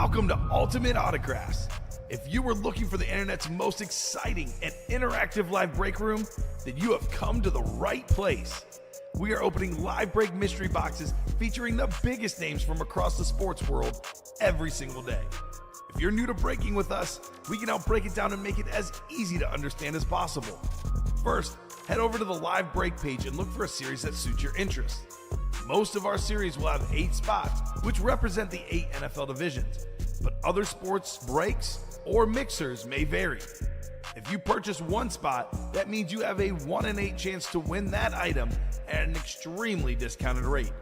Welcome to Ultimate Autographs. If you were looking for the internet's most exciting and interactive live break room, then you have come to the right place. We are opening live break mystery boxes featuring the biggest names from across the sports world every single day. If you're new to breaking with us, we can help break it down and make it as easy to understand as possible. First, head over to the live break page and look for a series that suits your interests. Most of our series will have 8 spots, which represent the 8 NFL divisions, but other sports breaks or mixers may vary. If you purchase one spot, that means you have a 1 in 8 chance to win that item at an extremely discounted rate.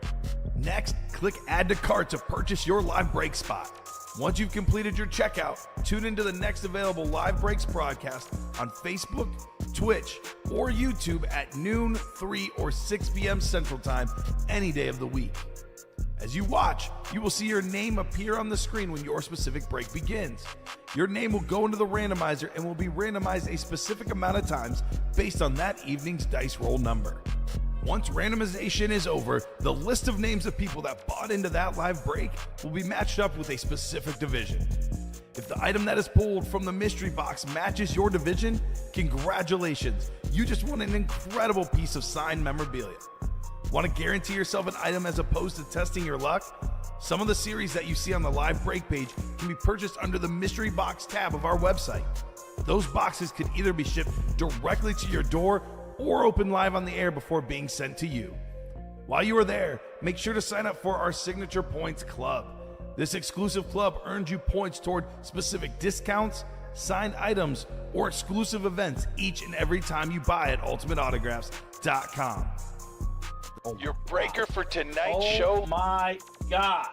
Next, click Add to Cart to purchase your live break spot. Once you've completed your checkout, tune into the next available live breaks broadcast on Facebook, Twitch, or YouTube at noon, 3, or 6 p.m. Central Time any day of the week. As you watch, you will see your name appear on the screen when your specific break begins. Your name will go into the randomizer and will be randomized a specific amount of times based on that evening's dice roll number. Once randomization is over, the list of names of people that bought into that live break will be matched up with a specific division. If the item that is pulled from the mystery box matches your division, congratulations, you just won an incredible piece of signed memorabilia. Want to guarantee yourself an item as opposed to testing your luck? Some of the series that you see on the live break page can be purchased under the mystery box tab of our website. Those boxes can either be shipped directly to your door or open live on the air before being sent to you. While you are there, make sure to sign up for our Signature Points Club. This exclusive club earns you points toward specific discounts, signed items, or exclusive events each and every time you buy at ultimateautographs.com. Your breaker for tonight's show. Oh my God.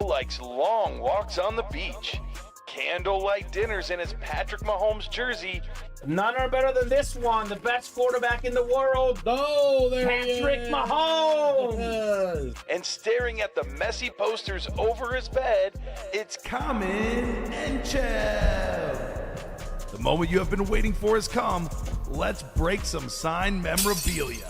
Likes long walks on the beach, candlelight dinners in his Patrick Mahomes jersey. None are better than this one, the best quarterback in the world. Oh, there Patrick Mahomes. And staring at the messy posters over his bed, it's Kamen Entchev. The moment you have been waiting for has come. Let's break some signed memorabilia.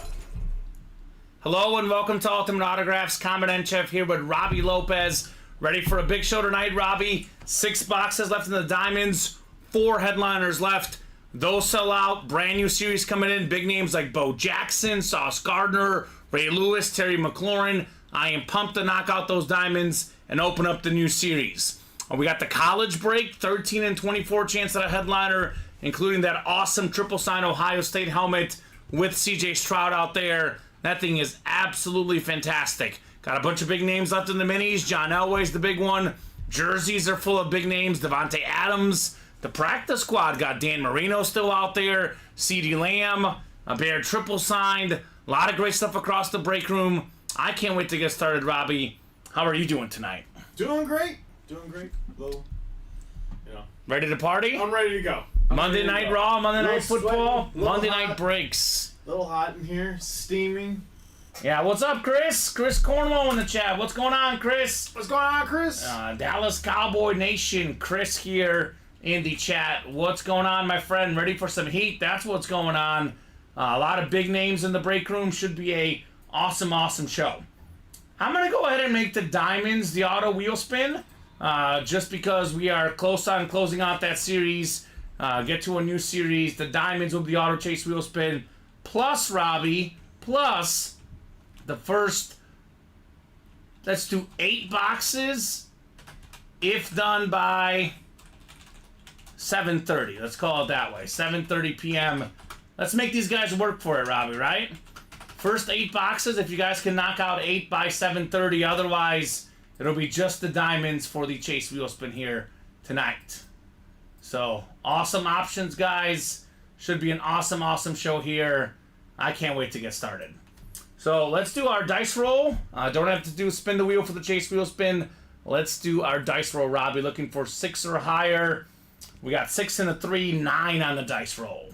Hello and welcome to Ultimate Autographs. Kamen Entchev here with Robbie Lopez. Ready for a big show tonight, Robbie. 6 boxes left in the diamonds, 4 headliners left. Those sell out. Brand new series coming in. Big names like Bo Jackson, Sauce Gardner, Ray Lewis, Terry McLaurin. I am pumped to knock out those diamonds and open up the new series. We got the college break, 13 and 24 chance at a headliner, including that awesome triple sign Ohio State helmet with CJ Stroud out there. That thing is absolutely fantastic. Got a bunch of big names left in the minis. John Elway's the big one. Jerseys are full of big names. Devontae Adams. The practice squad got Dan Marino still out there. CeeDee Lamb. A Bear triple signed. A lot of great stuff across the break room. I can't wait to get started, Robbie. How are you doing tonight? Doing great. Little, Ready to party? I'm ready to go. Monday Night Raw, Monday Night Football, Monday Night hot. Breaks. A little hot in here, steaming. Yeah, what's up, Chris? Chris Cornwall in the chat. What's going on, Chris? What's going on, Chris? Dallas Cowboy Nation, Chris here in the chat. What's going on, my friend? Ready for some heat? That's what's going on. A lot of big names in the break room. Should be a awesome show. I'm going to go ahead and make the diamonds the auto wheel spin, just because we are close on closing out that series. Get to a new series. The diamonds will be auto chase wheel spin. Plus, Robbie, plus the first, let's do 8 boxes if done by 7:30. Let's call it that way. 7:30 p.m. Let's make these guys work for it, Robbie, right? First 8 boxes, if you guys can knock out 8 by 7:30. Otherwise, it'll be just the diamonds for the chase wheel spin here tonight. So, awesome options, guys. Should be an awesome show here. I can't wait to get started. So, let's do our dice roll. Don't have to do spin the wheel for the chase wheel spin. Let's do our dice roll, Robbie. Looking for 6 or higher. We got 6 and a 3, 9 on the dice roll.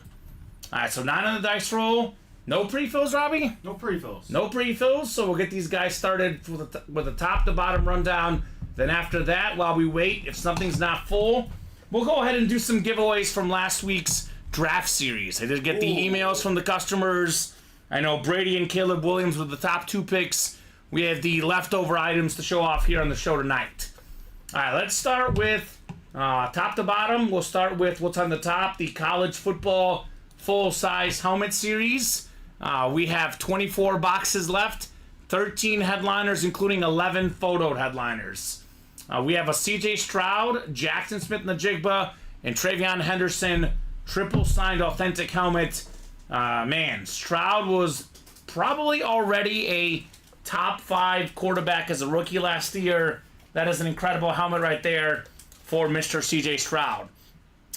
Alright, so 9 on the dice roll. No pre-fills, Robbie? No pre-fills. No pre-fills, so we'll get these guys started with a top to bottom rundown. Then after that, while we wait, if something's not full, we'll go ahead and do some giveaways from last week's draft series. I did get the emails from the customers. I know Brady and Caleb Williams were the top 2 picks. We have the leftover items to show off here on the show tonight. All right, let's start with top to bottom. We'll start with what's on the top, the college football full-size helmet series. We have 24 boxes left, 13 headliners, including 11 photoed headliners. We have a C.J. Stroud, Jackson Smith-Njigba, and Travion Henderson triple-signed authentic helmet. Man, Stroud was probably already a top 5 quarterback as a rookie last year. That is an incredible helmet right there for Mr. C.J. Stroud.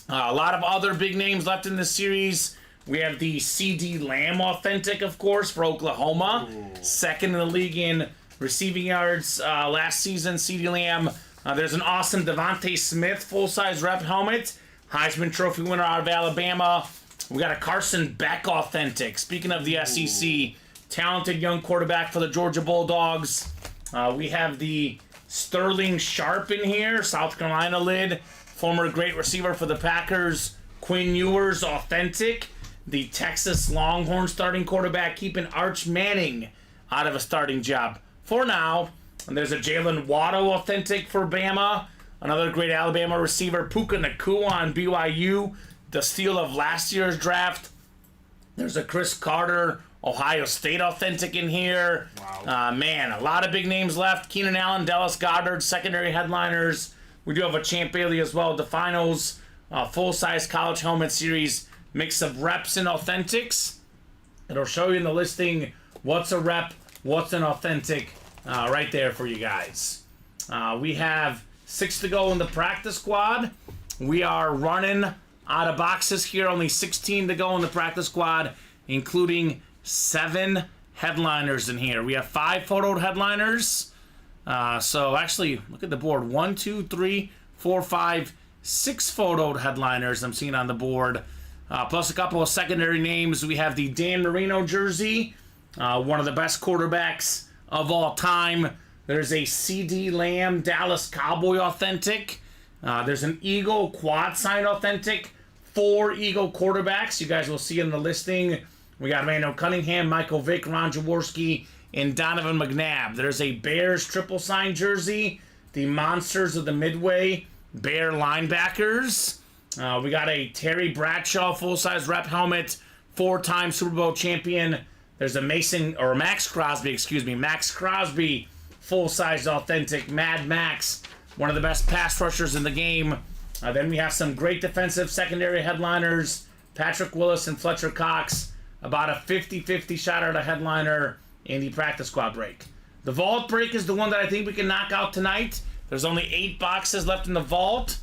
A lot of other big names left in this series. We have the C.D. Lamb authentic, of course, for Oklahoma. Ooh. Second in the league in receiving yards last season, C.D. Lamb. There's an awesome Devontae Smith full-size rep helmet. Heisman Trophy winner out of Alabama. We got a Carson Beck authentic. Speaking of the SEC, talented young quarterback for the Georgia Bulldogs. We have the Sterling Sharp in here, South Carolina lid. Former great receiver for the Packers, Quinn Ewers authentic. The Texas Longhorn starting quarterback keeping Arch Manning out of a starting job for now. And there's a Jalen Waddle authentic for Bama. Another great Alabama receiver, Puka Nacua on BYU, the steal of last year's draft. There's a Chris Carter Ohio State authentic in here. Wow. Man, a lot of big names left. Keenan Allen, Dallas Goedert, secondary headliners. We do have a Champ Bailey as well. The finals, full-size college helmet series, mix of reps and authentics. It'll show you in the listing what's a rep, what's an authentic, right there for you guys. We have 6 to go in the practice squad. We are running out of boxes here. Only 16 to go in the practice squad, including 7 headliners in here. We have 5 photoed headliners. So actually, look at the board. 1, 2, 3, 4, 5, 6 photoed headliners I'm seeing on the board. Plus a couple of secondary names. We have the Dan Marino jersey, one of the best quarterbacks of all time. There's a C.D. Lamb Dallas Cowboy authentic. There's an Eagle quad sign authentic. 4 Eagle quarterbacks. You guys will see in the listing. We got Randall Cunningham, Michael Vick, Ron Jaworski, and Donovan McNabb. There's a Bears triple sign jersey. The Monsters of the Midway Bear linebackers. We got a Terry Bradshaw full-size rep helmet. 4-time Super Bowl champion. There's a Max Crosby full-size authentic Mad Max. One of the best pass rushers in the game. Then we have some great defensive secondary headliners. Patrick Willis and Fletcher Cox. About a 50-50 shot at a headliner in the practice squad break. The vault break is the one that I think we can knock out tonight. There's only 8 boxes left in the vault.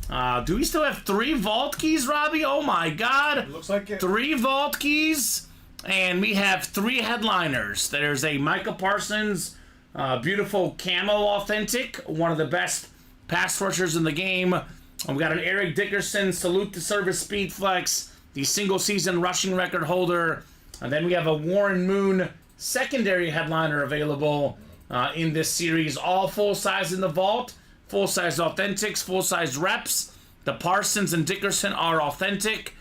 Do we still have 3 vault keys, Robbie? Oh my God. Looks like it. 3 vault keys. And we have 3 headliners. There's a Micah Parsons, beautiful camo authentic. One of the best pass rushers in the game. We got an Eric Dickerson salute to service speed flex. The single season rushing record holder. And then we have a Warren Moon secondary headliner available in this series. All full size in the vault. Full size authentics, full size reps. The Parsons and Dickerson are authentic.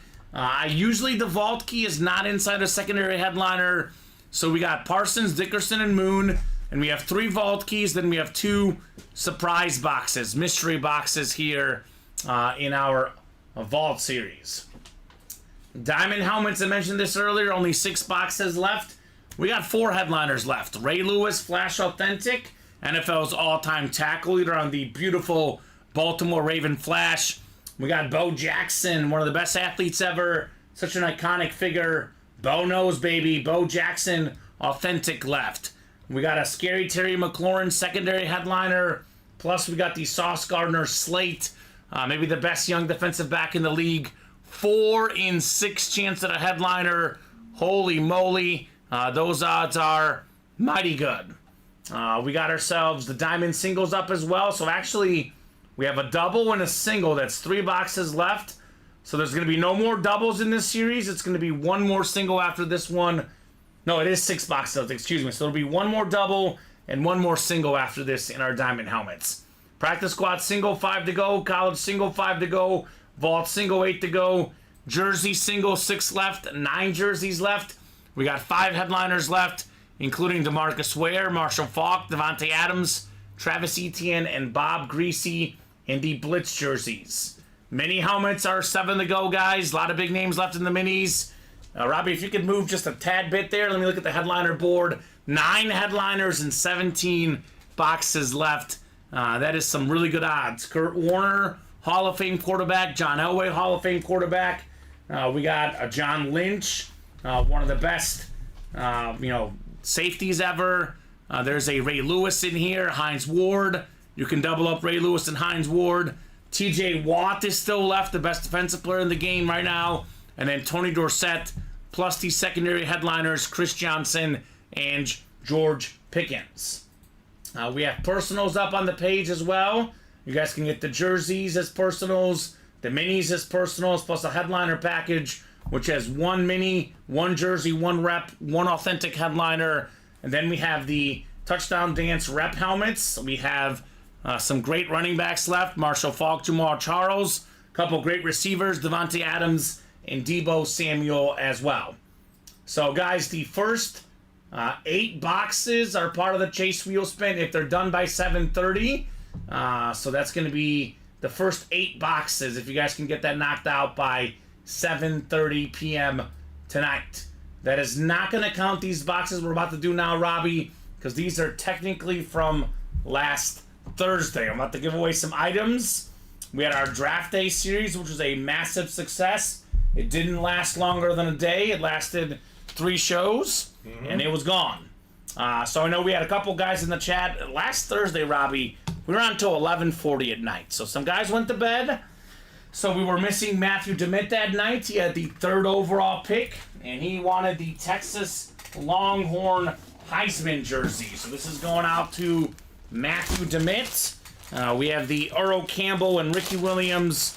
Usually the vault key is not inside a secondary headliner. So we got Parsons, Dickerson, and Moon. And we have 3 vault keys. Then we have 2 surprise boxes, mystery boxes here in our vault series. Diamond helmets, I mentioned this earlier, only 6 boxes left. We got 4 headliners left. Ray Lewis, Flash Authentic, NFL's all-time tackle leader on the beautiful Baltimore Raven Flash. We got Bo Jackson, one of the best athletes ever. Such an iconic figure. Bo knows, baby. Bo Jackson, Authentic left. We got a Scary Terry McLaurin secondary headliner. Plus, we got the Sauce Gardner Slate, maybe the best young defensive back in the league. 4 in 6 chance at a headliner. Holy moly. Those odds are mighty good. We got ourselves the diamond singles up as well. So actually, we have a double and a single. That's 3 boxes left. So there's going to be no more doubles in this series. It's going to be 1 more single after this one. No, it is 6 boxes, excuse me. So there'll be 1 more double and 1 more single after this in our diamond helmets. Practice squad single, 5 to go. College single, 5 to go. Vault single, 8 to go. Jersey single, 6 left. 9 jerseys left. We got 5 headliners left, including DeMarcus Ware, Marshall Faulk, Devontae Adams, Travis Etienne, and Bob Greasy in the Blitz jerseys. Mini helmets are 7 to go, guys. A lot of big names left in the minis. Robbie, if you could move just a tad bit there. Let me look at the headliner board. 9 headliners and 17 boxes left. That is some really good odds. Kurt Warner, Hall of Fame quarterback. John Elway, Hall of Fame quarterback. We got a John Lynch, one of the best, safeties ever. There's a Ray Lewis in here. Hines Ward. You can double up Ray Lewis and Hines Ward. TJ Watt is still left, the best defensive player in the game right now. And then Tony Dorsett, plus the secondary headliners, Chris Johnson and George Pickens. We have personals up on the page as well. You guys can get the jerseys as personals, the minis as personals, plus a headliner package, which has 1 mini, 1 jersey, 1 rep, 1 authentic headliner. And then we have the touchdown dance rep helmets. We have some great running backs left. Marshall Faulk, Jamal Charles, a couple great receivers, Devontae Adams and Deebo Samuel as well. So guys, the first 8 boxes are part of the Chase Wheel Spin if they're done by 7:30. So that's going to be the first 8 boxes if you guys can get that knocked out by 7:30 p.m. tonight. That is not going to count these boxes we're about to do now, Robbie, because these are technically from last Thursday. I'm about to give away some items. We had our draft day series, which was a massive success. It didn't last longer than a day. It lasted 3 shows, and it was gone. So I know we had a couple guys in the chat. Last Thursday, Robbie, we were on until 11:40 at night. So some guys went to bed. So we were missing Matthew DeMitt that night. He had the 3rd overall pick, and he wanted the Texas Longhorn Heisman jersey. So this is going out to Matthew DeMitt. We have the Earl Campbell and Ricky Williams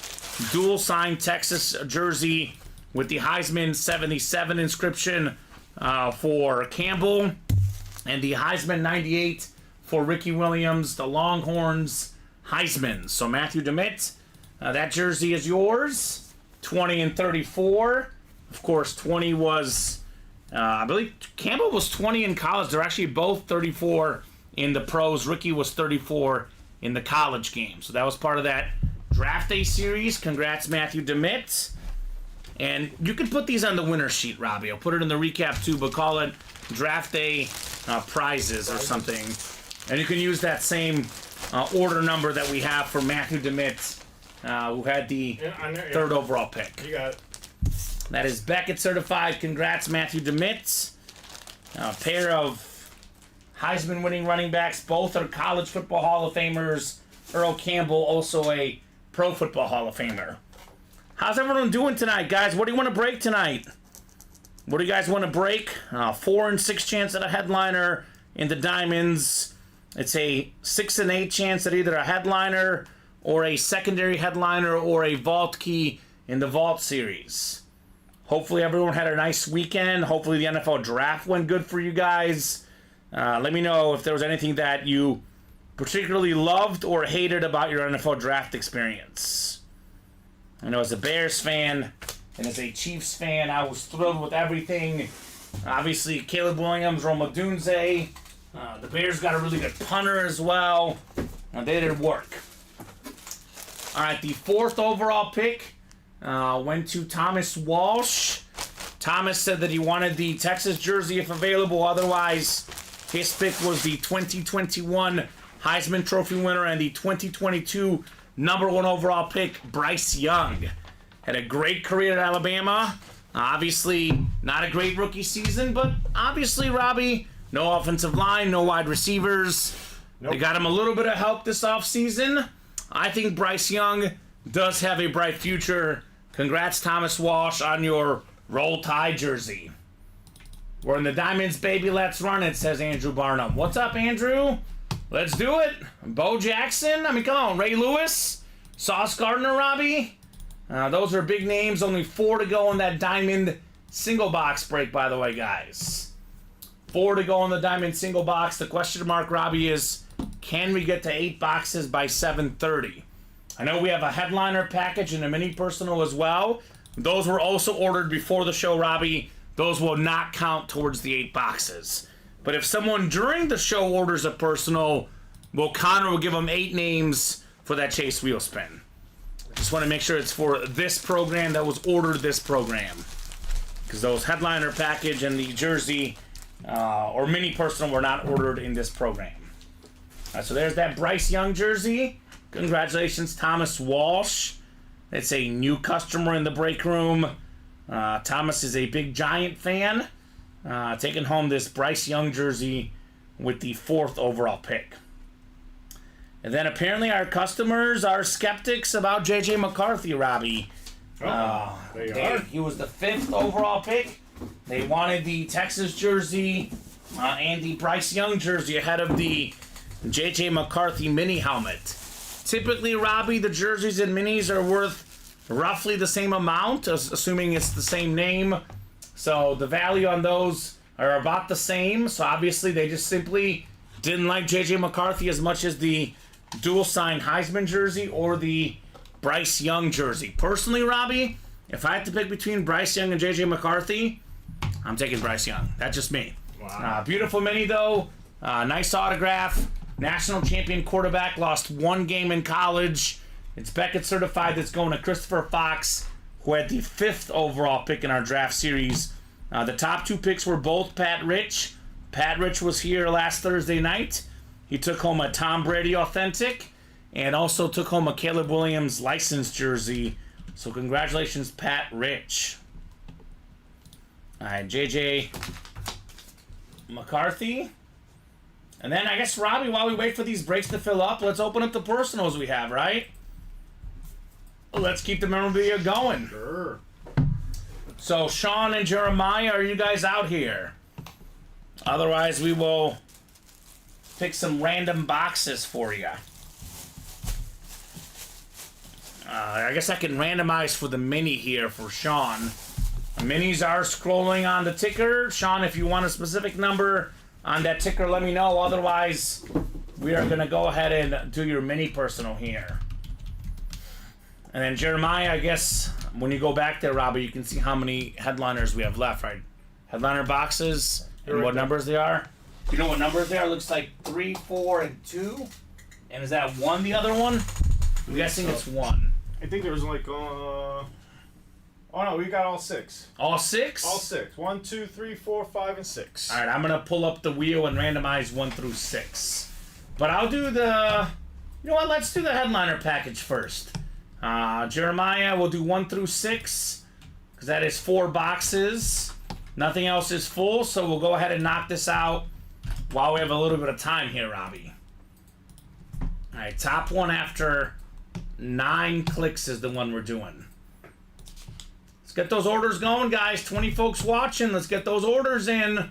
dual signed Texas jersey with the Heisman 77 inscription for Campbell, and the Heisman 98 for Ricky Williams, the Longhorns Heisman. So Matthew DeMitt, that jersey is yours. 20 and 34. Of course, 20 was, I believe Campbell was 20 in college. They're actually both 34 in the pros. Ricky was 34 in the college game. So that was part of that draft day series. Congrats, Matthew DeMitt. And you can put these on the winner sheet, Robbie. I'll put it in the recap too, but call it draft day prizes or something. And you can use that same order number that we have for Matthew DeMitt, who had the 3rd overall pick. You got it. That is Beckett certified. Congrats, Matthew DeMitt. A pair of Heisman winning running backs. Both are college football Hall of Famers. Earl Campbell, also a Pro Football Hall of Famer. How's everyone doing tonight, guys? What do you want to break tonight? What do you guys want to break? 4 and 6 chance at a headliner in the Diamonds. It's a 6 and 8 chance at either a headliner or a secondary headliner or a vault key in the Vault Series. Hopefully everyone had a nice weekend. Hopefully the NFL draft went good for you guys. Let me know if there was anything that you particularly loved or hated about your NFL draft experience. I know as a Bears fan and as a Chiefs fan, I was thrilled with everything. Obviously, Caleb Williams, Rome Odunze. The Bears got a really good punter as well. They did work. All right, the 4th overall pick went to Thomas Walsh. Thomas said that he wanted the Texas jersey if available. Otherwise, his pick was the 2021 Heisman Trophy winner and the 2022 number 1 overall pick, Bryce Young. Had a great career at Alabama. Obviously, not a great rookie season, but obviously, Robbie, no offensive line, no wide receivers. Nope. They got him a little bit of help this offseason. I think Bryce Young does have a bright future. Congrats, Thomas Walsh, on your Roll Tide jersey. We're in the Diamonds, baby. Let's run it, says Andrew Barnum. What's up, Andrew? Let's do it. Bo Jackson. I mean, come on. Ray Lewis. Sauce Gardner, Robbie. Those are big names. Only 4 to go in that Diamond single box break, by the way, guys. 4 to go in the Diamond single box. The question mark, Robbie, is can we get to 8 boxes by 7:30? I know we have a headliner package and a mini personal as well. Those were also ordered before the show, Robbie. Those will not count towards the 8 boxes. But if someone during the show orders a personal, Well, Connor will give them 8 names for that chase wheel spin. Just want to make sure it's for this program that was ordered this program. Because those headliner package and the jersey or mini personal were not ordered in this program. So there's that Bryce Young jersey. Congratulations, Thomas Walsh. It's a new customer in the break room. Thomas is a big Giant fan. Taking home this Bryce Young jersey with the 4th overall pick. And then apparently our customers are skeptics about J.J. McCarthy, Robbie. They are. He was the 5th overall pick. They wanted the Texas jersey and the Bryce Young jersey ahead of the J.J. McCarthy mini helmet. Typically, Robbie, the jerseys and minis are worth roughly the same amount, assuming it's the same name. So the value on those are about the same. So obviously they just simply didn't like J.J. McCarthy as much as the dual-sign Heisman jersey or the Bryce Young jersey. Personally, Robbie, if I had to pick between Bryce Young and J.J. McCarthy, I'm taking Bryce Young. That's just me. Wow. Beautiful mini, though. Nice autograph. National champion quarterback. Lost 1 game in college. It's Beckett certified. That's going to Christopher Fox, who had the 5th overall pick in our draft series. The top 2 picks were both Pat Rich. Pat Rich was here last Thursday night. He took home a Tom Brady authentic and also took home a Caleb Williams licensed jersey. So congratulations, Pat Rich. All right, J.J. McCarthy. And then I guess, Robbie, while we wait for these breaks to fill up, let's open up the personals we have, right? Let's keep the memorabilia going. Sure. So, Sean and Jeremiah, are you guys out here? Otherwise, we will pick some random boxes for you. I guess I can randomize for the mini here for Sean. The minis are scrolling on the ticker. Sean, if you want a specific number on that ticker, let me know. Otherwise, we are going to go ahead and do your mini personal here. And then Jeremiah, I guess when you go back there, Robbie, you can see how many headliners we have left, right? Headliner boxes and what numbers they are. You know what numbers they are? It looks like 3, 4, and 2. And is that 1 the other one? I'm guessing it's 1. I think there was like, oh no, we got all 6. All 6? All 6. 1, 2, 3, 4, 5, and 6. All right, I'm going to pull up the wheel and randomize 1 through 6. But I'll do the... You know what? Let's do the headliner package first. Jeremiah will do 1 through 6, because that is 4 boxes. Nothing else is full, so we'll go ahead and knock this out while we have a little bit of time here, Robbie. All right, top one after 9 clicks is the one we're doing. Let's get those orders going, guys. 20 folks watching. Let's get those orders in.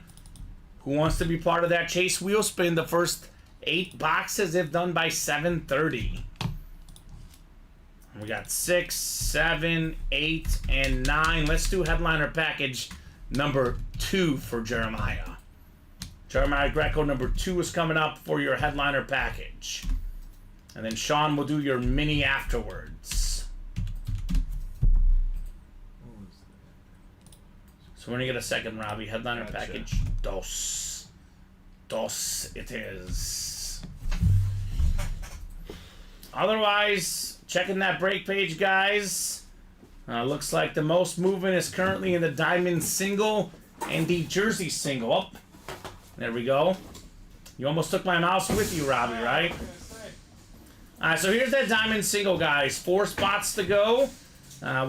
Who wants to be part of that chase wheel spin? The first 8 boxes if done by 7:30. We got 6, 7, 8, and 9. Let's do headliner package number 2 for Jeremiah. Jeremiah Greco number 2 is coming up for your headliner package. And then Sean will do your mini afterwards. So when you get a second, Robbie, headliner package dos. Dos it is. Otherwise, checking that break page, guys. Looks like the most movement is currently in the diamond single and the jersey single. Oh, there we go. You almost took my mouse with you, Robbie, right? Alright, so here's that diamond single, guys. 4 spots to go.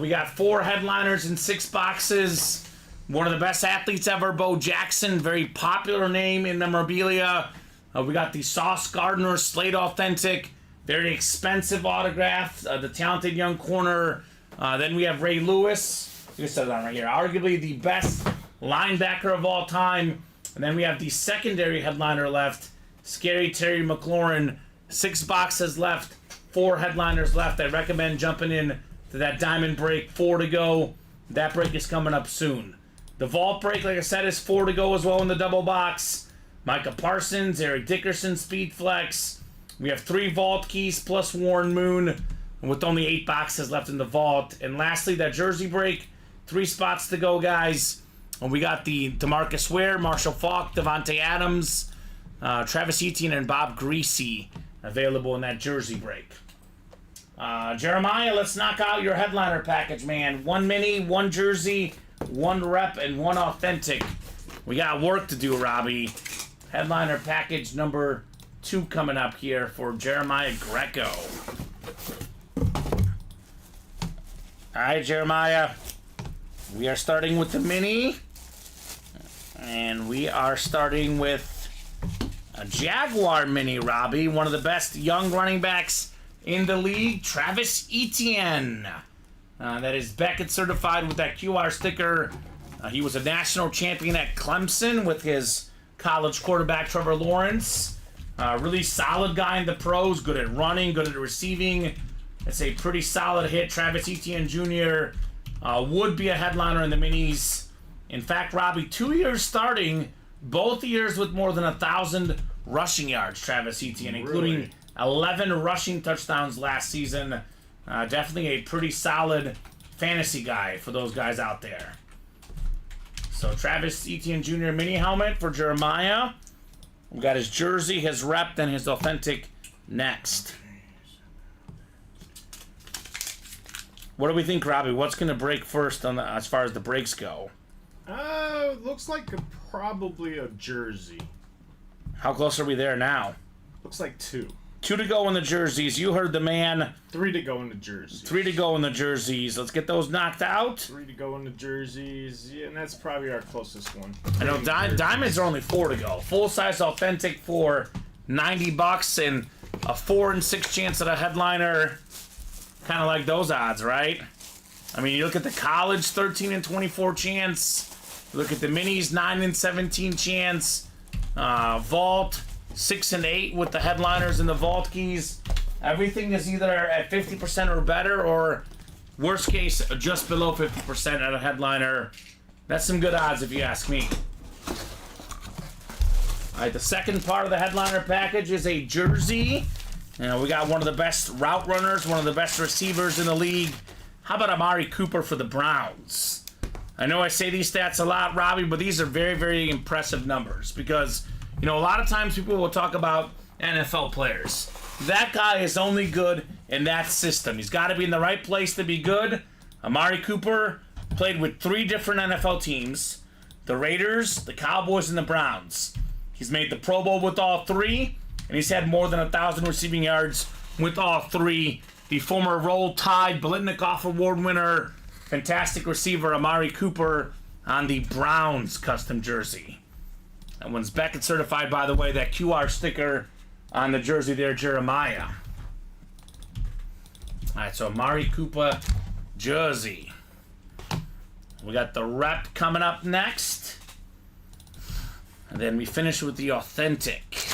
We got 4 headliners in 6 boxes. One of the best athletes ever, Bo Jackson. Very popular name in memorabilia. We got the Sauce Gardner Slate Authentic. Very expensive autograph. The talented young corner. Then we have Ray Lewis. You can set it on right here. Arguably the best linebacker of all time. And then we have the secondary headliner left. Scary Terry McLaurin. 6 boxes left. 4 headliners left. I recommend jumping in to that diamond break. 4 to go. That break is coming up soon. The vault break, like I said, is 4 to go as well in the double box. Micah Parsons, Eric Dickerson, Speed Flex. We have 3 vault keys plus Warren Moon, with only 8 boxes left in the vault. And lastly, that jersey break, 3 spots to go, guys. And we got the DeMarcus Ware, Marshall Faulk, Devontae Adams, Travis Etienne, and Bob Greasy available in that jersey break. Jeremiah, let's knock out your headliner package, man. 1 mini, 1 jersey, 1 rep, and 1 authentic. We got work to do, Robbie. Headliner package number 2 coming up here for Jeremiah Greco. Alright, Jeremiah. We are starting with the mini. And we are starting with a Jaguar mini, Robbie. One of the best young running backs in the league, Travis Etienne. That is Beckett certified with that QR sticker. He was a national champion at Clemson with his college quarterback, Trevor Lawrence. Really solid guy in the pros, good at running, good at receiving. It's a pretty solid hit. Travis Etienne Jr. Would be a headliner in the minis. In fact, Robbie, 2 years starting, both years with more than 1,000 rushing yards, Travis Etienne, including 11 rushing touchdowns last season. Definitely a pretty solid fantasy guy for those guys out there. So Travis Etienne Jr. mini helmet for Jeremiah. We got his jersey, his rep, and his authentic next. What do we think, Robbie? What's going to break first on as far as the breaks go? Looks like probably a jersey. How close are we there now? Looks like 2. 2 to go in the jerseys. You heard the man. 3 to go in the jerseys. 3 to go in the jerseys. Let's get those knocked out. 3 to go in the jerseys. Yeah, and that's probably our closest one. I know diamonds are only 4 to go. Full-size authentic for $90 and a 4 and 6 chance at a headliner. Kind of like those odds, right? I mean, you look at the college, 13 and 24 chance. You look at the minis, 9 and 17 chance. Vault, 6 and 8 with the headliners and the vault keys. Everything is either at 50% or better, or worst case, just below 50% at a headliner. That's some good odds if you ask me. All right, the second part of the headliner package is a jersey. We got one of the best route runners, one of the best receivers in the league. How about Amari Cooper for the Browns? I know I say these stats a lot, Robbie, but these are very, very impressive numbers because, a lot of times people will talk about NFL players. That guy is only good in that system. He's got to be in the right place to be good. Amari Cooper played with 3 different NFL teams, the Raiders, the Cowboys, and the Browns. He's made the Pro Bowl with all 3, and he's had more than 1,000 receiving yards with all 3. The former Roll Tide Blitnikoff Award winner, fantastic receiver Amari Cooper on the Browns custom jersey. That one's Beckett certified, by the way. That QR sticker on the jersey there, Jeremiah. All right, so Amari Cooper jersey. We got the rep coming up next. And then we finish with the authentic.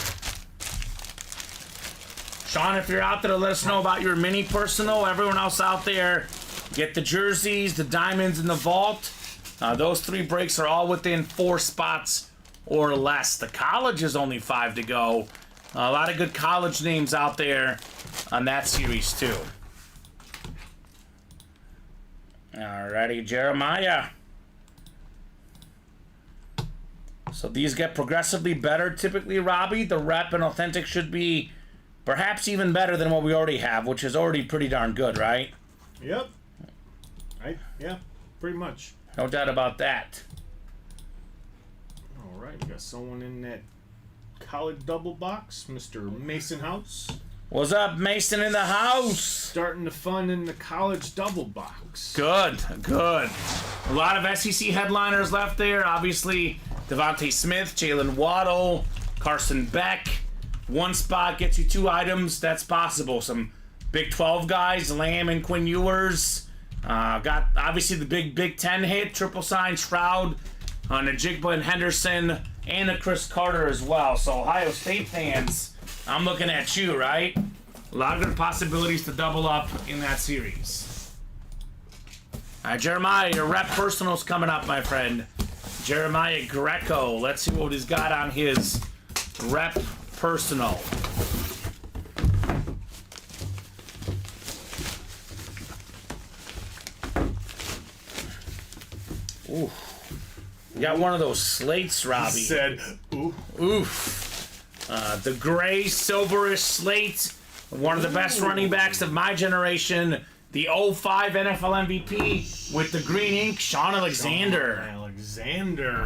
Sean, if you're out there, let us know about your mini personal. Everyone else out there, get the jerseys, the diamonds, and the vault. Those 3 breaks are all within 4 spots or less. The college is only 5 to go. A lot of good college names out there on that series, too. Alrighty, Jeremiah. So these get progressively better. Typically, Robbie, the rep and authentic should be perhaps even better than what we already have, which is already pretty darn good, right? Yep. Yeah, pretty much. No doubt about that. All right, we got someone in that college double box, Mr. Mason House. What's up, Mason in the house? Starting the fun in the college double box. Good. A lot of SEC headliners left there. Obviously, Devontae Smith, Jalen Waddle, Carson Beck. 1 spot gets you 2 items. That's possible. Some Big 12 guys, Lamb and Quinn Ewers. Got obviously the Big 10 hit, triple sign Shroud, Najigba and Henderson, and a Chris Carter as well. So Ohio State fans, I'm looking at you, right? A lot of good possibilities to double up in that series. All right, Jeremiah, your rep personal's coming up, my friend. Jeremiah Greco. Let's see what he's got on his rep personal. Ooh. You got one of those slates, Robbie. He said, ooh. Oof. The gray, silverish slate, one of the best running backs of my generation, the 05 NFL MVP with the green ink, Sean Alexander.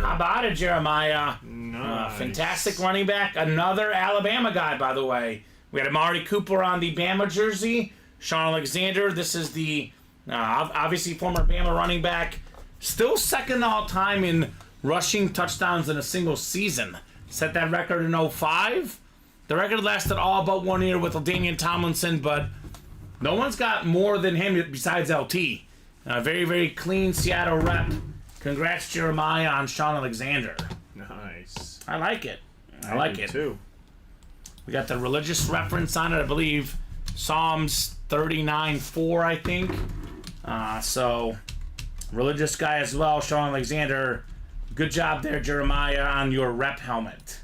How about it, Jeremiah? Nice. Fantastic running back. Another Alabama guy, by the way. We had Amari Cooper on the Bama jersey. Sean Alexander, this is the, obviously, former Bama running back. Still second all-time in rushing touchdowns in a single season. Set that record in 05. The record lasted all but 1 year with LaDainian Tomlinson, but no one's got more than him besides LT. Very, very clean Seattle rep. Congrats, Jeremiah, on Sean Alexander. Nice. I like it. I like it. Too. We got the religious reference on it, I believe. Psalms 39:4, I think. So, religious guy as well, Sean Alexander. Good job there, Jeremiah, on your rep helmet.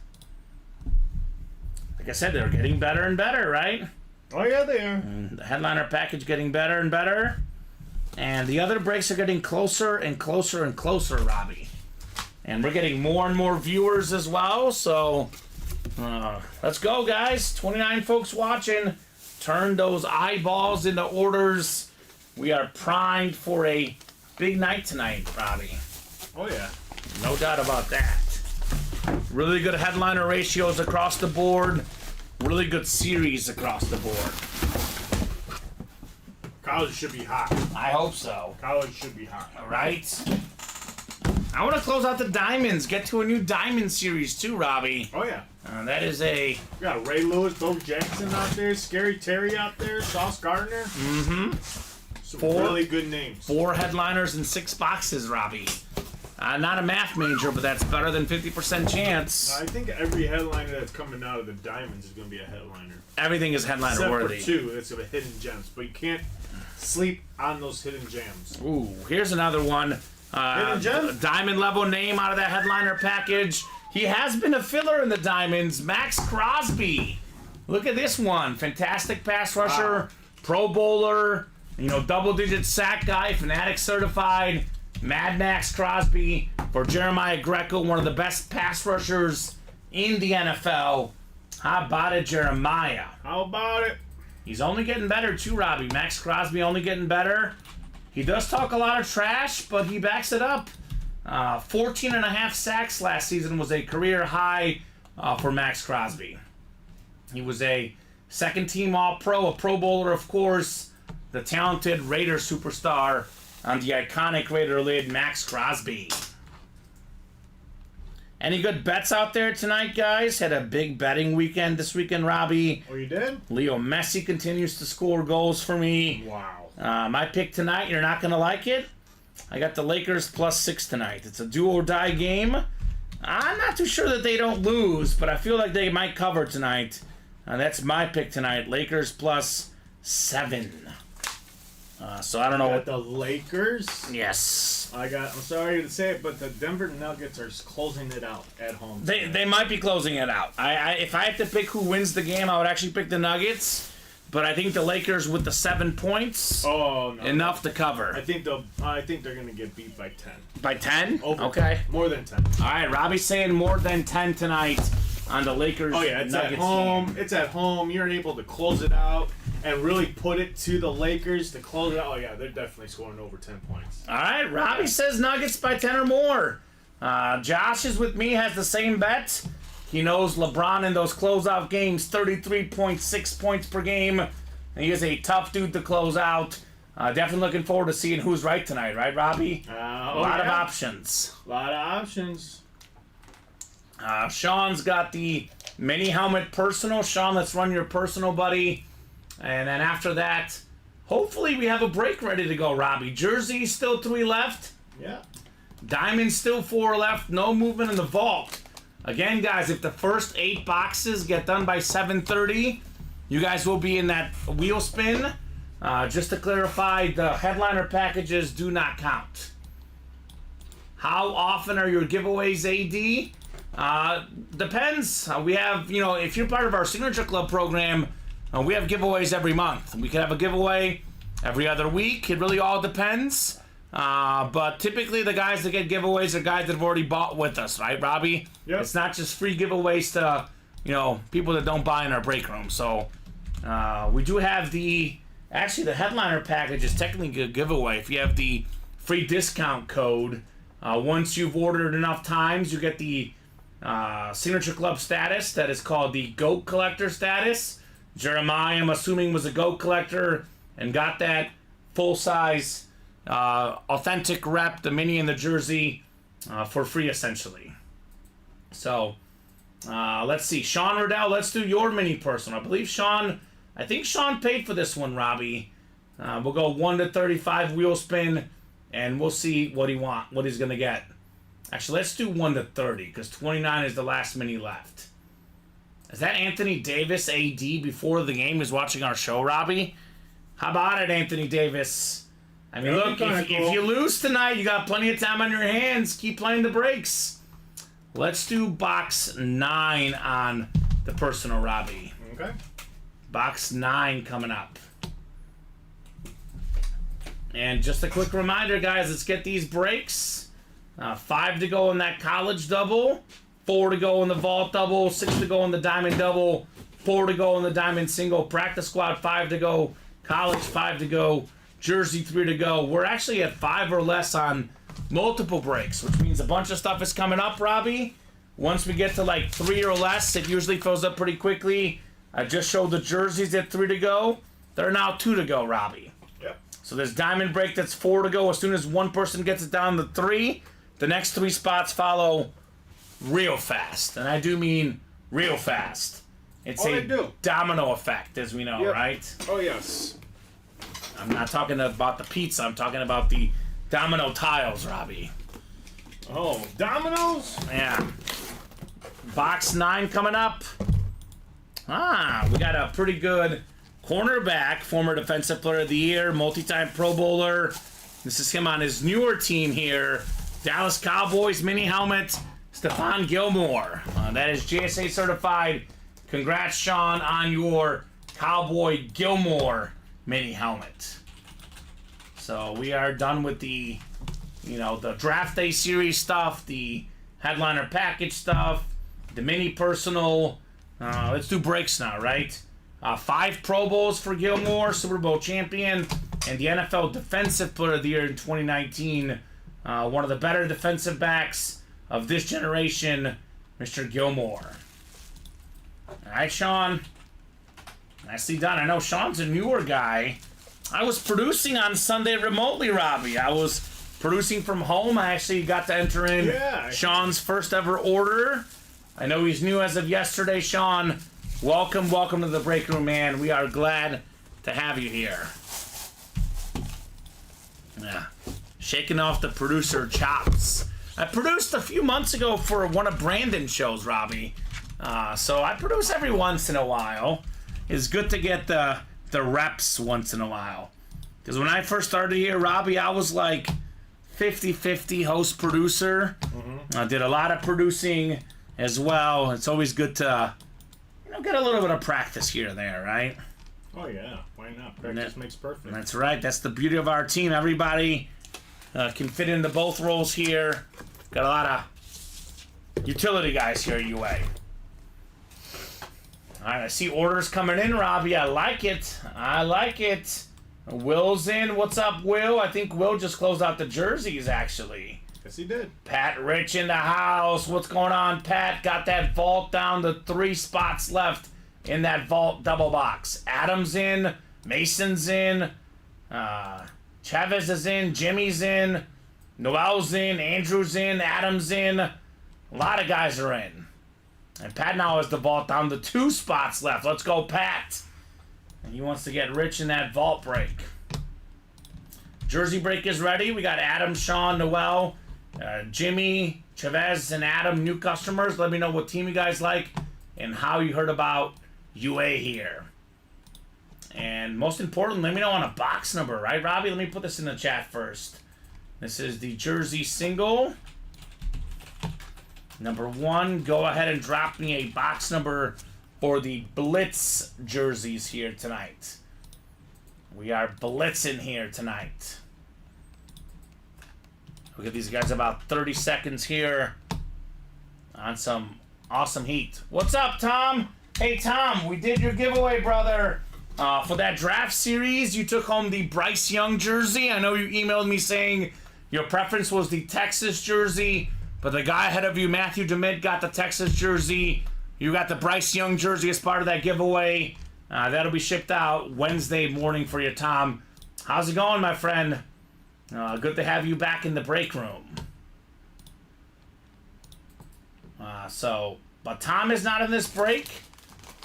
Like I said, they're getting better and better, right? Oh, yeah, they are. The headliner package getting better and better. And the other breaks are getting closer and closer and closer, Robbie. And we're getting more and more viewers as well, so let's go, guys. 29 folks watching. Turn those eyeballs into orders. We are primed for a big night tonight, Robbie. Oh, yeah. No doubt about that. Really good headliner ratios across the board. Really good series across the board. College should be hot. I hope so. College should be hot. All right. I want to close out the diamonds. Get to a new diamond series too, Robbie. Oh, yeah. That is a... We got Ray Lewis, Bo Jackson out there, Scary Terry out there, Sauce Gardner. Mm-hmm. Some 4 really good names. 4 headliners and 6 boxes, Robbie. Not a math major, but that's better than 50% chance. I think every headliner that's coming out of the Diamonds is going to be a headliner. Everything is headliner Except worthy. for 2 that's of hidden gems, but you can't sleep on those hidden gems. Ooh, here's another one. Hidden gem? Diamond level name out of that headliner package. He has been a filler in the Diamonds. Max Crosby. Look at this one. Fantastic pass rusher, Wow. Pro Bowler, double-digit sack guy, Fanatic certified. Mad Max Crosby for Jeremiah Greco, one of the best pass rushers in the NFL. How about it, Jeremiah? How about it? He's only getting better too, Robbie. Max Crosby only getting better. He does talk a lot of trash, but he backs it up. 14 and a half sacks last season was a career high for Max Crosby. He was a second-team All-Pro, a Pro Bowler, of course, the talented Raider superstar on the iconic Raider lid, Max Crosby. Any good bets out there tonight, guys? Had a big betting weekend this weekend, Robbie. Oh, you did? Leo Messi continues to score goals for me. Wow. My pick tonight, you're not going to like it. I got the Lakers +6 tonight. It's a do-or-die game. I'm not too sure that they don't lose, but I feel like they might cover tonight. That's my pick tonight. Lakers +7. So I don't know Got what... the Lakers. Yes. I'm sorry to say it, but the Denver Nuggets are closing it out at home. They might be closing it out. If I had to pick who wins the game, I would actually pick the Nuggets. But I think the Lakers with the 7 points, Oh no! enough to cover. I think they're gonna get beat by 10. By 10? Over Okay. More than 10. All right, Robbie's saying more than 10 tonight on the Lakers. Oh yeah, it's Nuggets at home. game. It's at home. You're able to close it out and really put it to the Lakers to close it out. Oh yeah, they're definitely scoring over 10 points. All right, Robbie says Nuggets by 10 or more. Josh is with me, has the same bet. He knows LeBron in those closeout games, 33.6 points per game. And he is a tough dude to close out. Definitely looking forward to seeing who's right tonight, right, Robbie? A lot of options. A lot of options. Sean's got the mini helmet personal. Sean, let's run your personal, buddy. And then after that, hopefully we have a break ready to go, Robbie. Jersey, still 3 left. Yeah. Diamond, still 4 left. No movement in the vault. Again, guys, if the first 8 boxes get done by 7:30, you guys will be in that wheel spin. Just to clarify, the headliner packages do not count. How often are your giveaways, AD? Depends. We have, if you're part of our Signature Club program, we have giveaways every month. We could have a giveaway every other week. It really all depends. But typically the guys that get giveaways are guys that have already bought with us, right, Robbie? Yep. It's not just free giveaways to people that don't buy in our break room. So we do have the headliner package is technically a giveaway. If you have the free discount code, once you've ordered enough times, you get the Signature Club status that is called the GOAT Collector status. Jeremiah, I'm assuming, was a GOAT Collector and got that full-size authentic rep, the mini and the jersey, for free, essentially. So, let's see. Sean Riddell, let's do your mini personal. I think Sean paid for this one, Robbie. We'll go 1 to 35 wheel spin, and we'll see what he's going to get. Actually, let's do 1 to 30, because 29 is the last mini left. Is that Anthony Davis, AD, before the game is watching our show, Robbie? How about it, Anthony Davis? I mean, look, if you lose tonight, you got plenty of time on your hands. Keep playing the breaks. Let's do box 9 on the personal, Robbie. Okay. Box 9 coming up. And just a quick reminder, guys, let's get these breaks. 5 to go in that college double. 4 to go in the vault double. 6 to go in the diamond double. 4 to go in the diamond single. Practice squad, 5 to go. College, 5 to go. Jersey, 3 to go. We're actually at 5 or less on multiple breaks, which means a bunch of stuff is coming up, Robbie. Once we get to like 3 or less, it usually fills up pretty quickly. I just showed the jerseys at 3 to go. They're now 2 to go, Robbie. Yep. So there's diamond break that's 4 to go. As soon as one person gets it down to 3, the next 3 spots follow real fast. And I do mean real fast. It's a domino effect, as we know, right? Oh, yes. I'm not talking about the pizza. I'm talking about the domino tiles, Robbie. Oh, dominoes? Yeah. Box 9 coming up. We got a pretty good cornerback, former Defensive Player of the Year, multi-time Pro Bowler. This is him on his newer team here. Dallas Cowboys mini helmet, Stephon Gilmore. That is GSA certified. Congrats, Sean, on your Cowboy Gilmore mini helmet. So we are done with the draft day series stuff, the headliner package stuff, the mini personal. Let's do breaks now, right? 5 Pro Bowls for Gilmore, Super Bowl champion, and the NFL Defensive Player of the Year in 2019. One of the better defensive backs of this generation, Mr. Gilmore. All right, Sean. Nicely done. I know Sean's a newer guy. I was producing on Sunday remotely, Robbie. I was producing from home. I actually got to enter in Sean's first ever order. I know he's new as of yesterday, Sean. Welcome to the break room, man. We are glad to have you here. Yeah. Shaking off the producer chops. I produced a few months ago for one of Brandon's shows, Robbie. So I produce every once in a while. It's good to get the reps once in a while. Because when I first started here, Robbie, I was like 50-50 host-producer. I did a lot of producing as well. It's always good to get a little bit of practice here and there, right? Oh, yeah. Why not? Practice makes perfect. That's right. That's the beauty of our team. Everybody can fit into both roles here. Got a lot of utility guys here at UA. All right, I see orders coming in, Robbie. I like it. Will's in. What's up, Will? I think Will just closed out the jerseys, actually. Yes, he did. Pat Rich in the house. What's going on, Pat? Got that vault down to 3 spots left in that vault double box. Adam's in. Mason's in. Chavez is in. Jimmy's in. Noel's in. Andrew's in. Adam's in. A lot of guys are in. And Pat now has the vault down to 2 spots left. Let's go, Pat. And he wants to get rich in that vault break. Jersey break is ready. We got Adam, Sean, Noel, Jimmy, Chavez, and Adam, new customers. Let me know what team you guys like and how you heard about UA here. And most important, let me know on a box number, right, Robbie? Let me put this in the chat first. This is the jersey single. Number 1, go ahead and drop me a box number for the Blitz jerseys here tonight. We are blitzing here tonight. We'll give these guys about 30 seconds here on some Awesome heat. What's up, Tom? Hey, Tom, we did your giveaway, brother. For that draft series, you took home the Bryce Young jersey. I know you emailed me saying your preference was the Texas jersey, but the guy ahead of you, Matthew DeMint, got the Texas jersey. You got the Bryce Young jersey as part of that giveaway. That'll be shipped out Wednesday morning for you, Tom. How's it going, my friend? Good to have you back in the break room. But Tom is not in this break.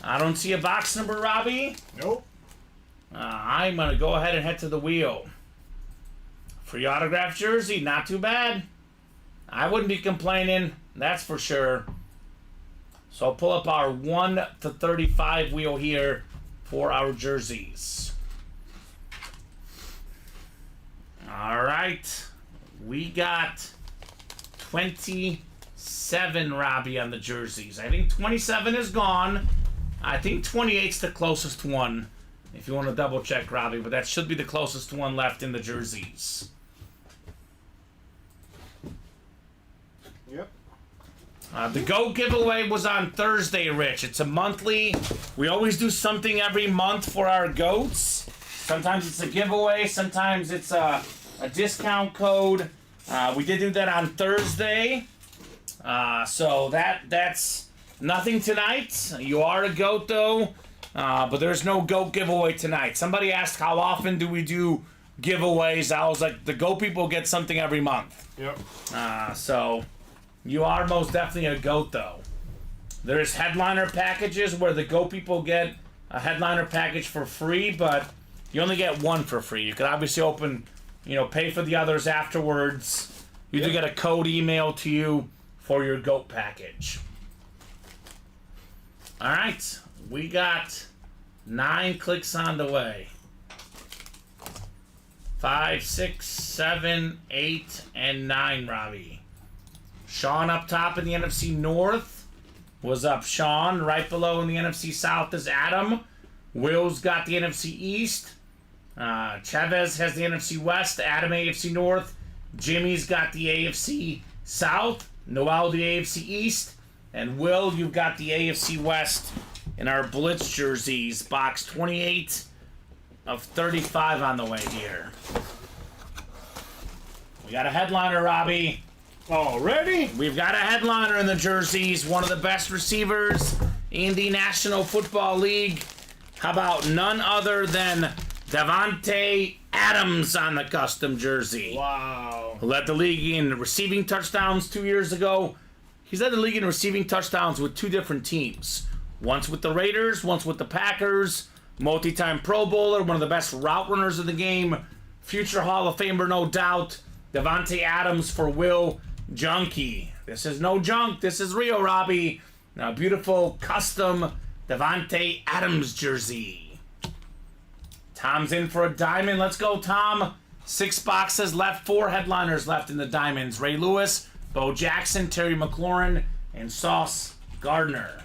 I don't see a box number, Robbie. Nope. I'm going to go ahead and head to the wheel. Free autograph jersey, not too bad. I wouldn't be complaining, that's for sure. So I'll pull up our 1 to 35 wheel here for our jerseys. All right. We got 27, Robbie, on the jerseys. I think 27 is gone. I think 28's the closest one, if you want to double check, Robbie, but that should be the closest one left in the jerseys. Yep. The GOAT giveaway was on Thursday, Rich. It's a monthly. We always do something every month for our GOATs. Sometimes it's a giveaway. Sometimes it's a discount code. We did do that on Thursday. So that's nothing tonight. You are a GOAT, though. But there's no GOAT giveaway tonight. Somebody asked how often do we do giveaways. I was like, the GOAT people get something every month. Yep. So you are most definitely a GOAT, though. There's headliner packages where the GOAT people get a headliner package for free, but you only get one for free. You could obviously pay for the others afterwards. You do get a code emailed to you for your GOAT package. All right, we got 9 clicks on the way. 5, 6, 7, 8, and 9, Robbie. Sean up top in the NFC North. Was up, Sean. Right below in the NFC South is Adam. Will's got the NFC East. Chavez has the NFC West. Adam, AFC North. Jimmy's got the AFC South. Noel, the AFC East. And Will, you've got the AFC West in our Blitz jerseys. Box 28 of 35 on the way here. We got a headliner, Robbie. Already? We've got a headliner in the jerseys. One of the best receivers in the National Football League. How about none other than Davante Adams on the custom jersey? Wow. Who led the league in receiving touchdowns 2 years ago. He's led the league in receiving touchdowns with 2 different teams. Once with the Raiders, once with the Packers. Multi-time Pro Bowler, one of the best route runners in the game. Future Hall of Famer, no doubt. Davante Adams for Will Junkie. This is no junk. This is real, Robbie. Now, beautiful custom Davante Adams jersey. Tom's in for a diamond. Let's go, Tom. 6 boxes left. 4 headliners left in the diamonds. Ray Lewis, Bo Jackson, Terry McLaurin, and Sauce Gardner.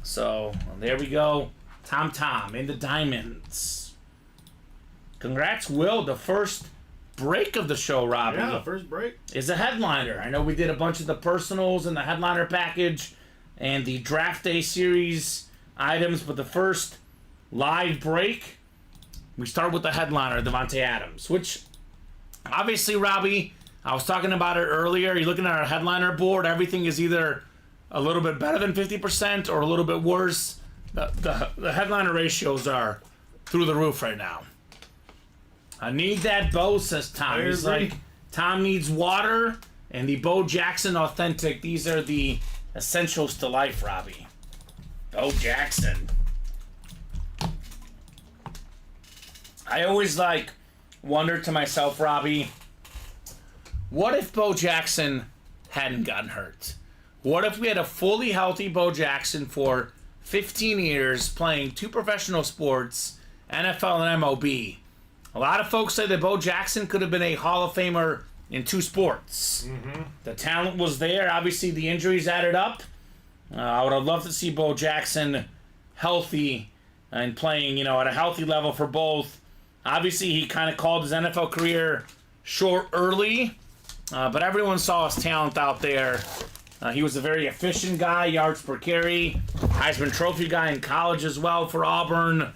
So, there we go. Tom in the diamonds. Congrats, Will. The first break of the show, Robbie. Yeah, first break. Is a headliner. I know we did a bunch of the personals and the headliner package and the draft day series items, but the first live break, we start with the headliner, Davante Adams, which obviously, Robbie, I was talking about it earlier. You're looking at our headliner board. Everything is either a little bit better than 50% or a little bit worse. The headliner ratios are through the roof right now. I need that Bo, says Tom. He's like, Tom needs water and the Bo Jackson Authentic. These are the essentials to life, Robbie. Bo Jackson. I always wonder to myself, Robbie, what if Bo Jackson hadn't gotten hurt? What if we had a fully healthy Bo Jackson for 15 years playing 2 professional sports, NFL and MLB? A lot of folks say that Bo Jackson could have been a Hall of Famer in 2 sports. Mm-hmm. The talent was there. Obviously, the injuries added up. I would have loved to see Bo Jackson healthy and playing, at a healthy level for both. Obviously, he kind of called his NFL career short early, but everyone saw his talent out there. He was a very efficient guy, yards per carry, Heisman Trophy guy in college as well for Auburn.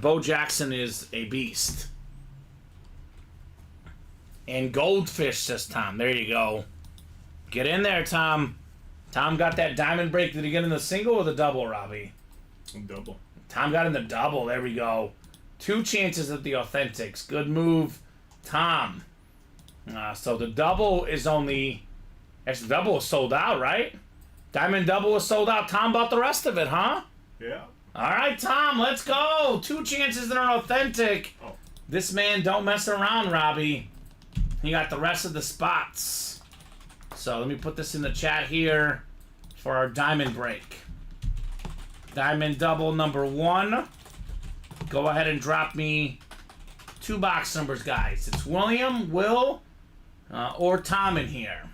Bo Jackson is a beast. And Goldfish this time. There you go. Get in there, Tom. Tom got that diamond break. Did he get in the single or the double, Robbie? Double. Tom got in the double. There we go. 2 chances at the Authentics. Good move, Tom. So the double is only... Actually, the double is sold out, right? Diamond double is sold out. Tom bought the rest of it, huh? Yeah. All right, Tom, let's go. 2 chances that are authentic. Oh. This man don't mess around, Robbie. He got the rest of the spots. So let me put this in the chat here for our diamond break. Diamond double number 1. Go ahead and drop me 2 box numbers, guys. It's William, Will, or Tom in here.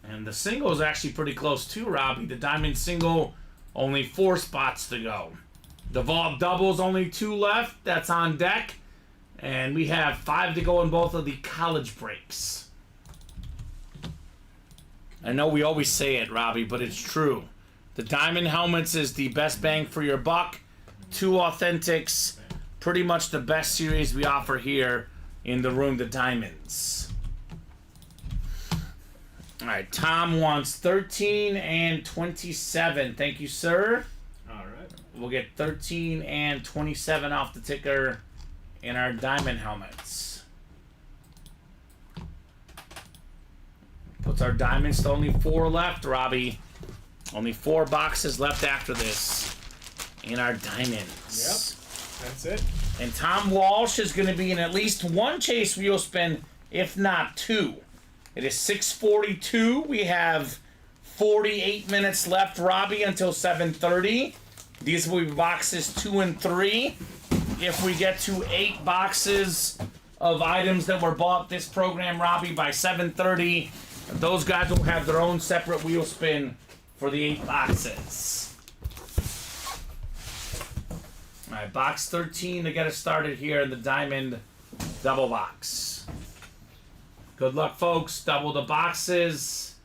And the single is actually pretty close too, Robbie. The diamond single, only 4 spots to go. The vault doubles, only 2 left. That's on deck. And we have 5 to go in both of the college breaks. I know we always say it, Robbie, but it's true. The diamond helmets is the best bang for your buck. 2 authentics. Pretty much the best series we offer here in the room, the diamonds. All right, Tom wants 13 and 27. Thank you, sir. All right. We'll get 13 and 27 off the ticker in our diamond helmets. Puts our diamonds to only 4 left, Robbie. Only 4 boxes left after this in our diamonds. Yep. That's it. And Tom Walsh is going to be in at least 1 chase wheel spin, if not 2. It is 6:42. We have 48 minutes left, Robbie, until 7:30. These will be boxes 2 and 3. If we get to 8 boxes of items that were bought this program, Robbie, by 7:30, those guys will have their own separate wheel spin for the 8 boxes. All right, box 13 to get us started here in the diamond double box. Good luck, folks. Double the boxes.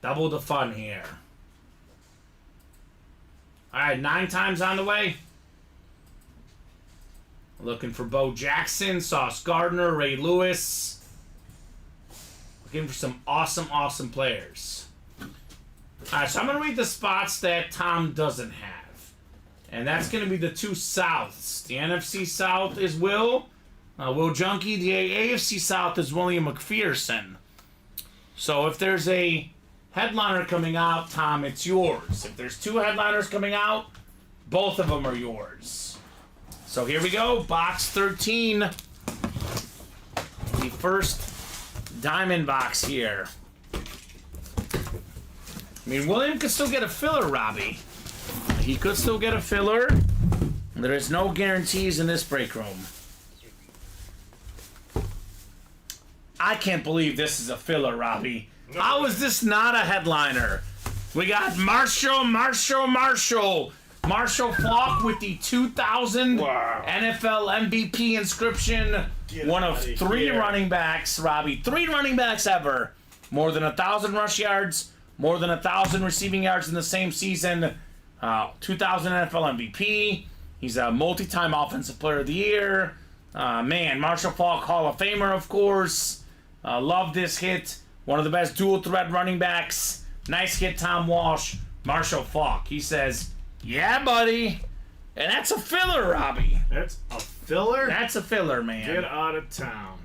Double the fun here. All right, 9 times on the way. Looking for Bo Jackson, Sauce Gardner, Ray Lewis. Looking for some awesome, awesome players. All right, so I'm going to read the spots that Tom doesn't have. And that's going to be the 2 Souths. The NFC South is Will Junkie. The AFC South is William McPherson. So if there's a headliner coming out, Tom, it's yours. If there's 2 headliners coming out, both of them are yours. So here we go, box 13. The first diamond box here. I mean, William could still get a filler, Robbie. He could still get a filler. There is no guarantees in this break room. I can't believe this is a filler, Robbie. How is this not a headliner? We got Marshall Faulk with the 2000 NFL MVP inscription. One of 3 running backs, Robbie. 3 running backs ever. More than 1,000 rush yards. More than 1,000 receiving yards in the same season. 2000 NFL MVP. He's a multi-time Offensive Player of the Year. Man, Marshall Faulk, Hall of Famer, of course. Love this hit. One of the best dual-threat running backs. Nice hit, Tom Walsh. Marshall Faulk. He says, yeah, buddy. And that's a filler, Robbie. That's a filler? That's a filler, man. Get out of town.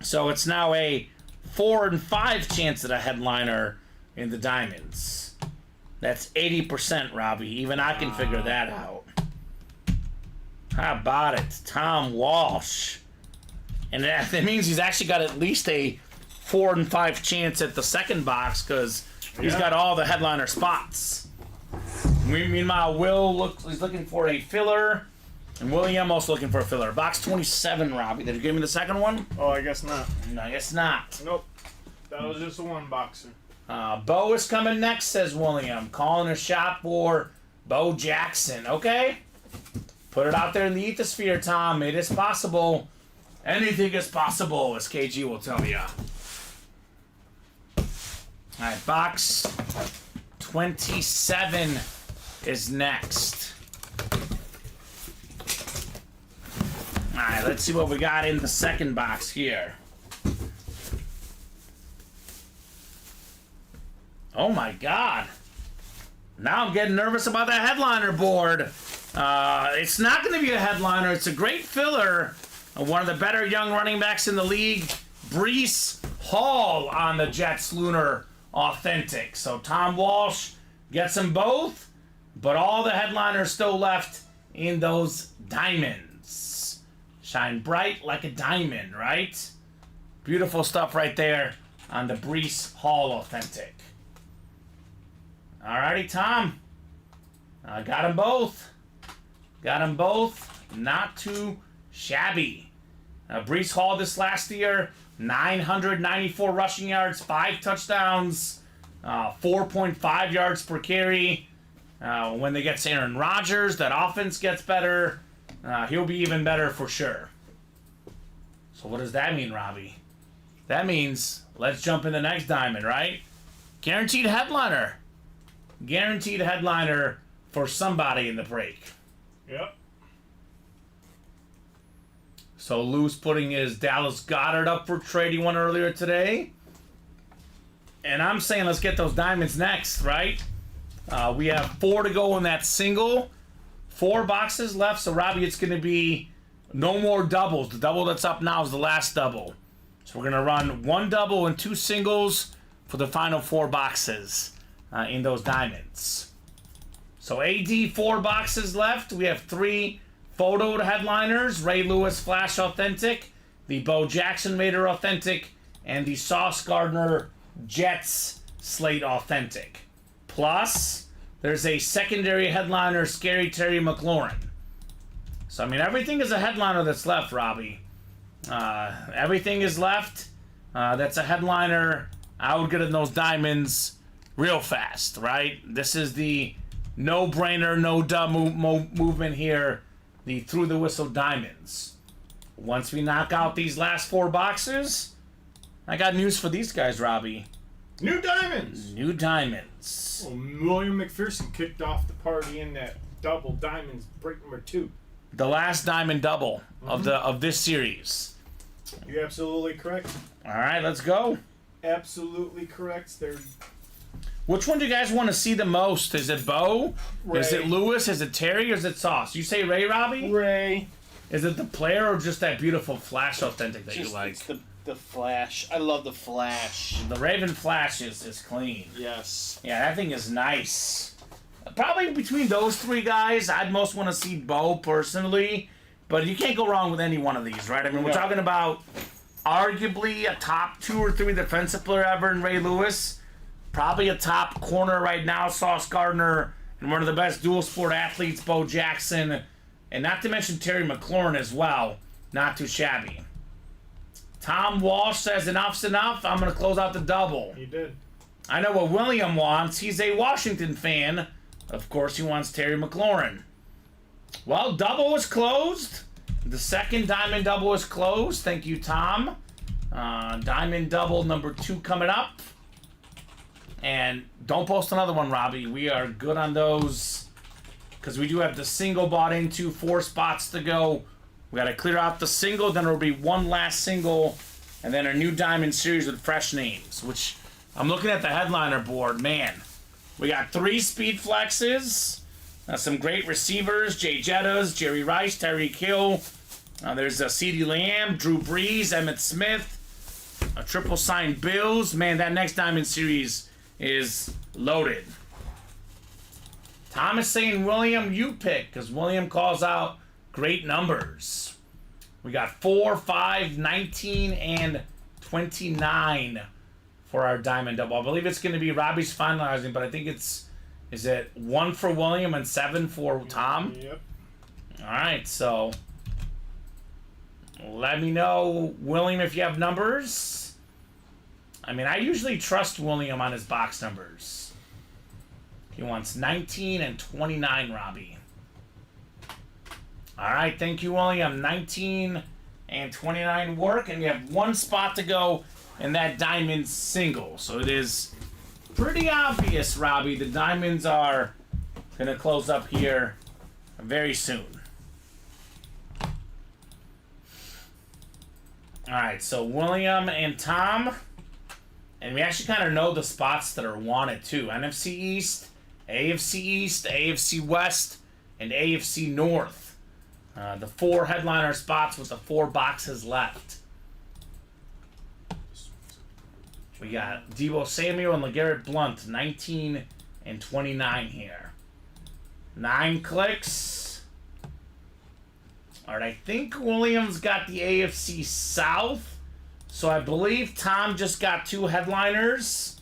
So it's now a 4 and 5 chance at a headliner in the diamonds. That's 80%, Robbie. Even I can figure that out. How about it? Tom Walsh. And that means he's actually got at least a 4 and 5 chance at the second box because he's got all the headliner spots. Meanwhile, he's looking for a filler, and William also looking for a filler. Box 27, Robbie. Did you give me the second one? Oh, I guess not. No, I guess not. Nope. That was just a 1 boxer. Bo is coming next, says William. Calling a shot for Bo Jackson. Okay? Put it out there in the ethosphere, Tom. It is possible. Anything is possible, as KG will tell you. All right, box 27 is next. All right, let's see what we got in the second box here. Oh my God. Now I'm getting nervous about that headliner board. It's not going to be a headliner. It's a great filler. One of the better young running backs in the league, Breece Hall on the Jets Lunar Authentic. So Tom Walsh gets them both, but all the headliners still left in those diamonds. Shine bright like a diamond, right? Beautiful stuff right there on the Breece Hall Authentic. Alrighty, Tom. I got them both. Got them both. Not too shabby. Breece Hall this last year, 994 rushing yards, 5 touchdowns, 4.5 yards per carry. When they get to Aaron Rodgers, that offense gets better. He'll be even better for sure. So what does that mean, Robbie? That means let's jump in the next diamond, right? Guaranteed headliner. Guaranteed headliner for somebody in the break. Yep. So Lou's putting his Dallas Goedert up for trade he won earlier today. And I'm saying let's get those diamonds next, right? We have 4 to go in that single. 4 boxes left, so Robbie, it's going to be no more doubles. The double that's up now is the last double. So we're going to run 1 double and 2 singles for the final 4 boxes in those diamonds. So AD 4 boxes left. We have 3 photoed headliners: Ray Lewis Flash Authentic, the Bo Jackson Raider Authentic, and the Sauce Gardner Jets Slate Authentic. Plus, there's a secondary headliner, Scary Terry McLaurin. So, I mean, everything is a headliner that's left, Robbie. Everything is left. That's a headliner. I would get in those diamonds real fast, right? This is the no-brainer, no-dumb movement here. The through-the-whistle diamonds. Once we knock out these last 4 boxes, I got news for these guys, Robbie. New diamonds! New diamonds. Well, William McPherson kicked off the party in that double diamonds break number 2. The last diamond double of this series. You're absolutely correct. All right, let's go. Absolutely correct. They're Which one do you guys want to see the most? Is it Bo? Ray. Is it Lewis? Is it Terry? Or is it Sauce? You say Ray, Robbie? Ray. Is it the player or just that beautiful Flash Authentic that you like? It's the Flash. I love the Flash. The Raven Flash is clean. Yes. Yeah, that thing is nice. Probably between those 3 guys, I'd most want to see Bo personally. But you can't go wrong with any one of these, right? I mean, we're talking about arguably a top 2 or 3 defensive player ever in Ray Lewis. Probably a top corner right now, Sauce Gardner, and one of the best dual sport athletes, Bo Jackson. And not to mention Terry McLaurin as well. Not too shabby. Tom Walsh says enough's enough. I'm going to close out the double. He did. I know what William wants. He's a Washington fan. Of course, he wants Terry McLaurin. Well, double is closed. The second diamond double is closed. Thank you, Tom. Diamond double number 2 coming up. And don't post another one, Robbie. We are good on those because we do have the single bought into, 4 spots to go. We got to clear out the single, then there will be one last single, and then a new diamond series with fresh names, which I'm looking at the headliner board. Man, we got 3 speed flexes, some great receivers: Jay Jettas, Jerry Rice, Tyreek Hill. There's CeeDee Lamb, Drew Brees, Emmitt Smith, a triple signed Bills. Man, that next diamond series is loaded. Thomas saying, William, you pick, because William calls out great numbers. We got 4, 5, 19, and 29 for our diamond double. I believe it's going to be Robbie's finalizing, but I think is it 1 for William and 7 for Tom? Yep. All right, so let me know, William, if you have numbers. I mean, I usually trust William on his box numbers. He wants 19 and 29, Robbie. All right, thank you, William. 19 and 29 work, and we have 1 spot to go in that diamond single. So it is pretty obvious, Robbie. The diamonds are going to close up here very soon. Alright, so William and Tom. And we actually kind of know the spots that are wanted too. NFC East, AFC West, and AFC North. The 4 headliner spots with the 4 boxes left. We got Deebo Samuel and LeGarrette Blount, 19 and 29 here. 9 clicks. Alright, I think Williams got the AFC South. So I believe Tom just got 2 headliners.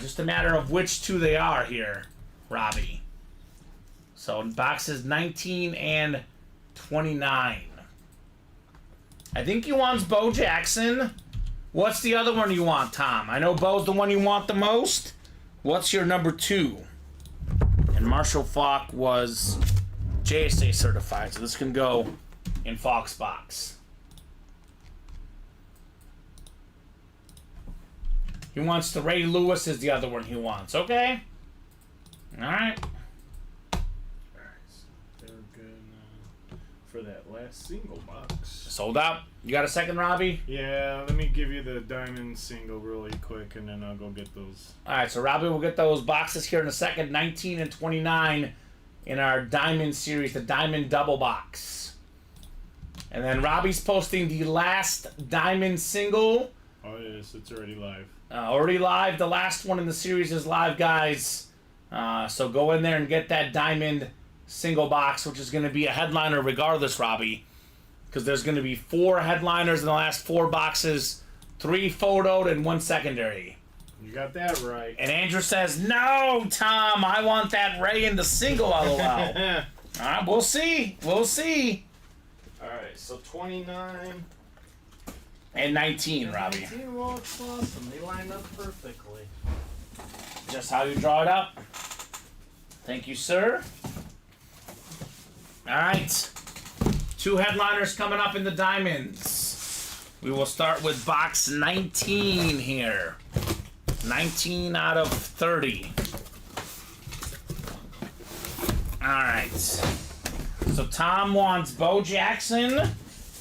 Just a matter of which 2 they are here, Robbie. So boxes 19 and 29. I think he wants Bo Jackson. What's the other one you want, Tom? I know Bo's the one you want the most. What's your number 2? And Marshall Faulk was JSA certified, so this can go in Faulk's box. He wants the Ray Lewis is the other one he wants. Okay. Alright. They were good for that last single box. Sold out. You got a second, Robbie? Yeah, let me give you the diamond single really quick, and then I'll go get those. Alright, so Robbie will get those boxes here in a second. 19 and 29 in our diamond series, the diamond double box. And then Robbie's posting the last diamond single. Oh, yes, it's already live. Already live. The last one in the series is live, guys. So go in there and get that diamond single box, which is going to be a headliner regardless, Robbie. Because there's going to be 4 headliners in the last 4 boxes. 3 photoed and 1 secondary. You got that right. And Andrew says, no, Tom, I want that Ray in the single, lol. Alright, we'll see. We'll see. Alright, so 29... And 19, Robbie. 19 looks awesome. They lined up perfectly. Just how you draw it up. Thank you, sir. Alright. 2 headliners coming up in the diamonds. We will start with box 19 here. 19 out of 30. Alright. So Tom wants Bo Jackson,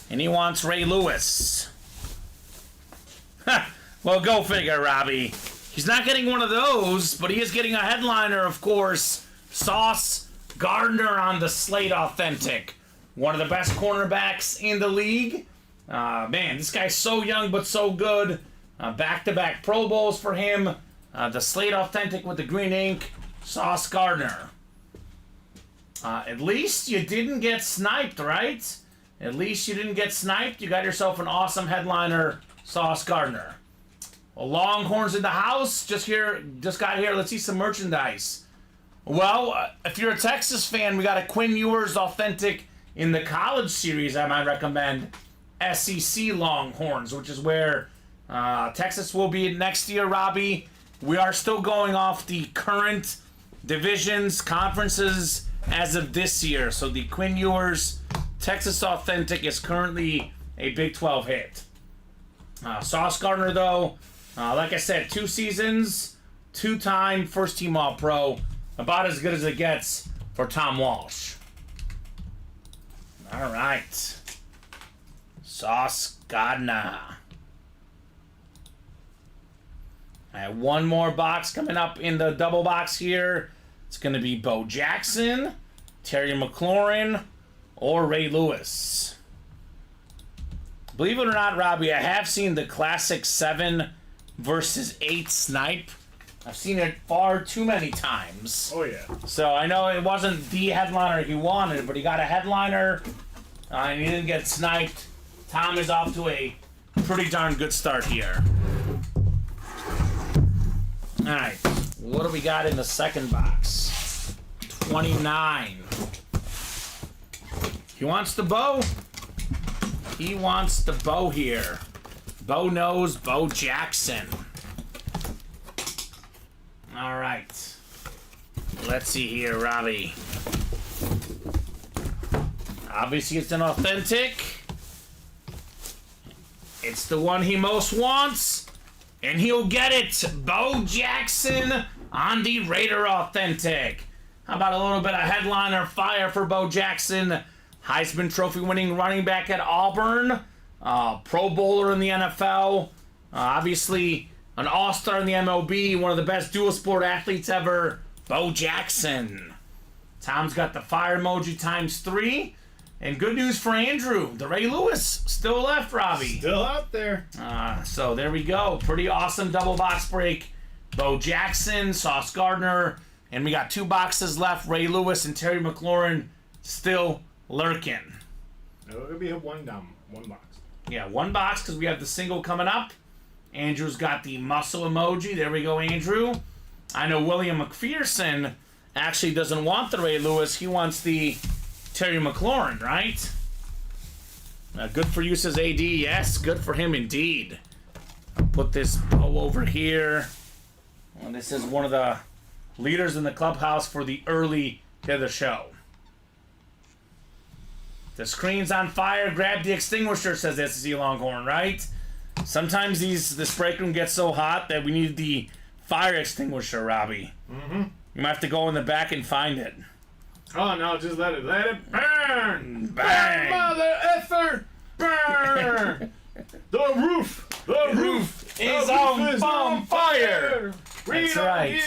and he wants Ray Lewis. Well, go figure, Robbie. He's not getting one of those, but he is getting a headliner, of course. Sauce Gardner on the Slate Authentic. One of the best cornerbacks in the league. Man, this guy's so young but so good. Back-to-back Pro Bowls for him. The Slate Authentic with the green ink. Sauce Gardner. At least you didn't get sniped, right? At least you didn't get sniped. You got yourself an awesome headliner, Sauce Gardner. Well, Longhorns in the house. Just got here. Let's see some merchandise. Well, if you're a Texas fan, we got a Quinn Ewers Authentic in the college series. I might recommend SEC Longhorns, which is where Texas will be next year, Robbie. We are still going off the current divisions, conferences as of this year. So the Quinn Ewers Texas Authentic is currently a Big 12 hit. Sauce Gardner, though, like I said, 2 seasons, 2-time first-team All-Pro. About as good as it gets for Tom Walsh. All right. Sauce Gardner. I have one more box coming up in the double box here. It's going to be Bo Jackson, Terry McLaurin, or Ray Lewis. Believe it or not, Robbie, I have seen the classic 7 versus 8 snipe. I've seen it far too many times. Oh, yeah. So I know it wasn't the headliner he wanted, but he got a headliner, and he didn't get sniped. Tom is off to a pretty darn good start here. Alright, what do we got in the second box? 29. He wants the bow. He wants the bow here. Bo knows Bo Jackson. Alright. Let's see here, Robbie. Obviously, it's an authentic. It's the one he most wants. And he'll get it. Bo Jackson on the Raider Authentic. How about a little bit of headliner fire for Bo Jackson? Heisman Trophy winning running back at Auburn. Pro Bowler in the NFL. Obviously an all-star in the MLB. One of the best dual sport athletes ever. Bo Jackson. Tom's got the fire emoji ×3. And good news for Andrew. The Ray Lewis still left, Robbie. Still out there. So there we go. Pretty awesome double box break. Bo Jackson, Sauce Gardner, and we got 2 boxes left. Ray Lewis and Terry McLaurin still lurking. It'll be a one box. Yeah, 1 box because we have the single coming up. Andrew's got the muscle emoji. There we go, Andrew. I know William McPherson actually doesn't want the Ray Lewis. He wants the Terry McLaurin, right? Good for you, says AD. Yes, good for him indeed. I'll put this bow over here. And this is one of the leaders in the clubhouse for the early to the show. The screen's on fire. Grab the extinguisher, says SEC Longhorn, right? Sometimes this break room gets so hot that we need the fire extinguisher, Robbie. Mm-hmm. You might have to go in the back and find it. Oh no, just let it burn! Bang! Mother effer! Burn! The roof is on fire! That's right.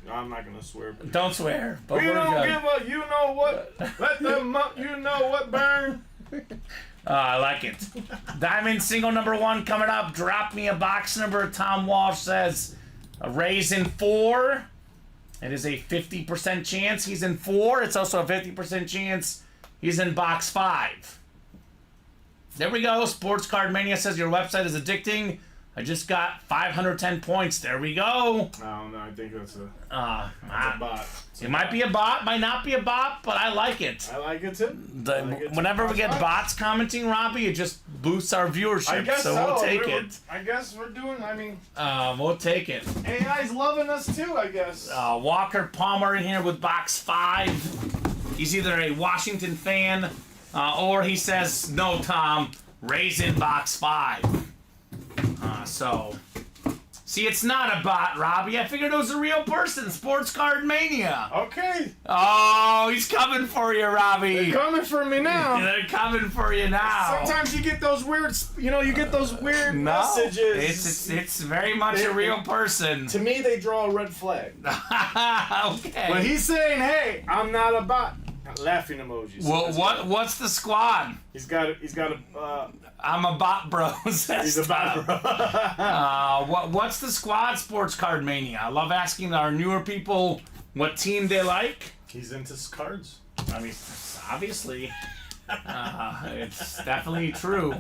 No, I'm not gonna swear. Don't swear. But We we're don't good. give a you know what. Let them you know what burn. I like it. Diamond single number 1 coming up. Drop me a box number. Tom Walsh says a Ray's in 4. It is a 50% chance he's in 4. It's also a 50% chance he's in box 5. There we go. Sports Card Mania says your website is addicting. I just got 510 points. There we go. I don't know. I think that's a bot. It might be a bot, might not be a bot, but I like it. I like it too. Whenever we get bots commenting, Robbie, it just boosts our viewership. I guess so we'll take it. I guess we're doing. I mean, we'll take it. AI's loving us too. I guess. Walker Palmer in here with box 5. He's either a Washington fan or he says, no, Tom, Ray's in box 5. See, it's not a bot, Robbie. I figured it was a real person. Sports Card Mania. Okay. Oh, he's coming for you, Robbie. They're coming for me now. They're coming for you now. Sometimes you get those weird, messages. It's very much a real person. To me, they draw a red flag. Okay. When he's saying, "Hey, I'm not a bot," laughing emojis. Well, what's the squad? He's got a. I'm a bot, bro. He's a bot, bro. What's the squad? Sports Card Mania. I love asking our newer people what team they like. He's into cards. I mean, obviously, it's definitely true.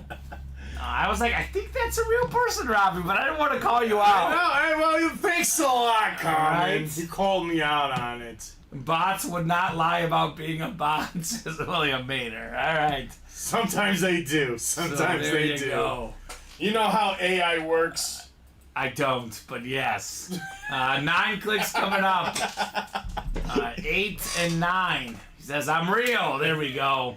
I was like, I think that's a real person, Robbie, but I didn't want to call you out. No, hey, well, thanks a lot, Kamen. Right. You called me out on it. Bots would not lie about being a bot, says William Maynard. All right. Sometimes they do. Sometimes so there they you do. Go. You know how AI works? I don't, but yes. 9 clicks coming up. 8 and 9. He says, I'm real. There we go.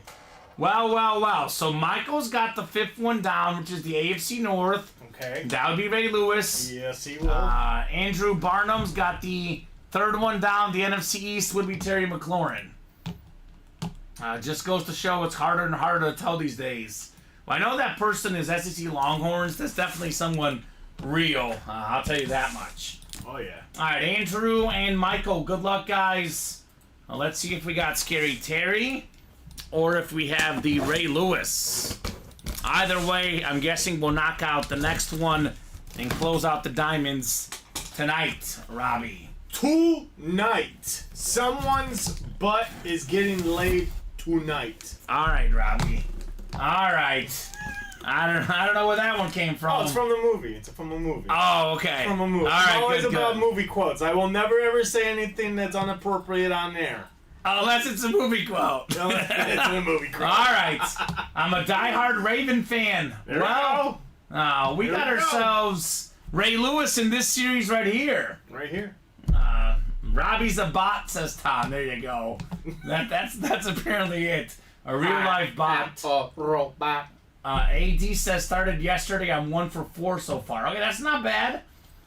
Well. So Michael's got the 5th one down, which is the AFC North. Okay. That would be Ray Lewis. Yes, he will. Andrew Barnum's got the 3rd one down. The NFC East would be Terry McLaurin. Just goes to show it's harder and harder to tell these days. Well, I know that person is SEC Longhorns. That's definitely someone real. I'll tell you that much. Oh, yeah. All right, Andrew and Michael, good luck, guys. Let's see if we got Scary Terry or if we have the Ray Lewis. Either way, I'm guessing we'll knock out the next one and close out the diamonds tonight, Robbie. Tonight. Someone's butt is getting laid tonight. All right, Robbie. All right. I don't know where that one came from. Oh, it's from the movie. It's from a movie. Oh, okay. From a movie. All right, it's always good, about good. movie quotes. I will never ever say anything that's inappropriate on there. Unless it's a movie quote. It's a movie quote. All right. I'm a diehard Raven fan. There we go. We There got we go. ourselves Ray Lewis in this series right here. Right here. Robbie's a bot, says Tom. There you go. That's apparently it. A real life bot. A robot. AD says started yesterday. I'm 1 for 4 so far. Okay, that's not bad.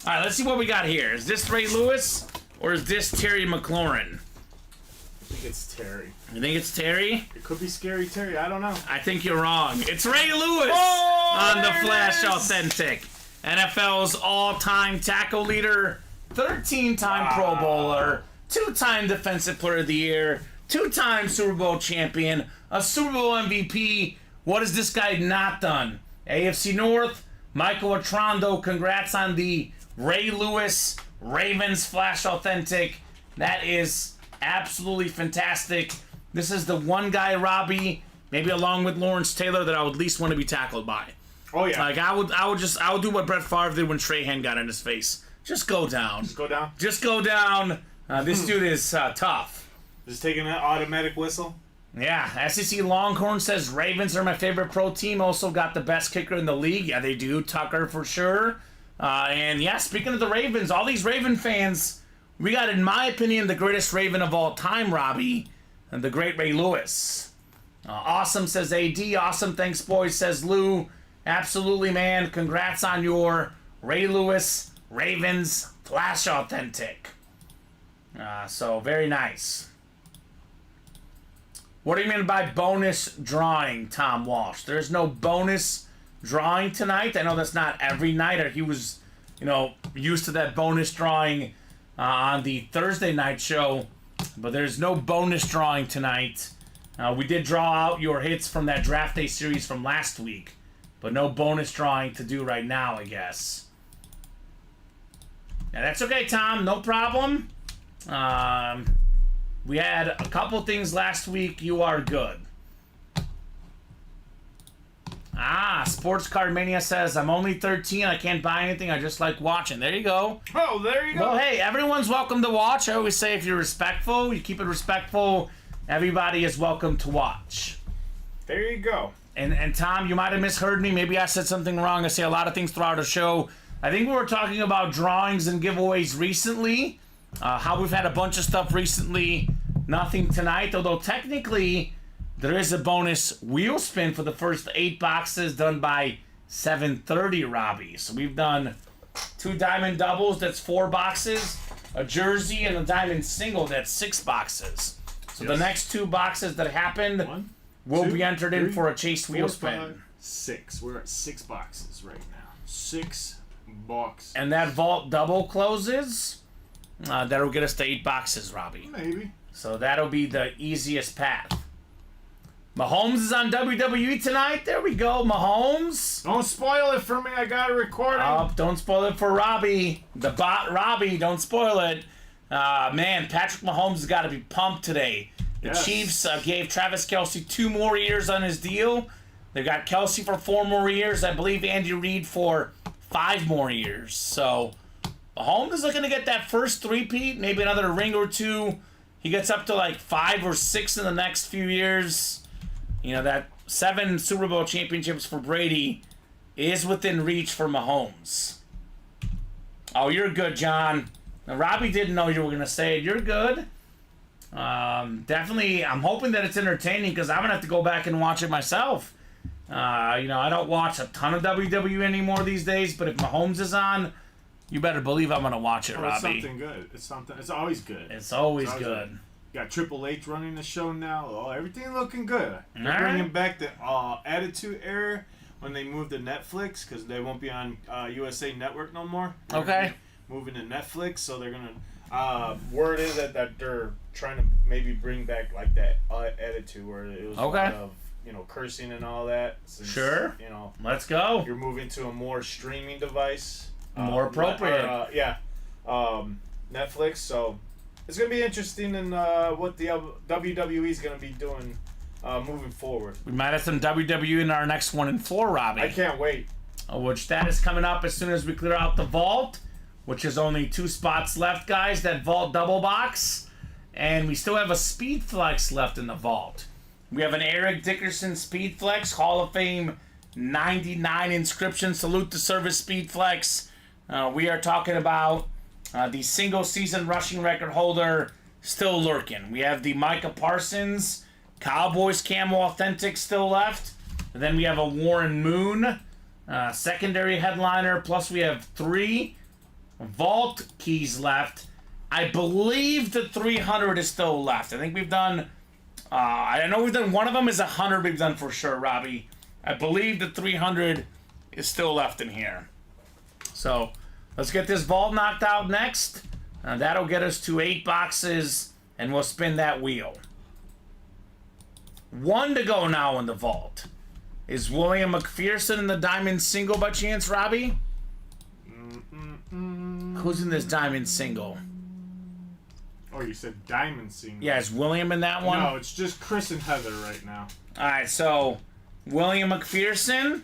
All right, let's see what we got here. Is this Ray Lewis or is this Terry McLaurin? I think it's Terry. You think it's Terry? It could be Scary Terry. I don't know. I think you're wrong. It's Ray Lewis on the Flash Authentic. NFL's all-time tackle leader, 13-time Pro Bowler, 2-time Defensive Player of the Year, 2-time Super Bowl champion, a Super Bowl MVP. What has this guy not done? AFC North, Michael Atrondo, congrats on the Ray Lewis Ravens Flash Authentic. That is absolutely fantastic. This is the one guy, Robbie, maybe along with Lawrence Taylor, that I would least want to be tackled by. Oh yeah. Like I would do what Brett Favre did when Strahan got in his face. Just go down. Just go down. Just go down. This dude is tough. Just taking an automatic whistle. Yeah, SEC Longhorn says Ravens are my favorite pro team. Also got the best kicker in the league. Yeah, they do. Tucker for sure. And yeah, speaking of the Ravens, all these Raven fans, we got, in my opinion, the greatest Raven of all time, Robbie, and the great Ray Lewis. Awesome, says AD. Awesome, thanks, boys, says Lou. Absolutely, man. Congrats on your Ray Lewis Ravens Flash Authentic. So, very nice. What do you mean by bonus drawing, Tom Walsh? There's no bonus drawing tonight. I know that's not every night, or he was, used to that bonus drawing on the Thursday night show, but there's no bonus drawing tonight. We did draw out your hits from that draft day series from last week, but no bonus drawing to do right now, I guess. Yeah, that's okay, Tom. No problem. We had a couple things last week. You are good. Sports Card Mania says, I'm only 13. I can't buy anything. I just like watching. There you go. Oh, there you go. Well, hey, everyone's welcome to watch. I always say if you're respectful, you keep it respectful, everybody is welcome to watch. There you go. And Tom, you might have misheard me. Maybe I said something wrong. I say a lot of things throughout the show. I think we were talking about drawings and giveaways recently. How we've had a bunch of stuff recently. Nothing tonight, although technically there is a bonus wheel spin for the first 8 boxes done by 7:30, Robbie. So we've done 2 diamond doubles, that's 4 boxes, a jersey, and a diamond single, that's 6 boxes. So the next 2 boxes that happened will be entered in for a chase wheel spin. 5, 6. We're at 6 boxes right now. 6 boxes. And that vault double closes. That'll get us to 8 boxes, Robbie. Maybe. So that'll be the easiest path. Mahomes is on WWE tonight. There we go, Mahomes. Don't spoil it for me. I got a recording. Oh, don't spoil it for Robbie. The bot Robbie, don't spoil it. Man, Patrick Mahomes has got to be pumped today. The Chiefs gave Travis Kelce 2 more years on his deal. They got Kelce for 4 more years. I believe Andy Reid for 5 more years. So Mahomes is looking to get that first three-peat, maybe another ring or 2. He gets up to like 5 or 6 in the next few years. That 7 Super Bowl championships for Brady is within reach for Mahomes. Oh, you're good, John. Now, Robbie didn't know you were going to say it. You're good. Definitely, I'm hoping that it's entertaining because I'm going to have to go back and watch it myself. I don't watch a ton of WWE anymore these days, but if Mahomes is on, you better believe I'm going to watch it, Robbie. It's something good. It's always good. It's always good. Got Triple H running the show now. Oh, everything looking good. They're All bringing right. back the Attitude Era when they move to Netflix because they won't be on USA Network no more. They're Okay. moving to Netflix, so they're gonna. Word is that they're trying to maybe bring back like that attitude where it was a lot of cursing and all that. Since, Sure. Let's go. You're moving to a more streaming device. More appropriate. Netflix. So it's gonna be interesting in what the WWE is gonna be doing moving forward. We might have some WWE in our next 1 and 4, Robbie. I can't wait. Which that is coming up as soon as we clear out the vault, which is only 2 spots left, guys. That vault double box, and we still have a Speed Flex left in the vault. We have an Eric Dickerson Speed Flex Hall of Fame 99 inscription. Salute to service Speed Flex. We are talking about the single season rushing record holder still lurking. We have the Micah Parsons Cowboys Camo Authentic still left. And then we have a Warren Moon, secondary headliner. Plus we have 3 vault keys left. I believe the 300 is still left. I think we've done... I know we've done one of them is 100 we've done for sure, Robbie. I believe the 300 is still left in here. So let's get this vault knocked out next. That'll get us to 8 boxes, and we'll spin that wheel. 1 to go now in the vault. Is William McPherson in the diamond single by chance, Robbie? Who's in this diamond single? Oh, you said diamond single. Yeah, is William in that one? No, it's just Chris and Heather right now. Alright, so William McPherson.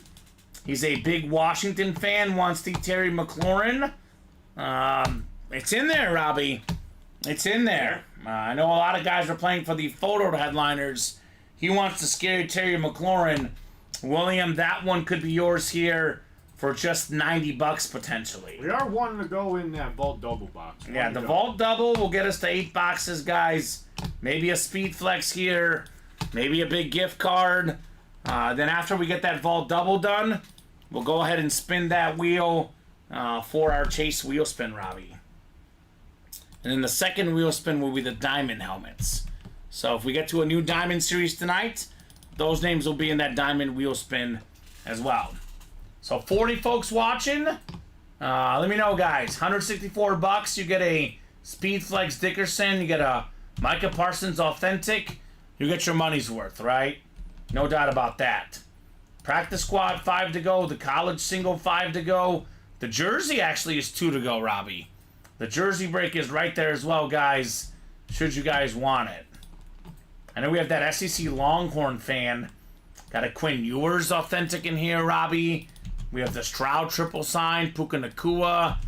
He's a big Washington fan, wants to Terry McLaurin. It's in there, Robbie. It's in there. I know a lot of guys are playing for the photo headliners. He wants to scary Terry McLaurin. William, that one could be yours here for just 90 bucks potentially. We are wanting to go in that vault double box. Yeah, the vault double will get us to 8 boxes, guys. Maybe a speed flex here. Maybe a big gift card. Then after we get that vault double done, we'll go ahead and spin that wheel for our chase wheel spin, Robbie. And then the second wheel spin will be the diamond helmets. So if we get to a new diamond series tonight, those names will be in that diamond wheel spin as well. So 40 folks watching. Let me know, guys. 164 bucks. You get a Speedflex Dickerson. You get a Micah Parsons Authentic. You get your money's worth, right? No doubt about that. Practice squad 5 to go. The college single 5 to go. The jersey actually is 2 to go, Robbie. The jersey break is right there as well, guys. Should you guys want it. I know we have that SEC Longhorn fan. Got a Quinn Ewers Authentic in here, Robbie. We have the Stroud triple sign, Puka Nakua,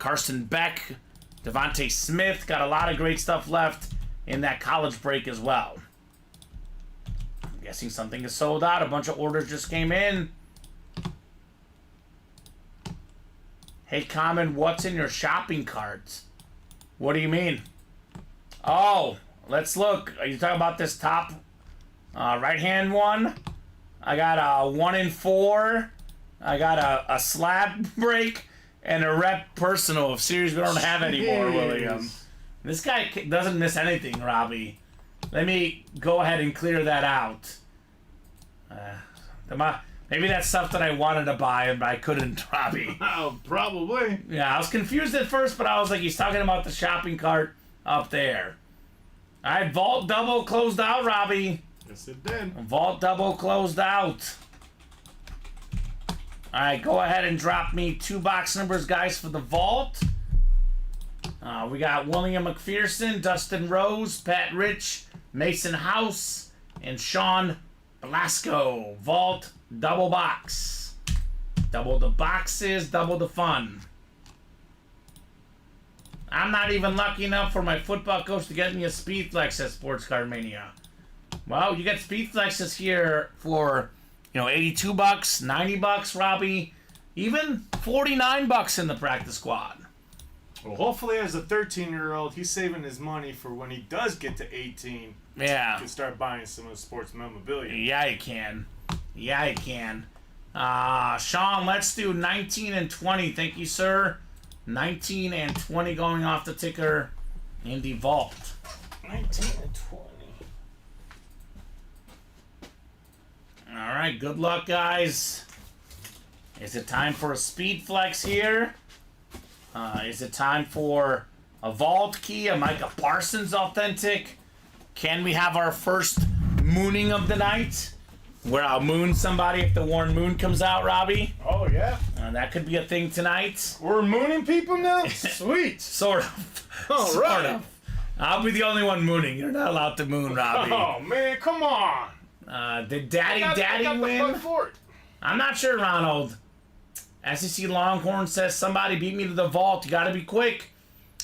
Carson Beck, Devontae Smith. Got a lot of great stuff left in that college break as well. I'm guessing something is sold out. A bunch of orders just came in. Hey, Kamen, what's in your shopping cart? What do you mean? Oh, let's look. Are you talking about this top right-hand one? I got a 1 in 4. I got a slab break and a rep personal of series we don't have anymore, William. This guy doesn't miss anything, Robbie. Let me go ahead and clear that out. Maybe that's stuff that I wanted to buy, but I couldn't, Robbie. Oh, probably. Yeah, I was confused at first, but I was like, he's talking about the shopping cart up there. All right, Vault Double closed out, Robbie. Yes, it did. Vault Double closed out. All right, go ahead and drop me 2 box numbers, guys, for the Vault. We got William McPherson, Dustin Rose, Pat Rich, Mason House, and Sean Blasco. Vault double box. Double the boxes, double the fun. I'm not even lucky enough for my football coach to get me a Speedflex at Sports Card Mania. Well, you get Speedflexes here for, 82 bucks, 90 bucks, Robbie, even 49 bucks in the practice squad. Well, hopefully as a 13-year-old, he's saving his money for when he does get to 18. Yeah. He can start buying some of the sports memorabilia. Yeah, you can. Yeah, you can. Sean, let's do 19 and 20. Thank you, sir. 19 and 20 going off the ticker in the vault. 19 and 20. All right, good luck, guys. Is it time for a speed flex here? Is it time for a vault key, a Micah Parsons authentic? Can we have our first mooning of the night? Where I'll moon somebody if the Warren Moon comes out, Robbie? Oh, yeah? That could be a thing tonight. We're mooning people now? Sweet. Sort of. All Sort right. of. I'll be the only one mooning. You're not allowed to moon, Robbie. Oh, man, come on. Did Daddy I got win? the for it. I'm not sure, Ronald. SEC Longhorn says somebody beat me to the vault. You got to be quick.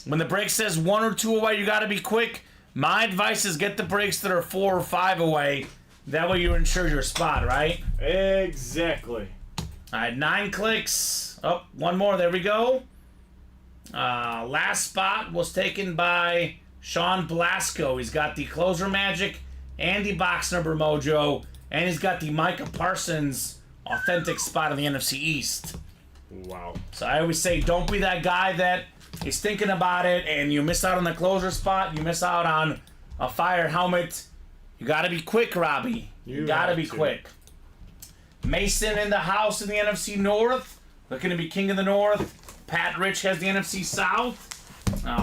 When the break says 1 or 2 away, you got to be quick. My advice is get the breaks that are 4 or 5 away. That way you ensure your spot, right? Exactly. All right, 9 clicks. Oh, 1 more. There we go. Last spot was taken by Sean Blasco. He's got the closer magic and the box number mojo. And he's got the Micah Parsons authentic spot in the NFC East. Wow. So I always say, don't be that guy that is thinking about it and you miss out on the closer spot. You miss out on a fire helmet. You got to be quick, Robbie. You got to be quick. Mason in the house in the NFC North. Looking to be king of the North. Pat Rich has the NFC South.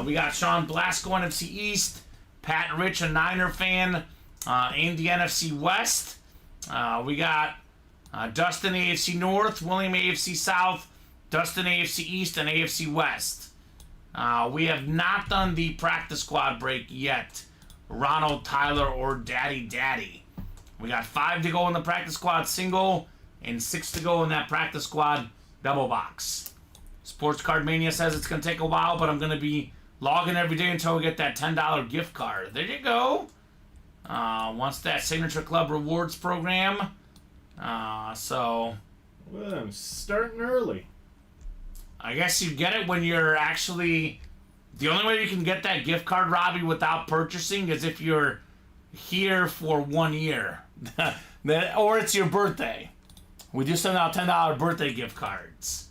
We got Sean Blasco, NFC East. Pat Rich, a Niner fan, in the NFC West. We got Dustin, AFC North. William, AFC South. Dustin, AFC East, and AFC West. We have not done the practice squad break yet. Ronald, Tyler, or Daddy. We got 5 to go in the practice squad single and 6 to go in that practice squad double box. Sports Card Mania says it's going to take a while, but I'm going to be logging every day until we get that $10 gift card. There you go. Once that Signature Club Rewards program. So... Well, I'm starting early. I guess you get it when you're actually... The only way you can get that gift card, Robbie, without purchasing is if you're here for 1 year. Or it's your birthday. We do send out $10 birthday gift cards.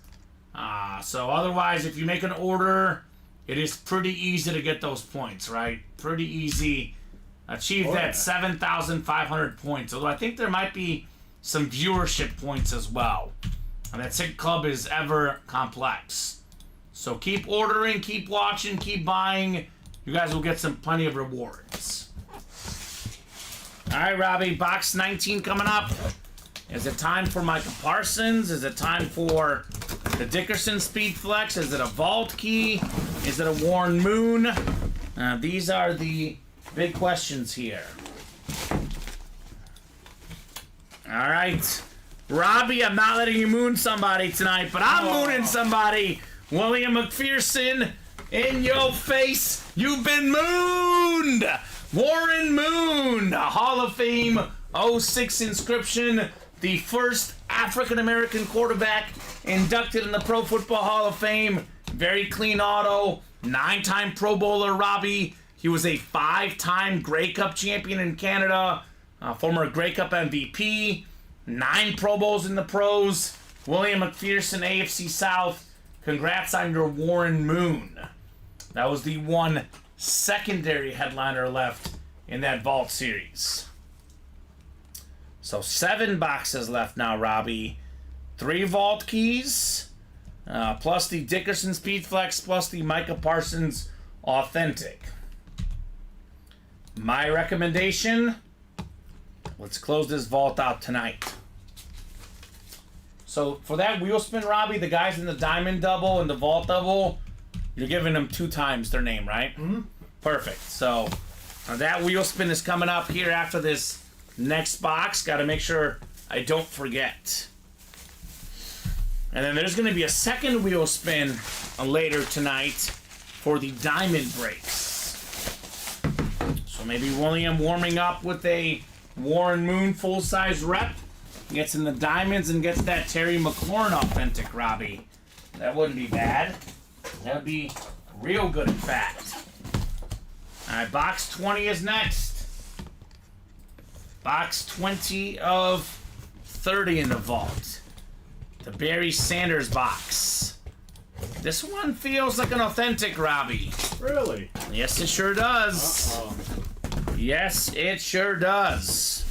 So otherwise, if you make an order, it is pretty easy to get those points, right? Pretty easy. Achieve that 7,500 points. Although I think there might be some viewership points as well. And that Sig Club is ever complex. So keep ordering, keep watching, keep buying. You guys will get plenty of rewards. All right, Robbie, box 19 coming up. Is it time for Micah Parsons? Is it time for the Dickerson Speed Flex? Is it a Vault Key? Is it a Warren Moon? These are the big questions here. All right. Robbie, I'm not letting you moon somebody tonight, but I'm mooning somebody. William McPherson, in your face, you've been mooned! Warren Moon, a Hall of Fame 06 inscription, the first African-American quarterback inducted in the Pro Football Hall of Fame. Very clean auto, 9-time Pro Bowler, Robbie. He was a 5-time Grey Cup champion in Canada, former Grey Cup MVP, 9 Pro Bowls in the pros. William McPherson, AFC South. Congrats on your Warren Moon. That was the one secondary headliner left in that Vault series. So 7 boxes left now, Robbie. 3 Vault keys, plus the Dickerson Speed Flex, plus the Micah Parsons Authentic. My recommendation, let's close this Vault out tonight. So for that wheel spin, Robbie, the guys in the Diamond Double and the Vault Double, you're giving them 2 times their name, right? Mm-hmm. Perfect. So that wheel spin is coming up here after this next box. Got to make sure I don't forget. And then there's going to be a second wheel spin later tonight for the Diamond breaks. So maybe William warming up with a Warren Moon full-size rep. Gets in the diamonds and gets that Terry McLaurin authentic, Robbie. That wouldn't be bad. That would be real good, in fact. All right, box 20 is next. Box 20 of 30 in the vault. The Barry Sanders box. This one feels like an authentic, Robbie. Really? Yes, it sure does. Uh-oh. Yes, it sure does.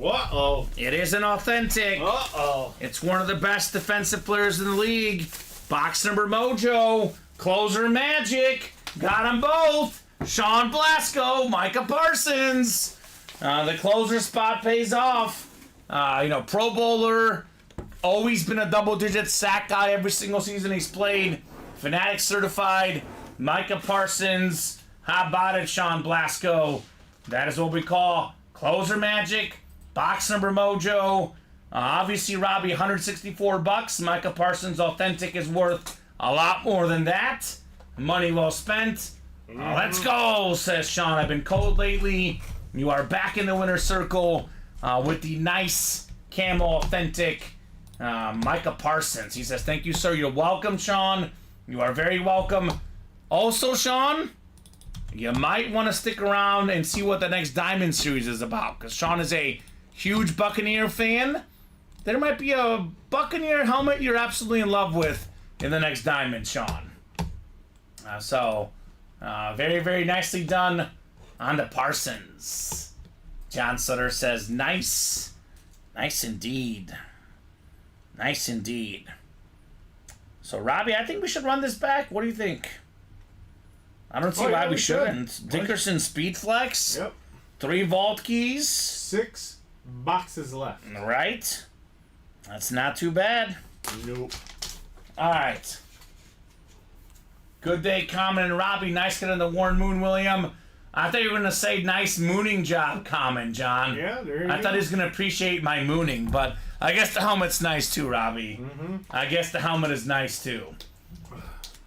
Uh-oh. It is an authentic. Uh-oh. It's one of the best defensive players in the league. Box number mojo. Closer magic. Got them both. Sean Blasco, Micah Parsons. The closer spot pays off. Pro Bowler. Always been a double-digit sack guy every single season he's played. Fanatic certified. Micah Parsons. How about it, Sean Blasco? That is what we call closer magic. Box number mojo. Obviously, Robbie, $164. Micah Parsons authentic is worth a lot more than that. Money well spent. Let's go, says Sean. I've been cold lately. You are back in the winner's circle with the nice camo authentic Micah Parsons. He says, thank you, sir. You're welcome, Sean. You are very welcome. Also, Sean, you might want to stick around and see what the next Diamond Series is about, because Sean is a huge Buccaneer fan, there might be a Buccaneer helmet you're absolutely in love with in the next diamond, Sean. Very, very nicely done on the Parsons. John Sutter says, nice. Nice indeed. Nice indeed. So, Robbie, I think we should run this back. What do you think? I don't see why we shouldn't. Dickerson Speed Flex. Yep. 3 vault keys. 6 boxes left. Right. That's not too bad. Nope. All right. Good day, Kamen and Robbie. Nice getting the Warren Moon, William. I thought you were going to say nice mooning job, Kamen, John. Yeah, there you go. I thought he was going to appreciate my mooning, but I guess the helmet's nice too, Robbie. Mm-hmm. I guess the helmet is nice too. All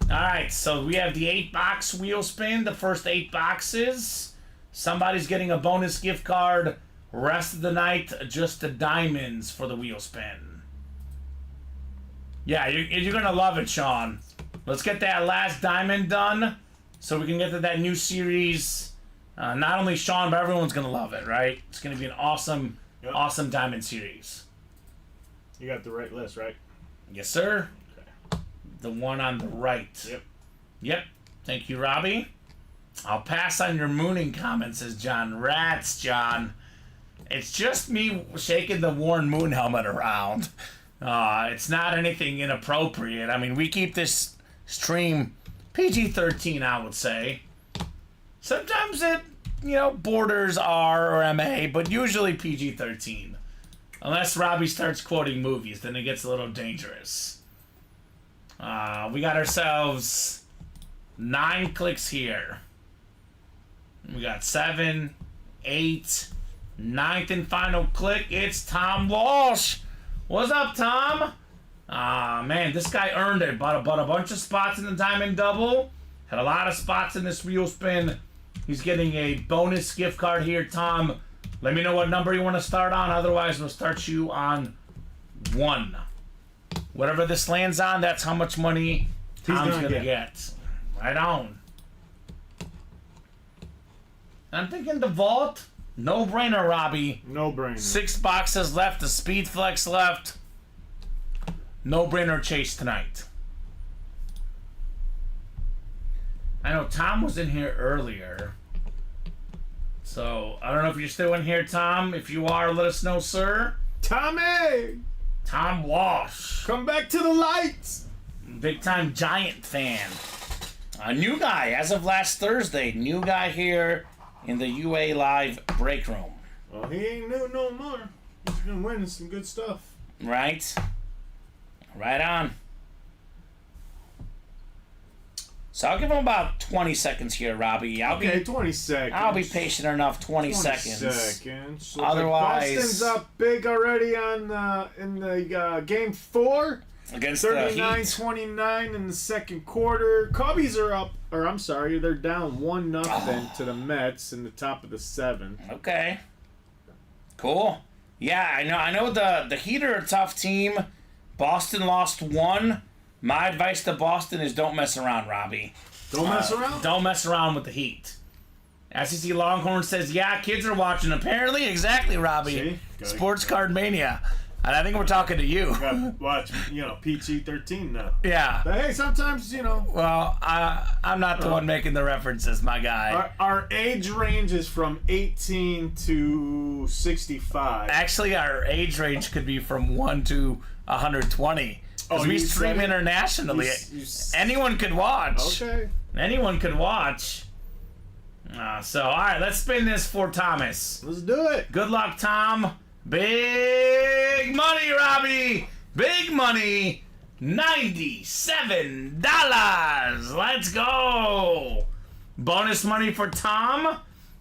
right, so we have the 8-box wheel spin, the first 8 boxes. Somebody's getting a bonus gift card. Rest of the night, just the diamonds for the wheel spin. Yeah, you're going to love it, Sean. Let's get that last diamond done so we can get to that new series. Not only Sean, but everyone's going to love it, right? It's going to be an awesome, awesome diamond series. You got the right list, right? Yes, sir. Okay. The one on the right. Yep. Yep. Thank you, Robbie. I'll pass on your mooning comment, says John. Rats, John. It's just me shaking the Warren Moon helmet around. It's not anything inappropriate. I mean, we keep this stream PG-13, I would say. Sometimes it, borders R or MA, but usually PG-13. Unless Robbie starts quoting movies, then it gets a little dangerous. We got ourselves 9 clicks here. We got 7, 8, 9th and final click. It's Tom Walsh. What's up, Tom? Man, this guy earned it. Bought a bunch of spots in the Diamond Double. Had a lot of spots in this wheel spin. He's getting a bonus gift card here, Tom. Let me know what number you want to start on. Otherwise, we'll start you on 1. Whatever this lands on, that's how much money Tom's going to get. Right on. I'm thinking the vault. No brainer, Robbie. No brainer. 6 boxes left. The Speed Flex left. No brainer chase tonight. I know Tom was in here earlier. So, I don't know if you're still in here, Tom. If you are, let us know, sir. Tommy! Tom Walsh. Come back to the lights! Big time Giant fan. A new guy, as of last Thursday. New guy here in the UA Live break room. Well, he ain't new no more. He's been winning some good stuff. Right? Right on. So I'll give him about 20 seconds here, Robbie. 20 seconds. I'll be patient enough. 20 seconds. Seconds. Looks Otherwise, like Boston's up big already on in the game 4. Against the Heat. 39-29 in the second quarter. Cubbies are up, or I'm sorry, they're down 1-0 to the Mets in the top of the 7th. Okay. Cool. Yeah, I know the Heat are a tough team. Boston lost 1. My advice to Boston is don't mess around, Robbie. Don't mess around? Don't mess around with the Heat. SEC Longhorn says, yeah, kids are watching. Apparently, exactly, Robbie. See? Sports Card Mania. And I think we're talking to you. Gotta watch, PG-13 now. Yeah. But hey, sometimes, Well, I'm not the one making the references, my guy. Our age range is from 18 to 65. Actually, our age range could be from 1 to 120. Because we you stream said it? internationally. You Anyone could watch. Okay. Anyone could watch. All right, let's spin this for Thomas. Let's do it. Good luck, Tom. Big money, Robbie. Big money. $97. Let's go. Bonus money for Tom.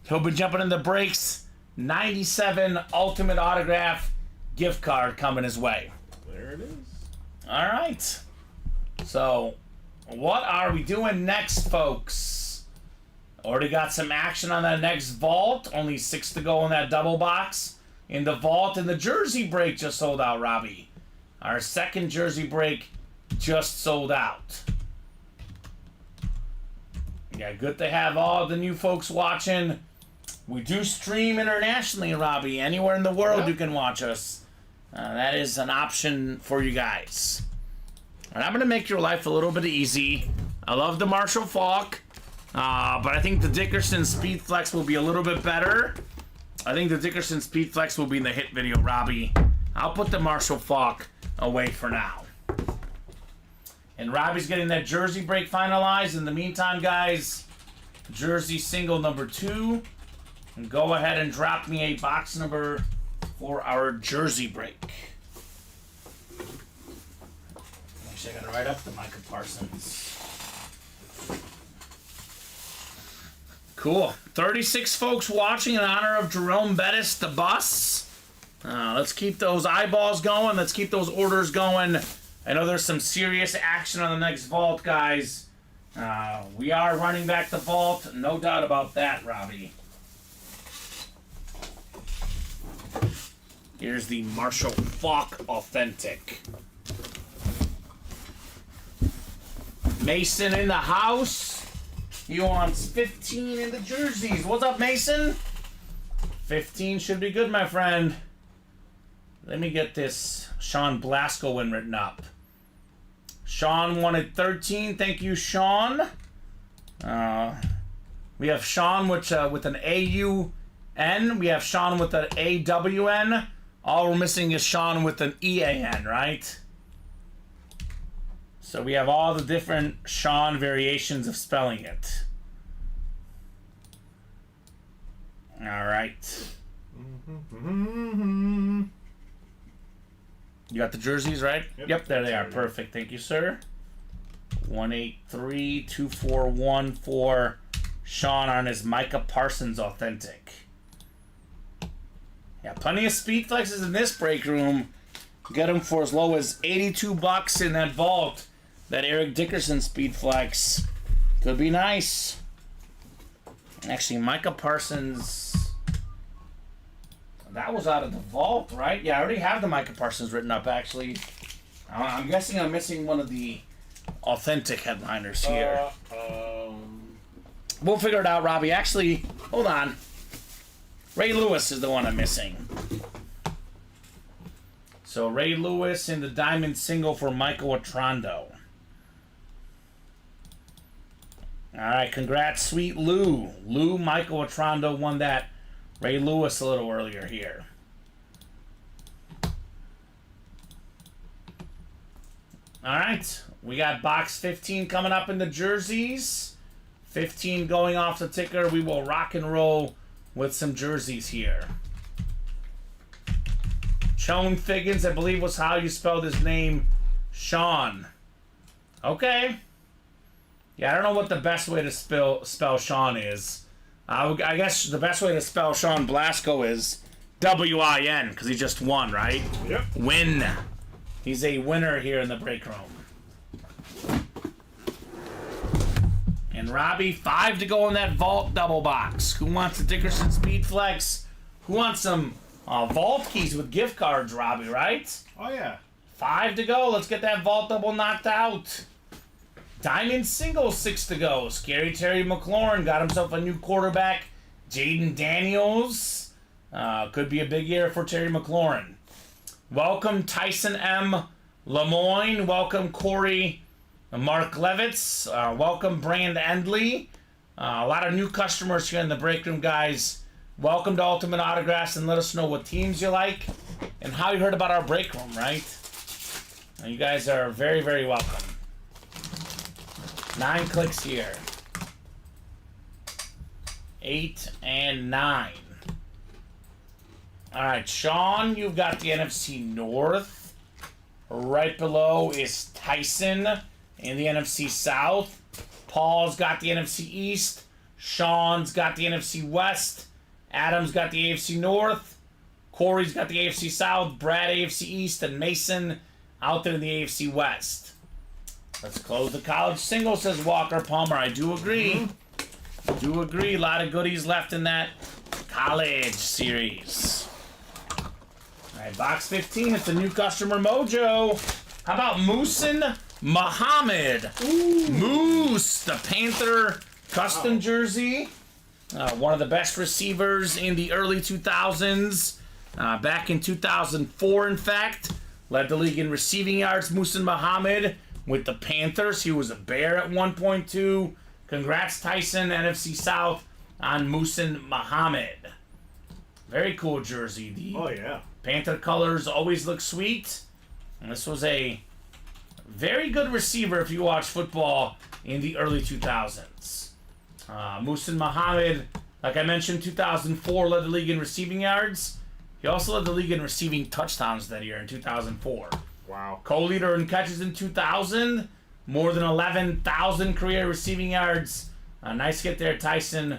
He'll be jumping in the breaks. 97 Ultimate Autograph gift card coming his way. There it is. All right. So, what are we doing next, folks? Already got some action on that next vault. Only 6 to go in that double box. In the vault, and the jersey break just sold out, Robbie. Our second jersey break just sold out. Yeah, good to have all the new folks watching. We do stream internationally, Robbie. Anywhere in the world Yep. you can watch us. That is an option for you guys. And I'm going to make your life a little bit easy. I love the Marshall Falk, but I think the Dickerson Speed Flex will be a little bit better. I think the Dickerson Speed Flex will be in the hit video, Robbie. I'll put the Marshall Falk away for now. And Robbie's getting that jersey break finalized. In the meantime, guys, jersey single number 2. And go ahead and drop me a box number for our jersey break. Actually, I gotta write up the Micah Parsons. Cool. 36 folks watching in honor of Jerome Bettis, the bus. Let's keep those eyeballs going. Let's keep those orders going. I know there's some serious action on the next vault, guys. We are running back the vault. No doubt about that, Robbie. Here's the Marshall Falk Authentic. Mason in the house. He wants 15 in the jerseys. What's up, Mason? 15 should be good, my friend. Let me get this Sean Blasco win written up. Sean wanted 13. Thank you, Sean. We have Sean with an A-U-N. We have Sean with an A-W-N. All we're missing is Sean with an E-A-N, right? So we have all the different Sean variations of spelling it. All right. You got the jerseys, right? Yep, there they are. Perfect. Thank you, sir. 1832414 for Sean on his Micah Parsons Authentic. Yeah, plenty of speed flexes in this break room. Get them for as low as $82 in that vault. That Eric Dickerson speed flex could be nice. Actually, Micah Parsons, that was out of the vault, right? Yeah, I already have the Micah Parsons written up, actually. I'm guessing I'm missing one of the authentic headliners here. We'll figure it out, Robbie. Actually, hold on. Ray Lewis is the one I'm missing. So Ray Lewis in the diamond single for Michael Atrando. Alright, congrats, sweet Lou. Lou Michael Atrando won that Ray Lewis a little earlier here. Alright, we got box 15 coming up in the jerseys. 15 going off the ticker. We will rock and roll with some jerseys here. Chone Figgins, I believe was how you spelled his name. Sean. Okay. Yeah, I don't know what the best way to spell Sean is. I guess the best way to spell Sean Blasco is W-I-N, because he just won, right? Yep. Win. He's a winner here in the break room. And Robbie, 5 to go in that vault double box. Who wants a Dickerson Speed Flex? Who wants some vault keys with gift cards, Robbie, right? Oh, yeah. 5 to go. Let's get that vault double knocked out. Diamond single, 6 to go. Scary Terry McLaurin got himself a new quarterback. Jaden Daniels. Could be a big year for Terry McLaurin. Welcome Tyson M. Lemoyne. Welcome Corey Mark Levitz. Welcome Brand Endley. A lot of new customers here in the break room, guys. Welcome to Ultimate Autographs, and let us know what teams you like and how you heard about our break room, right? You guys are very, very welcome. 9 clicks here. 8 and 9. All right, Sean, you've got the NFC North. Right below is Tyson in the NFC South. Paul's got the NFC East. Sean's got the NFC West. Adam's got the AFC North. Corey's got the AFC South. Brad, AFC East. And Mason out there in the AFC West. Let's close the college single, says Walker Palmer. I do agree. I do agree. A lot of goodies left in that college series. All right, box 15. It's a new customer mojo. How about Moosin Muhammad? Ooh. Moose, the Panther custom jersey. One of the best receivers in the early 2000s. Back in 2004, in fact. Led the league in receiving yards, Muhsin Muhammad, with the Panthers. He was a Bear at 1.2. Congrats, Tyson, NFC South, on Muhsin Muhammad. Very cool jersey. The Panther colors always look sweet. And this was a very good receiver if you watch football in the early 2000s. Muhsin Muhammad, like I mentioned, 2004 led the league in receiving yards. He also led the league in receiving touchdowns that year in 2004. Wow. Co-leader in catches in 2000. More than 11,000 career receiving yards. Nice get there, Tyson.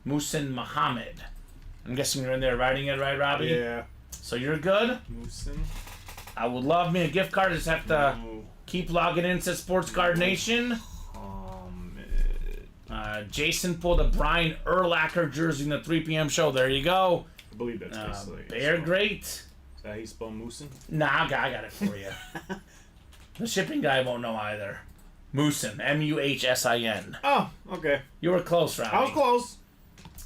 Muhsin Muhammad. I'm guessing you're in there writing it, right, Robbie? Yeah. So you're good? Muhsin. I would love me a gift card. I just have to keep logging in to Sports Card Nation. Jason pulled a Brian Urlacher jersey in the 3 p.m. show. There you go. I believe that's Bear great. Is that how you spell Muhsin? Nah, I got it for you. The shipping guy won't know either. Muhsin. M-U-H-S-I-N. Oh, okay. You were close, Robbie. I was close.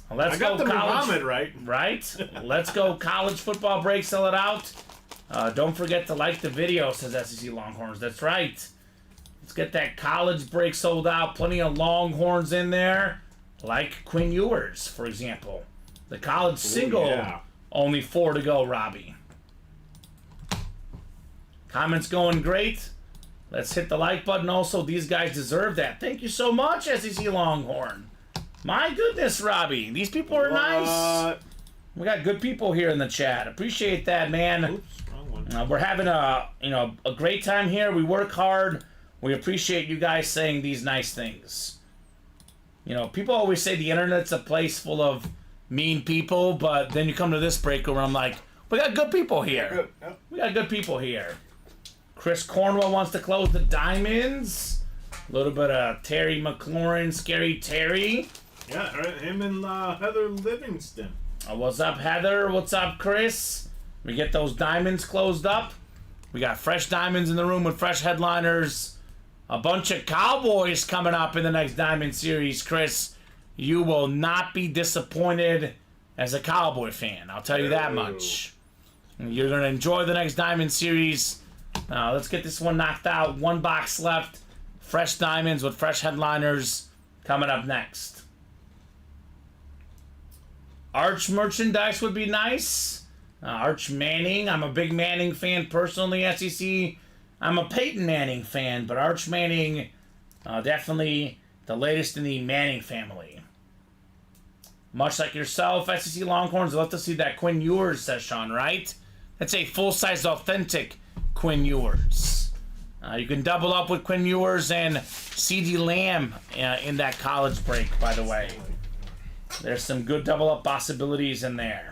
Well, let's I got go the college. Muhammad right. Right? Let's go college football break, sell it out. Don't forget to like the video, says SEC Longhorns. That's right. Let's get that college break sold out. Plenty of Longhorns in there, like Quinn Ewers, for example. The college single, only 4 to go, Robbie. Comments going great. Let's hit the like button. Also, these guys deserve that. Thank you so much, SEC Longhorn. My goodness, Robbie. These people are nice. We got good people here in the chat. Appreciate that, man. Oops, wrong one. We're having a great time here. We work hard. We appreciate you guys saying these nice things. You know, people always say the internet's a place full of mean people, but then you come to this break room and I'm like, we got good people here. Good. Yep. We got good people here. Chris Cornwell wants to close the diamonds. A little bit of Terry McLaurin, Scary Terry. Yeah, right. Him and Heather Livingston. What's up, Heather? What's up, Chris? We get those diamonds closed up. We got fresh diamonds in the room with fresh headliners. A bunch of Cowboys coming up in the next Diamond Series, Chris. You will not be disappointed as a Cowboy fan. I'll tell you that much. You're going to enjoy the next Diamond Series. Let's get this one knocked out. 1 box left. Fresh diamonds with fresh headliners coming up next. Arch merchandise would be nice. Arch Manning. I'm a big Manning fan personally, SEC. I'm a Peyton Manning fan, but Arch Manning, definitely the latest in the Manning family. Much like yourself, SEC Longhorns, I'd love to see that Quinn Ewers, says Sean, right? That's a full-size, authentic Quinn Ewers. You can double up with Quinn Ewers and CeeDee Lamb in that college break, by the way. There's some good double-up possibilities in there.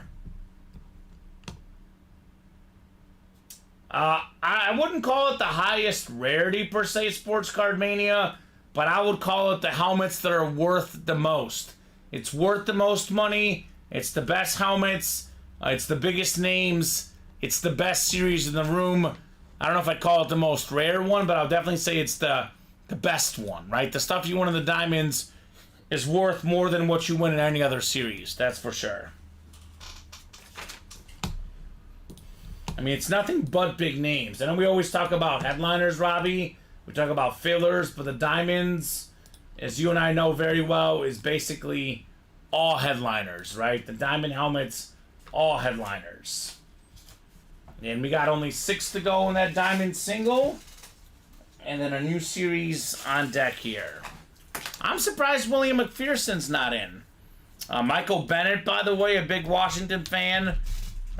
I wouldn't call it the highest rarity, per se, Sports Card Mania, but I would call it the helmets that are worth the most. It's worth the most money. It's the best helmets. It's the biggest names. It's the best series in the room. I don't know if I'd call it the most rare one, but I'll definitely say it's the best one, right? The stuff you win in the Diamonds is worth more than what you win in any other series. That's for sure. I mean, it's nothing but big names. I know we always talk about headliners, Robbie. We talk about fillers, but the Diamonds, as you and I know very well, is basically all headliners, right? The Diamond helmets, all headliners. And we got only 6 to go in that Diamond single. And then a new series on deck here. I'm surprised William McPherson's not in. Michael Bennett, by the way, a big Washington fan.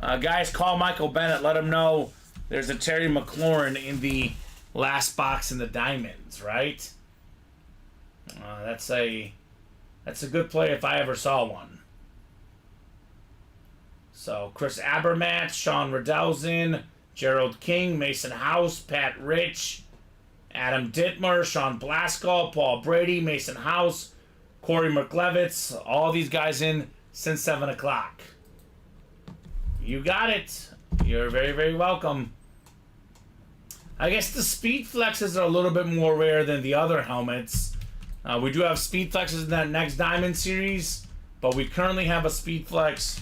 Guys, call Michael Bennett. Let him know there's a Terry McLaurin in the last box in the Diamonds, right? That's a good play if I ever saw one. So, Chris Abermatch, Sean Riddell's in, Gerald King, Mason House, Pat Rich, Adam Dittmer, Sean Blaskall, Paul Brady, Mason House, Corey McLevitz, all these guys in since 7 o'clock. You got it. You're very, very welcome. I guess the Speed Flexes are a little bit more rare than the other helmets. We do have Speed Flexes in that next Diamond Series. but we currently have a Speed Flex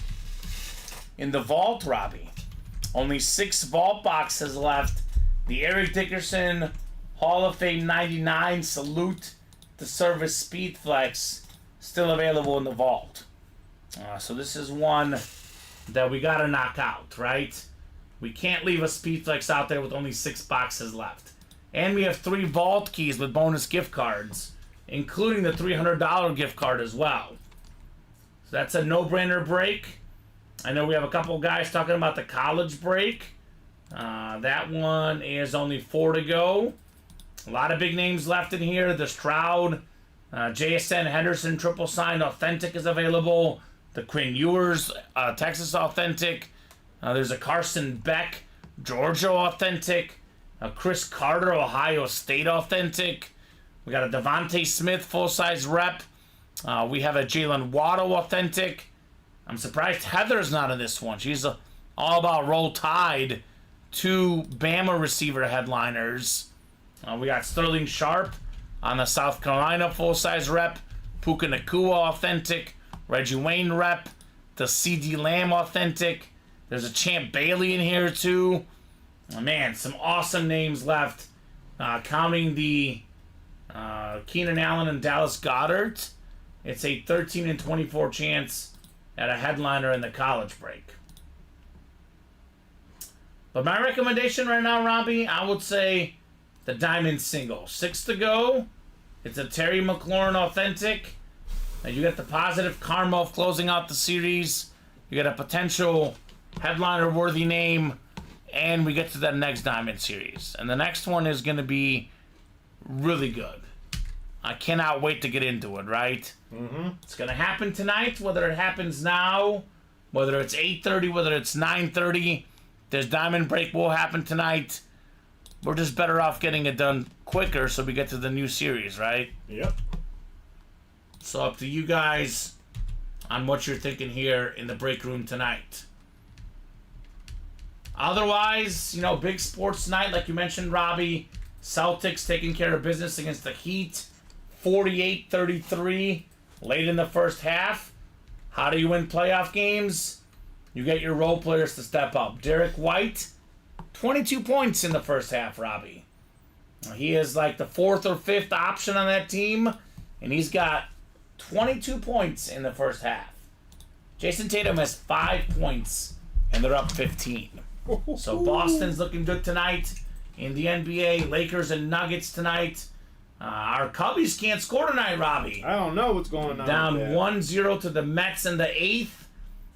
in the vault, Robbie. Only 6 vault boxes left. The Eric Dickerson Hall of Fame 99 Salute to Service Speed Flex still available in the vault. So this is one that we got to knock out, right? We can't leave a Speed Flex out there with only 6 boxes left. And we have 3 vault keys with bonus gift cards, including the $300 gift card as well. So that's a no-brainer break. I know we have a couple guys talking about the college break. That one is only 4 to go. A lot of big names left in here. The Stroud, JSN Henderson triple signed authentic is available. The Quinn Ewers Texas authentic. There's a Carson Beck Georgia authentic. A Chris Carter Ohio State authentic. We got a Devontae Smith full-size rep. We have a Jalen Waddle authentic. I'm surprised Heather's not in this one. She's all about Roll Tide. 2 Bama receiver headliners. We got Sterling Sharp on the South Carolina full-size rep. Puka Nacua authentic. Reggie Wayne rep. The CD Lamb authentic. There's a Champ Bailey in here too. Oh, man, some awesome names left. Counting the Keenan Allen and Dallas Goedert. It's a 13 and 24 chance at a headliner in the college break. But my recommendation right now, Robbie, I would say the Diamond Single. 6 to go. It's a Terry McLaurin authentic. And you get the positive karma of closing out the series. You get a potential headliner-worthy name. And we get to that next Diamond series. And the next one is going to be really good. I cannot wait to get into it, right? Mm-hmm. It's going to happen tonight, whether it happens now, whether it's 8:30, whether it's 9:30. This Diamond break will happen tonight. We're just better off getting it done quicker so we get to the new series, right? Yep. So up to you guys on what you're thinking here in the break room tonight. Otherwise, you know, big sports night, like you mentioned, Robbie. Celtics taking care of business against the Heat. 48-33 late in the first half. How do you win playoff games? You get your role players to step up. Derek White, 22 points in the first half, Robbie. He is like the 4th or 5th option on that team, and he's got 22 points in the first half. Jason Tatum has 5 points, and they're up 15. So Boston's looking good tonight in the NBA. Lakers and Nuggets tonight. Our Cubbies can't score tonight, Robbie. I don't know what's going on. Down 1-0 to the Mets in the 8th.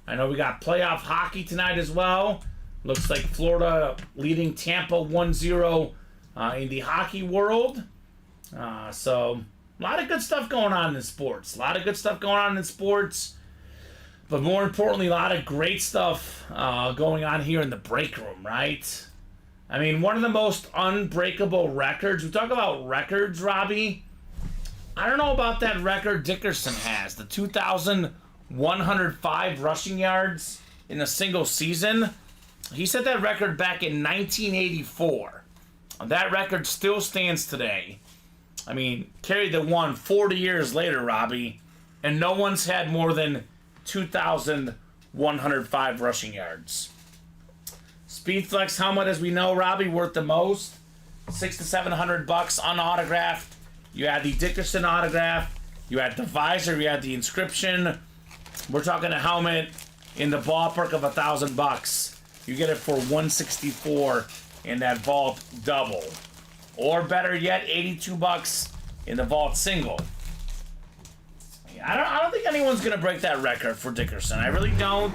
I know we got playoff hockey tonight as well. Looks like Florida leading Tampa 1-0 in the hockey world. So a lot of good stuff going on in sports. But more importantly, a lot of great stuff going on here in the break room, right? I mean, one of the most unbreakable records. We talk about records, Robbie. I don't know about that record Dickerson has. The 2,105 rushing yards in a single season. He set that record back in 1984. That record still stands today. I mean, carried the one 40 years later, Robbie. And no one's had more than 2,105 rushing yards. Speedflex helmet, as we know, Robbie, worth the most. $600 to $700 unautographed. You had the Dickerson autograph. You had the visor. You had the inscription. We're talking a helmet in the ballpark of $1,000. You get it for $164 in that vault double, or better yet, $82 in the vault single. I don't think anyone's gonna break that record for Dickerson. I really don't.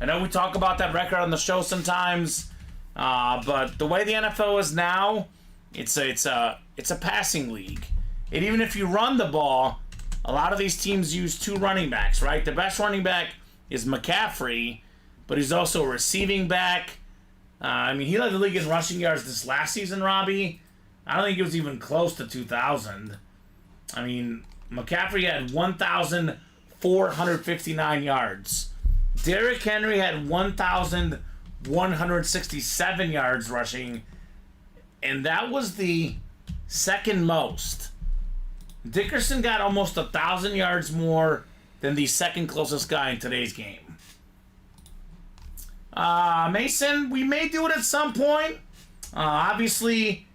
I know we talk about that record on the show sometimes, but the way the NFL is now, it's a passing league. And even if you run the ball, a lot of these teams use 2 running backs, right? The best running back is McCaffrey, but he's also a receiving back. I mean, he led the league in rushing yards this last season, Robbie. I don't think it was even close to 2,000. I mean, McCaffrey had 1,459 yards. Derrick Henry had 1,167 yards rushing, and that was the second most. Dickerson got almost 1,000 yards more than the second closest guy in today's game. Mason, we may do it at some point. Obviously,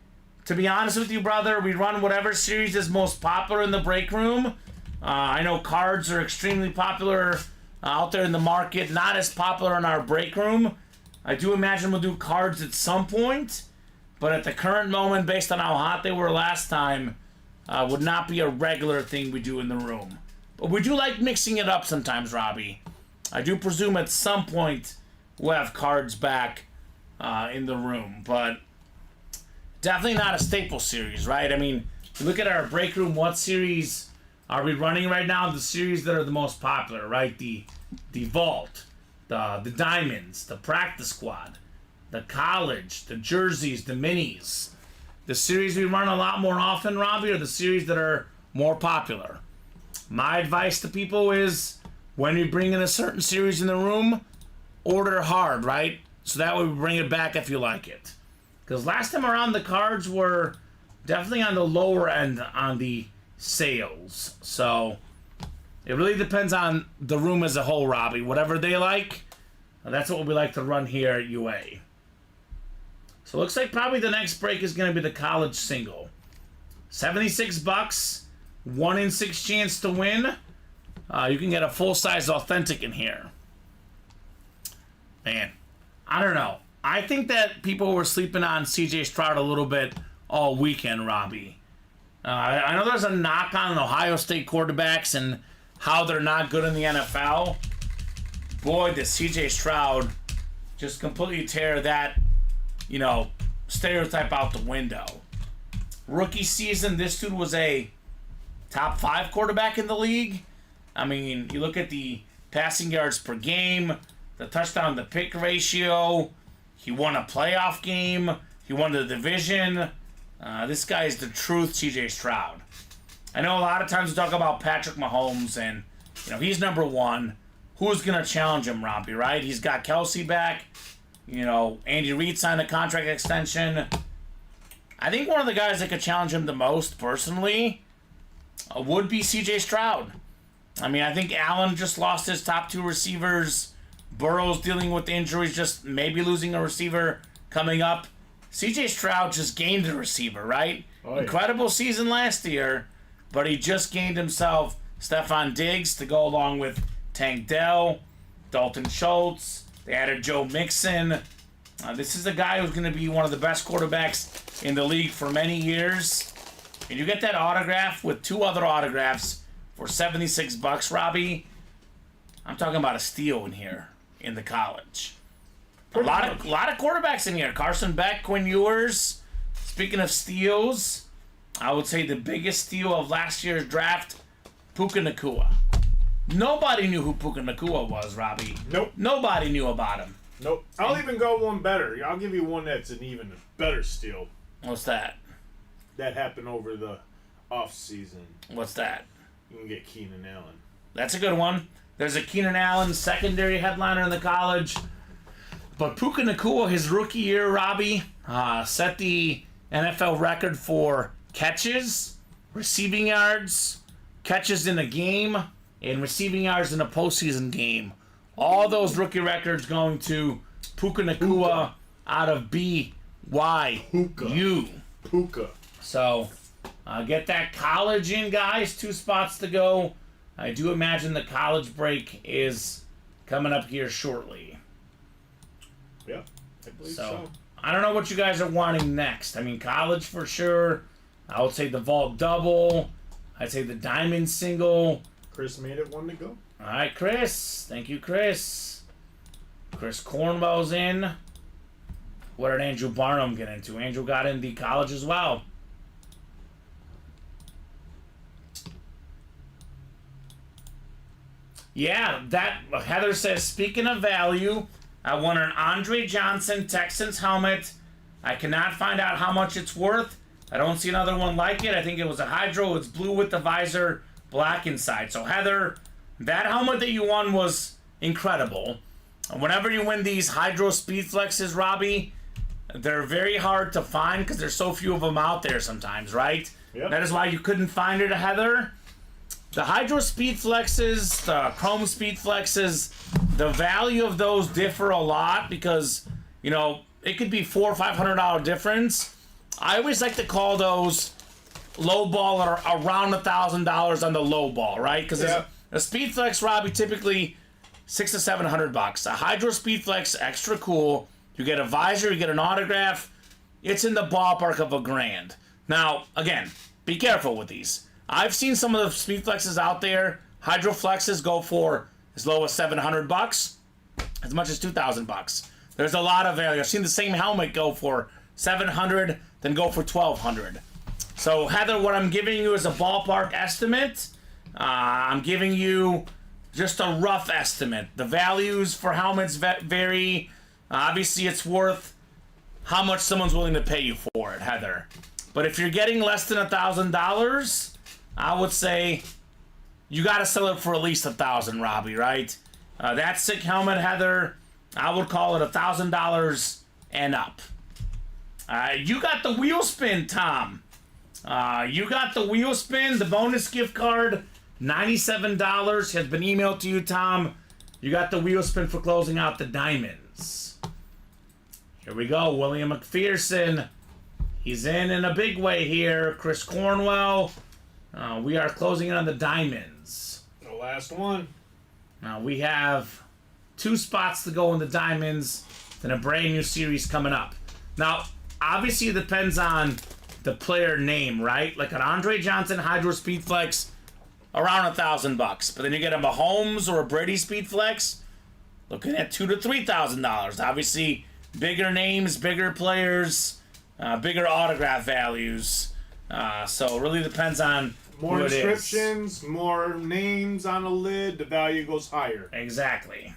to be honest with you, brother, we run whatever series is most popular in the break room. I know cards are extremely popular out there in the market, not as popular in our break room. I do imagine we'll do cards at some point, but at the current moment, based on how hot they were last time, would not be a regular thing we do in the room. But we do like mixing it up sometimes, Robbie. I do presume at some point we'll have cards back in the room, but definitely not a staple series, right? I mean, if you look at our break room, what series are we running right now? The series that are the most popular, right? The Vault, the Diamonds, the Practice Squad, the College, the Jerseys, the Minis. The series we run a lot more often, Robbie, are the series that are more popular. My advice to people is, when you bring in a certain series in the room, order hard, right? So that way we bring it back if you like it. Because last time around, the cards were definitely on the lower end on the sales. So it really depends on the room as a whole, Robbie. Whatever they like, that's what we like to run here at UA. So it looks like probably the next break is going to be the College Single. $76, 1 in 6 chance to win. You can get a full-size authentic in here. Man, I don't know. I think that people were sleeping on CJ Stroud a little bit all weekend, Robbie. I know there's a knock on Ohio State quarterbacks and how they're not good in the NFL. Boy, did CJ Stroud just completely tear that, stereotype out the window. Rookie season, this dude was a top 5 quarterback in the league. I mean, you look at the passing yards per game, the touchdown to pick ratio. He won a playoff game. He won the division. This guy is the truth, CJ Stroud. I know a lot of times we talk about Patrick Mahomes, and he's number 1. Who's going to challenge him, Robbie, right? He's got Kelsey back. Andy Reid signed a contract extension. I think one of the guys that could challenge him the most, personally, would be CJ Stroud. I mean, I think Allen just lost his top 2 receivers. Burrow's dealing with injuries, just maybe losing a receiver coming up. CJ Stroud just gained a receiver, right? Oh, yeah. Incredible season last year, but he just gained himself Stephon Diggs to go along with Tank Dell, Dalton Schultz. They added Joe Mixon. This is a guy who's going to be one of the best quarterbacks in the league for many years. And you get that autograph with 2 other autographs for $76, Robbie. I'm talking about a steal in here in the College. A lot of quarterbacks in here. Carson Beck, Quinn Ewers. Speaking of steals, I would say the biggest steal of last year's draft, Puka Nacua. Nobody knew who Puka Nacua was, Robbie. Nope. Nobody knew about him. Nope. I'll even go one better. I'll give you one that's an even better steal. What's that? That happened over the off season. What's that? You can get Keenan Allen. That's a good one. There's a Keenan Allen secondary headliner in the College. But Puka Nacua, his rookie year, Robbie, set the NFL record for catches, receiving yards, catches in a game, and receiving yards in a postseason game. All those rookie records going to Puka Nacua out of BYU. Puka. So, get that College in, guys. 2 spots to go. I do imagine the College break is coming up here shortly. Yeah, I believe so. I don't know what you guys are wanting next. I mean, College for sure. I would say the Vault double. I'd say the Diamond single. Chris made it 1 to go. All right, Chris. Thank you, Chris. Chris Cornwell's in. What did Andrew Barnum get into? Andrew got in the College as well. Yeah, that Heather says, speaking of value, I won an Andre Johnson Texans helmet. I cannot find out how much it's worth. I don't see another one like it. I think it was a Hydro. It's blue with the visor, black inside. So, Heather, that helmet that you won was incredible. Whenever you win these Hydro Speed Flexes, Robbie, they're very hard to find because there's so few of them out there sometimes, right? Yep. That is why you couldn't find it, Heather. The Hydro Speed Flexes, the Chrome Speed Flexes, the value of those differ a lot because, you know, it could be $400 or $500 difference. I always like to call those low ball or around $1,000 on the low ball, right? Because a Speed Flex, Robbie, typically $600 to $700. A Hydro Speed Flex, extra cool. You get a visor, you get an autograph. It's in the ballpark of $1,000. Now, again, be careful with these. I've seen some of the Speed Flexes out there. Hydro Flexes go for as low as $700, as much as $2,000. There's a lot of value. I've seen the same helmet go for $700, then go for $1,200. So, Heather, what I'm giving you is a ballpark estimate. I'm giving you just a rough estimate. The values for helmets vary. Obviously, it's worth how much someone's willing to pay you for it, Heather. But if you're getting less than $1,000, I would say you got to sell it for at least $1,000, Robbie, right? That sick helmet, Heather, I would call it $1,000 and up. You got the wheel spin, Tom. You got the wheel spin, the bonus gift card, $97 has been emailed to you, Tom. You got the wheel spin for closing out the diamonds. Here we go, William McPherson. He's in a big way here. Chris Cornwell. We are closing in on the diamonds. The last one. Now we have 2 spots to go in the diamonds, then a brand new series coming up. Now, obviously it depends on the player name, right? Like an Andre Johnson Hydro Speed Flex, around $1,000. But then you get a Mahomes or a Brady Speed Flex, looking at $2,000 to $3,000. Obviously, bigger names, bigger players, bigger autograph values. So it really depends on more who inscriptions, more names on a lid, the value goes higher. Exactly.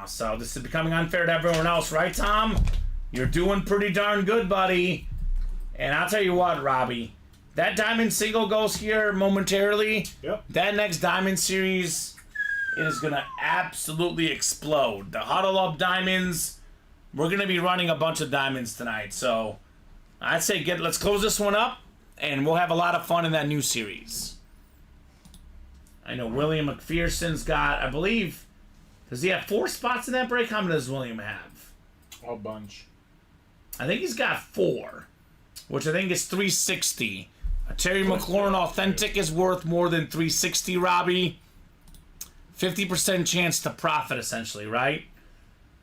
So this is becoming unfair to everyone else, right, Tom? You're doing pretty darn good, buddy. And I'll tell you what, Robbie, that diamond single goes here momentarily. Yep. That next diamond series is going to absolutely explode. The Huddle Up diamonds, we're going to be running a bunch of diamonds tonight. So I'd say let's close this one up, and we'll have a lot of fun in that new series. I know William McPherson's got, I believe, does he have 4 spots in that break? How many does William have? A bunch. I think he's got 4, which I think is 360. A Terry McLaurin Authentic is worth more than 360, Robbie. 50% chance to profit, essentially, right?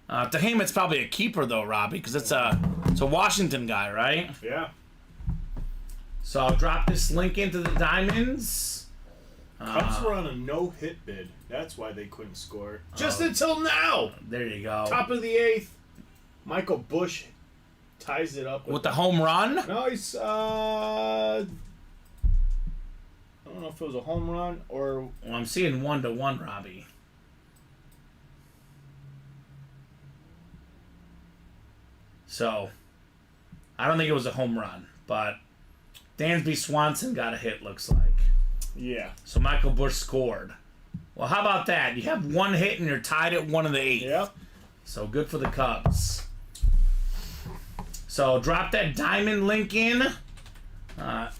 To him, it's probably a keeper, though, Robbie, because it's a Washington guy, right? Yeah. So I'll drop this link into the diamonds. Cubs were on a no-hit bid. That's why they couldn't score. Just until now. There you go. Top of the 8th. Michael Bush ties it up with the home run? No, he's I don't know if it was a home run or... Well, I'm seeing 1-1, Robbie. So, I don't think it was a home run, but Dansby Swanson got a hit, looks like. Yeah. So Michael Bush scored. Well, how about that? You have 1 hit and you're tied at 1 in the 8th. Yep. So good for the Cubs. So drop that diamond link in. I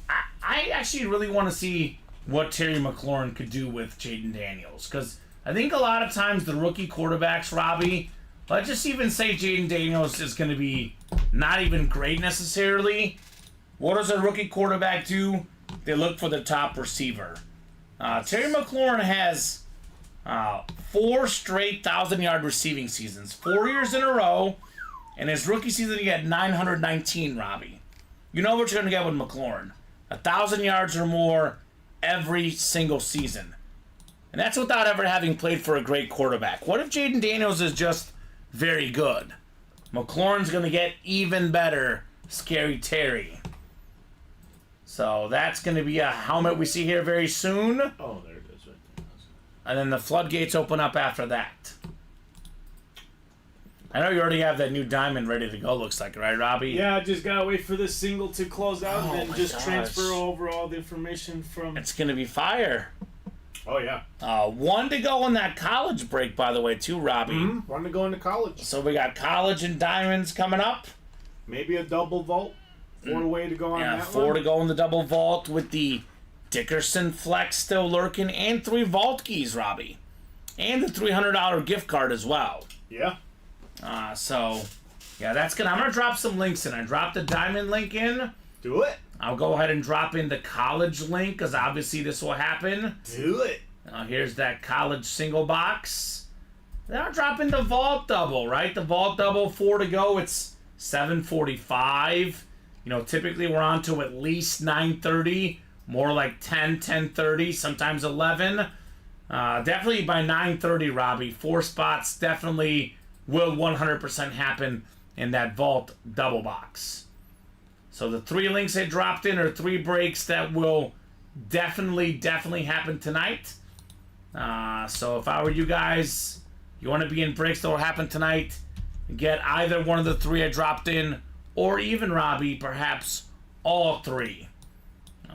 actually really want to see what Terry McLaurin could do with Jaden Daniels, because I think a lot of times the rookie quarterbacks, Robbie, let's just even say Jaden Daniels is going to be not even great necessarily. What does a rookie quarterback do? They look for the top receiver. Terry McLaurin has 4 straight 1,000-yard receiving seasons, 4 years in a row. And his rookie season, he had 919, Robbie. You know what you're going to get with McLaurin. 1,000 yards or more every single season. And that's without ever having played for a great quarterback. What if Jaden Daniels is just very good? McLaurin's going to get even better. Scary Terry. So that's going to be a helmet we see here very soon. Oh, there it is right there. And then the floodgates open up after that. I know you already have that new diamond ready to go, looks like, right, Robbie? Yeah, I just gotta wait for this single to close out and then just gosh. transfer over all the information from... It's going to be fire. Oh, yeah. 1 to go on that college break, by the way, too, Robbie. Mm-hmm. 1 to go into college. So we got college and diamonds coming up. Maybe a double vault. 4 way to go on that 4 one. to go in the double vault with the Dickerson Flex still lurking, and 3 vault keys, Robbie. And the $300 gift card as well. Yeah. So, yeah, that's good. I'm going to drop some links in. I dropped the diamond link in. Do it. I'll go ahead and drop in the college link, because obviously this will happen. Do it. Here's that college single box. Then I'll drop in the vault double, right? The vault double, 4 to go. It's 7:45. You know, typically we're on to at least 9:30. More like 10, 10:30, sometimes 11. Definitely by 9:30, Robbie. 4 spots definitely will 100% happen in that vault double box. So the 3 links I dropped in are 3 breaks that will definitely happen tonight. So if I were you guys, you want to be in breaks that will happen tonight, get either one of the 3 I dropped in, or even, Robbie, perhaps all 3.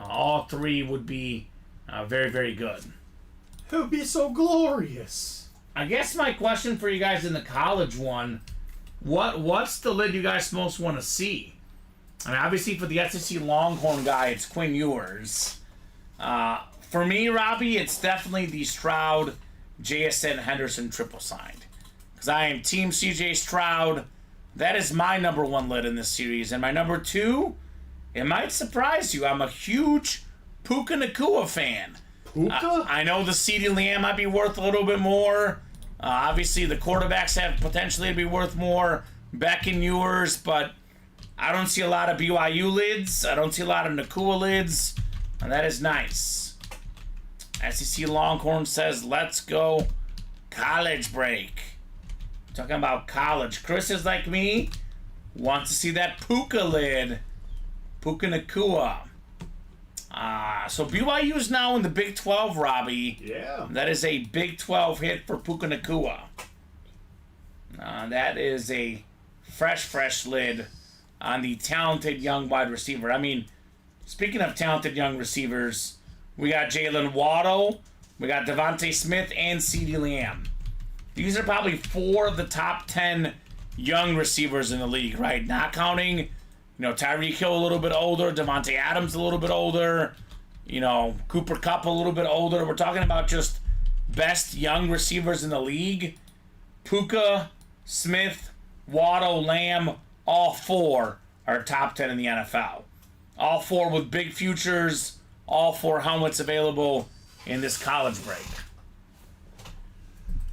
All 3 would be very, very good. It would be so glorious. I guess my question for you guys in the college one, what's the lid you guys most want to see? I mean, obviously for the SEC Longhorn guy, it's Quinn Ewers. For me, Robbie, it's definitely the Stroud, JSN Henderson triple signed. Because I am Team CJ Stroud. That is my number 1 lid in this series. And my number 2, it might surprise you, I'm a huge Puka Nacua fan. Puka? I know the CeeDee Lamb might be worth a little bit more. Obviously, the quarterbacks have potentially to be worth more. Beck and Ewers, but I don't see a lot of BYU lids. I don't see a lot of Nacua lids. And that is nice. SEC Longhorn says, let's go college break. Talking about college. Chris is like me. Wants to see that Puka lid. Puka Nacua. So BYU is now in the Big 12, Robbie. Yeah. That is a Big 12 hit for Puka Nacua. That is a fresh lid on the talented young wide receiver. I mean, speaking of talented young receivers, we got Jalen Waddle, we got Devontae Smith, and CeeDee Lamb. These are probably 4 of the top 10 young receivers in the league, right? Not counting, you know, Tyreek Hill a little bit older, Devontae Adams a little bit older, you know, Cooper Kupp a little bit older. We're talking about just best young receivers in the league. Puka, Smith, Waddle, Lamb, all 4 are top 10 in the NFL. All 4 with big futures, all 4 helmets available in this college break.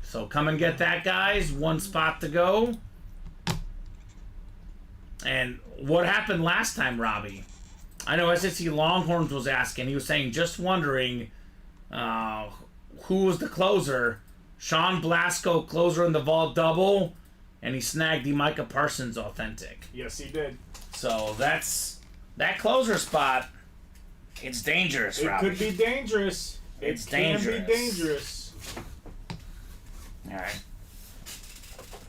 So come and get that, guys. 1 spot to go. And what happened last time, Robbie? I know SEC Longhorns was asking. He was saying, just wondering who was the closer. Sean Blasco, closer in the vault double, and he snagged the Micah Parsons authentic. Yes, he did. So that's that closer spot. It's dangerous, Robbie. It could be dangerous. It's it dangerous. can be dangerous. All right.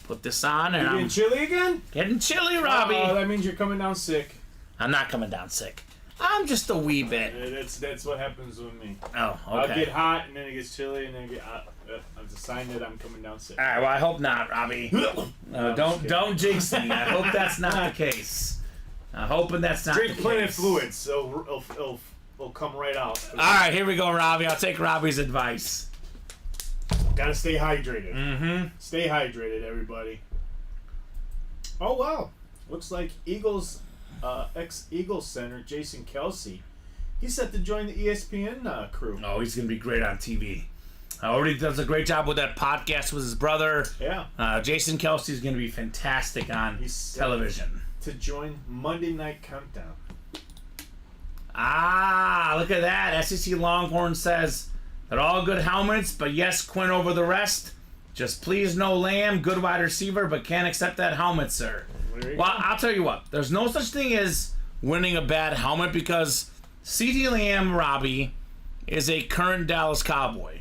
Put this on, and You I'm getting chilly again? getting chilly, Robbie. Oh, that means you're coming down sick. I'm not coming down sick. I'm just a wee bit. That's what happens with me. Oh, I'll okay. get hot, and then it gets chilly, and then it get hot. It's a sign that I'm coming down sick. All right. Well, I hope not, Robbie. Don't jinx me. I hope that's not the case. I'm hoping that's not Drink the plenty of case. fluids, so it'll come right out. All right, here we go, Robbie. I'll take Robbie's advice. Gotta stay hydrated. Mm-hmm. Stay hydrated, everybody. Oh wow! Looks like Eagles, ex-Eagles center Jason Kelsey, he's set to join the ESPN crew. Oh, he's gonna be great on TV. Already does a great job with that podcast with his brother. Yeah. Jason Kelsey's gonna be fantastic on television. To join Monday Night Countdown. Ah, look at that. SEC Longhorn says they're all good helmets, but yes, Quinn over the rest. Just please no Lamb, good wide receiver, but can't accept that helmet, sir. Well, I'll tell you what. There's no such thing as winning a bad helmet because CeeDee Lamb, Robbie, is a current Dallas Cowboy.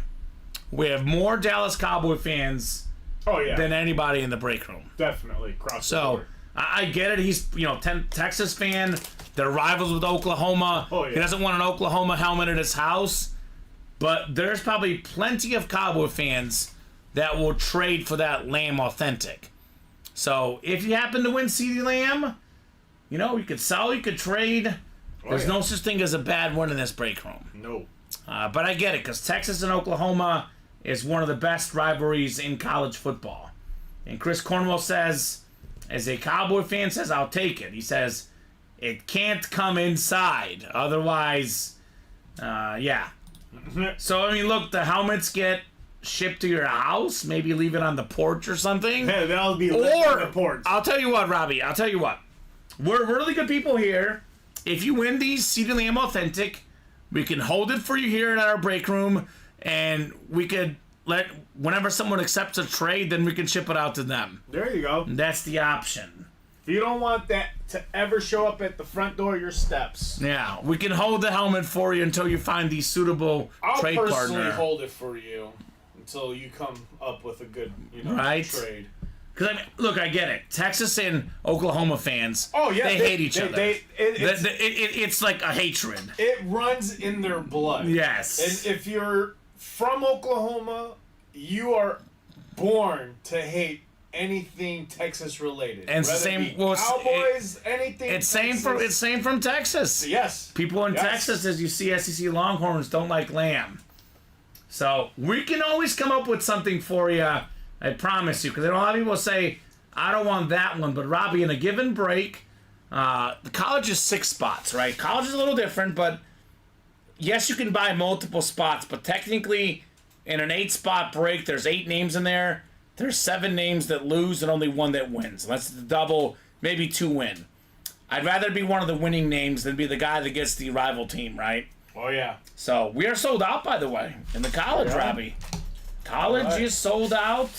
We have more Dallas Cowboy fans than anybody in the break room. Definitely. Cross the board. I get it. He's, Texas fan. They're rivals with Oklahoma. Oh, yeah. He doesn't want an Oklahoma helmet at his house. But there's probably plenty of Cowboy fans that will trade for that Lamb authentic. So if you happen to win CeeDee Lamb, you could sell, you could trade. There's no such thing as a bad win in this break room. No. But I get it, because Texas and Oklahoma is one of the best rivalries in college football. And Chris Cornwell says, as a Cowboy fan, says, I'll take it. He says, it can't come inside. Otherwise, yeah. So, I mean, look, the helmets get shipped to your house. Maybe leave it on the porch or something. Yeah, that'll be left on the porch. I'll tell you what, Robbie. I'll tell you what. We're really good people here. If you win these Seed and Lamb Authentic, we can hold it for you here in our break room, and we could let, whenever someone accepts a trade, then we can ship it out to them. There you go. That's the option. If you don't want that to ever show up at the front door of your steps. Yeah, we can hold the helmet for you until you find the suitable trade partner. I'll personally hold it for you until you come up with a good, trade. Because, I mean, look, I get it. Texas and Oklahoma fans, they hate each other. It's like a hatred. It runs in their blood. Yes. And if you're from Oklahoma, you are born to hate anything Texas related. And same, Cowboys, anything. It's same from Texas. Yes. People in Texas, as you see, SEC Longhorns don't like lamb. So we can always come up with something for you. I promise you, because a lot of people say, I don't want that one. But, Robbie, in a given break, the college is 6 spots, right? College is a little different, but yes, you can buy multiple spots. But technically, in an 8-spot break, there's 8 names in there. There's 7 names that lose and only 1 that wins. Unless it's a double, maybe 2 win. I'd rather be one of the winning names than be the guy that gets the rival team, right? Oh, yeah. So, we are sold out, by the way, in the college, Robbie. College is sold out.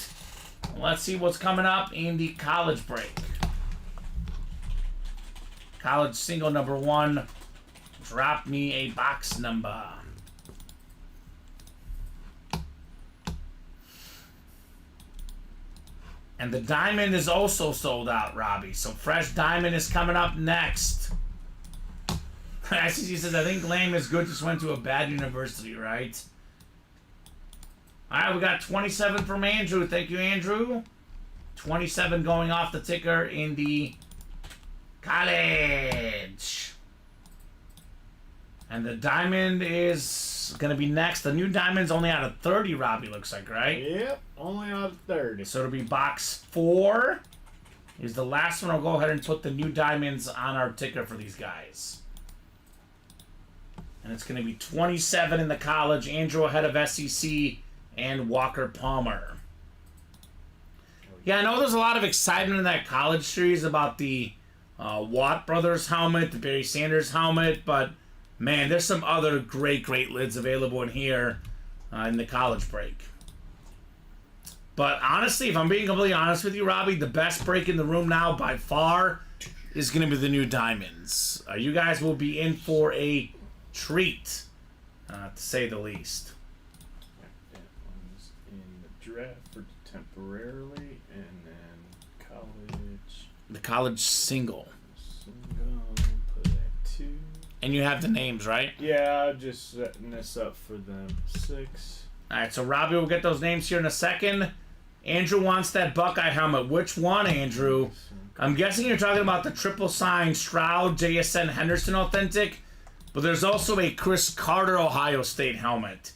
Let's see what's coming up in the college break. College single number 1. Drop me a box number. And the diamond is also sold out, Robbie. So fresh diamond is coming up next. SEC says, I think Lamb is good, just went to a bad university, right? All right, we got 27 from Andrew. Thank you, Andrew. 27 going off the ticker in the college. And the diamond is going to be next. The new diamond's only out of 30, Robbie, looks like, right? Yep, only out of 30. So it'll be box 4 is the last one. I'll go ahead and put the new diamonds on our ticker for these guys. And it's going to be 27 in the college. Andrew ahead of SEC and Walker Palmer. Yeah, I know there's a lot of excitement in that college series about the Watt Brothers helmet, the Barry Sanders helmet, but man, there's some other great lids available in here in the college break. But honestly, if I'm being completely honest with you, Robbie, the best break in the room now by far is going to be the new diamonds. You guys will be in for a treat, to say the least. That one's in the draft for temporarily, and then college. The college single. Put that 2. And you have the names, right? Yeah, just setting this up for them. 6. All right, so Robbie will get those names here in a second. Andrew wants that Buckeye helmet. Which one, Andrew? I'm guessing you're talking about the triple sign Stroud, JSN, Henderson Authentic, but there's also a Chris Carter Ohio State helmet.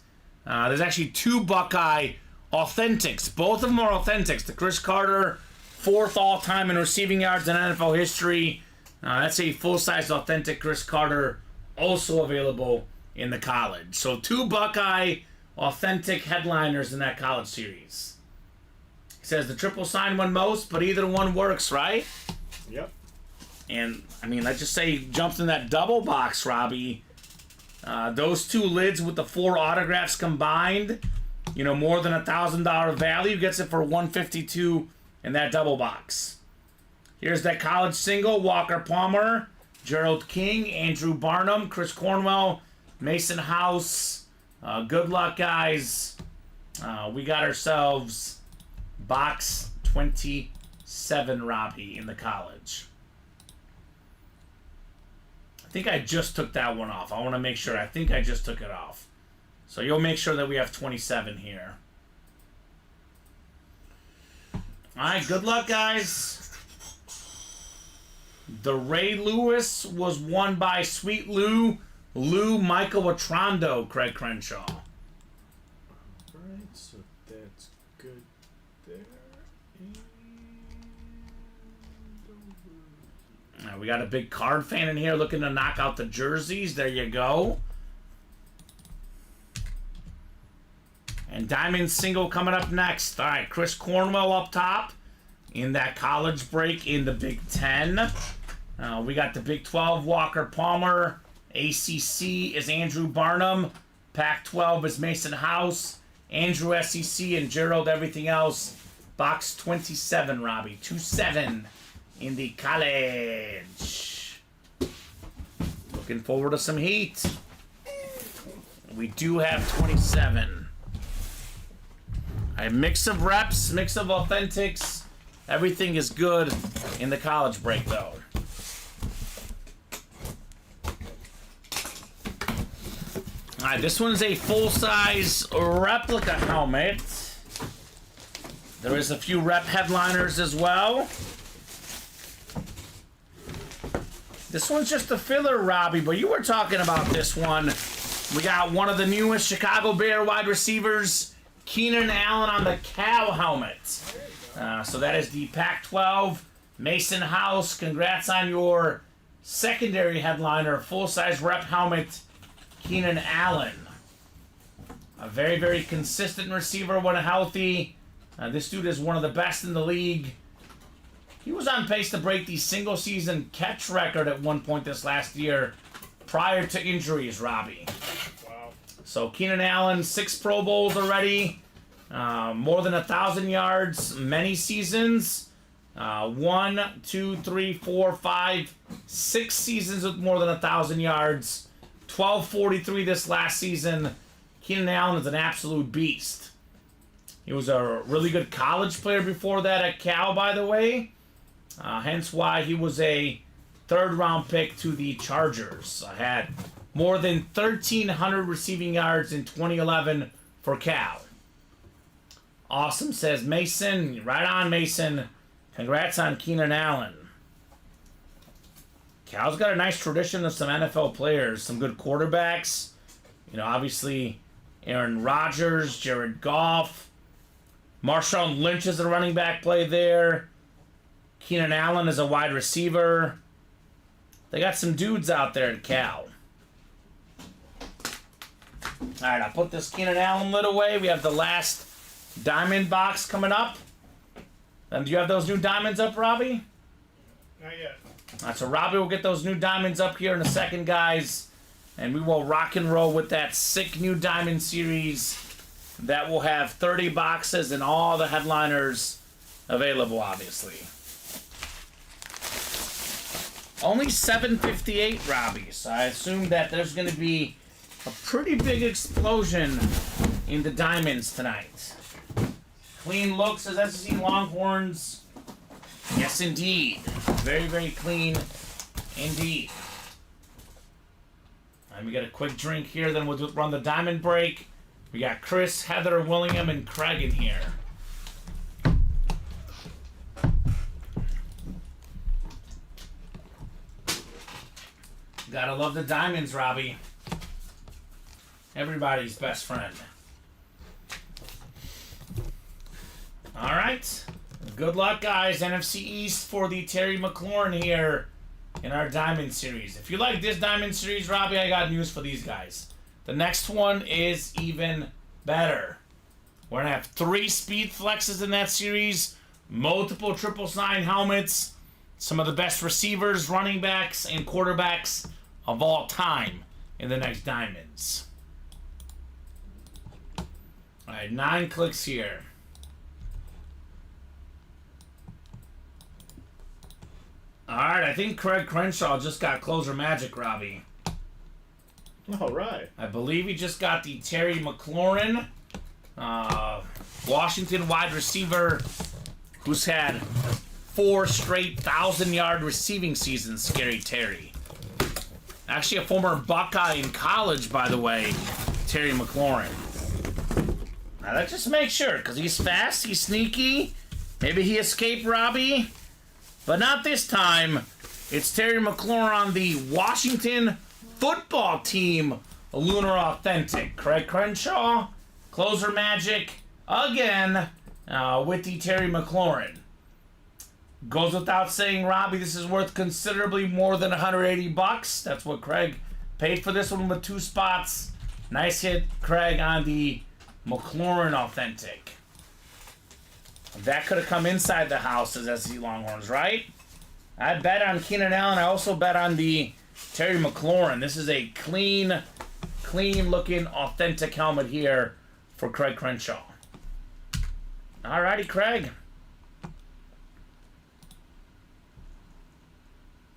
There's actually 2 Buckeye Authentics. Both of them are Authentics. The Chris Carter, 4th all-time in receiving yards in NFL history. That's a full-size authentic Chris Carter, also available in the college. So 2 Buckeye authentic headliners in that college series. He says the triple sign won most, but either one works, right? Yep. And, I mean, let's just say he jumps in that double box, Robbie. Those 2 lids with the 4 autographs combined, more than $1,000 value, gets it for $152 in that double box. Here's that college single, Walker Palmer, Gerald King, Andrew Barnum, Chris Cornwell, Mason House. Good luck, guys. We got ourselves box 27, Robbie, in the college. I think I just took that one off. I want to make sure. I think I just took it off. So you'll make sure that we have 27 here. All right, good luck, guys. The Ray Lewis was won by Sweet Lou Michael Watrondo, Craig Crenshaw. Alright, so that's good there. And We got a big card fan in here looking to knock out the jerseys. There you go. And Diamond Single coming up next. All right, Chris Cornwell up top in that college break in the Big Ten. We got the Big 12, Walker Palmer. ACC is Andrew Barnum. Pac-12 is Mason House. Andrew SEC and Gerald everything else. Box 27, Robbie. 2-7 in the college. Looking forward to some heat. We do have 27. A mix of reps, mix of authentics. Everything is good in the college break, though. All right, this one's a full-size replica helmet. There is a few rep headliners as well. This one's just a filler, Robbie, but you were talking about this one. We got one of the newest Chicago Bear wide receivers, Keenan Allen, on the Cal helmet. So that is the Pac-12 Mason House. Congrats on your secondary headliner, full-size rep helmet, Keenan Allen. A very, very consistent receiver when healthy. This dude is one of the best in the league. He was on pace to break the single-season catch record at one point this last year prior to injuries, Robbie. wow. So Keenan Allen, 6 Pro Bowls already. More than 1,000 yards, many seasons. 1, 2, 3, 4, 5, 6 seasons with more than 1,000 yards. 1243 this last season. Keenan Allen is an absolute beast. He was a really good college player before that at Cal, by the way. Hence why he was a third-round pick to the Chargers. Had more than 1,300 receiving yards in 2011 for Cal. Awesome, says Mason. Right on, Mason. Congrats on Keenan Allen. Cal's got a nice tradition of some NFL players, some good quarterbacks. You know, obviously Aaron Rodgers, Jared Goff. Marshawn Lynch is a running back play there. Keenan Allen is a wide receiver. They got some dudes out there at Cal. All right, I'll put this Keenan Allen lid away. We have the last diamond box coming up. And do you have those new diamonds up, Robbie? Not yet. All right, so Robbie will get those new diamonds up here in a second, guys. And we will rock and roll with that sick new diamond series that will have 30 boxes and all the headliners available, obviously. Only 758, Robbie. So I assume that there's going to be a pretty big explosion in the diamonds tonight. Clean looks as SEC Longhorns. Yes, indeed. Very, very clean indeed. And we got a quick drink here, then we'll run the diamond break. We got Chris, Heather, William, and Craig in here. Gotta love the diamonds, Robbie. Everybody's best friend. All right. Good luck, guys. NFC East for the Terry McLaurin here in our diamond series. If you like this diamond series, Robbie, I got news for these guys. The next one is even better. We're going to have 3 speed flexes in that series, multiple triple sign helmets, some of the best receivers, running backs, and quarterbacks of all time in the next diamonds. All right, 9 clicks here. All right, I think Craig Crenshaw just got closer magic, Robbie. All right. I believe he just got the Terry McLaurin, Washington wide receiver, who's had 4 straight 1,000-yard receiving seasons, Scary Terry. Actually a former Buckeye in college, by the way, Terry McLaurin. Now let's just make sure, because he's fast, he's sneaky. Maybe he escaped Robbie, but not this time. It's Terry McLaurin on the Washington football team Lunar Authentic. Craig Crenshaw, closer magic again with the Terry McLaurin. Goes without saying, Robbie, this is worth considerably more than $180. That's what Craig paid for this one with 2 spots. Nice hit, Craig, on the McLaurin Authentic. That could have come inside the house as SC Longhorns, right? I bet on Keenan Allen. I also bet on the Terry McLaurin. This is a clean looking authentic helmet here for Craig Crenshaw. Alrighty, Craig.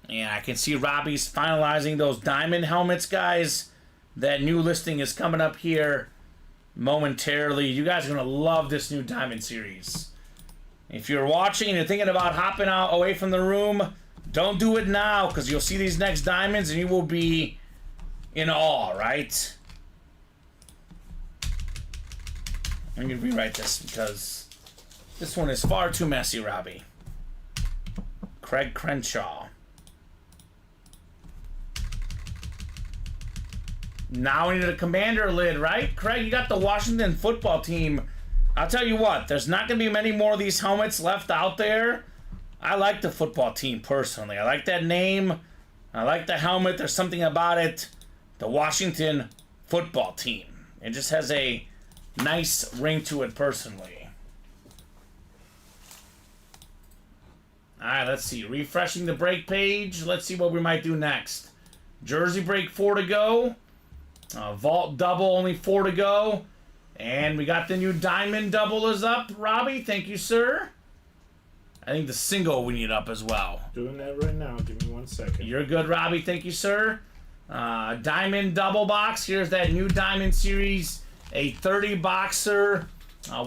Yeah, I can see Robbie's finalizing those diamond helmets, guys. That new listing is coming up here momentarily. You guys are going to love this new diamond series. If you're watching and you're thinking about hopping out away from the room, don't do it now, because you'll see these next diamonds and you will be in awe, right? I'm going to rewrite this because this one is far too messy, Robbie. Craig Crenshaw. Now we need a commander lid, right? Craig, you got the Washington football team. I'll tell you what, there's not going to be many more of these helmets left out there. I like the football team personally. I like that name. I like the helmet. There's something about it. The Washington football team. It just has a nice ring to it personally. Alright, let's see. Refreshing the break page. Let's see what we might do next. Jersey break 4 to go. Vault double, only 4 to go. And we got the new diamond double is up, Robbie. Thank you, sir. I think the single we need up as well. Doing that right now. Give me 1 second. You're good, Robbie. Thank you, sir. Diamond double box. Here's that new diamond series. A 30 boxer.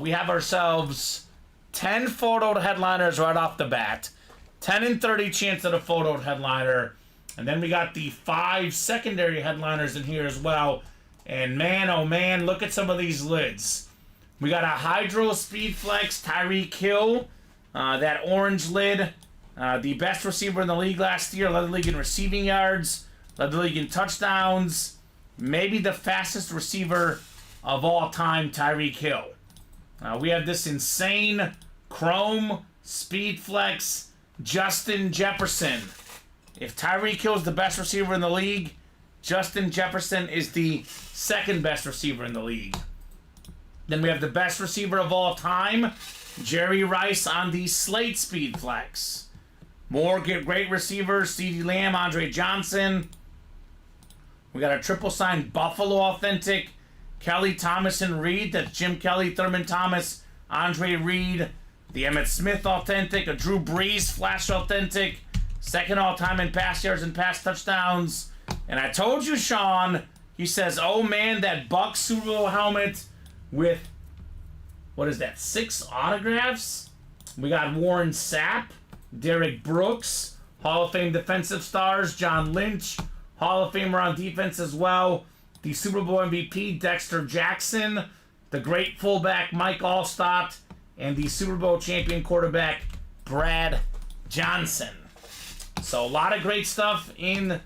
We have ourselves 10 photoed headliners right off the bat. 10 and 30 chance at a photoed headliner. And then we got the 5 secondary headliners in here as well. And man, oh man, look at some of these lids. We got a Hydro Speed Flex Tyreek Hill. That orange lid. The best receiver in the league last year. Led the league in receiving yards. Led the league in touchdowns. Maybe the fastest receiver of all time, Tyreek Hill. We have this insane Chrome Speed Flex Justin Jefferson. If Tyreek Hill is the best receiver in the league, Justin Jefferson is the second best receiver in the league. Then we have the best receiver of all time, Jerry Rice on the Slate Speed Flex. More great receivers, CeeDee Lamb, Andre Johnson. We got a triple signed Buffalo Authentic, Kelly, Thomas, and Reed. That's Jim Kelly, Thurman Thomas, Andre Reed. The Emmitt Smith Authentic, a Drew Brees Flash Authentic. Second all-time in pass yards and pass touchdowns. And I told you, Sean, he says, oh man, that Bucs Super Bowl helmet with, what is that, 6 autographs? We got Warren Sapp, Derek Brooks, Hall of Fame defensive stars, John Lynch, Hall of Famer on defense as well. The Super Bowl MVP, Dexter Jackson, the great fullback, Mike Allstott, and the Super Bowl champion quarterback, Brad Johnson. So a lot of great stuff in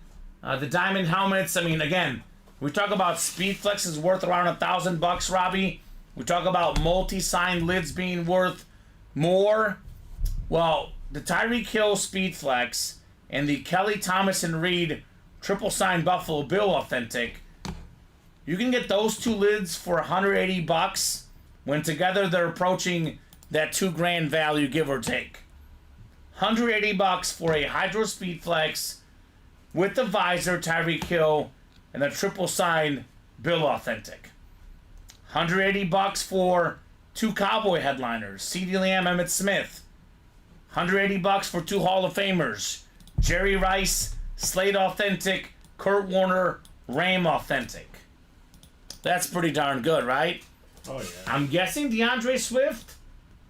the diamond helmets. I mean, again, we talk about Speed Flex is worth around $1,000, Robbie. We talk about multi-signed lids being worth more. Well, the Tyreek Hill Speed Flex and the Kelly, Thomas, and Reed triple signed Buffalo Bill Authentic. You can get those 2 lids for $180 when together they're approaching that $2,000 value, give or take. $180 for a Hydro Speed Flex with the visor, Tyreek Hill, and the triple signed Bill Authentic. $180 for 2 Cowboy headliners, CeeDee Lamb, Emmitt Smith. $180 for 2 Hall of Famers, Jerry Rice, Slate Authentic, Kurt Warner, Ram Authentic. That's pretty darn good, right? Oh, yeah. I'm guessing DeAndre Swift.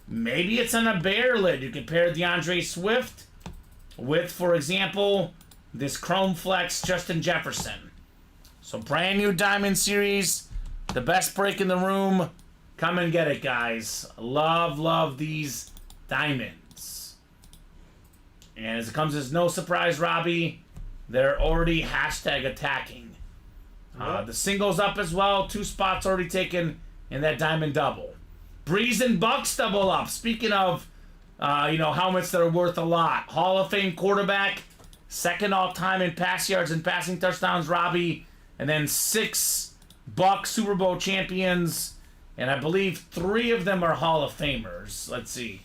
Maybe it's on a bear lid. You compare DeAndre Swift with, for example, this Chrome Flex Justin Jefferson. So brand new Diamond Series. The best break in the room. Come and get it, guys. Love these diamonds. And as it comes as no surprise, Robbie, they're already hashtag attacking. The singles up as well. 2 spots already taken in that diamond double. Breeze and Bucks double up. Speaking of, helmets that are worth a lot. Hall of Fame quarterback, second all-time in pass yards and passing touchdowns, Robbie. And then 6 Bucks Super Bowl champions. And I believe 3 of them are Hall of Famers. Let's see.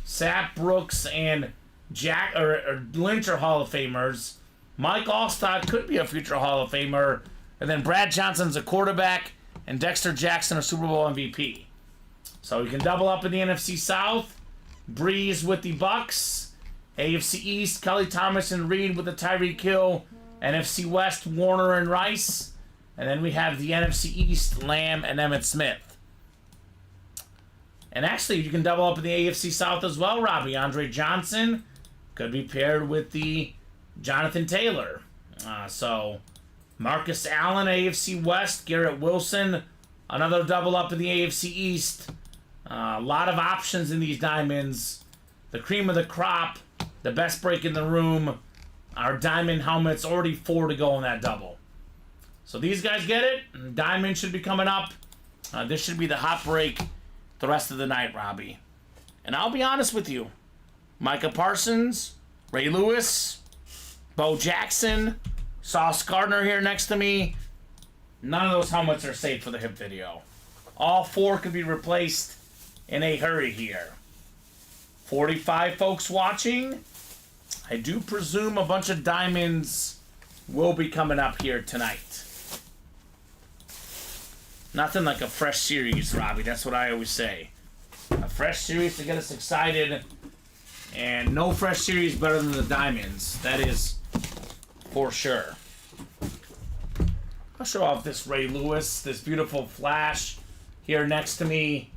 Sapp, Brooks, and Lynch are Hall of Famers. Mike Allstott could be a future Hall of Famer. And then Brad Johnson's a quarterback. And Dexter Jackson a Super Bowl MVP. So you can double up in the NFC South. Breeze with the Bucks. AFC East, Kelly Thomas and Reed with the Tyreek Hill. NFC West, Warner and Rice. And then we have the NFC East, Lamb and Emmitt Smith. And actually, you can double up in the AFC South as well, Robbie. Andre Johnson could be paired with the Jonathan Taylor. So Marcus Allen, AFC West. Garrett Wilson, another double up in the AFC East. A lot of options in these diamonds. The cream of the crop, the best break in the room. Our diamond helmets, already 4 to go in that double. So these guys get it. Diamond should be coming up. This should be the hot break the rest of the night, Robbie. And I'll be honest with you. Micah Parsons, Ray Lewis, Bo Jackson, Sauce Gardner here next to me. None of those helmets are safe for the hip video. All 4 could be replaced in a hurry here. 45 folks watching. I do presume a bunch of diamonds will be coming up here tonight. Nothing like a fresh series, Robbie. That's what I always say. A fresh series to get us excited. And no fresh series better than the diamonds. That is for sure. I'll show off this Ray Lewis, this beautiful flash here next to me.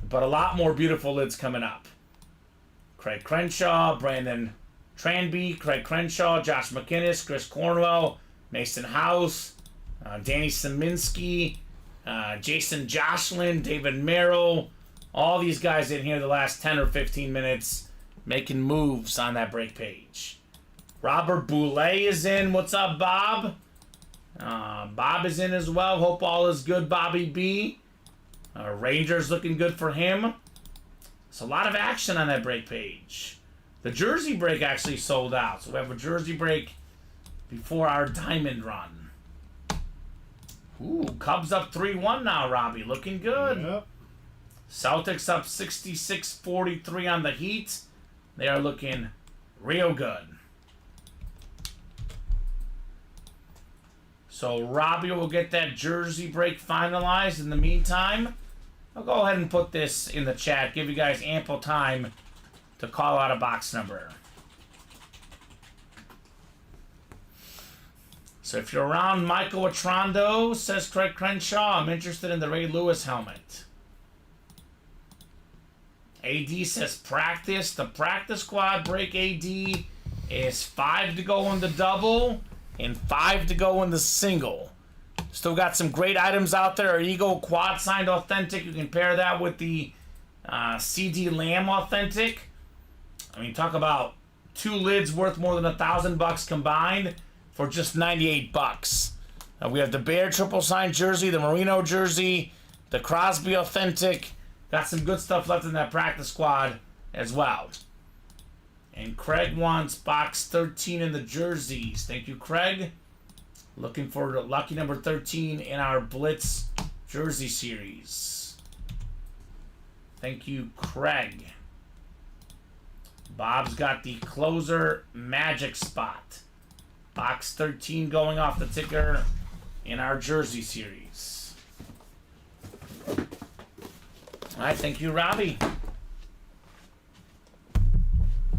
But a lot more beautiful lids coming up. Craig Crenshaw, Brandon Tranby, Craig Crenshaw, Josh McInnes, Chris Cornwell, Mason House, Danny Szyminski, Jason Jocelyn, David Merrill. All these guys in here the last 10 or 15 minutes making moves on that break page. Robert Boulay is in. What's up, Bob? Bob is in as well. Hope all is good, Bobby B. Rangers looking good for him. It's a lot of action on that break page. The jersey break actually sold out. So we have a jersey break before our diamond run. Ooh, Cubs up 3-1 now, Robbie. Looking good. Yep. Celtics up 66-43 on the Heat. They are looking real good. So Robbie will get that jersey break finalized. In the meantime, I'll go ahead and put this in the chat. Give you guys ample time to call out a box number. So if you're around, Michael Atrondo says Craig Crenshaw, I'm interested in the Ray Lewis helmet. AD says practice. The practice squad break AD is 5 to go in the double and 5 to go in the single. Still got some great items out there. Our Eagle quad signed authentic. You can pair that with the CD Lamb authentic. I mean, talk about 2 lids worth more than $1,000 combined for just $98. We have the Bear triple signed jersey, the Marino jersey, the Crosby authentic. Got some good stuff left in that practice squad as well. And Craig wants box 13 in the jerseys. Thank you, Craig. Looking for lucky number 13 in our Blitz jersey series. Thank you, Craig. Bob's got the closer magic spot. Box 13 going off the ticker in our jersey series. All right, thank you, Robbie.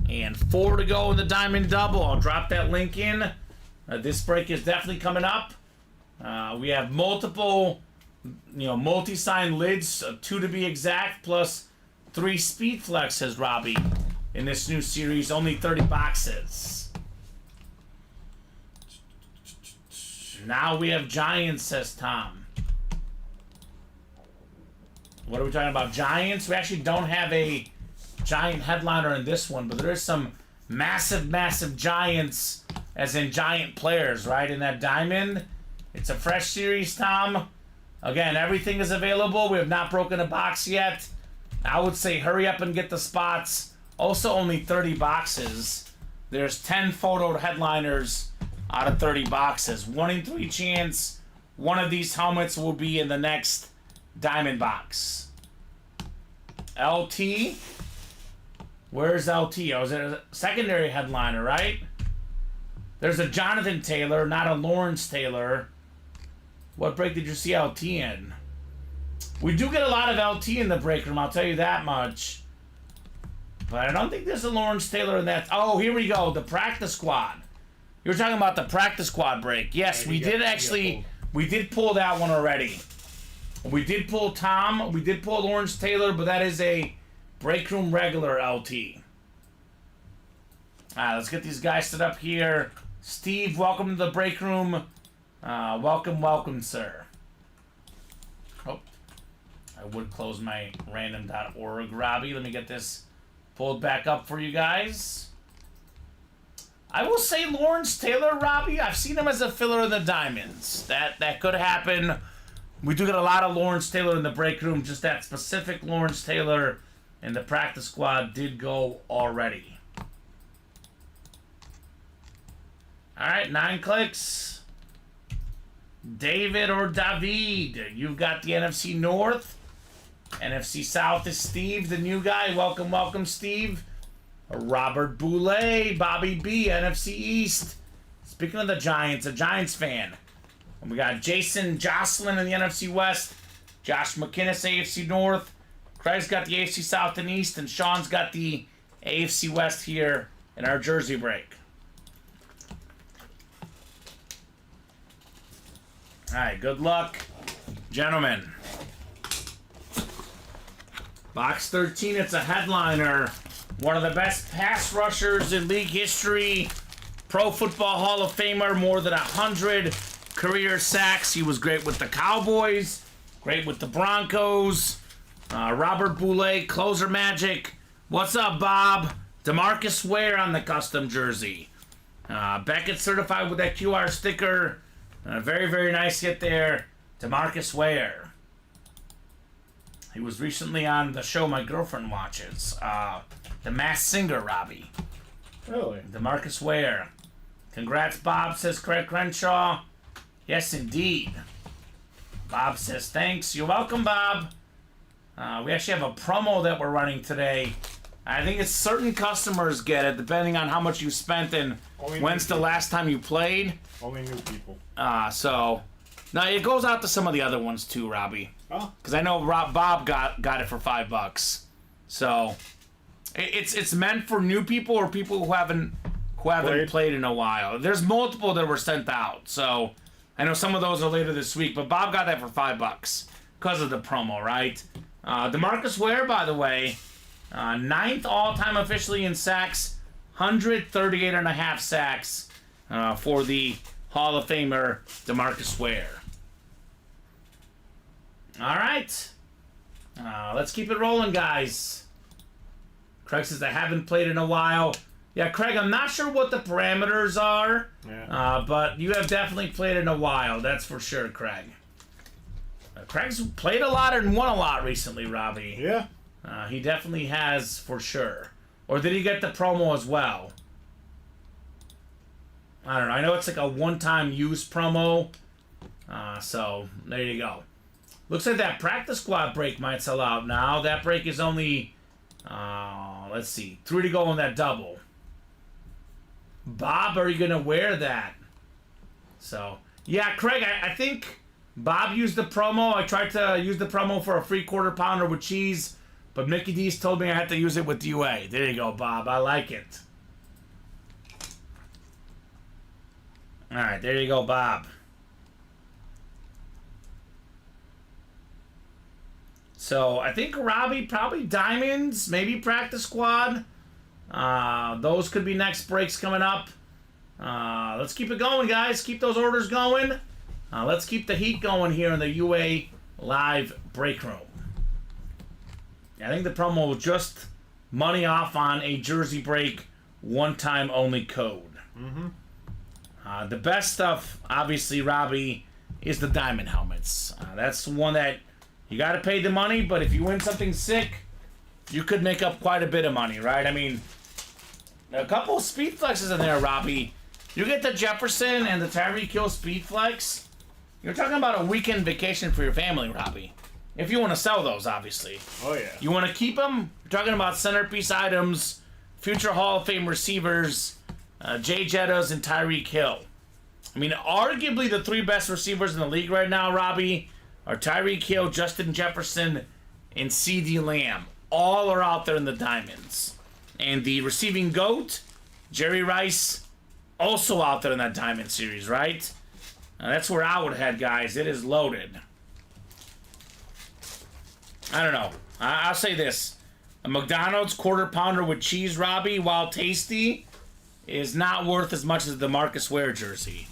And 4 to go in the diamond double. I'll drop that link in. This break is definitely coming up. We have multiple, multi-sign lids, 2 to be exact, plus 3 speed flex, says Robbie, in this new series. Only 30 boxes. Now we have Giants, says Tom. What are we talking about? Giants? We actually don't have a Giant headliner in this one, but there is some massive, massive giants, as in giant players, right? In that diamond. It's a fresh series, Tom. Again, everything is available. We have not broken a box yet. I would say hurry up and get the spots. Also, only 30 boxes. There's 10 photoed headliners out of 30 boxes. 1 in 3 chance one of these helmets will be in the next diamond box. LT. Where's LT? Oh, is it a secondary headliner, right? There's a Jonathan Taylor, not a Lawrence Taylor. What break did you see LT in? We do get a lot of LT in the break room, I'll tell you that much. But I don't think there's a Lawrence Taylor in that. Oh, here we go. The practice squad. You were talking about the practice squad break. Yes, we did actually. We did pull that one already. We did pull Tom. We did pull Lawrence Taylor, but that is a break room regular LT. Let's get these guys set up here. Steve, welcome to the break room. Welcome, sir. Oh, I would close my random.org, Robbie. Let me get this pulled back up for you guys. I will say Lawrence Taylor, Robbie, I've seen him as a filler in the diamonds. That could happen. We do get a lot of Lawrence Taylor in the break room. Just that specific Lawrence Taylor in the practice squad did go already. Alright, 9 clicks. David or David, you've got the NFC North. NFC South is Steve, the new guy. Welcome, Steve. Robert Boulay, Bobby B, NFC East. Speaking of the Giants, a Giants fan. And we got Jason Jocelyn in the NFC West. Josh McInnes, AFC North. Craig's got the AFC South and East. And Sean's got the AFC West here in our jersey break. Alright, good luck, gentlemen. Box 13, it's a headliner. One of the best pass rushers in league history. Pro Football Hall of Famer, more than 100 career sacks. He was great with the Cowboys, great with the Broncos. Robert Boulay, closer magic. What's up, Bob? DeMarcus Ware on the custom jersey. Beckett certified with that QR sticker. Very, very nice hit there. DeMarcus Ware. He was recently on the show my girlfriend watches. The Masked Singer, Robbie. Really? DeMarcus Ware. Congrats, Bob, says Craig Crenshaw. Yes, indeed. Bob says thanks. You're welcome, Bob. We actually have a promo that we're running today. I think it's certain customers get it, depending on how much you spent and when's the last time you played. Only new people. No, it goes out to some of the other ones too, Robbie. Oh. Because I know Bob got it for $5. So it's meant for new people or people who haven't played in a while. There's multiple that were sent out, so I know some of those are later this week. But Bob got that for $5 because of the promo, right? DeMarcus Ware, by the way, 9th all-time officially in sacks, 138.5 sacks for the Hall of Famer DeMarcus Ware. All right, let's keep it rolling, guys. Craig says, I haven't played in a while. Yeah, Craig, I'm not sure what the parameters are, but you have definitely played in a while. That's for sure, Craig. Craig's played a lot and won a lot recently, Robbie. Yeah. He definitely has, for sure. Or did he get the promo as well? I don't know. I know it's like a one-time use promo. So, there you go. Looks like that practice squad break might sell out now. That break is only, let's see, 3 to go in that double. Bob, are you going to wear that? So, yeah, Craig, I think Bob used the promo. I tried to use the promo for a free quarter pounder with cheese, but Mickey D's told me I had to use it with UA. There you go, Bob. I like it. All right, there you go, Bob. So, I think Robbie, probably Diamonds, maybe Practice Squad. Those could be next breaks coming up. Let's keep it going, guys. Keep those orders going. Let's keep the heat going here in the UA Live Break Room. I think the promo was just money off on a jersey break one-time only code. The best stuff, obviously, Robbie, is the diamond helmets. That's one that you got to pay the money, but if you win something sick, you could make up quite a bit of money, right? I mean, a couple of speed flexes in there, Robbie. You get the Jefferson and the Tyreek Hill speed flex, you're talking about a weekend vacation for your family, Robbie. If you want to sell those, obviously. Oh, yeah. You want to keep them? You're talking about centerpiece items, future Hall of Fame receivers, Jay Jettas and Tyreek Hill. I mean, arguably the 3 best receivers in the league right now, Robbie, are Tyreek Hill, Justin Jefferson, and CeeDee Lamb. All are out there in the diamonds. And the receiving GOAT, Jerry Rice, also out there in that diamond series, right? That's where I would head, guys. It is loaded. I don't know. I'll say this. A McDonald's quarter pounder with cheese, Robbie, while tasty, is not worth as much as the Marcus Ware jersey.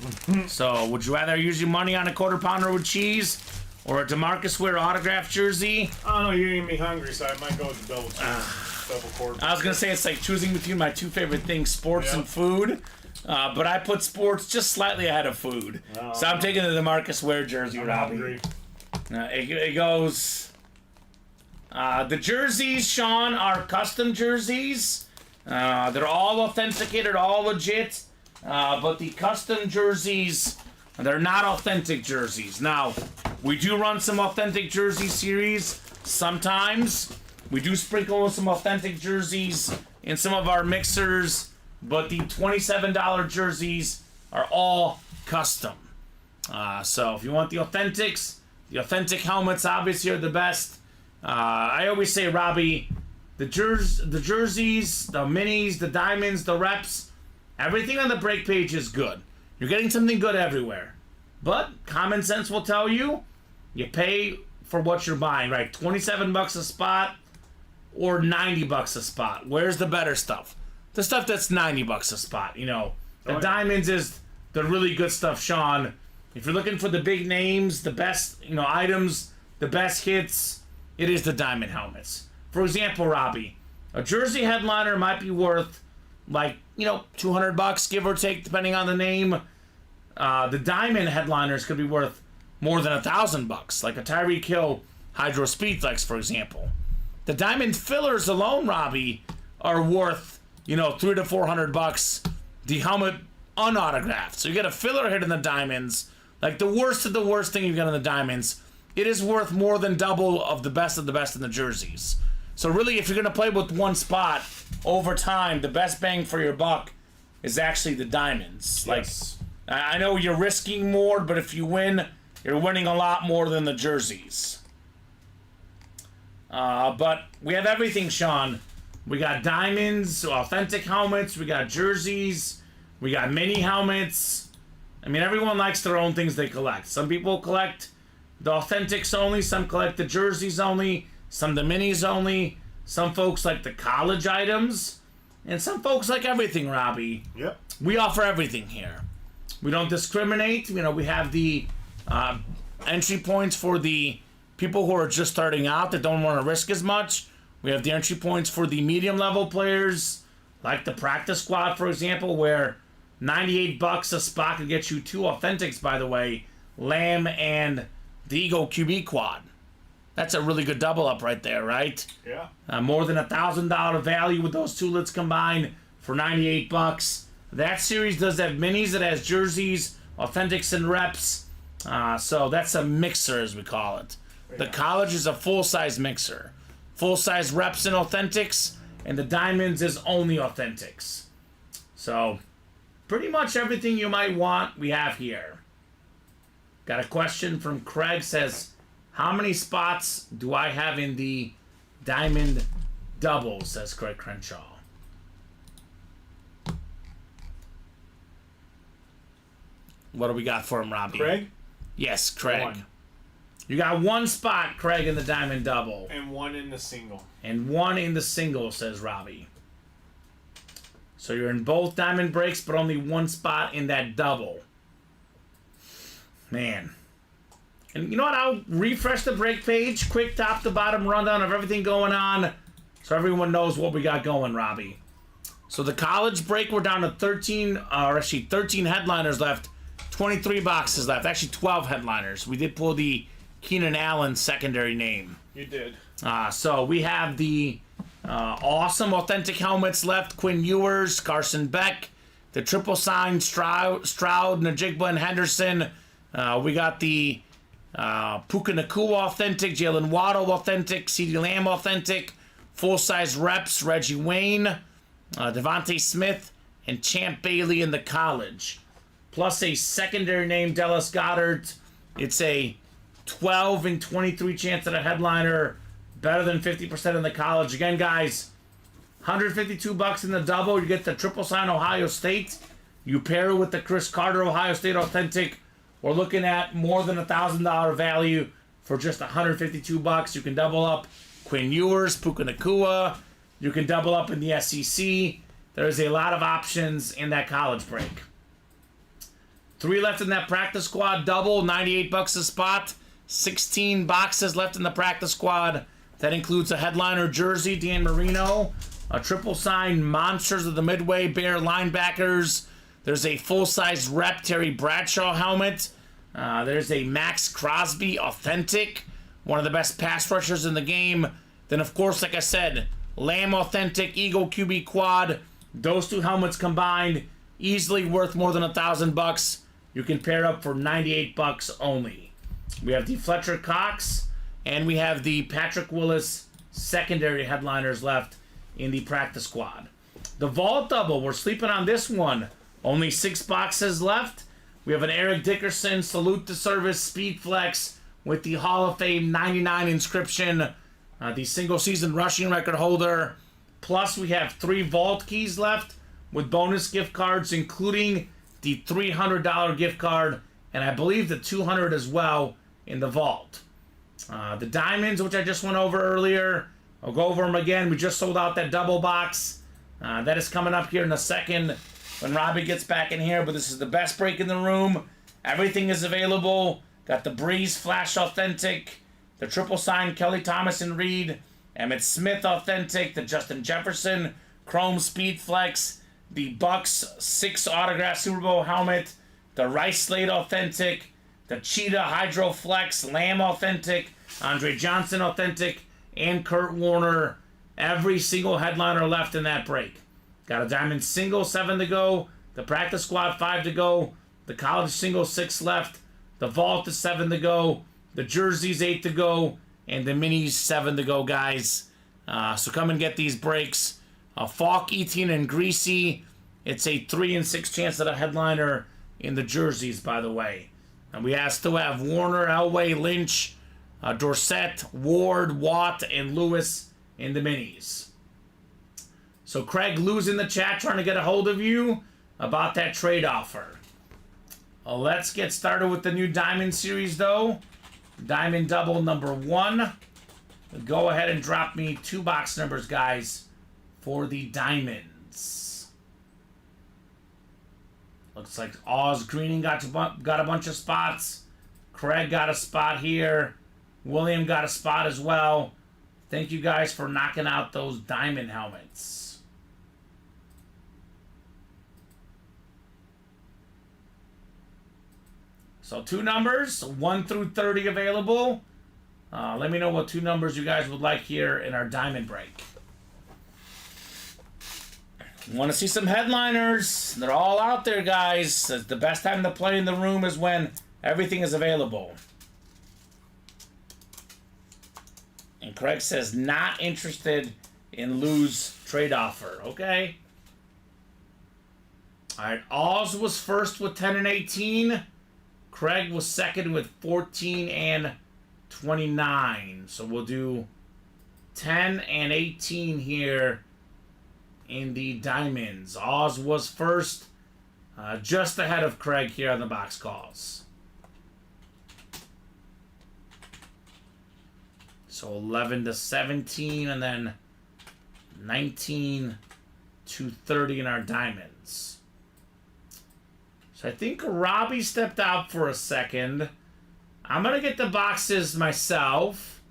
So, would you rather use your money on a quarter pounder with cheese or a DeMarcus Ware autograph jersey? I don't know, you're getting me hungry, so I might go with the double cheese. Double quarter. I was going to say it's like choosing between my 2 favorite things, sports and food. But I put sports just slightly ahead of food. So I'm taking the DeMarcus Ware jersey, Robbie. It goes... the jerseys, Sean, are custom jerseys. They're all authenticated, all legit. But the custom jerseys, they're not authentic jerseys. Now, we do run some authentic jersey series sometimes. We do sprinkle in some authentic jerseys in some of our mixers. But the $27 jerseys are all custom. So if you want the authentics, the authentic helmets obviously are the best. I always say, Robbie, the jerseys, the minis, the diamonds, the reps, everything on the break page is good. You're getting something good everywhere. But common sense will tell you, you pay for what you're buying, right? $27 a spot or $90 a spot. Where's the better stuff? The stuff that's $90 a spot, you know. The diamonds is the really good stuff, Sean. If you're looking for the big names, the best, items, the best hits, it is the diamond helmets. For example, Robbie, a jersey headliner might be worth like, $200, give or take, depending on the name. The diamond headliners could be worth more than $1,000, like a Tyreek Hill Hydro Speedflex, for example. The diamond fillers alone, Robbie, are worth $300 to $400, the helmet unautographed. So you get a filler hit in the diamonds, like the worst of the worst thing you get in the diamonds. It is worth more than double of the best in the jerseys. So really, if you're going to play with one spot over time, the best bang for your buck is actually the diamonds. Yes. Like, I know you're risking more, but if you win, you're winning a lot more than the jerseys. But we have everything, Sean. We got diamonds, authentic helmets, we got jerseys, we got mini helmets. I mean, everyone likes their own things they collect. Some people collect the authentics only, some collect the jerseys only, some the minis only, some folks like the college items, and some folks like everything, Robbie. Yep. We offer everything here. We don't discriminate. We have the entry points for the people who are just starting out that don't want to risk as much. We have the entry points for the medium level players, like the practice squad, for example, where $98 a spot could get you 2 authentics, by the way, Lamb and the Eagle QB quad. That's a really good double up right there, right? Yeah. More than $1,000 value with those 2 lids combined for $98. That series does have minis. It has jerseys, authentics, and reps. So that's a mixer, as we call it. The college is a full-size mixer. Full-size reps and authentics, and the diamonds is only authentics. So, pretty much everything you might want, we have here. Got a question from Craig, says, how many spots do I have in the diamond double, says Craig Crenshaw. What do we got for him, Robbie? Craig? Yes, Craig. 1. You got 1 spot, Craig, in the diamond double. And 1 in the single. And 1 in the single, says Robbie. So you're in both diamond breaks, but only 1 spot in that double. Man. And you know what? I'll refresh the break page. Quick top to bottom rundown of everything going on so everyone knows what we got going, Robbie. So the college break, we're down to 13 headliners left, 23 boxes left. Actually, 12 headliners. We did pull the Keenan Allen secondary name. You did. So we have the awesome authentic helmets left. Quinn Ewers, Carson Beck, the triple sign Stroud, Najigba, and Henderson. We got the Puka Nakua authentic, Jalen Waddle authentic, CeeDee Lamb authentic, full-size reps, Reggie Wayne, Devontae Smith, and Champ Bailey in the college. Plus a secondary name, Dallas Goedert. It's a 12 and 23 chance at a headliner, better than 50% in the college. Again, guys, $152 in the double. You get the triple sign Ohio State. You pair it with the Chris Carter Ohio State authentic. We're looking at more than $1,000 value for just $152. You can double up Quinn Ewers, Puka Nakua. You can double up in the SEC. There's a lot of options in that college break. 3 left in that practice squad double, $98 a spot. 16 boxes left in the practice squad. That includes a headliner jersey, Dan Marino, a triple sign Monsters of the Midway Bear linebackers. There's a full-size rep Terry Bradshaw helmet. There's a Max Crosby authentic, one of the best pass rushers in the game. Then, of course, like I said, Lamb authentic, Eagle QB quad. Those two helmets combined, easily worth more than $1,000. You can pair up for $98 only. We have the Fletcher Cox, and we have the Patrick Willis secondary headliners left in the practice squad. The Vault Double, we're sleeping on this one. Only 6 boxes left. We have an Eric Dickerson Salute to Service Speed Flex with the Hall of Fame 99 inscription, the single season rushing record holder. Plus, we have 3 Vault keys left with bonus gift cards, including the $300 gift card, and I believe the $200 as well in the vault. The diamonds, which I just went over earlier, I'll go over them again. We just sold out that double box. That is coming up here in a second when Robbie gets back in here, but this is the best break in the room. Everything is available. Got the Breeze Flash Authentic, the triple sign Kelly Thomas and Reed, Emmitt Smith Authentic, the Justin Jefferson Chrome Speed Flex, the Bucks 6 autograph Super Bowl helmet, the Rice Slade Authentic, the Cheetah Hydro Flex Lamb Authentic, Andre Johnson Authentic, and Kurt Warner. Every single headliner left in that break. Got a diamond single, 7 to go. The practice squad, 5 to go. The college single, 6 left. The vault is 7 to go. The jerseys, 8 to go. And the minis, 7 to go, guys. So come and get these breaks. Falk, Etienne, and Greasy. It's a 3 and 6 chance at a headliner in the jerseys, by the way. And we still have Warner, Elway, Lynch, Dorsett, Ward, Watt, and Lewis in the minis. So Craig Lou's in the chat trying to get a hold of you about that trade offer. Let's get started with the new Diamond series, though. Diamond double number 1. Go ahead and drop me 2 box numbers, guys, for the Diamonds. Looks like Oz Greening got a bunch of spots. Craig got a spot here. William got a spot as well. Thank you guys for knocking out those Diamond helmets. So 2 numbers, 1 through 30 available. Let me know what 2 numbers you guys would like here in our Diamond break. Want to see some headliners? They're all out there, guys. The best time to play in the room is when everything is available. And Craig says not interested in Lou's trade offer. Okay. All right. Oz was first with 10 and 18. Craig was second with 14 and 29. So we'll do 10 and 18 here in the Diamonds. Oz was first, just ahead of Craig here on the box calls. So 11 to 17, and then 19 to 30 in our Diamonds. So I think Robbie stepped out for a second. I'm going to get the boxes myself.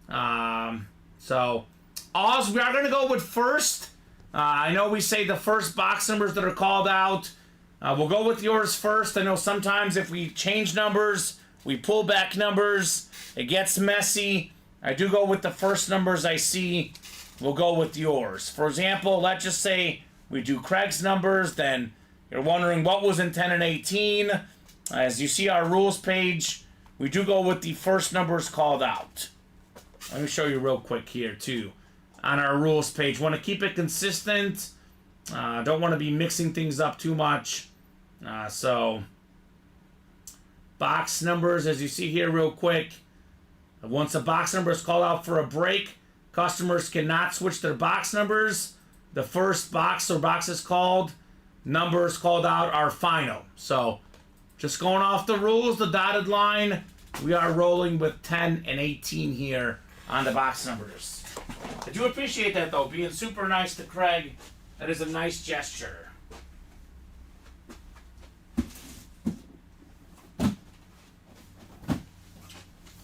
So Oz, we are going to go with first. I know we say the first box numbers that are called out. We'll go with yours first. I know sometimes if we change numbers, we pull back numbers, it gets messy. I do go with the first numbers I see. We'll go with yours. For example, let's just say we do Craig's numbers, then you're wondering what was in 10 and 18. As you see our rules page, we do go with the first numbers called out. Let me show you real quick here too. On our rules page, want to keep it consistent. Don't want to be mixing things up too much. So, box numbers, as you see here real quick. Once a box number is called out for a break, customers cannot switch their box numbers. The first box or boxes called, numbers called out are final. So, just going off the rules, the dotted line, we are rolling with 10 and 18 here on the box numbers. I do appreciate that though, being super nice to Craig. That is a nice gesture.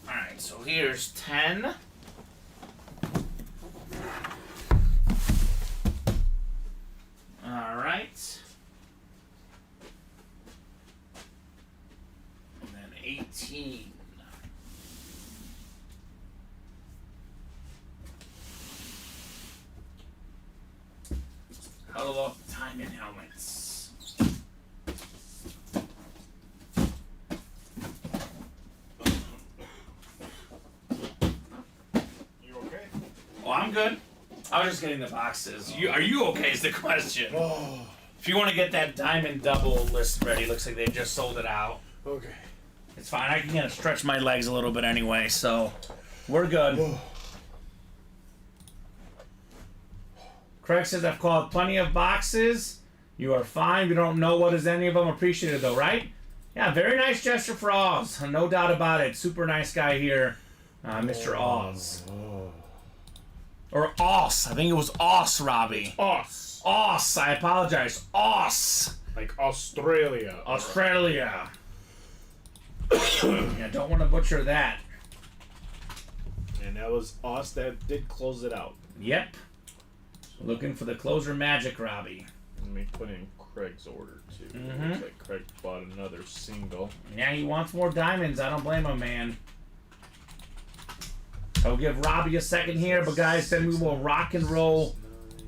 Alright, so here's 10. Alright. And then 18. Huddle up time and helmets. You okay? Oh, I'm good. I was just getting the boxes. Are you okay is the question. Oh. If you want to get that diamond double list ready, looks like they just sold it out. Okay. It's fine. I can kind of stretch my legs a little bit anyway, so we're good. Craig says, I've called plenty of boxes. You are fine. We don't know what is any of them appreciated, though, right? Yeah, very nice gesture for Oz. No doubt about it. Super nice guy here, Mr. Oz. Or Oz. I think it was Oz, Robbie. Oz. Oz. I apologize. Oz. Like Australia. Australia. Yeah, don't want to butcher that. And that was Oz that did close it out. Yep. Looking for the closer magic, Robbie. Let me put in Craig's order too. Looks like Craig bought another single. Yeah, he wants more diamonds. I don't blame him, man. I'll give Robbie a second here, but guys, then we will rock and roll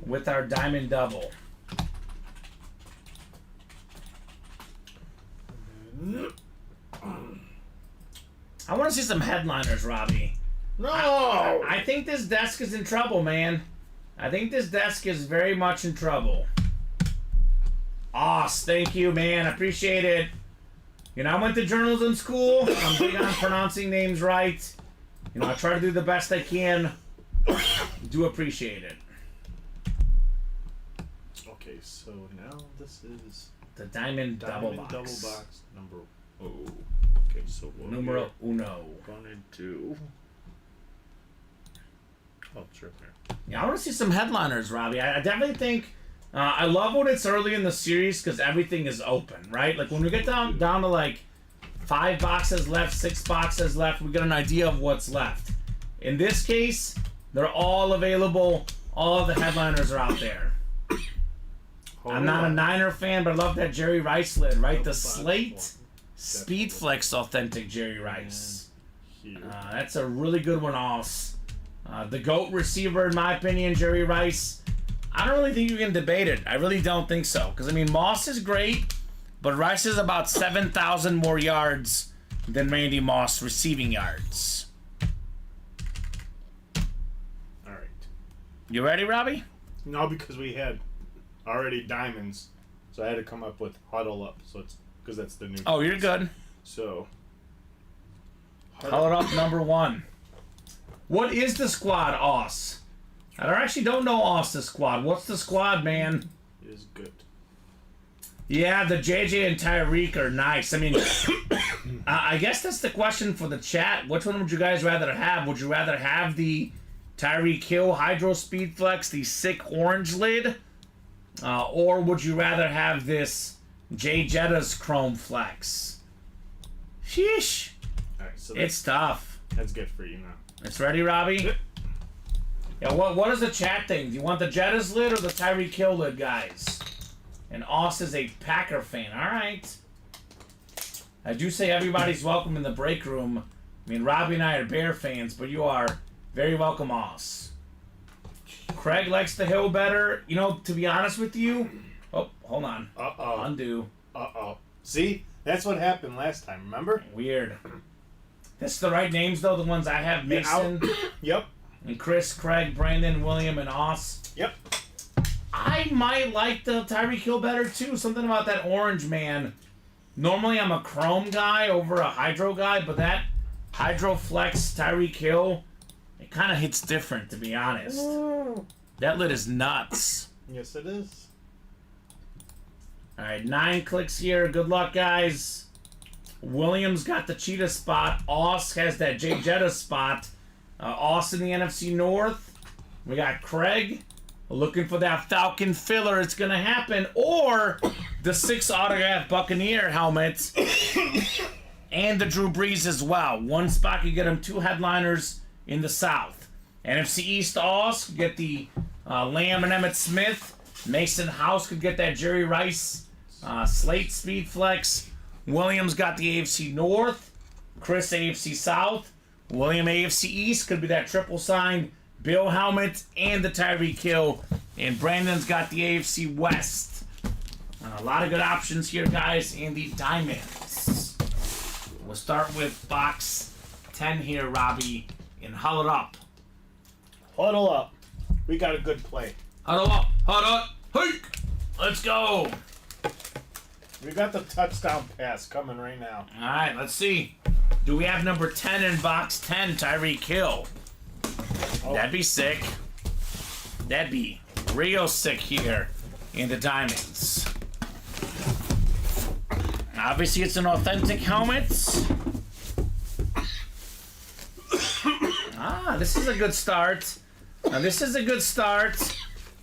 with our diamond double. I want to see some headliners, Robbie. No! I think this desk is in trouble, man. I think this desk is very much in trouble. Oz, thank you, man. I appreciate it. You know, I went to journalism school. I'm big on pronouncing names right. You know, I try to do the best I can. Do appreciate it. Okay, so now this is The diamond double box. double box number. Oh. Okay, so we'll Numero uno. 1 and 2. Oh, it's right there. Yeah, I want to see some headliners, Robbie. I definitely think I love when it's early in the series because everything is open, right? Like when we get down to like 5 boxes left, 6 boxes left, we get an idea of what's left. In this case, they're all available. All of the headliners are out there. I'm not a Niner fan, but I love that Jerry Rice lid, right? The Slate Speedflex Authentic Jerry Rice. That's a really good one, Oz. The GOAT receiver, in my opinion, Jerry Rice. I don't really think you can debate it. I really don't think so. Because, I mean, Moss is great, but Rice is about 7,000 more yards than Randy Moss receiving yards. All right. You ready, Robbie? No, because we had already diamonds, so I had to come up with huddle up. So it's because that's the new. Oh, you're good. So. Huddle up number 1. What is the squad, Oz? I actually don't know Oz, the squad. What's the squad, man? It is good. Yeah, the JJ and Tyreek are nice. I mean, I guess that's the question for the chat. Which one would you guys rather have? Would you rather have the Tyreek Hill Hydro Speed Flex, the sick orange lid? Or would you rather have this Jay Jetta's Chrome Flex? Sheesh. All right, so It's tough. that's good for you now. It's ready, Robbie? Yeah, what is the chat thing? Do you want the Jettas lid or the Tyreek Hill lid, guys? And Austin's a Packer fan. All right. I do say everybody's welcome in the break room. I mean, Robbie and I are Bear fans, but you are very welcome, Oss. Craig likes the Hill better. You know, to be honest with you... Oh, hold on. Uh-oh. Undo. Uh-oh. See? That's what happened last time, remember? Weird. That's the right names, though, the ones I have. Mason. Yep. And Chris, Craig, Brandon, William, and Oss. Yep. I might like the Tyreek Hill better, too. Something about that orange man. Normally, I'm a chrome guy over a hydro guy, but that Hydro Flex Tyreek Hill, it kind of hits different, to be honest. That lid is nuts. Yes, it is. All right, 9 clicks here. Good luck, guys. Williams got the Cheetah spot. Oss has that Jay Jetta spot. Oss in the NFC North. We got Craig looking for that Falcon filler. It's going to happen. Or the 6 autograph Buccaneer helmets. And the Drew Brees as well. One spot could get him 2 headliners in the South. NFC East Oss could get the Lamb and Emmitt Smith. Mason House could get that Jerry Rice Slate Speed Flex. Williams got the AFC North. Chris AFC South. William AFC East could be that triple sign. Bill helmet and the Tyreek Hill. And Brandon's got the AFC West. A lot of good options here, guys, in the Diamonds. We'll start with box 10 here, Robbie, and huddle it up. Huddle up. We got a good play. Huddle up, huddle up, hey! Let's go. We got the touchdown pass coming right now. All right, let's see. Do we have number 10 in box 10, Tyreek Hill? Oh. That'd be sick. That'd be real sick here in the Diamonds. Obviously, it's an authentic helmet. This is a good start. This is a good start.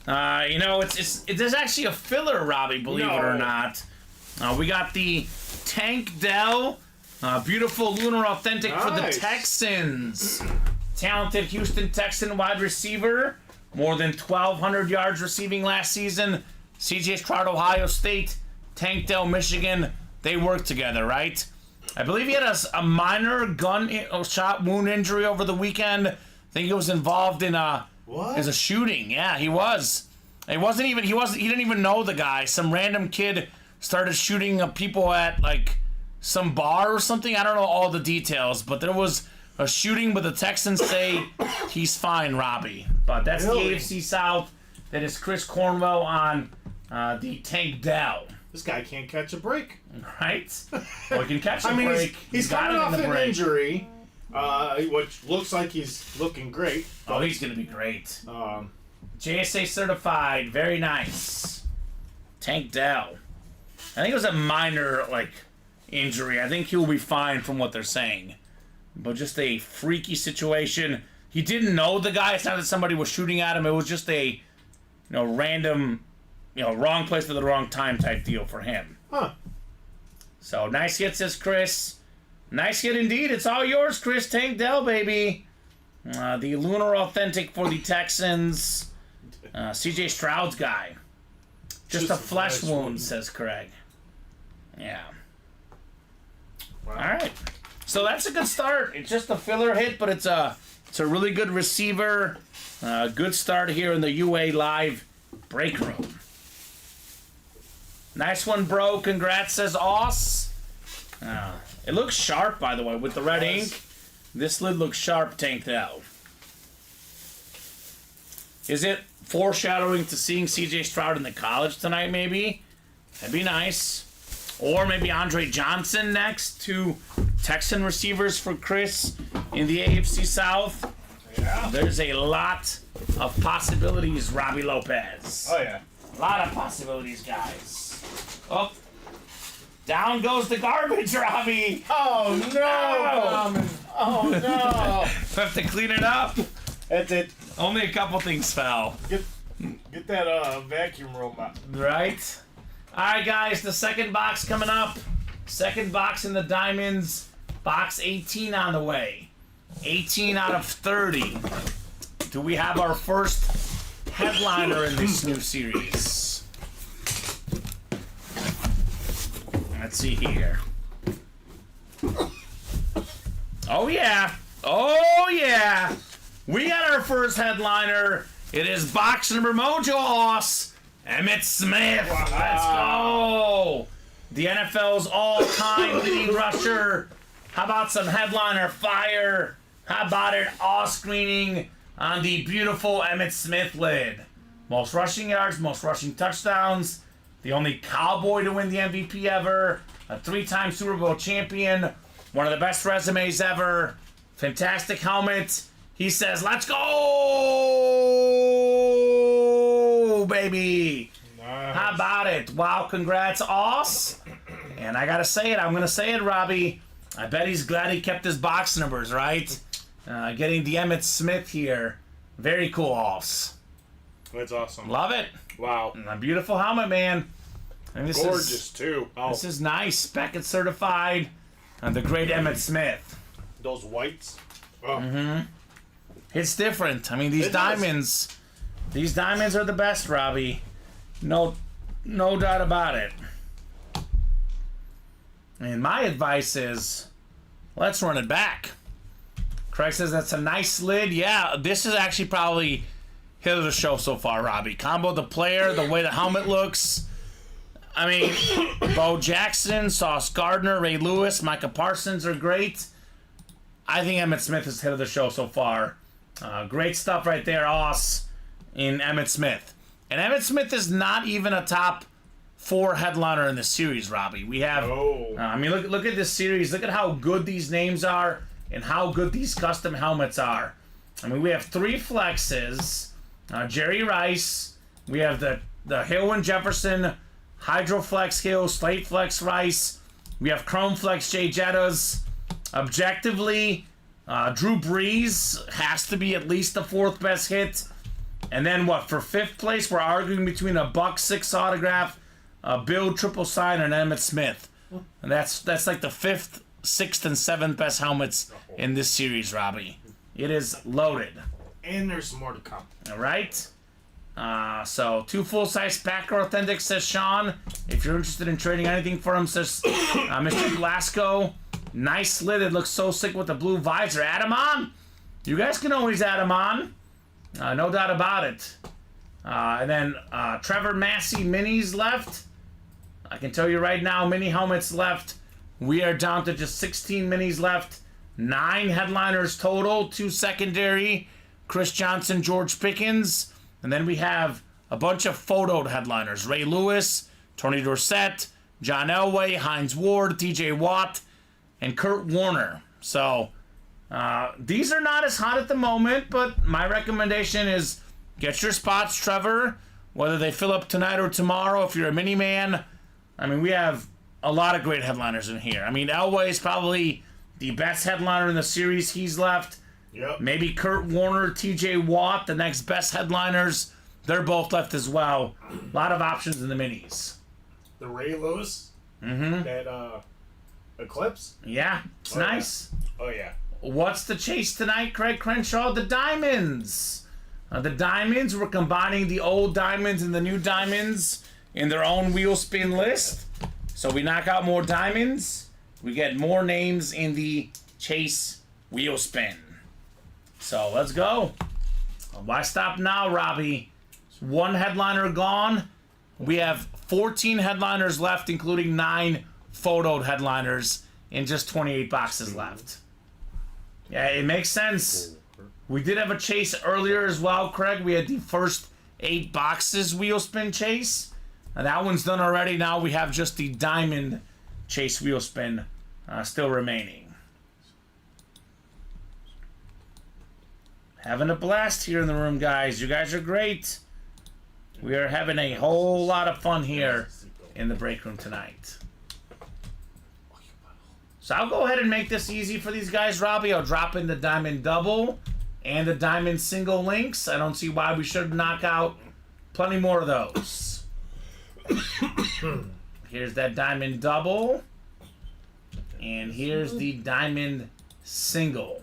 You know, there's actually a filler, Robbie, believe it or not. We got the Tank Dell, beautiful lunar authentic for the Texans. Talented Houston Texan wide receiver, more than 1,200 yards receiving last season. C.J. Stroud, Ohio State, Tank Dell, Michigan. They worked together, right? I believe he had a minor shot wound injury over the weekend. I think he was involved in a shooting. Yeah, he was. He didn't even know the guy. Some random kid started shooting people at like some bar or something. I don't know all the details, but there was a shooting, but the Texans say he's fine, Robbie. But that's the AFC South. That is Chris Cornwell on the Tank Dell. This guy can't catch a break. Right? Well, he can catch a break. He's coming off an injury, which looks like he's looking great. Oh, he's going to be great. JSA certified. Very nice. Tank Dell. I think it was a minor, injury. I think he'll be fine from what they're saying. But just a freaky situation. He didn't know the guy. It's not that somebody was shooting at him. It was just a, random, wrong place at the wrong time type deal for him. Huh. So, nice hit, says Chris. Nice hit indeed. It's all yours, Chris. Tank Dell, baby. The Lunar Authentic for the Texans. C.J. Stroud's guy. Just a flesh wound, says Craig. Yeah. Wow. All right. So that's a good start. It's just a filler hit, but it's a really good receiver. Good start here in the UA Live break room. Nice one, bro. Congrats, says Oss. It looks sharp, by the way, with the red ink. This lid looks sharp, Tank Dell. Is it foreshadowing to seeing C.J. Stroud in the college tonight, maybe? That'd be nice. Or maybe Andre Johnson next, 2 Texan receivers for Chris in the AFC South. Yeah. There's a lot of possibilities, Robbie Lopez. Oh, yeah. A lot of possibilities, guys. Oh. Down goes the garbage, Robbie. Oh, no. Oh, no. Have to clean it up. That's it. Only a couple things fell. Get that vacuum robot. Right? Alright, guys, the second box coming up. Second box in the Diamonds. Box 18 on the way. 18 out of 30. do we have our first headliner in this new series? Let's see here. Oh yeah. Oh yeah. We got our first headliner. It is box number Mojo Oss, Emmitt Smith. Wow. Let's go. The NFL's all-time leading rusher. How about some headliner fire? How about an screening on the beautiful Emmitt Smith lid? Most rushing yards, most rushing touchdowns. The only Cowboy to win the MVP ever. A 3-time Super Bowl champion. One of the best resumes ever. Fantastic helmet. He says, let's go, baby. Nice. How about it? Wow, congrats, Oss. And I gotta say it, I'm gonna say it, Robbie. I bet he's glad he kept his box numbers, right? Getting the Emmitt Smith here. Very cool, Oss. That's awesome. Love it. Wow. And a beautiful helmet, man. And this Gorgeous, too. Oh, This is nice. Beckett certified. And the great Emmitt Smith. those whites. Oh. It's different. I mean, these diamonds are the best, Robbie. No doubt about it. And my advice is, let's run it back. Craig says that's a nice lid. Yeah, this is actually probably hit of the show so far, Robbie. Combo the player, the way the helmet looks. I mean, Bo Jackson, Sauce Gardner, Ray Lewis, Micah Parsons are great. I think Emmitt Smith is hit of the show so far. Great stuff right there, Oss, in Emmitt Smith. And Emmitt Smith is not even a top 4 headliner in the series, Robbie. We have, I mean, look at this series. Look at how good these names are and how good these custom helmets are. I mean, we have 3 flexes. Jerry Rice. We have the Hill and Jefferson, Hydroflex Hill, Slate Flex Rice. We have Chrome Flex Jay Jettas. Objectively, Drew Brees has to be at least the 4th best hit. And then what? For 5th place, we're arguing between a Buck 6 autograph, a Bill triple sign, and Emmitt Smith. And that's like the 5th, 6th, and 7th best helmets in this series, Robbie. It is loaded. And there's more to come. All right. So 2 full-size Packer Authentic, says Sean. If you're interested in trading anything for him, says Mr. Blasco. Nice lid. It looks so sick with the blue visor. Add him on. You guys can always add him on. No doubt about it. And then Trevor Massey minis left. I can tell you right now, mini helmets left. We are down to just 16 minis left. 9 headliners total. 2 secondary. Chris Johnson, George Pickens. And then we have a bunch of photoed headliners. Ray Lewis, Tony Dorsett, John Elway, Hines Ward, TJ Watt, and Kurt Warner. So these are not as hot at the moment, but my recommendation is get your spots, Trevor, whether they fill up tonight or tomorrow if you're a mini man. I mean, we have a lot of great headliners in here. I mean, Elway is probably the best headliner in the series. He's left. Yep. Maybe Kurt Warner, TJ Watt, the next best headliners. They're both left as well. A lot of options in the minis. The Ray Lewis. That Eclipse. Yeah, it's nice. Yeah. Oh yeah. What's the chase tonight, Craig Crenshaw? The diamonds. The diamonds, we're combining the old diamonds and the new diamonds in their own wheel spin list. So we knock out more diamonds. We get more names in the chase wheel spin. So let's go. Why stop now, Robbie? 1 headliner gone. We have 14 headliners left, including 9 photoed headliners, and just 28 boxes left. Yeah, it makes sense. We did have a chase earlier as well, Craig. We had the first 8 boxes wheel spin chase. And that one's done already. Now we have just the diamond chase wheel spin still remaining. Having a blast here in the room, guys. You guys are great. We are having a whole lot of fun here in the break room tonight. So I'll go ahead and make this easy for these guys, Robbie. I'll drop in the diamond double and the diamond single links. I don't see why we should knock out plenty more of those. Here's that diamond double. And here's the diamond single.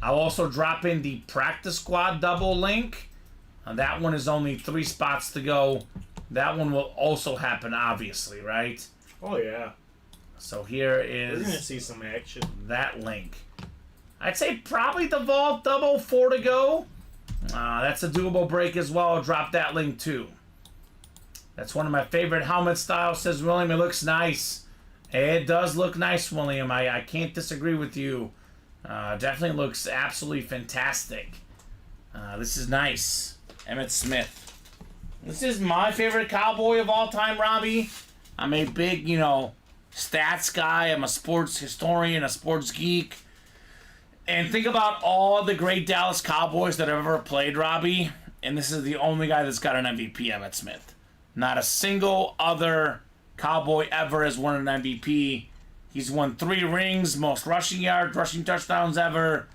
I'll also drop in the practice squad double link. That one is only 3 spots to go. That one will also happen, obviously, right? Oh, yeah. So here is... We're going to see some action. That link. I'd say probably the vault double, 4 to go. That's a doable break as well. I'll drop that link too. That's one of my favorite helmet styles, says William. It looks nice. It does look nice, William. I can't disagree with you. Definitely looks absolutely fantastic. This is nice. Emmett Smith. This is my favorite cowboy of all time, Robbie. I'm a big, stats guy. I'm a sports historian, a sports geek. And think about all the great Dallas Cowboys that have ever played, Robbie. And this is the only guy that's got an MVP, Emmett Smith. Not a single other Cowboy ever has won an MVP. He's won 3 rings, most rushing yards, rushing touchdowns ever.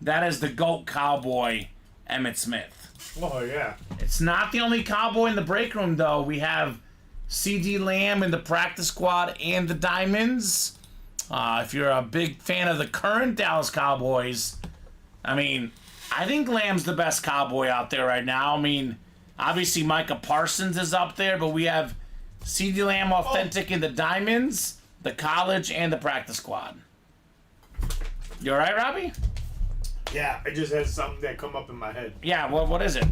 That is the GOAT Cowboy, Emmett Smith. Oh, yeah. It's not the only Cowboy in the break room, though. We have C.D. Lamb in the practice squad and the Diamonds. If you're a big fan of the current Dallas Cowboys, I think Lamb's the best Cowboy out there right now. Obviously Micah Parsons is up there, but we have C.D. Lamb authentic in the Diamonds, the college, and the practice squad. You all right, Robbie? Yeah, I just had something that come up in my head. Yeah, what is it?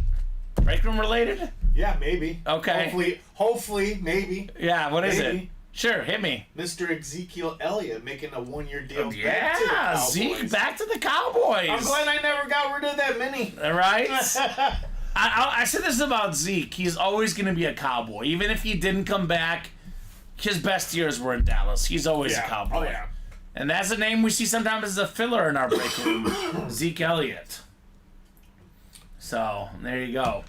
Break room related? Yeah, maybe. Okay. Hopefully, maybe. Yeah, what is it? Maybe. Sure, hit me. Mr. Ezekiel Elliott making a 1-year deal back to the Yeah, Cowboys. Zeke back to the Cowboys. I'm glad I never got rid of that mini. All right? I said this about Zeke. He's always going to be a Cowboy. Even if he didn't come back, his best years were in Dallas. He's always a Cowboy. Oh, yeah. And that's a name we see sometimes as a filler in our break room. Zeke Elliott. So, there you go.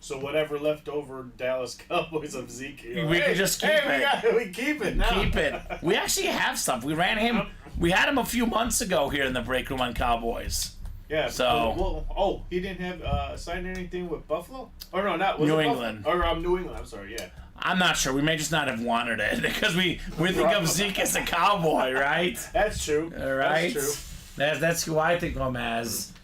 So whatever left over Dallas Cowboys of Zeke, We can just keep it. We keep it now. Keep it. We actually have stuff. We ran him. We had him a few months ago here in the break room on Cowboys. Yeah. So. He didn't have signed anything with Buffalo? Or no, not New England. Or New England. I'm sorry. Yeah. I'm not sure. We may just not have wanted it because we think of Zeke as a Cowboy, right? That's true. All right. That's true. That's who I think of him as.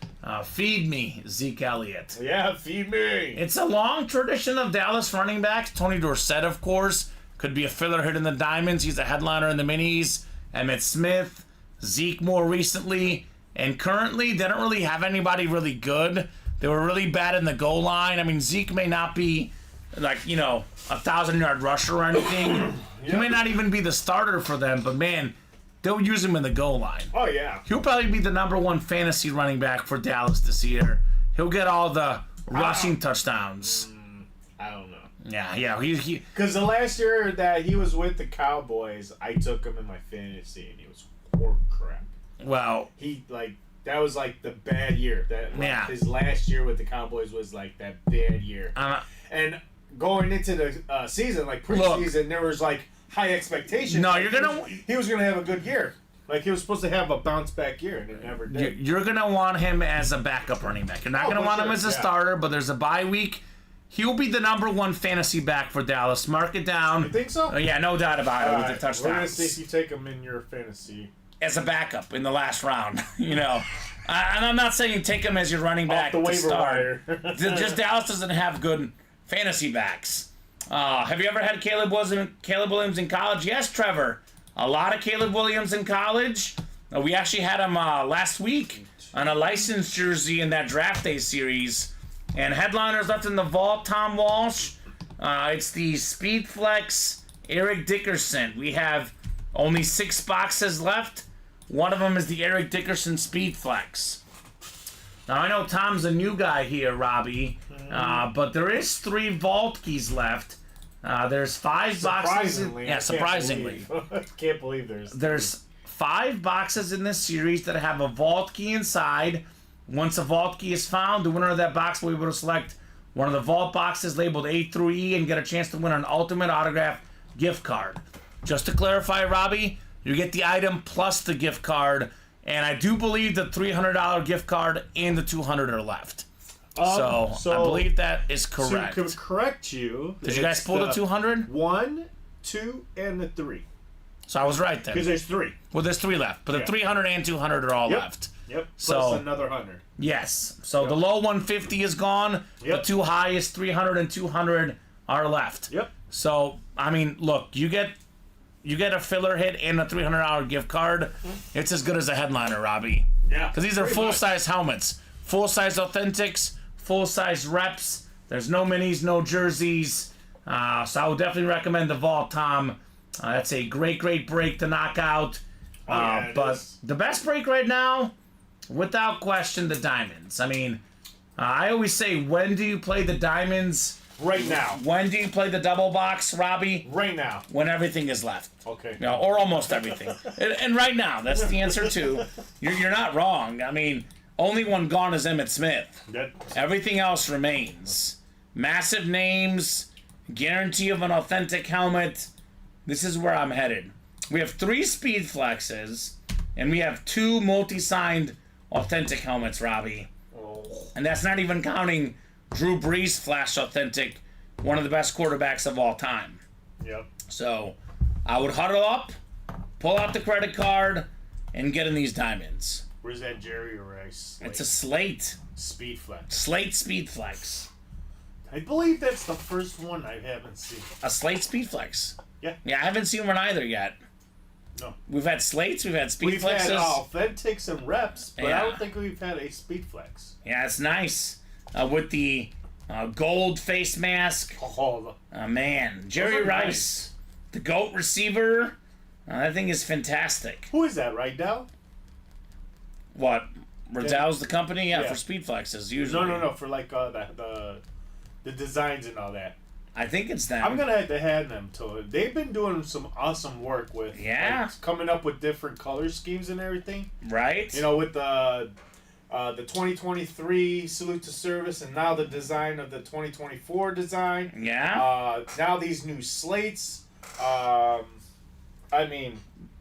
Feed me, Zeke Elliott. Yeah, feed me. It's a long tradition of Dallas running backs. Tony Dorsett, of course, could be a filler hit in the Diamonds. He's a headliner in the Minis. Emmett Smith, Zeke more recently, and currently they don't really have anybody really good. They were really bad in the goal line. Zeke may not be like, 1,000-yard rusher or anything. He may not even be the starter for them, but man, they'll use him in the goal line. Oh, yeah. He'll probably be the #1 fantasy running back for Dallas this year. He'll get all the rushing touchdowns. I don't know. Yeah. He Because the last year that he was with the Cowboys, I took him in my fantasy, and he was horse crap. well, That was the bad year. His last year with the Cowboys was that bad year. And going into the season, preseason, there was high expectations. No, he was gonna have a good year. He was supposed to have a bounce back year, and it never did. You're gonna want him as a backup running back. You're not gonna want him as a starter, but there's a bye week. He'll be the #1 fantasy back for Dallas. Mark it down. You think so? Yeah, no doubt about it with the touchdowns. We're gonna see if you take him in your fantasy as a backup in the last round. And I'm not saying take him as your running back off the to waiver start. wire. Just Dallas doesn't have good fantasy backs. Have you ever had Caleb Williams in college? Yes, Trevor. A lot of Caleb Williams in college. We actually had him last week on a licensed jersey in that draft day series. And headliners left in the vault, Tom Walsh. It's the Speed Flex Eric Dickerson. We have only 6 boxes left. One of them is the Eric Dickerson Speed Flex. Now, I know Tom's a new guy here, Robbie, but there is 3 vault keys left. There's 5 boxes. Surprisingly. I can't believe there's 5 boxes in this series that have a vault key inside. Once a vault key is found, the winner of that box will be able to select one of the vault boxes labeled A through E and get a chance to win an Ultimate Autograph gift card. Just to clarify, Robbie, you get the item plus the gift card, and I do believe the $300 gift card and the $200 are left. So I believe that is correct. To correct you, did you guys pull the 200? 1, 2, and the 3. So I was right then. Because there's 3. Well, there's 3 left, but the 300 and 200 are all left. Yep. So Plus another 100. yes. So the low 150 is gone. Yep. The two highest 300 and 200 are left. Yep. So I mean, look, you get a filler hit and a $300 gift card. It's as good as a headliner, Robbie. Yeah. Because these are pretty full-size helmets, full-size authentics, full-size reps. There's no minis, no jerseys. So I would definitely recommend the Vault, Tom. That's a great break to knock out. Yeah, But the best break right now, without question, the diamonds. I mean, I always say, when do you play the diamonds? Right now. When do you play the double box, Robbie? Right now. When everything is left. Okay. You know, or almost everything. and right now, that's the answer too. You're not wrong. I mean, only one gone is Emmitt Smith. Everything else remains. Massive names, guarantee of an authentic helmet. This is where I'm headed. We have 3 speed flexes, and we have 2 multi-signed authentic helmets, Robbie. And that's not even counting Drew Brees Flash Authentic, one of the best quarterbacks of all time. Yep. So I would huddle up, pull out the credit card, and get in these diamonds. Where's that Jerry Rice? It's a slate. Speed Flex. Slate Speed Flex. I believe that's the first one I haven't seen. A slate Speed Flex. Yeah. Yeah, I haven't seen one either yet. No. We've had slates, we've had speed We've flexes. had authentics and reps, but Yeah. I don't think we've had a Speed Flex. Yeah, it's nice. With the gold face mask. Oh, Man, Jerry are Rice, nice. the GOAT receiver. That thing is fantastic. who is that right now? What? Riddell's the company? Yeah, Yeah. for speed flexes, usually. No, for like the designs and all that. I think it's them. I'm gonna have to hand them to it. They've been doing some awesome work with like, coming up with different color schemes and everything. Right? You know, with the 2023 Salute to Service, and now the design of the 2024 design. Yeah. Now these new slates. I mean,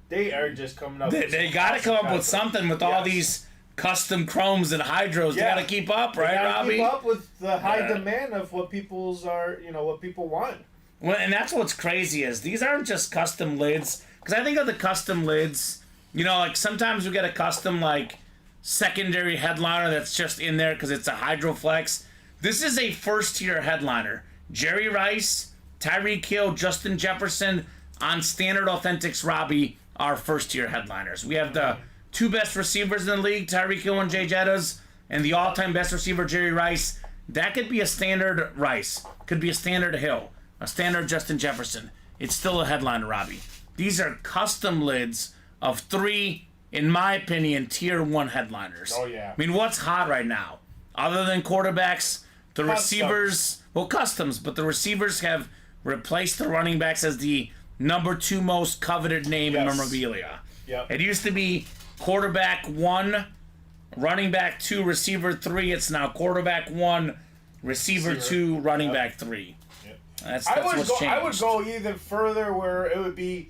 they are just coming up. They got to come up with something with all these custom chromes and hydros. They got to keep up, right, Robbie? Keep up with the high demand of what what people want. Well, and that's what's crazy is these aren't just custom lids. Because I think of the custom lids, like sometimes we get a custom like secondary headliner that's just in there because it's a Hydroflex. This is a first tier headliner. Jerry Rice, Tyreek Hill, Justin Jefferson on standard authentics, Robbie, are first tier headliners. We have the 2 best receivers in the league, Tyreek Hill and Jay Jettas, and the all-time best receiver, Jerry Rice. That could be a standard Rice, could be a standard Hill, a standard Justin Jefferson. It's still a headliner, Robbie. These are custom lids of 3, in my opinion, tier 1 headliners. Oh, yeah. I mean, what's hot right now? Other than quarterbacks, the receivers, customs, but the receivers have replaced the running backs as the number 2 most coveted name in memorabilia. Yep. It used to be quarterback 1, running back 2, receiver 3. It's now quarterback 1, receiver 2, running back 3. Yep. That's what's changed. I would go even further where it would be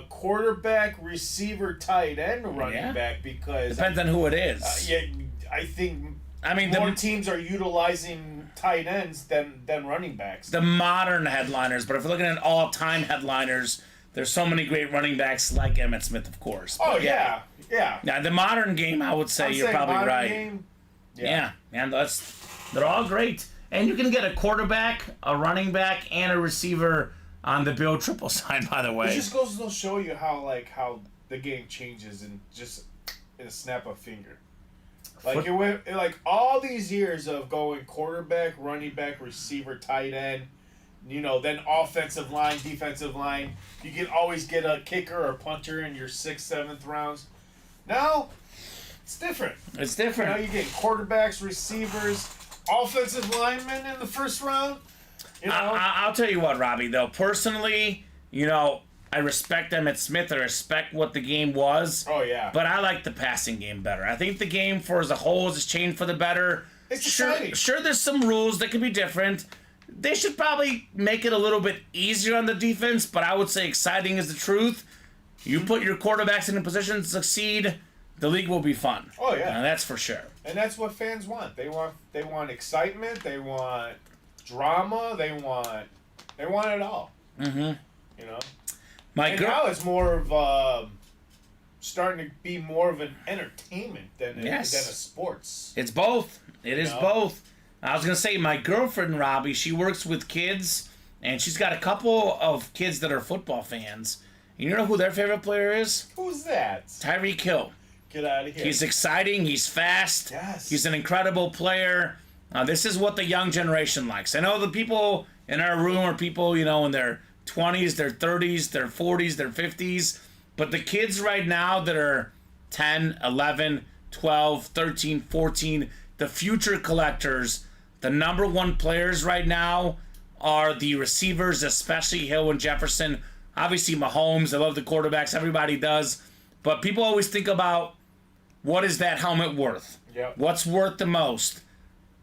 quarterback, receiver, tight end, running back, because depends on who it is. I think more teams are utilizing tight ends than running backs. The modern headliners, but if we're looking at all-time headliners, there's so many great running backs like Emmitt Smith, of course. But yeah. Now, the modern game, I would say you're probably right. Game, yeah, man, they're all great. And you can get a quarterback, a running back, and a receiver on the Bill Triple side, by the way. It just goes to show you how the game changes in a snap of a finger. Like it went all these years of going quarterback, running back, receiver, tight end, then offensive line, defensive line. You can always get a kicker or punter in your 6th, 7th rounds. Now, it's different. It's different. You get quarterbacks, receivers, offensive linemen in the 1st round. I'll tell you what, Robbie, though. Personally, I respect Emmitt Smith. I respect what the game was. Oh, yeah. But I like the passing game better. I think the game for as a whole has changed for the better. It's exciting. Sure, there's some rules that could be different. They should probably make it a little bit easier on the defense, but I would say exciting is the truth. You put your quarterbacks in a position to succeed, the league will be fun. Oh, yeah. That's for sure. And that's what fans want. They want excitement. They want drama. They want it all. Mm-hmm. Now it's more of starting to be more of an entertainment than a sports. It's both. It is both. I was going to say, my girlfriend, Robbie, she works with kids, and she's got a couple of kids that are football fans. And you know who their favorite player is? Who's that? Tyreek Hill. Get out of here. He's exciting. He's fast. Yes. He's an incredible player. This is what the young generation likes. I know the people in our room are people, in their 20s, their 30s, their 40s, their 50s. But the kids right now that are 10, 11, 12, 13, 14, the future collectors, the number one players right now are the receivers, especially Hill and Jefferson. Obviously, Mahomes. I love the quarterbacks. Everybody does. But people always think about, what is that helmet worth? Yep. What's worth the most?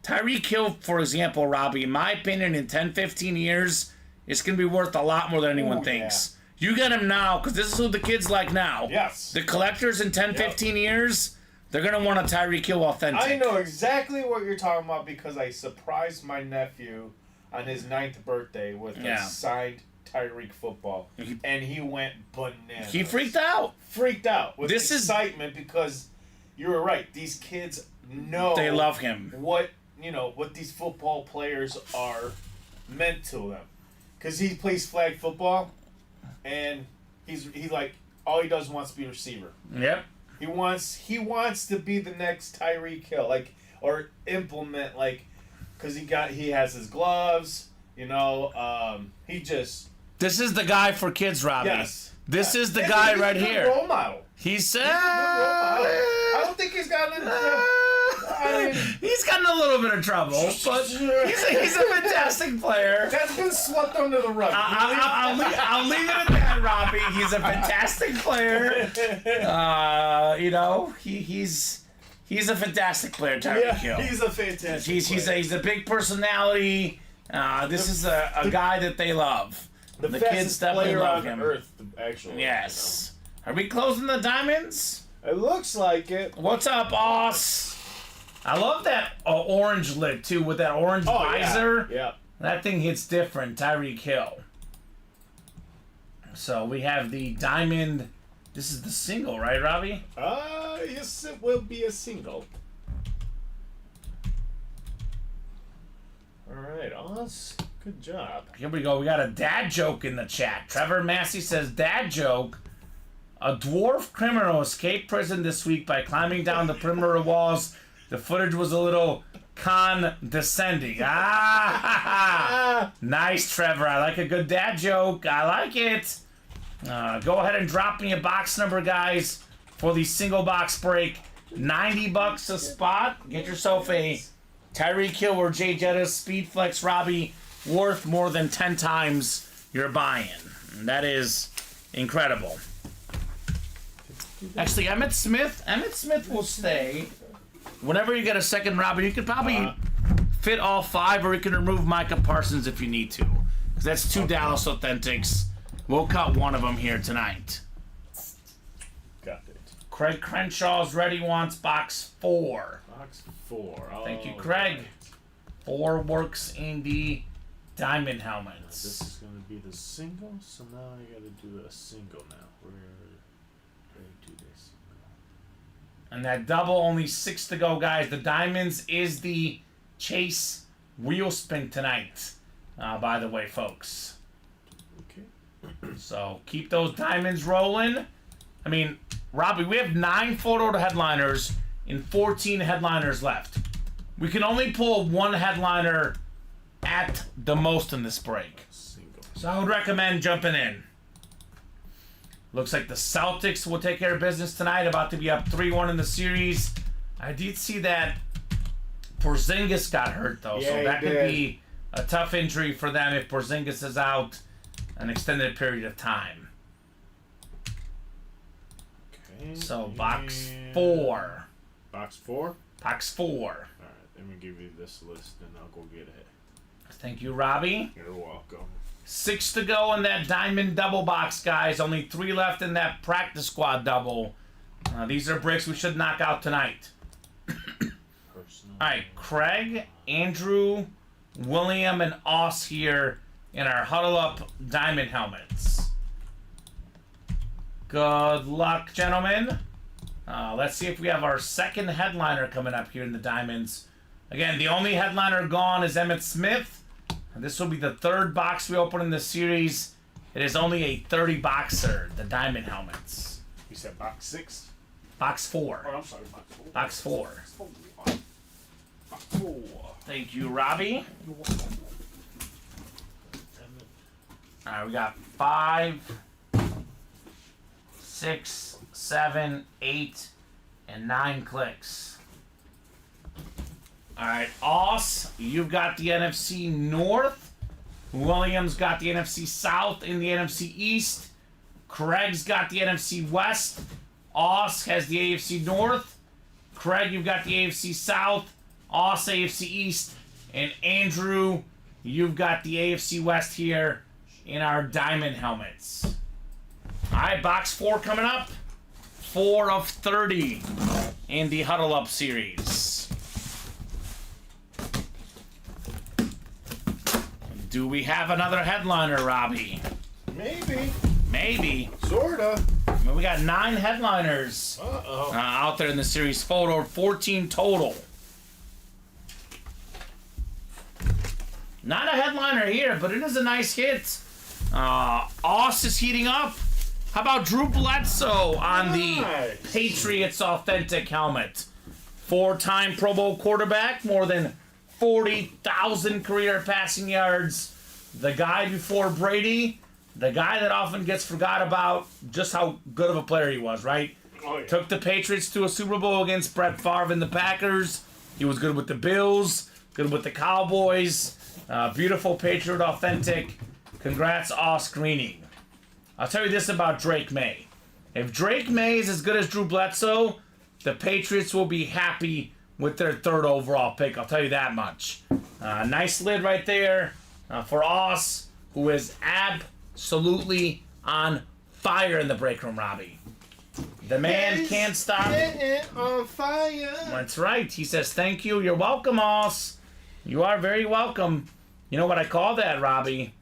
Tyreek Hill, for example, Robbie, in my opinion, in 10, 15 years, it's going to be worth a lot more than anyone thinks. Yeah. You get him now, because this is what the kids like now. Yes. The collectors in 10, 15 years, they're going to want a Tyreek Hill authentic. I know exactly what you're talking about because I surprised my nephew on his 9th birthday with a signed Tyreek football. And he went bananas. He freaked out. Freaked out with excitement because you were right. These kids know they love him. What these football players are meant to them. Because he plays flag football, and he's like, all he does wants to be a receiver. Yep. He wants to be the next Tyreek Hill, or implement, because he has his gloves, he just. This is the guy for kids, Robbie. Yes. This is the guy right here. He's a role model. He's a good role model. I don't think he's gotten he's gotten a little bit of trouble, but he's a fantastic player. That's been swept under the rug. I'll leave it at that, Robbie. He's a fantastic player. He's a fantastic player, Tyreek Hill. He's a fantastic player. He's a big personality. This is a guy that they love. The kids definitely love him. Earth, actually. Yes. Are we closing the diamonds? It looks like it. What's up, boss? I love that orange lid, too, with that orange visor. Yeah. That thing hits different, Tyreek Hill. So we have the diamond. This is the single, right, Robbie? Yes, it will be a single. All right, Oz. Good job. Here we go. We got a dad joke in the chat. Trevor Massey says, dad joke. A dwarf criminal escaped prison this week by climbing down the perimeter walls. The footage was a little condescending. Nice, Trevor. I like a good dad joke. I like it. Go ahead and drop me a box number, guys, for the single box break. $90 a spot. Get yourself a Tyreek Hill or Jay Jettis Speed Flex Robbie, worth more than 10 times your buy-in. And that is incredible. Actually, Emmitt Smith will stay. Whenever you get a second, Robbie, you could probably fit all 5, or you can remove Micah Parsons if you need to. Because that's 2 Dallas Authentics. We'll cut one of them here tonight. Got it. Craig Crenshaw's ready, wants box 4. Box 4. Thank you, Craig. 4 works in the diamond helmets. This is going to be the single, so now I got to do a single now. We're going to do this. And that double, only 6 to go, guys. The diamonds is the Chase wheel spin tonight, by the way, folks. Okay. So keep those diamonds rolling. I mean, Robbie, we have 9 photo headliners and 14 headliners left. We can only pull 1 headliner at the most in this break. So I would recommend jumping in. Looks like the Celtics will take care of business tonight, about to be up 3-1 in the series. I did see that Porzingis got hurt, though, so that could be a tough injury for them if Porzingis is out an extended period of time. Okay. So, box 4. Box 4? Box 4. All right, let me give you this list, and I'll go get it. Thank you, Robbie. You're welcome. 6 to go in that diamond double box, guys. Only 3 left in that practice squad double. These are bricks we should knock out tonight. All right, Craig, Andrew, William, and Oss here in our huddle up diamond helmets. Good luck, gentlemen. Let's see if we have our second headliner coming up here in the Diamonds. Again, the only headliner gone is Emmitt Smith. And this will be the third box we open in the series. It is only a 30 boxer, the Diamond helmets. You said box 6? Box 4. Oh, I'm sorry, box 4. Box 4. Box 4. Thank you, Robbie. Alright, we got 5, 6, 7, 8, and 9 clicks. Alright, Oss, you've got the NFC North. Williams got the NFC South and the NFC East. Craig's got the NFC West. Oss has the AFC North. Craig, you've got the AFC South. Oss, AFC East. And Andrew, you've got the AFC West here in our Diamond helmets. Alright, box 4 coming up. 4 of 30 in the Huddle Up series. Do we have another headliner, Robbie? Maybe. Maybe. Sorta. I mean, we got 9 headliners out there in the series. 14 total. Not a headliner here, but it is a nice hit. Oss is heating up. How about Drew Bledsoe on the Patriots Authentic helmet? 4-time Pro Bowl quarterback, more than 40,000 career passing yards. The guy before Brady, the guy that often gets forgot about just how good of a player he was, right? Oh, yeah. Took the Patriots to a Super Bowl against Brett Favre and the Packers. He was good with the Bills, good with the Cowboys. Beautiful Patriot Authentic. Congrats, Oss Greening. I'll tell you this about Drake May. If Drake May is as good as Drew Bledsoe, the Patriots will be happy with their 3rd overall pick. I'll tell you that much. Nice lid right there for Oss, who is absolutely on fire in the break room, Robbie. The man can't stop. On fire. That's right. He says, thank you. You're welcome, Oss. You are very welcome. You know what I call that, Robbie?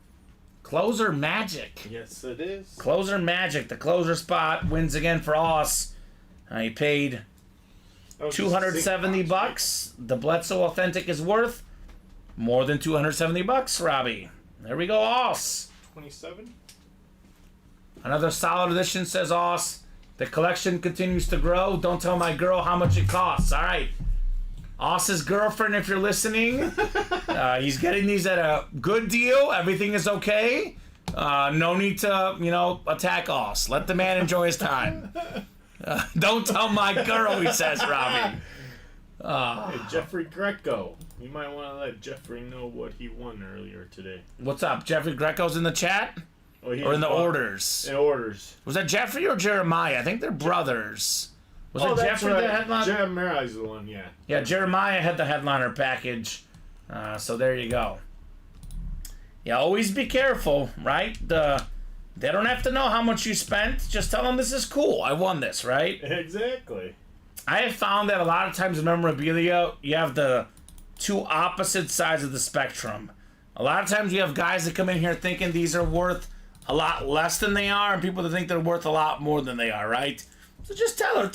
Closer magic. Yes, it is. Closer magic. The closer spot wins again for Oss. He paid $270. The Bledsoe Authentic is worth more than $270, Robbie. There we go, Oss. 27. Another solid edition, says Oss. The collection continues to grow. Don't tell my girl how much it costs. All right. Oss's girlfriend, if you're listening, he's getting these at a good deal. Everything is okay. No need to, attack Oss. Let the man enjoy his time. Don't tell my girl, he says, Robbie. Hey, Jeffrey Greco. You might want to let Jeffrey know what he won earlier today. What's up? Jeffrey Greco's in the chat? Or in the orders? In orders. Was that Jeffrey or Jeremiah? I think they're brothers. Was it Jeffrey right. the headliner? Jeremiah's the one, yeah. Yeah, Jeremiah had the headliner package. So there you go. Yeah, always be careful, right? They don't have to know how much you spent. Just tell them this is cool. I won this, right? Exactly. I have found that a lot of times in memorabilia, you have the 2 opposite sides of the spectrum. A lot of times you have guys that come in here thinking these are worth a lot less than they are, and people that think they're worth a lot more than they are, right? So just tell her,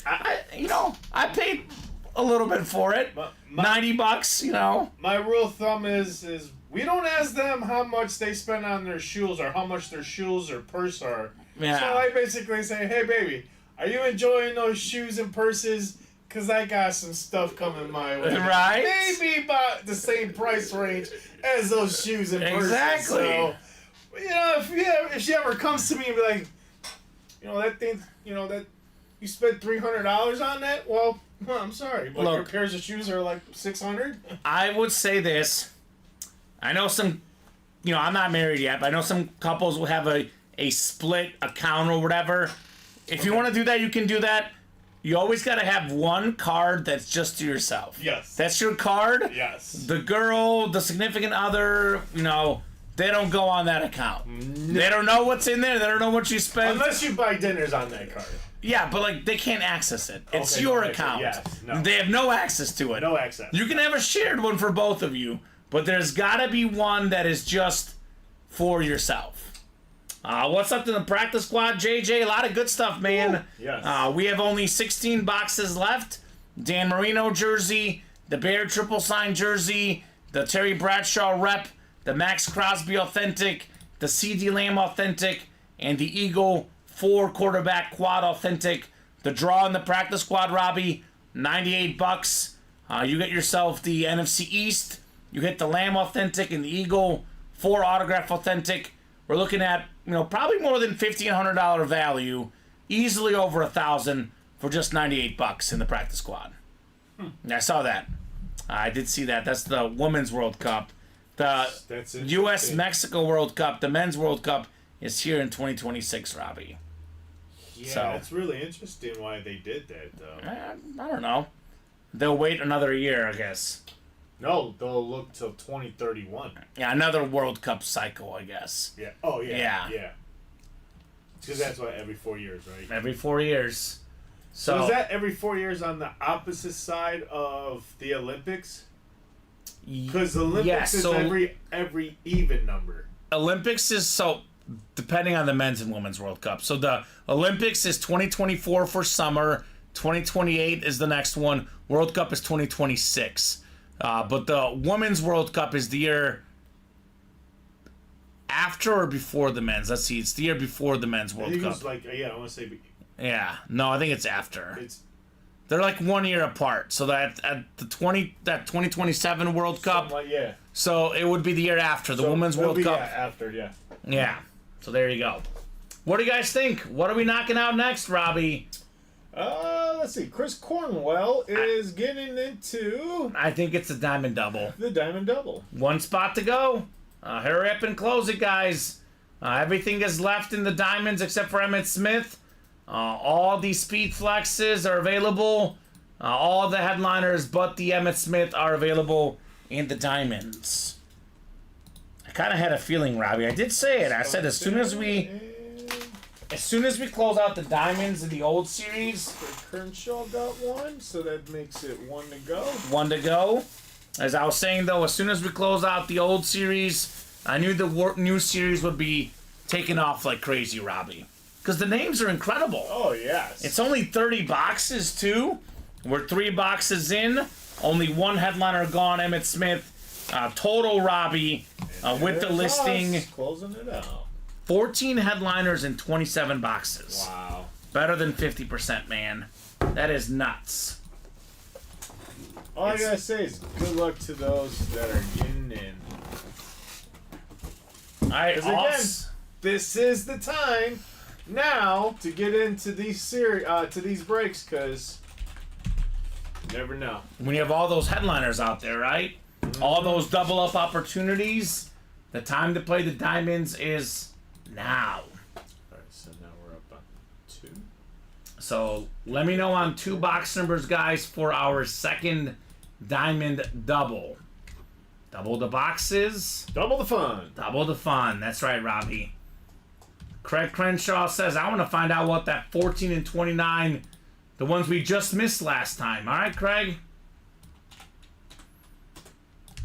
I paid a little bit for it. $90, My rule of thumb is we don't ask them how much they spend on their shoes or how much their shoes or purse are. Yeah. So I basically say, hey, baby, are you enjoying those shoes and purses? Because I got some stuff coming my way. Right? Maybe about the same price range as those shoes and purses. Exactly. So, if she ever comes to me and be like, that thing, that you spent $300 on that? Well, I'm sorry, but your pairs of shoes are like $600. I would say this. I know some, I'm not married yet, but I know some couples will have a split account or whatever. If you want to do that, you can do that. You always got to have one card that's just to yourself. Yes. That's your card. Yes. The girl, the significant other, they don't go on that account. No. They don't know what's in there. They don't know what you spent. Unless you buy dinners on that card. Yeah, but they can't access it. It's your account. Yes. No. They have no access to it. No access. You can have a shared one for both of you, but there's got to be one that is just for yourself. What's up to the practice squad, JJ? A lot of good stuff, man. Ooh, yes. We have only 16 boxes left. Dan Marino jersey, the Bear triple sign jersey, the Terry Bradshaw rep, the Max Crosby authentic, the CD Lamb authentic, and the Eagle 4 quarterback quad authentic. The draw in the practice squad, Robbie, $98. You get yourself the NFC East. You hit the Lamb authentic and the Eagle 4 autograph authentic. We're looking at, probably more than $1,500 value, easily over $1,000 for just $98 in the practice squad. I saw that. I did see that. That's the Women's World Cup. The U.S. Mexico World Cup, the Men's World Cup, is here in 2026, Robbie. Yeah, So, it's really interesting why they did that, though. I don't know. They'll wait another year, I guess. No, they'll look till 2031. Yeah, another World Cup cycle, I guess. Yeah. Oh, yeah. Yeah. Because that's what, every 4 years, right? Every 4 years. So is that every 4 years on the opposite side of the Olympics? Because the Olympics is every even number. Olympics is depending on the men's and women's World Cup. So the Olympics is 2024 for summer. 2028 is the next one. World Cup is 2026. But the Women's World Cup is the year after or before the men's. Let's see. It's the year before the men's World Cup. It's like, I want to say... Yeah. No, I think it's after. They're like 1 year apart. So that at the 2027 World Cup. Yeah. So it would be the year after the Women's World Cup. After, yeah. Yeah. So there you go. What do you guys think? What are we knocking out next, Robbie? Let's see. Chris Cornwell is getting into... I think it's a diamond double. The diamond double. One spot to go. Hurry up and close it, guys. Everything is left in the diamonds except for Emmitt Smith. All the speed flexes are available. All the headliners but the Emmitt Smith are available in the diamonds. I kind of had a feeling, Robbie. I did say it. I said as soon as we close out the diamonds in the old series. Kershaw got one, so that makes it one to go. One to go. As I was saying, though, as soon as we close out the old series, I knew the new series would be taking off like crazy, Robbie. Because the names are incredible. Oh, yes. It's only 30 boxes, too. We're 3 boxes in. Only one headliner gone, Emmitt Smith. Total, Robbie, with the listing. Closing it out. 14 headliners and 27 boxes. Wow. Better than 50%, man. That is nuts. All I gotta say is good luck to those that are getting in. All right, again, this is the time now to get into these to these breaks, because you never know. When you have all those headliners out there, right? Mm-hmm. All those double up opportunities, the time to play the diamonds is now. Alright, so now we're up on 2. So let me know on 2 box numbers, guys, for our second diamond double. Double the boxes. Double the fun. Double the fun. That's right, Robbie. Craig Crenshaw says, I want to find out what that 14 and 29, the ones we just missed last time. All right, Craig?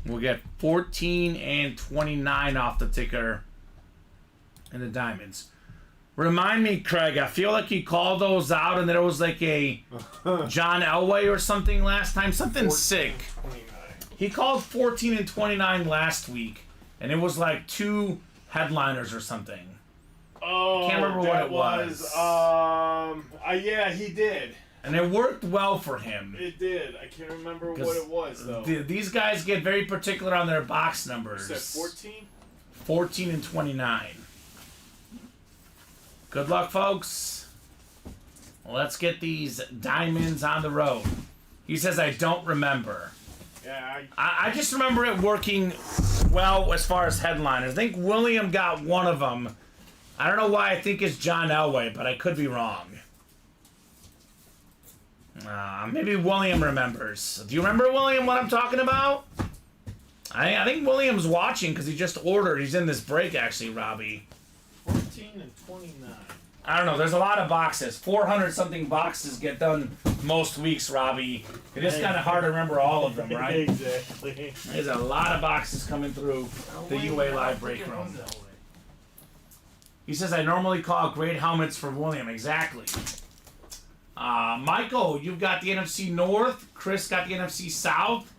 We'll get 14 and 29 off the ticker in the diamonds. Remind me, Craig, I feel like you called those out and there was like a John Elway or something last time. Something sick. 29. He called 14 and 29 last week, and it was like 2 headliners or something. Oh, Can't remember what it was. Yeah, he did. And it worked well for him. It did. I can't remember what it was, though. These guys get very particular on their box numbers. You said 14? 14 and 29. Good luck, folks. Let's get these diamonds on the road. He says, I don't remember. Yeah, I just remember it working well as far as headliners. I think William got one of them. I don't know why I think it's John Elway, but I could be wrong. Maybe William remembers. Do you remember, William, what I'm talking about? I think William's watching because he just ordered. He's in this break, actually, Robbie. 14 and 29. I don't know. There's a lot of boxes. 400-something boxes get done most weeks, Robbie. It is kind of hard to remember all of them, right? Exactly. There's a lot of boxes coming through the UA Live break room. He says, I normally call great helmets for William. Exactly. Michael, you've got the NFC North. Chris got the NFC South.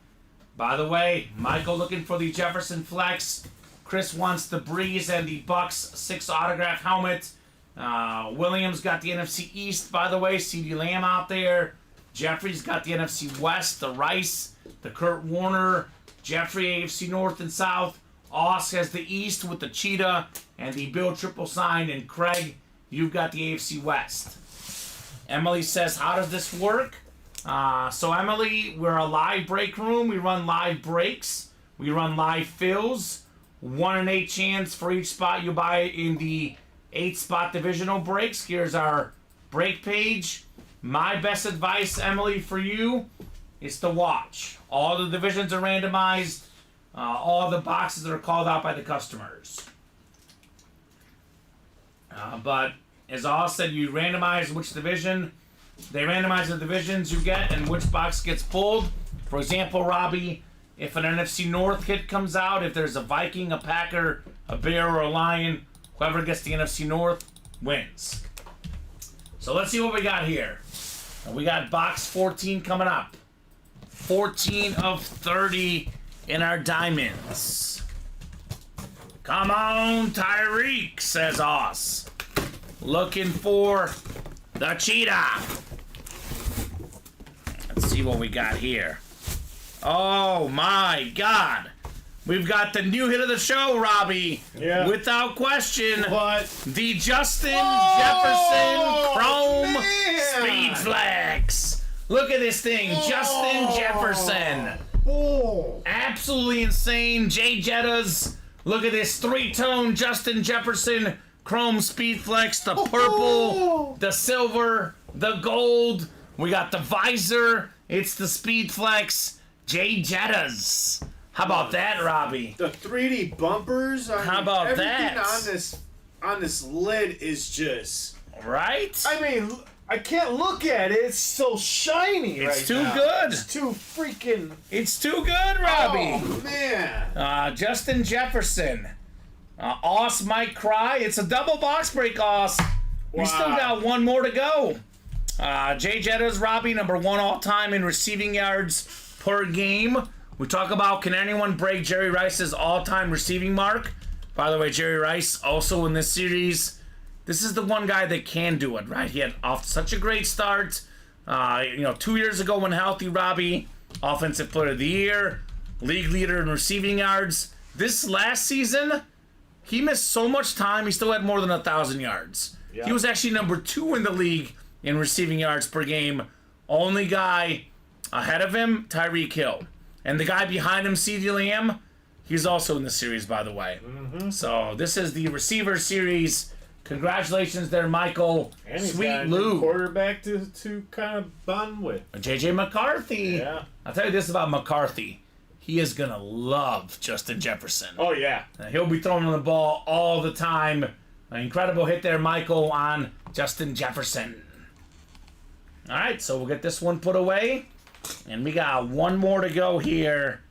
By the way, Michael looking for the Jefferson Flex. Chris wants the Breeze and the Bucks 6 autograph helmet. Williams got the NFC East, by the way. CeeDee Lamb out there. Jeffrey's got the NFC West, the Rice, the Kurt Warner. Jeffrey, AFC North and South. Oz has the East with the Cheetah and the Bill Triple Sign. And Craig, you've got the AFC West. Emily says, how does this work? So Emily, we're a live break room. We run live breaks. We run live fills. 1 in 8 chance for each spot you buy in the 8-spot divisional breaks. Here's our break page. My best advice, Emily, for you is to watch. All the divisions are randomized. All the boxes are called out by the customers. But as Oz said, you randomize which division. They randomize the divisions you get and which box gets pulled. For example, Robbie, if an NFC North hit comes out, if there's a Viking, a Packer, a Bear, or a Lion, whoever gets the NFC North wins. So let's see what we got here. We got box 14 coming up. 14 of 30 in our diamonds. Come on, Tyreek, says Oz. Looking for the Cheetah. Let's see what we got here. Oh my God. We've got the new hit of the show, Robbie. Yeah. Without question. What? The Justin Jefferson Chrome Speed Flex. Look at this thing. Justin Jefferson. Absolutely insane. Jay Jettas. Look at this 3-tone Justin Jefferson Chrome Speed Flex. The purple, the silver, the gold. We got the visor. It's the Speed Flex. Jay Jettas. How about that, Robbie? The 3D bumpers. How about everything that? on this lid is just right. I mean, I can't look at it. It's so shiny. It's right too now. good. It's too freaking. It's too good, Robbie. Oh man. Justin Jefferson. Oss might cry. It's a double box break, Oss. We still got one more to go. Jay Jettas, Robbie, number 1 all time in receiving yards per game. We talk about, can anyone break Jerry Rice's all-time receiving mark? By the way, Jerry Rice also in this series. This is the one guy that can do it, right? He had off such a great start. 2 years ago when healthy, Robbie, Offensive Player of the Year, league leader in receiving yards. This last season, he missed so much time, he still had more than 1,000 yards. Yeah. He was actually number 2 in the league in receiving yards per game. Only guy ahead of him, Tyreek Hill. And the guy behind him, CeeDee Lamb, he's also in the series, by the way. Mm-hmm. So this is the receiver series. Congratulations there, Michael. And he's Sweet got a Lou. quarterback to kind of bond with. J.J. McCarthy. Yeah. I'll tell you this about McCarthy. He is going to love Justin Jefferson. Oh, yeah. He'll be throwing the ball all the time. An incredible hit there, Michael, on Justin Jefferson. All right, so we'll get this one put away. And we got one more to go here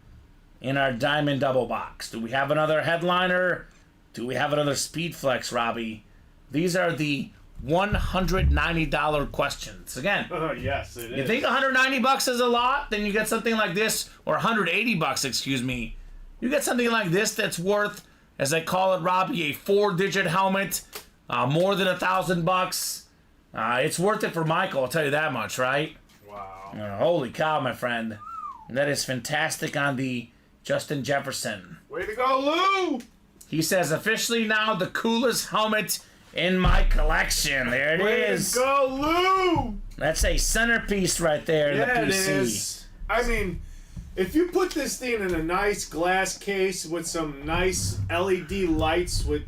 in our Diamond Double Box. Do we have another headliner? Do we have another Speed Flex, Robbie? These are the $190 questions. Again, yes, it is. You think $190 is a lot? Then you get something like this, or $180, excuse me. You get something like this that's worth, as I call it, Robbie, a 4-digit helmet, more than $1,000. It's worth it for Michael, I'll tell you that much, right? Wow. Holy cow, my friend. That is fantastic on the Justin Jefferson. Way to go, Lou! He says, officially now the coolest helmet in my collection. There it is. Way to go, Lou! That's a centerpiece right there in the PC. It is. I mean, if you put this thing in a nice glass case with some nice LED lights with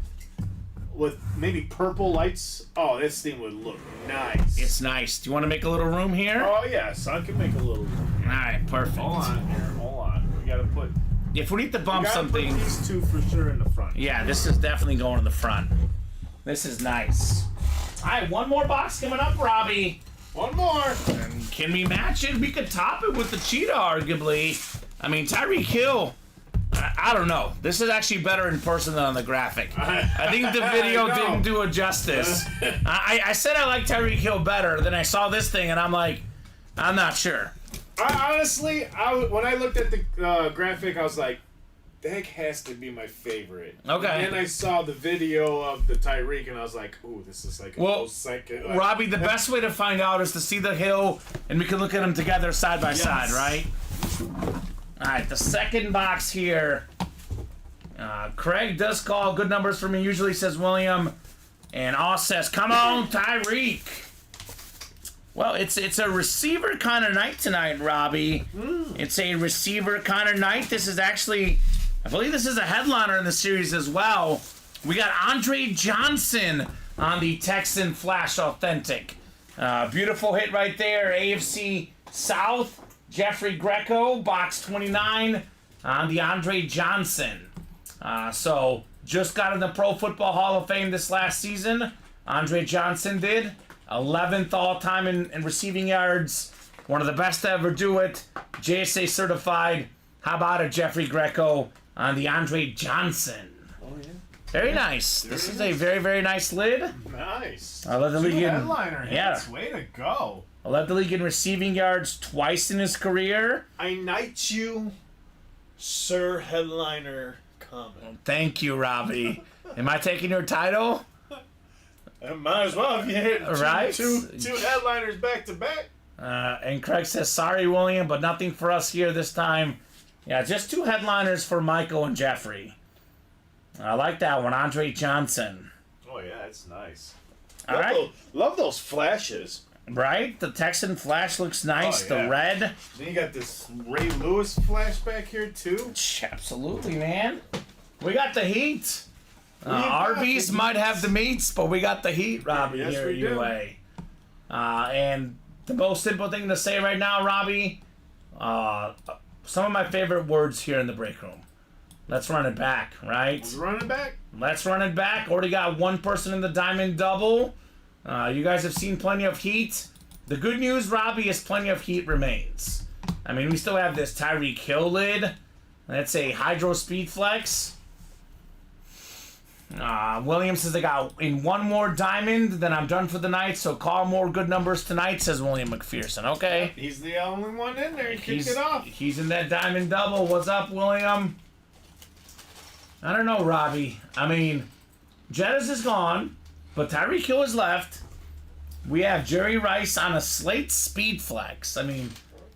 maybe purple lights, oh, this thing would look nice. It's nice. Do you want to make a little room here? Oh, yes. I can make a little room. All right, perfect. Hold on. We got to put... If we need to bump something... put these two for sure in the front. Yeah, this is definitely going in the front. This is nice. All right, one more box coming up, Robbie. One more. And can we match it? We could top it with the Cheetah, arguably. I mean, Tyreek Hill, I don't know. This is actually better in person than on the graphic. I think the video didn't do it justice. I said I like Tyreek Hill better, then I saw this thing and I'm like, I'm not sure. Honestly, when I looked at the graphic, I was like, that has to be my favorite. Okay. And then I saw the video of the Tyreek, and I was like, ooh, this is like a close second. Like, Robbie, the best way to find out is to see the hill, and we can look at them together side by side, right? All right, the second box here. Craig does call good numbers for me. Usually says William, and All says, "Come on, Tyreek." Well, it's a receiver kind of night tonight, Robbie. It's a receiver kind of night. This is actually, I believe this is a headliner in the series as well. We got Andre Johnson on the Texan Flash Authentic. Beautiful hit right there. AFC South, Jeffrey Greco, box 29 on the Andre Johnson. So just got in the Pro Football Hall of Fame this last season. Andre Johnson did. 11th all-time in receiving yards. One of the best to ever do it. JSA certified. How about a Jeffrey Greco on the Andre Johnson? Oh, yeah. Very nice. This is a very, very nice lid. Nice. I led the league in headliner hits. Yeah. Way to go. I led the league in receiving yards twice in his career. I knight you, Sir Headliner Kamen. Thank you, Robbie. Am I taking your title? Might as well if you hit Right? two headliners back to back. And Craig says, sorry, William, but nothing for us here this time. Yeah, just 2 headliners for Michael and Jeffrey. I like that one, Andre Johnson. Oh, yeah, that's nice. All right. Love those flashes. Right? The Texan Flash looks nice. Oh, yeah. The red. Then you got this Ray Lewis flashback here, too. Absolutely, man. We got the heat. got Arby's the might have the meats, but we got the heat, Robbie, Yes, here we at do. UA. And the most simple thing to say right now, Robbie, some of my favorite words here in the break room. Let's run it back, right? Running back. Let's run it back. Already got one person in the diamond double. You guys have seen plenty of heat. The good news, Robbie, is plenty of heat remains. I mean, we still have this Tyreek Hill lid. That's a Hydro Speed Flex. William says they got in one more diamond, then I'm done for the night, so call more good numbers tonight, says William McPherson. Okay. He's the only one in there. He kicked it off. He's in that diamond double. What's up, William? I don't know, Robbie. I mean, Jettis is gone, but Tyreek Hill is left. We have Jerry Rice on a slate speed flex. I mean,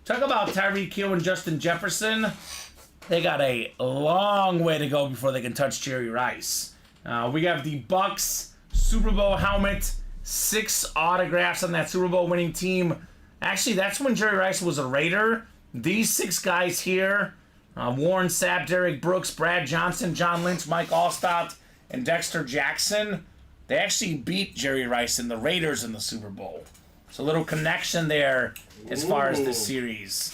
talk about Tyreek Hill and Justin Jefferson. They got a long way to go before they can touch Jerry Rice. We have the Bucks Super Bowl helmet, 6 autographs on that Super Bowl winning team. Actually, that's when Jerry Rice was a Raider. These 6 guys here, Warren Sapp, Derek Brooks, Brad Johnson, John Lynch, Mike Allstott, and Dexter Jackson, they actually beat Jerry Rice and the Raiders in the Super Bowl. So a little connection there as far as this series.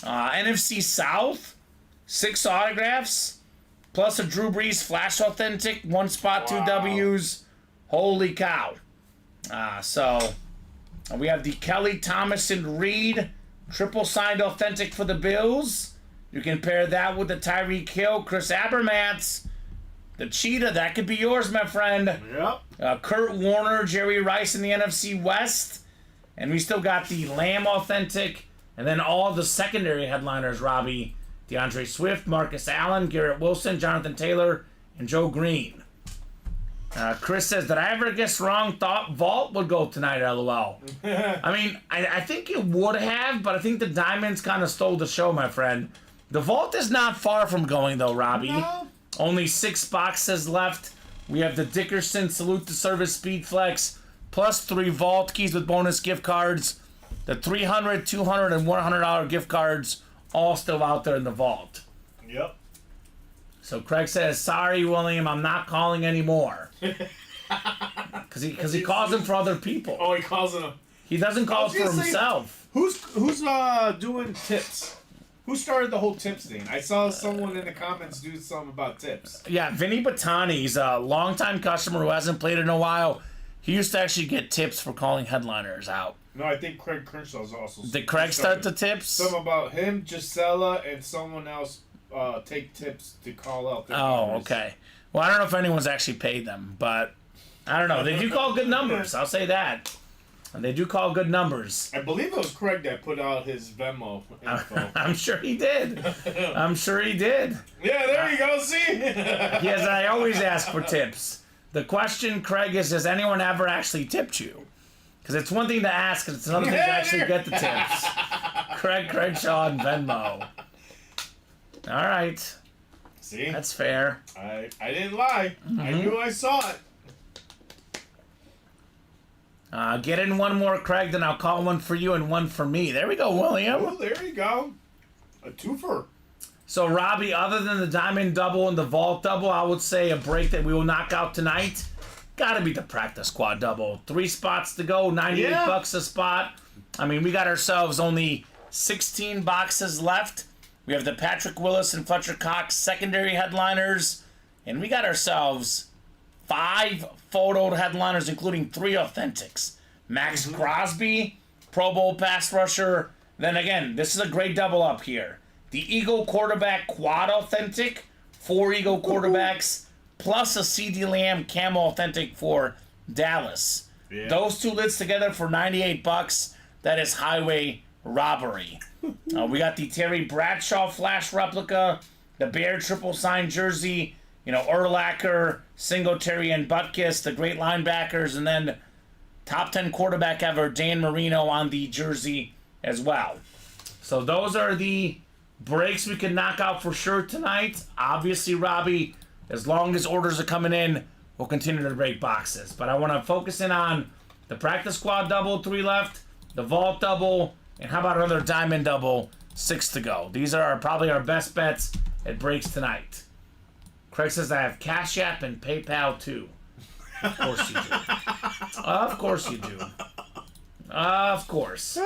NFC South, 6 autographs. Plus a Drew Brees Flash Authentic, 1 spot, 2 W's. Holy cow. So we have the Kelly Thomas and Reed triple signed authentic for the Bills. You can pair that with the Tyreek Hill, Chris Abermats, the Cheetah. That could be yours, my friend. Yep. Kurt Warner, Jerry Rice in the NFC West. And we still got the Lamb authentic. And then all the secondary headliners, Robbie. DeAndre Swift, Marcus Allen, Garrett Wilson, Jonathan Taylor, and Joe Green. Chris says, did I ever guess wrong? Thought Vault would go tonight, LOL. I mean, I think it would have, but I think the Diamonds kind of stole the show, my friend. The Vault is not far from going, though, Robbie. No. Only 6 boxes left. We have the Dickerson Salute to Service Speed Flex, plus 3 Vault keys with bonus gift cards. The $300, $200, and $100 gift cards all still out there in the vault. Yep. So Craig says, sorry, William, I'm not calling anymore. Because he calls them for other people. Oh, he calls them. He doesn't call it for himself. Who's doing tips? Who started the whole tips thing? I saw someone in the comments do something about tips. Yeah, Vinny Batani, he's a longtime customer who hasn't played in a while. He used to actually get tips for calling headliners out. No, I think Craig Crenshaw's also. Did Craig start the tips? Something about him, Gisela, and someone else take tips to call out their Oh, numbers. okay. Well, I don't know if anyone's actually paid them, but I don't know. They do call good numbers. I'll say that. And they do call good numbers. I believe it was Craig that put out his Venmo info. I'm sure he did. I'm sure he did. Yeah, there you go. See? Yes, I always ask for tips. The question, Craig, is has anyone ever actually tipped you? Because it's one thing to ask, and it's another thing to actually get the tips. Craig Shaw and Venmo. All right. See? That's fair. I didn't lie. I knew I saw it. Get in one more, Craig, then I'll call one for you and one for me. There we go, William. Oh, there you go. A twofer. So, Robbie, other than the Diamond Double and the Vault Double, I would say a break that we will knock out tonight, gotta be the Practice Squad Double. 3 spots to go, 98 bucks a spot. I mean, we got ourselves only 16 boxes left. We have the Patrick Willis and Fletcher Cox secondary headliners, and we got ourselves 5 photoed headliners, including 3 authentics. Max Crosby, Pro Bowl pass rusher. Then again, this is a great double up here. The Eagle quarterback quad authentic, 4 Eagle quarterbacks, plus a CD Lamb camo authentic for Dallas. Yeah. Those 2 lids together for 98 bucks. That is highway robbery. We got the Terry Bradshaw flash replica, the Bear triple sign jersey, Urlacher, Singletary, and Butkus, the great linebackers, and then top 10 quarterback ever, Dan Marino, on the jersey as well. So those are the breaks we can knock out for sure tonight. Obviously, Robbie, as long as orders are coming in, we'll continue to break boxes. But I want to focus in on the Practice Squad Double, 3 left, the Vault Double, and how about another Diamond Double, 6 to go. These are probably our best bets at breaks tonight. Craig says I have Cash App and PayPal too. Of course you do. Of course you do. Of course.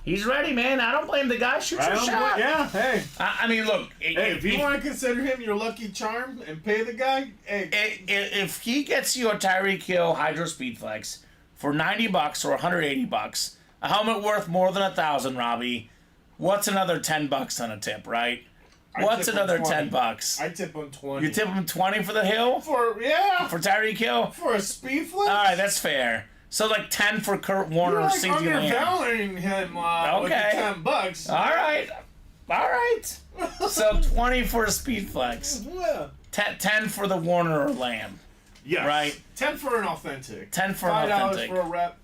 He's ready, man. I don't blame the guy. Shoot your shot. Yeah, hey. I mean, look. Hey, if you want to consider him your lucky charm and pay the guy, hey. If he gets you a Tyreek Hill Hydro Speed Flex for $90 or $180, a helmet worth more than $1,000, Robbie, what's another $10 on a tip, right? What's another $10? I tip him 20. You tip him 20 for the Hill? For Tyreek Hill? For a speed flex? All right, that's fair. So like 10 for Kurt Warner or CD Lamb. Undervaluing him with the $10. All right. So 20 for a speed flex. Yeah. 10 for the Warner or Lamb. Yes. Right. 10 for an authentic. 10 for an authentic. $5 for a rep.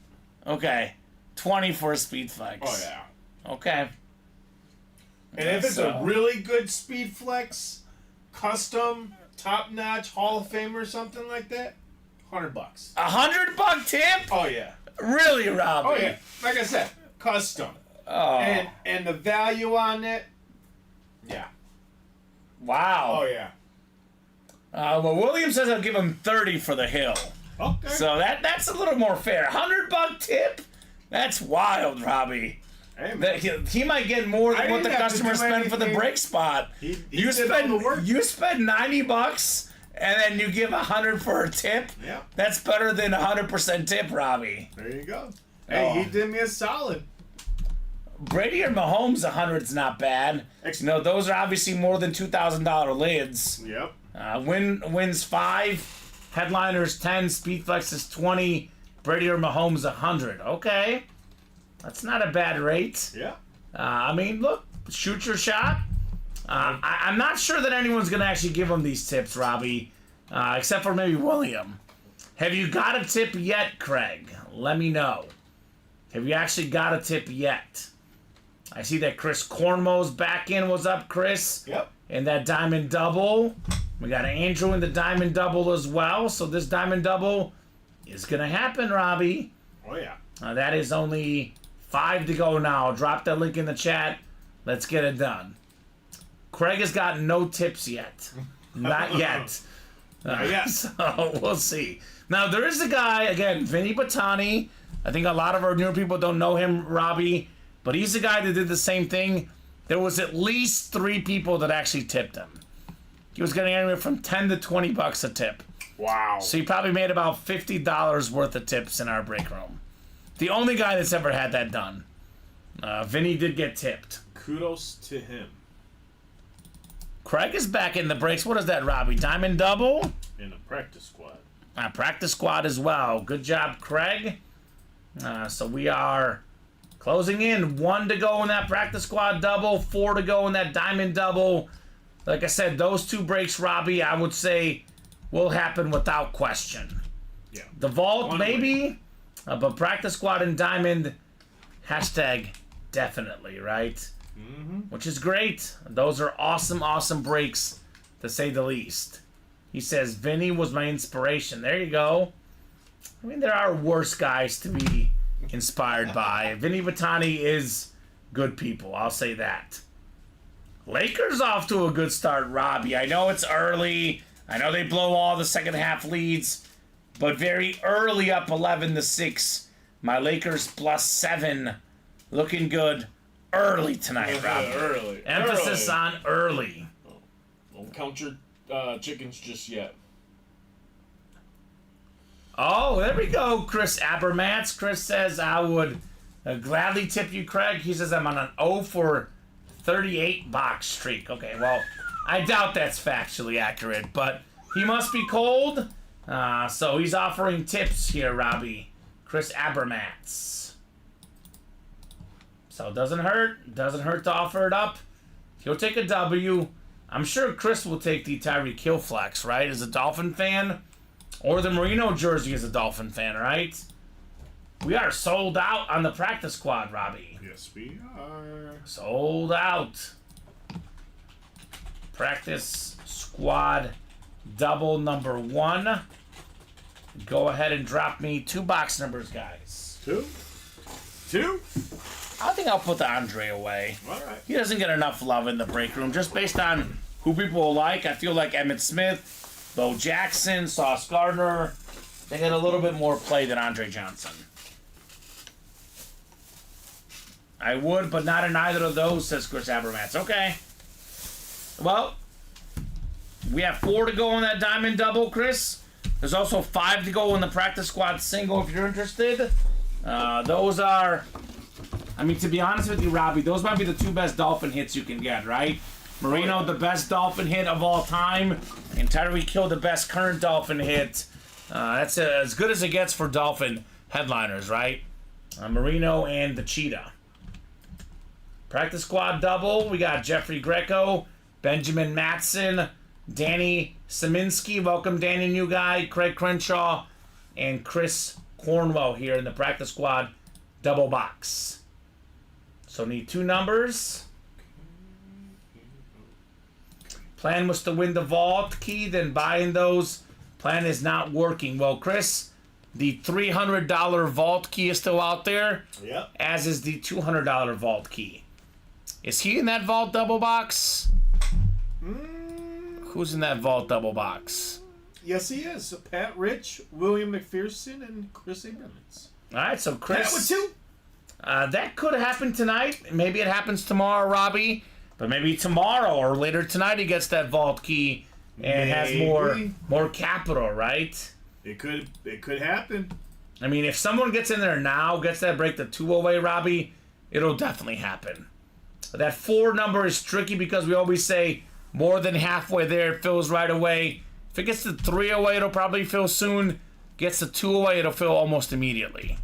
Okay. 20 for a speed flex. Oh yeah. Okay. And if it's a really good speed flex, custom, top notch, Hall of Famer or something like that, $100. $100 tip? Oh yeah. Really, Robbie? Oh yeah. Like I said, custom. Oh. And the value on it, yeah. Wow. Oh yeah. Well, William says I'll give him 30 for the Hill. Okay. So that's a little more fair. $100 tip? That's wild, Robbie. Hey, he might get more than what the customer spent for the break spot. You spend all the work. You spend $90 and then you give 100 for a tip. Yeah. That's better than 100% tip, Robbie. There you go. Hey, he did me a solid. Brady or Mahomes, 100's not bad. Those are obviously more than $2,000 lids. Yep. Wins 5, headliners 10, speed flexes 20, Brady or Mahomes 100. Okay. That's not a bad rate. Yeah. I mean, look, shoot your shot. I'm not sure that anyone's going to actually give him these tips, Robbie, except for maybe William. Have you got a tip yet, Craig? Let me know. Have you actually got a tip yet? I see that Chris Cornmo's back in. What's up, Chris? Yep. And that Diamond Double. We got Andrew in the Diamond Double as well. So this Diamond Double is going to happen, Robbie. Oh, yeah. That is only 5 to go now. Drop that link in the chat. Let's get it done. Craig has got no tips yet. Not yet. Not yet. So we'll see. Now, there is a guy, again, Vinny Batani. I think a lot of our newer people don't know him, Robbie. But he's the guy that did the same thing. There was at least 3 people that actually tipped him. He was getting anywhere from 10 to 20 bucks a tip. Wow. So he probably made about $50 worth of tips in our break room. The only guy that's ever had that done. Vinny did get tipped. Kudos to him. Craig is back in the breaks. What is that, Robbie? Diamond double? In a practice squad. Practice squad as well. Good job, Craig. So we are closing in. 1 to go in that practice squad double. 4 to go in that diamond double. Like I said, those 2 breaks, Robbie, I would say will happen without question. Yeah. The vault, maybe, but practice squad and diamond, hashtag definitely, right? Mm-hmm. Which is great. Those are awesome, awesome breaks, to say the least. He says, Vinny was my inspiration. There you go. I mean, there are worse guys to be inspired by. Vinny Batani is good people, I'll say that. Lakers off to a good start, Robbie. I know it's early. I know they blow all the second half leads, but very early up 11-6. My Lakers +7. Looking good early tonight, Robbie. Early. Emphasis on early. Don't count your chickens just yet. Oh, there we go, Chris Abermats. Chris says, I would gladly tip you, Craig. He says, I'm on an 0 for 38 box streak. Okay, well, I doubt that's factually accurate, but he must be cold. So he's offering tips here, Robbie. Chris Abermats. So it doesn't hurt. Doesn't hurt to offer it up. He'll take a W. I'm sure Chris will take the Tyreek Hill flex, right? As a Dolphin fan. Or the Marino jersey as a Dolphin fan, right? We are sold out on the practice squad, Robbie. Yes, we are. Sold out. Practice squad double number 1. Go ahead and drop me 2 box numbers, guys. 2. I think I'll put the Andre away. All right. He doesn't get enough love in the break room. Just based on who people will like, I feel like Emmitt Smith, Bo Jackson, Sauce Gardner, they get a little bit more play than Andre Johnson. I would, but not in either of those, says Chris Abermats. Okay. Well, we have 4 to go in that diamond double, Chris. There's also 5 to go in the practice squad single if you're interested. Those are, I mean, to be honest with you, Robbie, those might be the 2 best Dolphin hits you can get, right? Marino, the best Dolphin hit of all time, and Tyreek Hill, the best current Dolphin hit. That's as good as it gets for Dolphin headliners, right? Marino and the Cheetah. Practice squad double, we got Jeffrey Greco, Benjamin Matson, Danny Seminski, welcome Danny, new guy, Craig Crenshaw, and Chris Cornwell here in the practice squad double box. So need 2 numbers. Plan was to win the vault key, then buying those. Plan is not working. Well, Chris, the $300 vault key is still out there. Yep. As is the $200 vault key. Is he in that vault double box? Who's in that vault double box? Yes, he is. Pat Rich, William McPherson, and Chris Abermans. All right, so Chris. That with 2. That could happen tonight. Maybe it happens tomorrow, Robbie. But maybe tomorrow or later tonight he gets that vault key and has more capital, right? It could happen. I mean, if someone gets in there now, gets that break the 2 away, Robbie, it'll definitely happen. But that 4 number is tricky because we always say more than halfway there, it fills right away. If it gets the 3 away, it'll probably fill soon. Gets the 2 away, it'll fill almost immediately.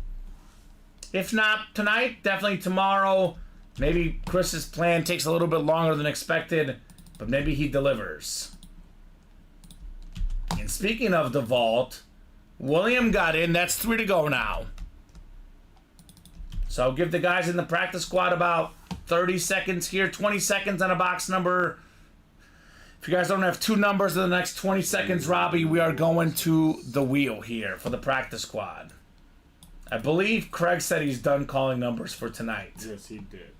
If not tonight, definitely tomorrow. Maybe Chris's plan takes a little bit longer than expected, but maybe he delivers. And speaking of the vault, William got in. That's 3 to go now. So give the guys in the practice squad about 30 seconds here, 20 seconds on a box number. If you guys don't have 2 numbers in the next 20 seconds, Robbie, we are going to the wheel here for the practice squad. I believe Craig said he's done calling numbers for tonight. Yes, he did.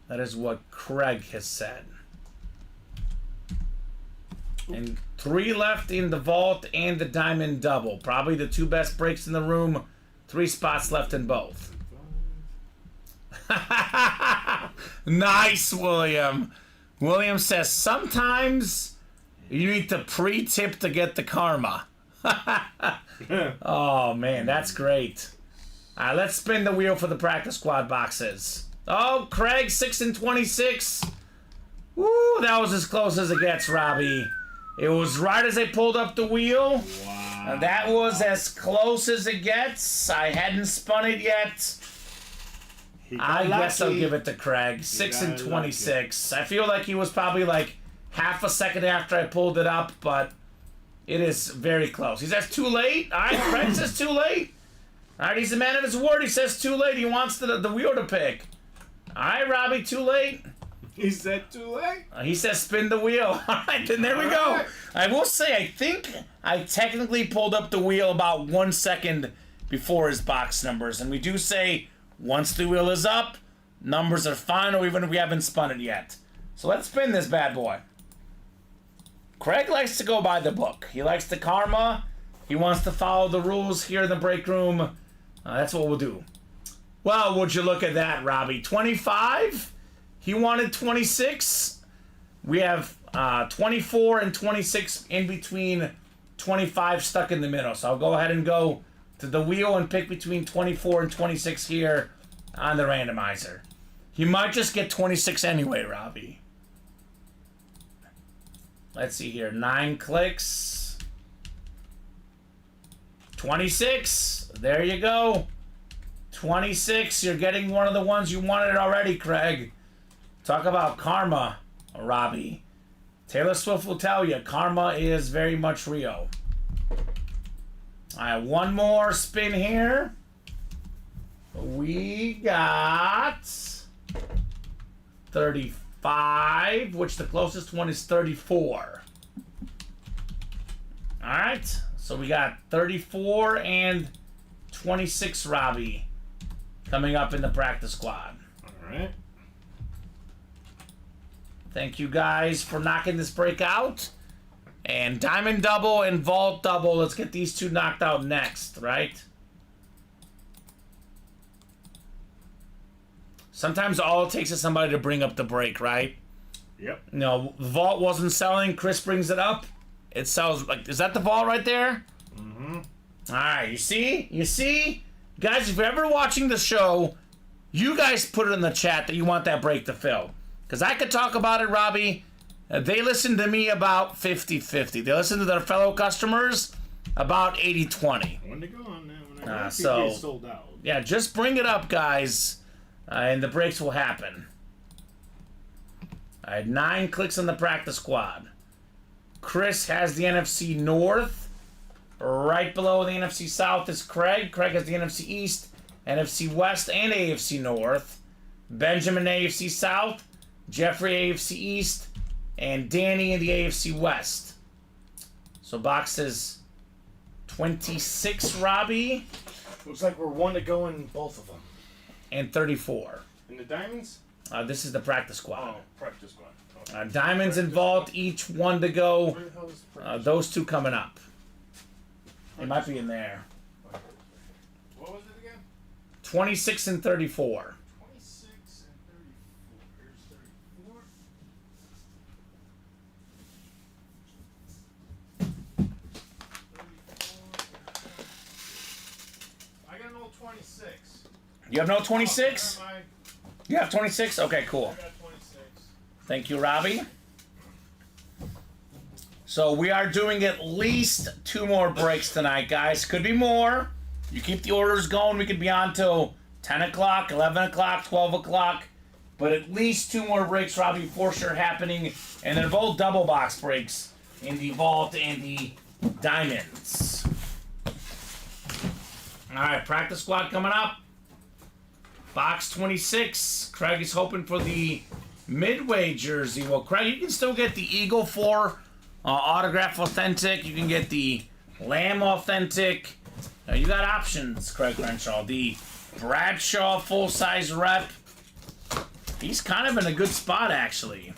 That is what Craig has said. And 3 left in the vault and the diamond double. Probably the 2 best breaks in the room. 3 spots left in both. Nice, William. William says sometimes you need to pre-tip to get the karma. Oh, man, that's great. All right, let's spin the wheel for the practice squad boxes. Oh, Craig, 6 and 26. Woo, that was as close as it gets, Robbie. It was right as I pulled up the wheel. Wow. That was as close as it gets. I hadn't spun it yet. I guess I'll give it to Craig. 6 and 26. I feel like he was probably like half a second after I pulled it up, but it is very close. He says too late. All right, Craig says too late. All right, he's a man of his word. He says too late. He wants the wheel to pick. All right, Robbie, too late. He said too late. He says spin the wheel. All right, then there we go. Right. I will say, I think I technically pulled up the wheel about 1 second before his box numbers. And we do say once the wheel is up, numbers are final, even if we haven't spun it yet. So let's spin this bad boy. Craig likes to go by the book. He likes the karma. He wants to follow the rules here in the break room. That's what we'll do. Well, would you look at that, Robbie? 25? He wanted 26. We have 24 and 26 in between, 25 stuck in the middle. So I'll go ahead and go to the wheel and pick between 24 and 26 here on the randomizer. He might just get 26 anyway, Robbie. Let's see here. 9 clicks. 26. There you go. 26. You're getting one of the ones you wanted already, Craig. Talk about karma, Robbie. Taylor Swift will tell you, karma is very much real. All right, one more spin here. We got 35, which the closest one is 34. All right, so we got 34 and 26, Robbie, coming up in the practice squad. All right. Thank you guys for knocking this break out. And Diamond Double and Vault Double. Let's get these two knocked out next, right? Sometimes all it takes is somebody to bring up the break, right? Yep. No, the Vault wasn't selling. Chris brings it up. It sells. Like, is that the Vault right there? Mm-hmm. All right, you see? You see? Guys, if you're ever watching the show, you guys put it in the chat that you want that break to fill. Because I could talk about it, Robbie. They listen to me about 50-50. They listen to their fellow customers about 80-20. When they go on that, when I So, get sold out. Yeah, just bring it up, guys, and the breaks will happen. I had 9 clicks on the practice squad. Chris has the NFC North. Right below the NFC South is Craig. Craig has the NFC East, NFC West, and AFC North. Benjamin, AFC South. Jeffrey, AFC East. And Danny in the AFC West. So boxes 26, Robbie. Looks like we're one to go in both of them. And 34. In the diamonds? This is the practice squad. Oh, practice squad. Okay. Diamonds and Vault, each one to go. Where the hell is the practice? Those two coming up. It might be in there. What was it again? 26 and 34. 26 and 34. Here's 34. I got an old 26. You have no 26? Oh, You have 26? Okay, cool. I got 26. Thank you, Robbie. So we are doing at least 2 more breaks tonight, guys. Could be more. You keep the orders going. We could be on till 10 o'clock, 11 o'clock, 12 o'clock. But at least 2 more breaks, Robbie, for sure happening. And they're both double box breaks in the Vault and the Diamonds. All right, practice squad coming up. Box 26. Craig is hoping for the Midway jersey. Well, Craig, you can still get the Eagle 4 autograph authentic. You can get the Lamb authentic. You got options, Craig Renshaw. The Bradshaw full-size rep. He's kind of in a good spot, actually.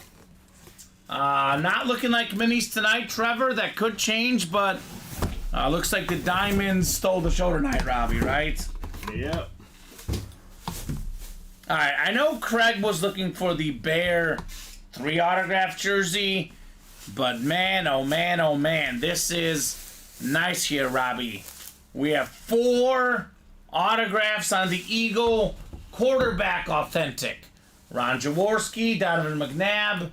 Not looking like minis tonight, Trevor. That could change, but looks like the Diamonds stole the show tonight, Robbie, right? Yep. All right, I know Craig was looking for the Bear 3 autograph jersey, but man, oh man, oh man, this is nice here, Robbie. We have 4 autographs on the Eagle quarterback authentic. Ron Jaworski, Donovan McNabb,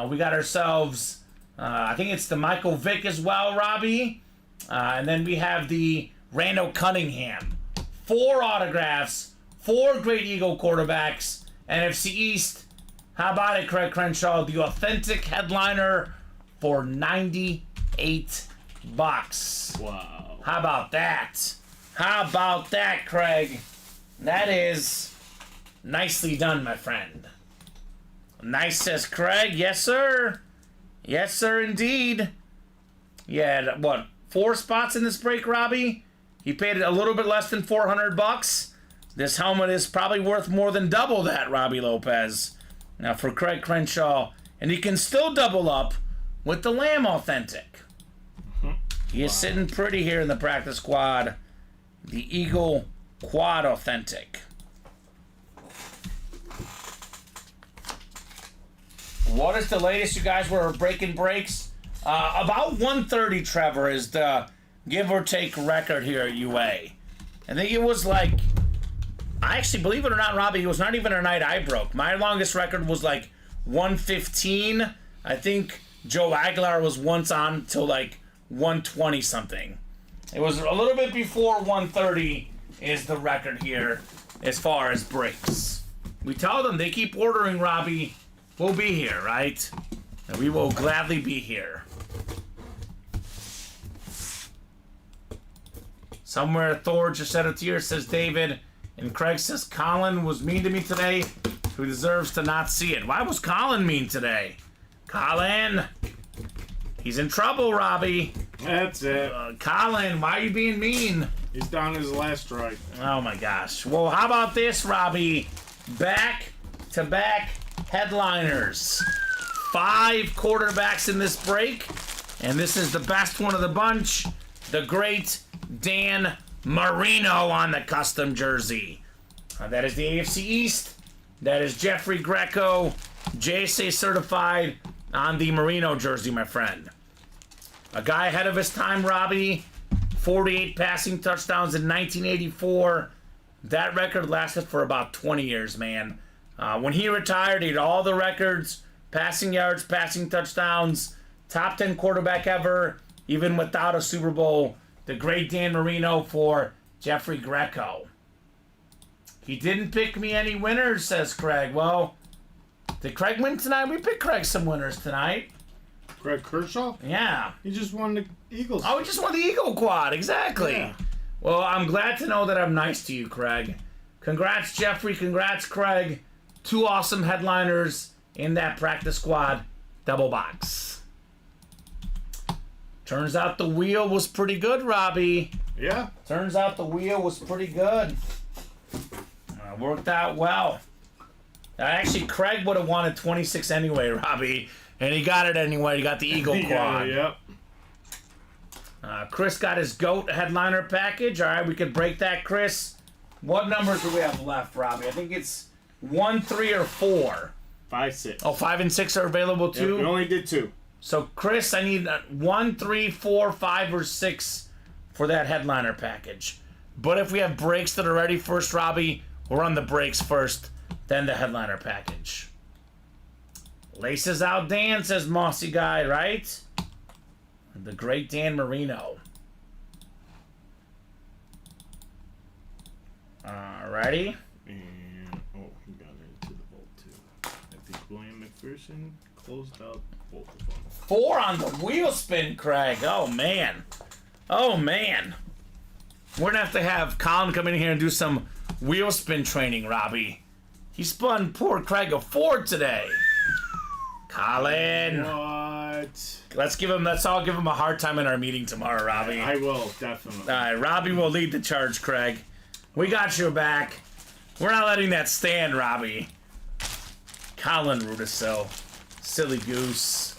We got ourselves, I think it's the Michael Vick as well, Robbie. And then we have the Randall Cunningham. 4 autographs, 4 Great Eagle quarterbacks. NFC East, how about it, Craig Crenshaw? The authentic headliner for $98. Wow. How about that? How about that, Craig? That is nicely done, my friend. Nice, says Craig. Yes, sir. Yes, sir, indeed. Yeah, what, 4 spots in this break, Robbie? He paid a little bit less than $400. This helmet is probably worth more than double that, Robbie Lopez. Now for Craig Crenshaw, and he can still double up with the Lamb Authentic. He is sitting pretty here in the practice squad. The Eagle Quad Authentic. What is the latest, you guys? We're breaking breaks. About 130, Trevor, is the give or take record here at UA. I think it was like, I actually, believe it or not, Robbie, it was not even a night I broke. My longest record was like 115. I think Joe Aguilar was once on till like 120 something. It was a little bit before 130 is the record here as far as breaks. We tell them they keep ordering, Robbie. We'll be here, right? And we will gladly be here. Somewhere Thor just shed a tear, says David. And Craig says Colin was mean to me today, who deserves to not see it. Why was Colin mean today? Colin! He's in trouble, Robbie. That's it. Colin, why are you being mean? He's down his last strike. Oh my gosh. Well, how about this, Robbie? Back-to-back headliners. 5 quarterbacks in this break. And this is the best one of the bunch. The great Dan Marino on the custom jersey. That is the AFC East. That is Jeffrey Greco, JSA certified on the Marino jersey, my friend. A guy ahead of his time, Robbie. 48 passing touchdowns in 1984. That record lasted for about 20 years, man. When he retired, he had all the records, passing yards, passing touchdowns, top 10 quarterback ever, even without a Super Bowl. The great Dan Marino for Jeffrey Greco. He didn't pick me any winners, says Craig. Well, did Craig win tonight? We picked Craig some winners tonight. Craig Kershaw? Yeah. He just won the Eagles. Oh, we just won the Eagle Quad. Exactly. Yeah. Well, I'm glad to know that I'm nice to you, Craig. Congrats, Jeffrey. Congrats, Craig. 2 awesome headliners in that practice squad double box. Turns out the wheel was pretty good, Robbie. Yeah. Turns out the wheel was pretty good. Worked out well. Actually, Craig would have wanted 26 anyway, Robbie. And he got it anyway. He got the Eagle Quad. Yep. Chris got his GOAT headliner package. All right, we could break that, Chris. What numbers do we have left, Robbie? I think it's 1, 3, or 4. 5, 6. Oh, 5 and 6 are available too? Yep, we only did 2. So, Chris, I need 1, 3, 4, 5, or 6 for that headliner package. But if we have breaks that are ready first, Robbie, we'll run the breaks first, then the headliner package. Laces out Dan, says Mossy Guy, right? The great Dan Marino. Alrighty. And, he got into the vault too. I think William McPherson closed out both of them. 4 on the wheel spin, Craig. Oh, man. Oh, man. We're going to have Colin come in here and do some wheel spin training, Robbie. He spun poor Craig a 4 today. Colin. What? Let's all give him a hard time in our meeting tomorrow, Robbie. I will, definitely. All right, Robbie will lead the charge, Craig. We got your back. We're not letting that stand, Robbie. Colin Rudisil. Silly goose.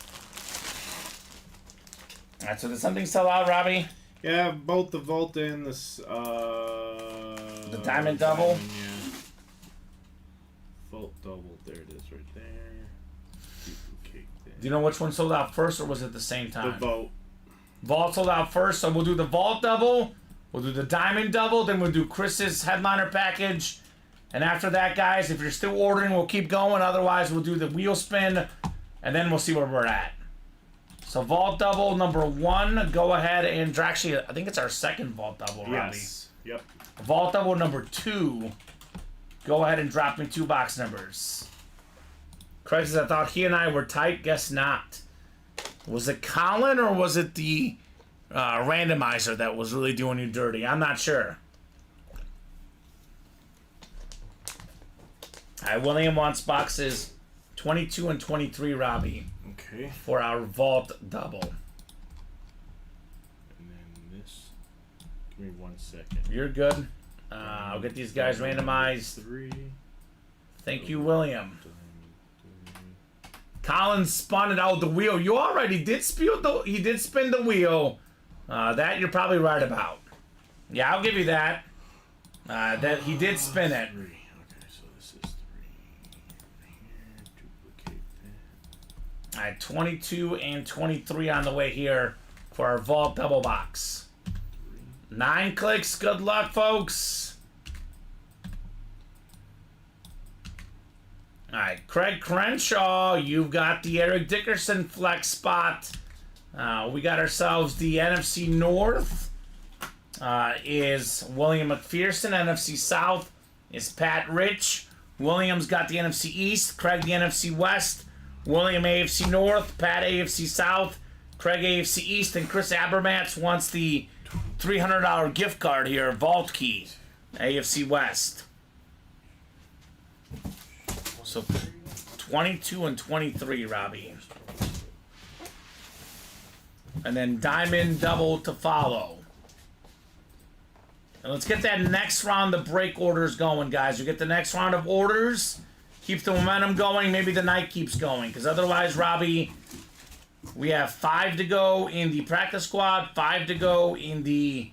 All right, so did something sell out, Robbie? Yeah, both the Vault and the Diamond Double? Yeah. Vault Double, there it is right there. Duplicate that. Do you know which one sold out first, or was it the same time? The Vault. Vault sold out first, so we'll do the Vault Double, we'll do the Diamond Double, then we'll do Chris's headliner package. And after that, guys, if you're still ordering, we'll keep going. Otherwise, we'll do the wheel spin, and then we'll see where we're at. So vault double number 1, go ahead and actually, I think it's our second vault double, Robbie. Yes. Yep. Vault double number 2, go ahead and drop me 2 box numbers. Craig says, I thought he and I were tight. Guess not. Was it Colin or was it the randomizer that was really doing you dirty? I'm not sure. All right, William wants boxes 22 and 23, Robbie, Okay. for our vault double. And then this. Give me 1 second. You're good. I'll get these guys randomized. 3. Thank you, William. Colin spun it out the wheel. You already did he did spin the wheel. That you're probably right about. Yeah, I'll give you that. That he did spin it. 3. Okay, so this is 3. Here, duplicate that. All right, 22 and 23 on the way here for our vault double box. 9 clicks. Good luck, folks. All right, Craig Crenshaw, you've got the Eric Dickerson flex spot. We got ourselves the NFC North. Is William McPherson. NFC South is Pat Rich. William's got the NFC East. Craig the NFC West. William AFC North. Pat AFC South. Craig AFC East. And Chris Abermats wants the $300 gift card here. Vault Key. AFC West. So 22 and 23, Robbie. And then diamond double to follow. And let's get that next round of break orders going, guys. We get the next round of orders. Keep the momentum going. Maybe the night keeps going. Because otherwise, Robbie, we have 5 to go in the practice squad. 5 to go in the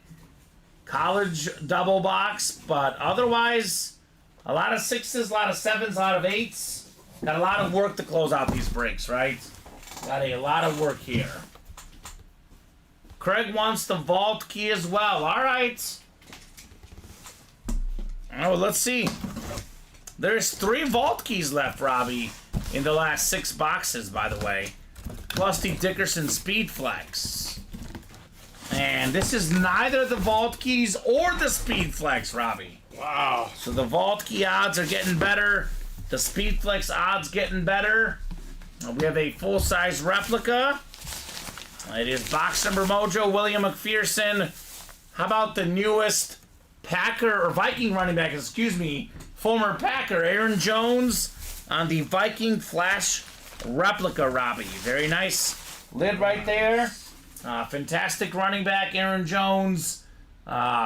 college double box. But otherwise, a lot of 6s, a lot of 7s, a lot of 8s. Got a lot of work to close out these breaks, right? Got a lot of work here. Craig wants the vault key as well. All right. Oh, let's see. There's 3 vault keys left, Robbie, in the last 6 boxes, by the way. Plus the Dickerson Speed Flex. And this is neither the vault keys or the Speed Flex, Robbie. Wow. So the vault key odds are getting better. The Speed Flex odds getting better. We have a full-size replica. It is box number mojo, William McPherson. How about the newest Packer, or Viking running back, excuse me, former Packer, Aaron Jones on the Viking Flash replica, Robbie. Very nice lid right there. Fantastic running back, Aaron Jones.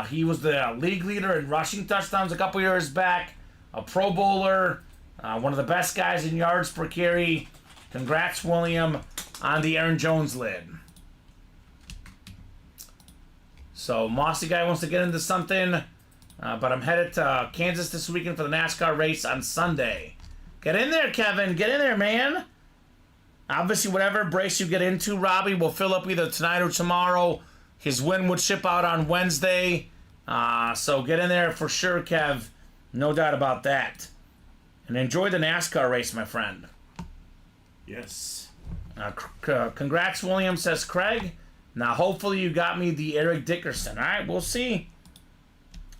He was the league leader in rushing touchdowns a couple years back. A Pro Bowler. One of the best guys in yards per carry. Congrats, William, on the Aaron Jones lid. So, Mossy Guy wants to get into something. But I'm headed to Kansas this weekend for the NASCAR race on Sunday. Get in there, Kevin. Get in there, man. Obviously, whatever brace you get into, Robbie, will fill up either tonight or tomorrow. His win would ship out on Wednesday. So get in there for sure, Kev. No doubt about that. And enjoy the NASCAR race, my friend. Yes. Congrats, William, says Craig. Now, hopefully you got me the Eric Dickerson. All right, we'll see.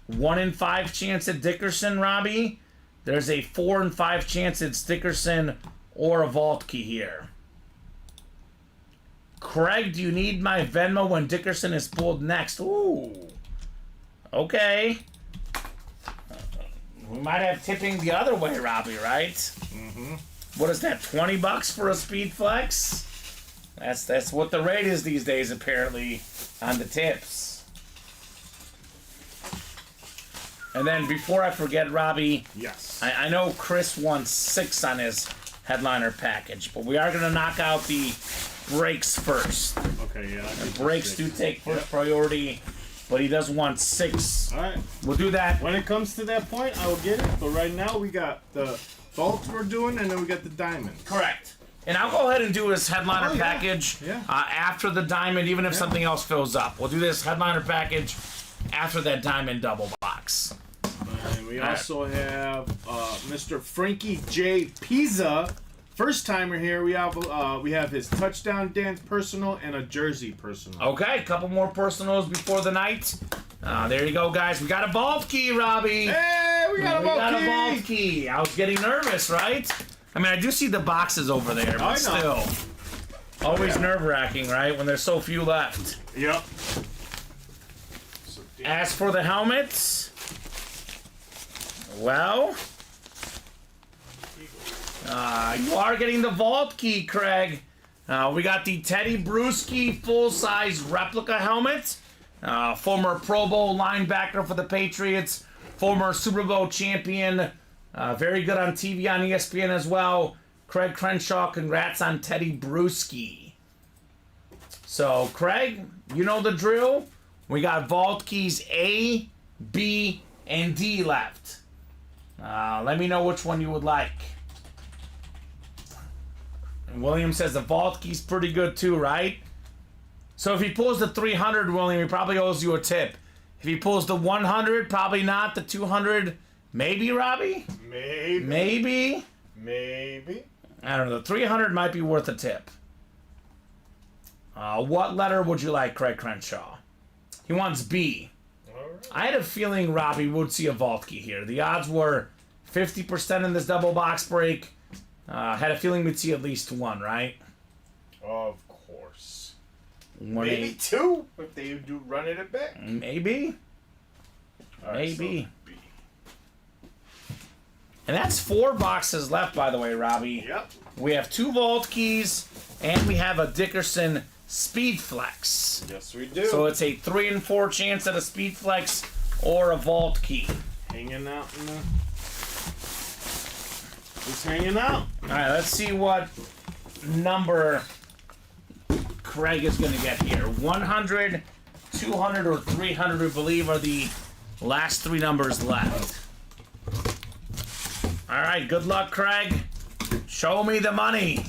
1 in 5 chance at Dickerson, Robbie. There's a 4 in 5 chance it's Dickerson or a vault key here. Craig, do you need my Venmo when Dickerson is pulled next? Ooh. Okay. We might have tipping the other way, Robbie, right? Mm-hmm. What is that, $20 for a Speed Flex? That's what the rate is these days, apparently, on the tips. And then before I forget, Robbie, Yes. I know Chris wants 6 on his headliner package, but we are going to knock out the breaks first. Okay, yeah. Breaks do take first priority, but he does want 6. All right. We'll do that. When it comes to that point, I will get it. But right now, we got the vaults we're doing, and then we got the diamonds. Correct. And I'll go ahead and do his headliner yeah. package Yeah. After the diamond, even if something else fills up. We'll do this headliner package after that diamond double box. And we also have Mr. Frankie J. Pizza First timer here, we have his touchdown dance personal and a jersey personal. Okay, a couple more personals before the night. There you go, guys. We got a vault key, Robbie. Hey, we got a vault key. I was getting nervous, right? I mean, I do see the boxes over there, but still. Always nerve-wracking, right? When there's so few left. Yep. As for the helmets, well, you are getting the vault key, Craig. We got the Teddy Bruschi full-size replica helmet. Former Pro Bowl linebacker for the Patriots. Former Super Bowl champion. Very good on TV on ESPN as well. Craig Crenshaw, congrats on Teddy Bruschi. So, Craig, you know the drill. We got vault keys A, B, and D left. Let me know which one you would like. And William says the vault key's pretty good too, right? So if he pulls the 300, William, he probably owes you a tip. If he pulls the 100, probably not. The 200, maybe, Robbie? Maybe. I don't know. The 300 might be worth a tip. What letter would you like, Craig Crenshaw? He wants B. Alright. I had a feeling Robbie would see a vault key here. The odds were 50% in this double box break. Had a feeling we'd see at least one, right? Of course. One Maybe eight. two if they do run it a bit. Maybe. Alright, Maybe. so B. And that's 4 boxes left, by the way, Robbie. Yep. We have 2 vault keys, and we have a Dickerson Speed Flex. Yes, we do. So it's a 3 in 4 chance at a Speed Flex or a vault key. Hanging out in the... It's hanging out. All right, let's see what number Craig is going to get here. 100, 200, or 300, we believe, are the last 3 numbers left. All right, good luck, Craig. Show me the money.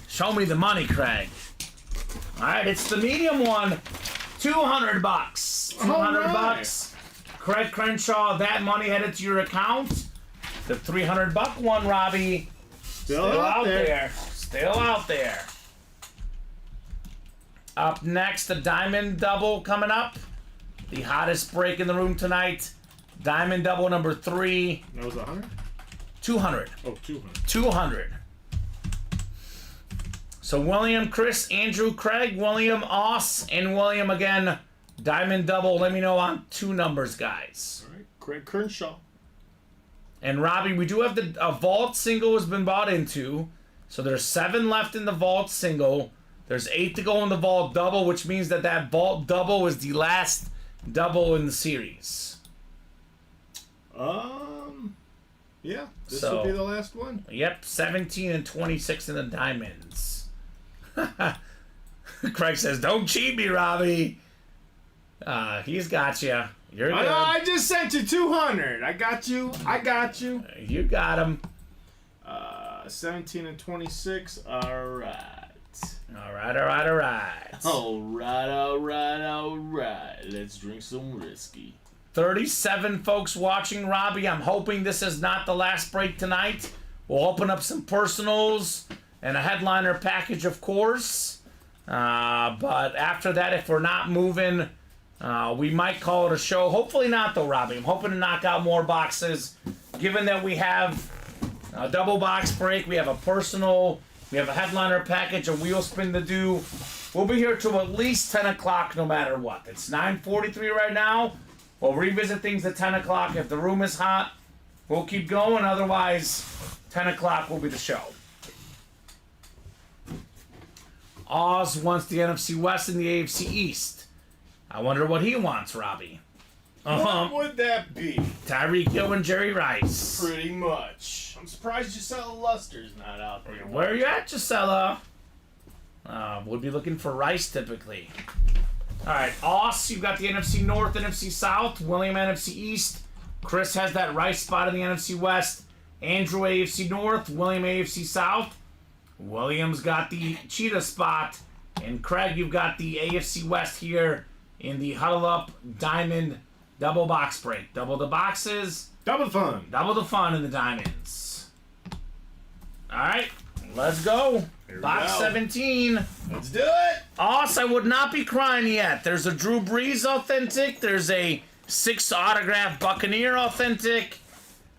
Show me the money, Craig. All right, it's the medium one. $200. $200. Craig Crenshaw, that money headed to your account. The $300 one, Robbie, Still out there. Still out there. Up next, the Diamond Double coming up. The hottest break in the room tonight. Diamond Double number 3. That was 100? 200. Oh, 200. 200. So William, Chris, Andrew, Craig, William, Oss, and William again. Diamond Double. Let me know on 2 numbers, guys. All right, Craig Crenshaw. And Robbie, we do have a vault single has been bought into. So there's 7 left in the vault single. There's 8 to go in the vault double, which means that vault double is the last double in the series. Yeah, this So- will be the last one. Yep, 17 and 26 in the diamonds. Craig says, "Don't cheat me, Robbie." He's got you. You're good. I just sent you 200. I got you. You got him. 17 and 26. All right. All right. All right. Let's drink some whiskey. 37 folks watching, Robbie. I'm hoping this is not the last break tonight. We'll open up some personals and a headliner package, of course. But after that, if we're not moving, we might call it a show. Hopefully not, though, Robbie. I'm hoping to knock out more boxes. Given that we have a double box break, we have a personal, we have a headliner package, a wheel spin to do. We'll be here till at least 10 o'clock no matter what. It's 9:43 right now. We'll revisit things at 10 o'clock. If the room is hot, we'll keep going. Otherwise, 10 o'clock will be the show. Oz wants the NFC West and the AFC East. I wonder what he wants, Robbie. What would that be? Tyreek Hill and Jerry Rice. Pretty much. I'm surprised Giselle Luster's not out there. Where are you at, Gisela? Would be looking for Rice typically. All right, Oz, you've got the NFC North, NFC South. William, NFC East. Chris has that Rice spot in the NFC West. Andrew, AFC North. William, AFC South. William's got the Cheetah spot. And Craig, you've got the AFC West here in the Huddle Up Diamond double box break. Double the boxes. Double fun. Double the fun in the diamonds. All right, let's go. Box go. 17. Let's do it. I would not be crying yet. There's a Drew Brees authentic. There's a 6 autograph Buccaneer authentic.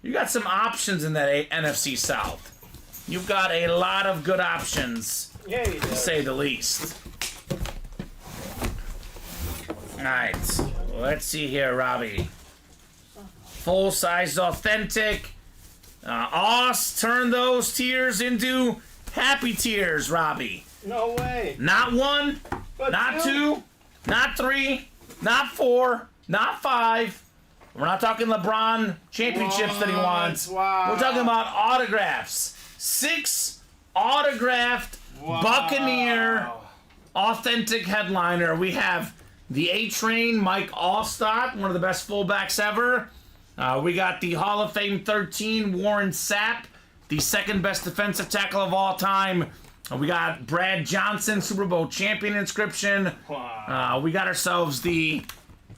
You got some options in that NFC South. You've got a lot of good options, Yeah, you to say the least. All right, let's see here, Robbie. Full-size authentic. Turn those tears into happy tears, Robbie. No way. Not 1, But not two. 2, not 3, not 4, not 5. We're not talking LeBron championships that he wants. Wow. We're talking about autographs. 6 autographed Buccaneer authentic headliner. We have the A-Train Mike Allstott, one of the best fullbacks ever. We got the Hall of Fame 13 Warren Sapp, the second best defensive tackle of all time. We got Brad Johnson, Super Bowl champion inscription. We got ourselves the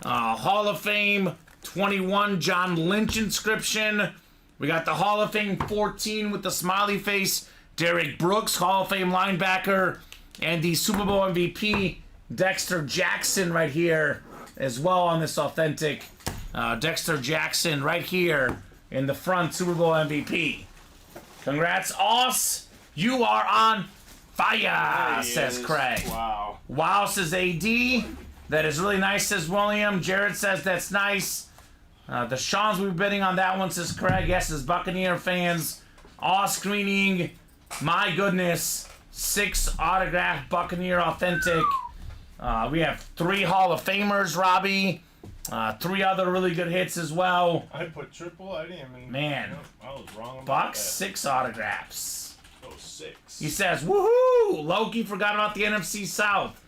Hall of Fame 21 John Lynch inscription. We got the Hall of Fame 14 with the smiley face Derek Brooks, Hall of Fame linebacker, and the Super Bowl MVP Dexter Jackson right here as well on this authentic. Dexter Jackson right here in the front, Super Bowl MVP. Congrats, Oss. You are on fire, says Craig. Wow, says AD. That is really nice, says William. Jared says that's nice. The Sean's will be bidding on that one, says Craig. Yes, as Buccaneer fans. All screening. My goodness. 6 autographed Buccaneer authentic. We have 3 Hall of Famers, Robbie. 3 other really good hits as well. I put triple. I didn't even. Man. I was wrong about Bucks, that. 6 autographs. Oh, 6. He says, woohoo! Loki forgot about the NFC South.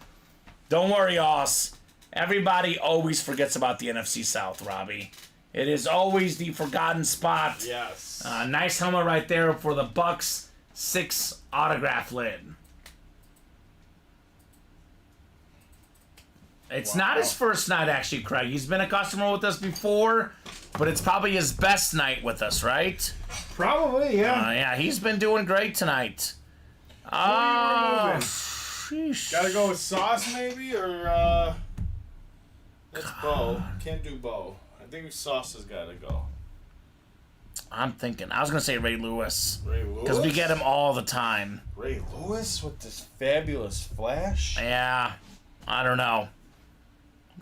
Don't worry, Oss. Everybody always forgets about the NFC South, Robbie. It is always the forgotten spot. Yes. Nice helmet right there for the Bucks 6 autograph lid. It's not his first night, actually, Craig. He's been a customer with us before, but it's probably his best night with us, right? Probably, yeah. Yeah, he's been doing great tonight. Sheesh. Gotta go with Sauce, maybe, or That's Bo. Can't do Bo. I think Sauce has got to go. I'm thinking. I was going to say Ray Lewis. Ray Lewis? Because we get him all the time. Ray Lewis with this fabulous flash? Yeah. I don't know.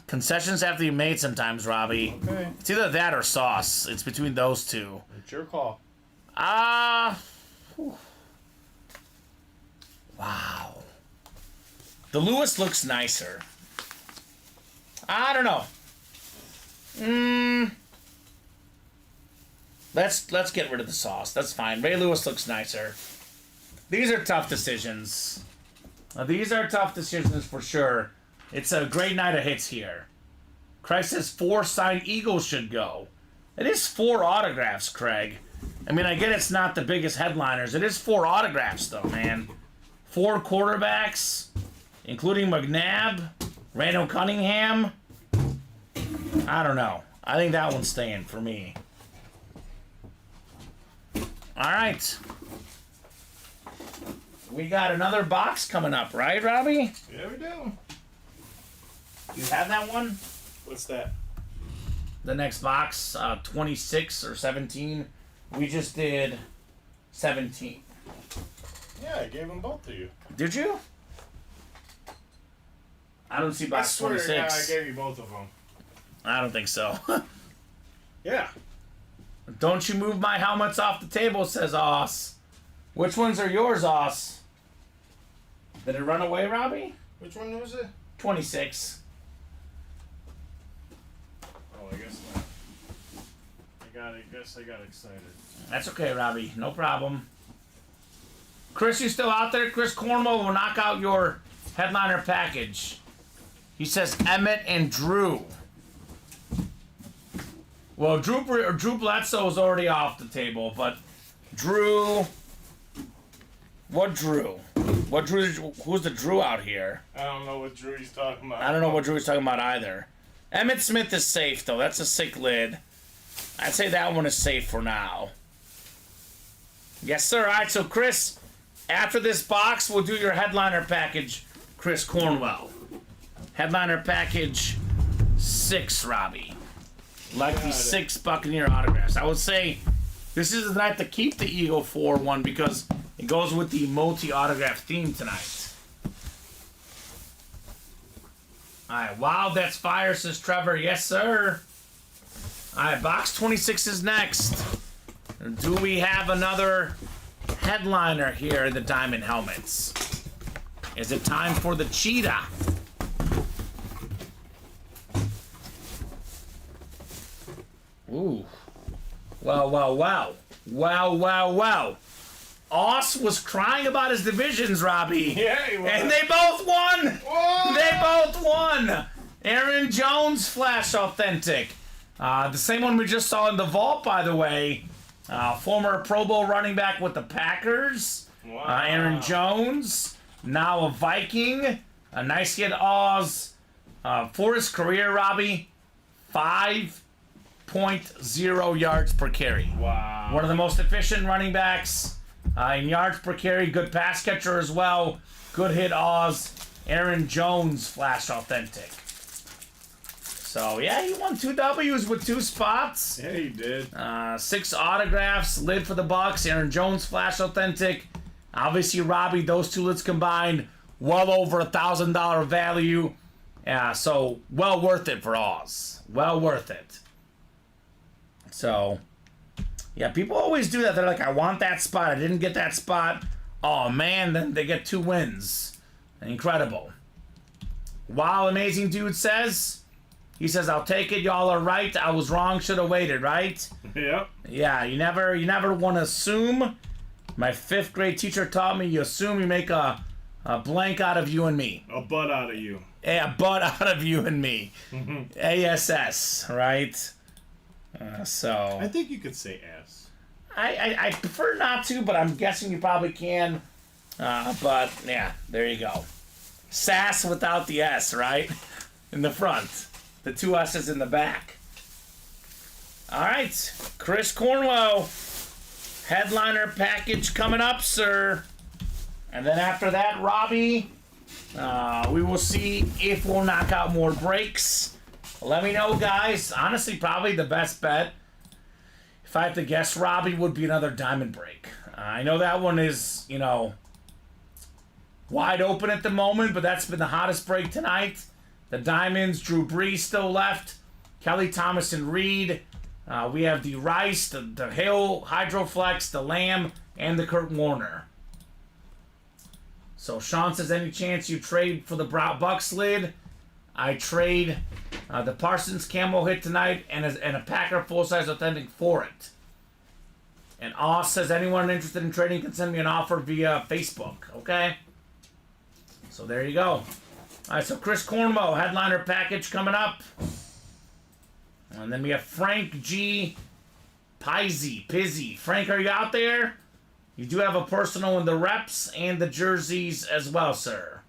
Concessions have to be made sometimes, Robbie. Okay. It's either that or Sauce. It's between those two. It's your call. Wow. The Lewis looks nicer. I don't know. Let's get rid of the Sauce. That's fine. Ray Lewis looks nicer. These are tough decisions. These are tough decisions for sure. It's a great night of hits here. Craig says 4 signed Eagles should go. It is 4 autographs, Craig. I mean, I get it's not the biggest headliners. It is 4 autographs, though, man. 4 quarterbacks, including McNabb, Randall Cunningham. I don't know. I think that one's staying for me. All right. We got another box coming up, right, Robbie? Yeah, we do. You have that one? what's that? The next box, 26 or 17. We just did 17. Yeah, I gave them both to you. Did you? I don't see I box swear to 26. God, I gave you both of them. I don't think so. Yeah. Don't you move my helmets off the table, says Oss. Which ones are yours, Oss? Did it run away, Robbie? Which one was it? 26. Oh, I guess not. I guess I got excited. That's okay, Robbie. No problem. Chris, you still out there? Chris Cornwall will knock out your headliner package. He says Emmett and Drew. Well, Drew Bledsoe is already off the table, but Drew... What Drew? What Drew? Who's the Drew out here? I don't know what Drew he's talking about. I don't know what Drew he's talking about either. Emmett Smith is safe, though. That's a sick lid. I'd say that one is safe for now. Yes, sir. All right, so Chris, after this box, we'll do your headliner package, Chris Cornwell. Headliner package 6, Robbie. Like the 6 Buccaneer autographs. I would say this is the night to keep the Eagle 4 one because it goes with the multi-autograph theme tonight. Alright, wow, that's fire, says Trevor. Yes, sir. Alright, box 26 is next. Do we have another headliner here in the Diamond Helmets? Is it time for the Cheetah? Ooh. Wow, wow, wow. Wow, wow, wow. Oss was crying about his divisions, Robbie. Yeah, he was. And they both won! Whoa! They both won! Aaron Jones Flash Authentic. The same one we just saw in the vault, by the way. Former Pro Bowl running back with the Packers. Wow. Aaron Jones. Now a Viking. A nice hit Oz. For his career, Robbie, 5.0 yards per carry. Wow. One of the most efficient running backs in yards per carry. Good pass catcher as well. Good hit Oz. Aaron Jones Flash Authentic. So, yeah, he won 2 W's with 2 spots. Yeah, he did. 6 autographs, lid for the Bucks. Aaron Jones Flash Authentic. Obviously, Robbie, those 2 lids combined, well over $1,000 value. So, well worth it for Oz. Well worth it. So, yeah, people always do that. They're like, I want that spot. I didn't get that spot. Oh, man, then they get 2 wins. Incredible. Wow, amazing dude says... He says, I'll take it. Y'all are right. I was wrong. Should have waited, right? Yep. Yeah, you never want to assume. My 5th grade teacher taught me you assume you make a blank out of you and me. A butt out of you. A butt out of you and me. ASS, right? So. I think you could say ass. I prefer not to, but I'm guessing you probably can. But, yeah, there you go. Sass without the S, right? In the front. The 2 S's in the back. All right, Chris Cornwell, headliner package coming up, sir. And then after that, Robbie, we will see if we'll knock out more breaks. Let me know, guys. Honestly, probably the best bet, if I have to guess, Robbie, would be another diamond break. I know that one is, wide open at the moment, but that's been the hottest break tonight. The Diamonds, Drew Brees still left. Kelly Thomas and Reed. We have the Rice, the Hill, Hydroflex, the Lamb, and the Kurt Warner. So Sean says, any chance you trade for the Bucks lid? I trade the Parsons Camo hit tonight and a Packer full-size authentic for it. And Oz says, anyone interested in trading can send me an offer via Facebook. Okay? So there you go. All right, so Chris Cornwell, headliner package coming up. And then we have Frank G. Pizzi. Frank, are you out there? You do have a personal in the reps and the jerseys as well, sir.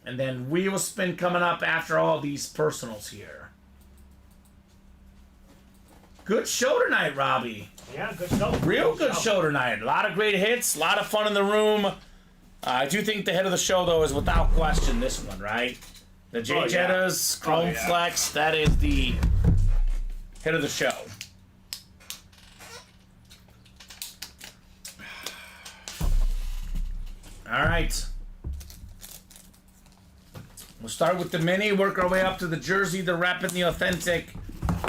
And then wheel spin coming up after all these personals here. Good show tonight, Robbie. Yeah, good show. Real good show tonight. A lot of great hits, a lot of fun in the room. I do think the hit of the show, though, is without question this one, right? The J Jettas, Chrome Flex, that is the hit of the show. All right. We'll start with the mini, work our way up to the jersey, the rep, and the authentic.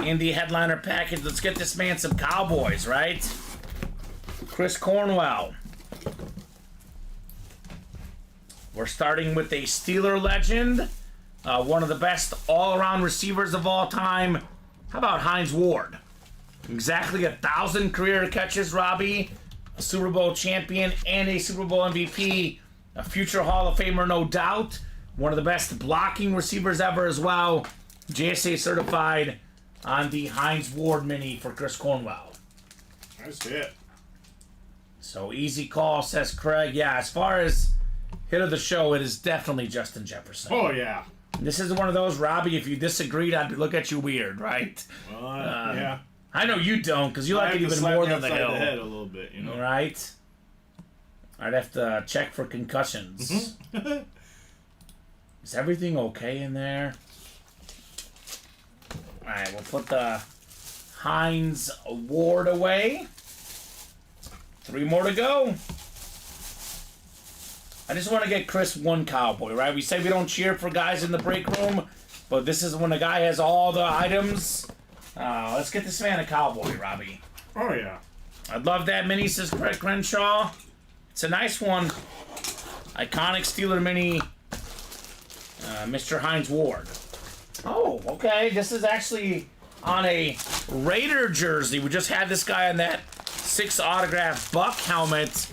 In the headliner package. Let's get this man some Cowboys, right? Chris Cornwell. We're starting with a Steeler legend. One of the best all-around receivers of all time. How about Hines Ward? Exactly 1,000 career catches, Robbie. A Super Bowl champion and a Super Bowl MVP. A future Hall of Famer, no doubt. One of the best blocking receivers ever as well. JSA certified. On the Hines Ward mini for Chris Cornwell. That's it. So easy call, says Craig. Yeah, as far as hit of the show, it is definitely Justin Jefferson. Oh, yeah. This is one of those, Robbie, if you disagreed, I'd look at you weird, right? Yeah. I know you don't, because you like I it have to even slap more me than the upside hill. the head a little bit, you know. Right? I'd have to check for concussions. Is everything okay in there? Alright, we'll put the Heinz Award away. 3 more to go. I just want to get Chris one cowboy, right? We say we don't cheer for guys in the break room, but this is when a guy has all the items. Let's get this man a cowboy, Robbie. Oh, yeah. I'd love that mini, says Craig Crenshaw. It's a nice one. Iconic Steeler mini, Mr. Heinz Ward. Oh, okay. This is actually on a Raider jersey. We just had this guy on that 6 autograph Buck helmet.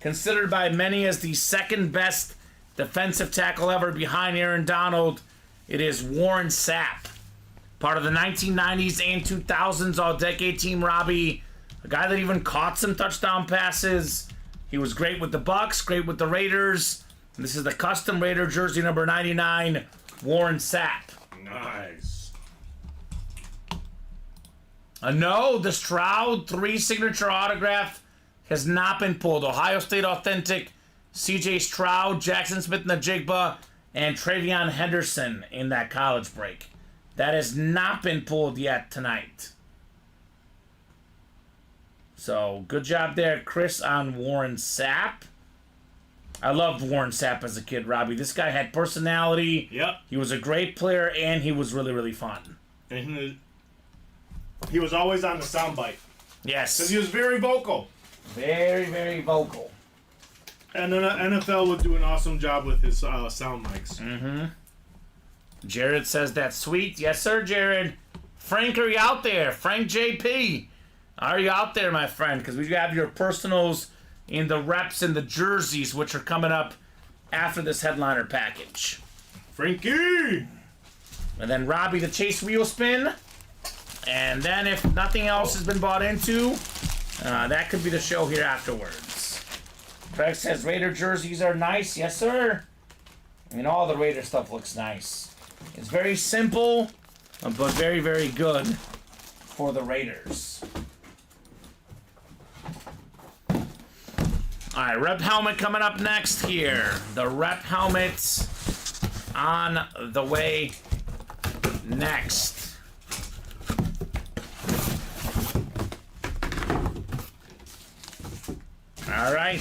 Considered by many as the second best defensive tackle ever behind Aaron Donald, it is Warren Sapp. Part of the 1990s and 2000s All-Decade Team, Robbie. A guy that even caught some touchdown passes. He was great with the Bucks, great with the Raiders. And this is the custom Raider jersey number 99, Warren Sapp. Nice. No, the Stroud 3 signature autograph has not been pulled. Ohio State Authentic, C.J. Stroud, Jackson Smith-Njigba, and Travion Henderson in that college break. That has not been pulled yet tonight. So, good job there, Chris, on Warren Sapp. I loved Warren Sapp as a kid, Robbie. This guy had personality. Yep. He was a great player, and he was really, really fun. And he was always on the soundbite. Yes. Because he was very vocal. Very, very vocal. And then the NFL would do an awesome job with his sound mics. Jared says that's sweet. Yes, sir, Jared. Frank, are you out there? Frank JP. Are you out there, my friend? Because we have your personals in the reps and the jerseys, which are coming up after this headliner package. Frankie! And then Robbie, the Chase wheel spin. And then if nothing else has been bought into, that could be the show here afterwards. Craig says Raider jerseys are nice. Yes, sir. I mean, all the Raider stuff looks nice. It's very simple, but very, very good for the Raiders. All right, rep helmet coming up next here. The rep helmet on the way next. All right.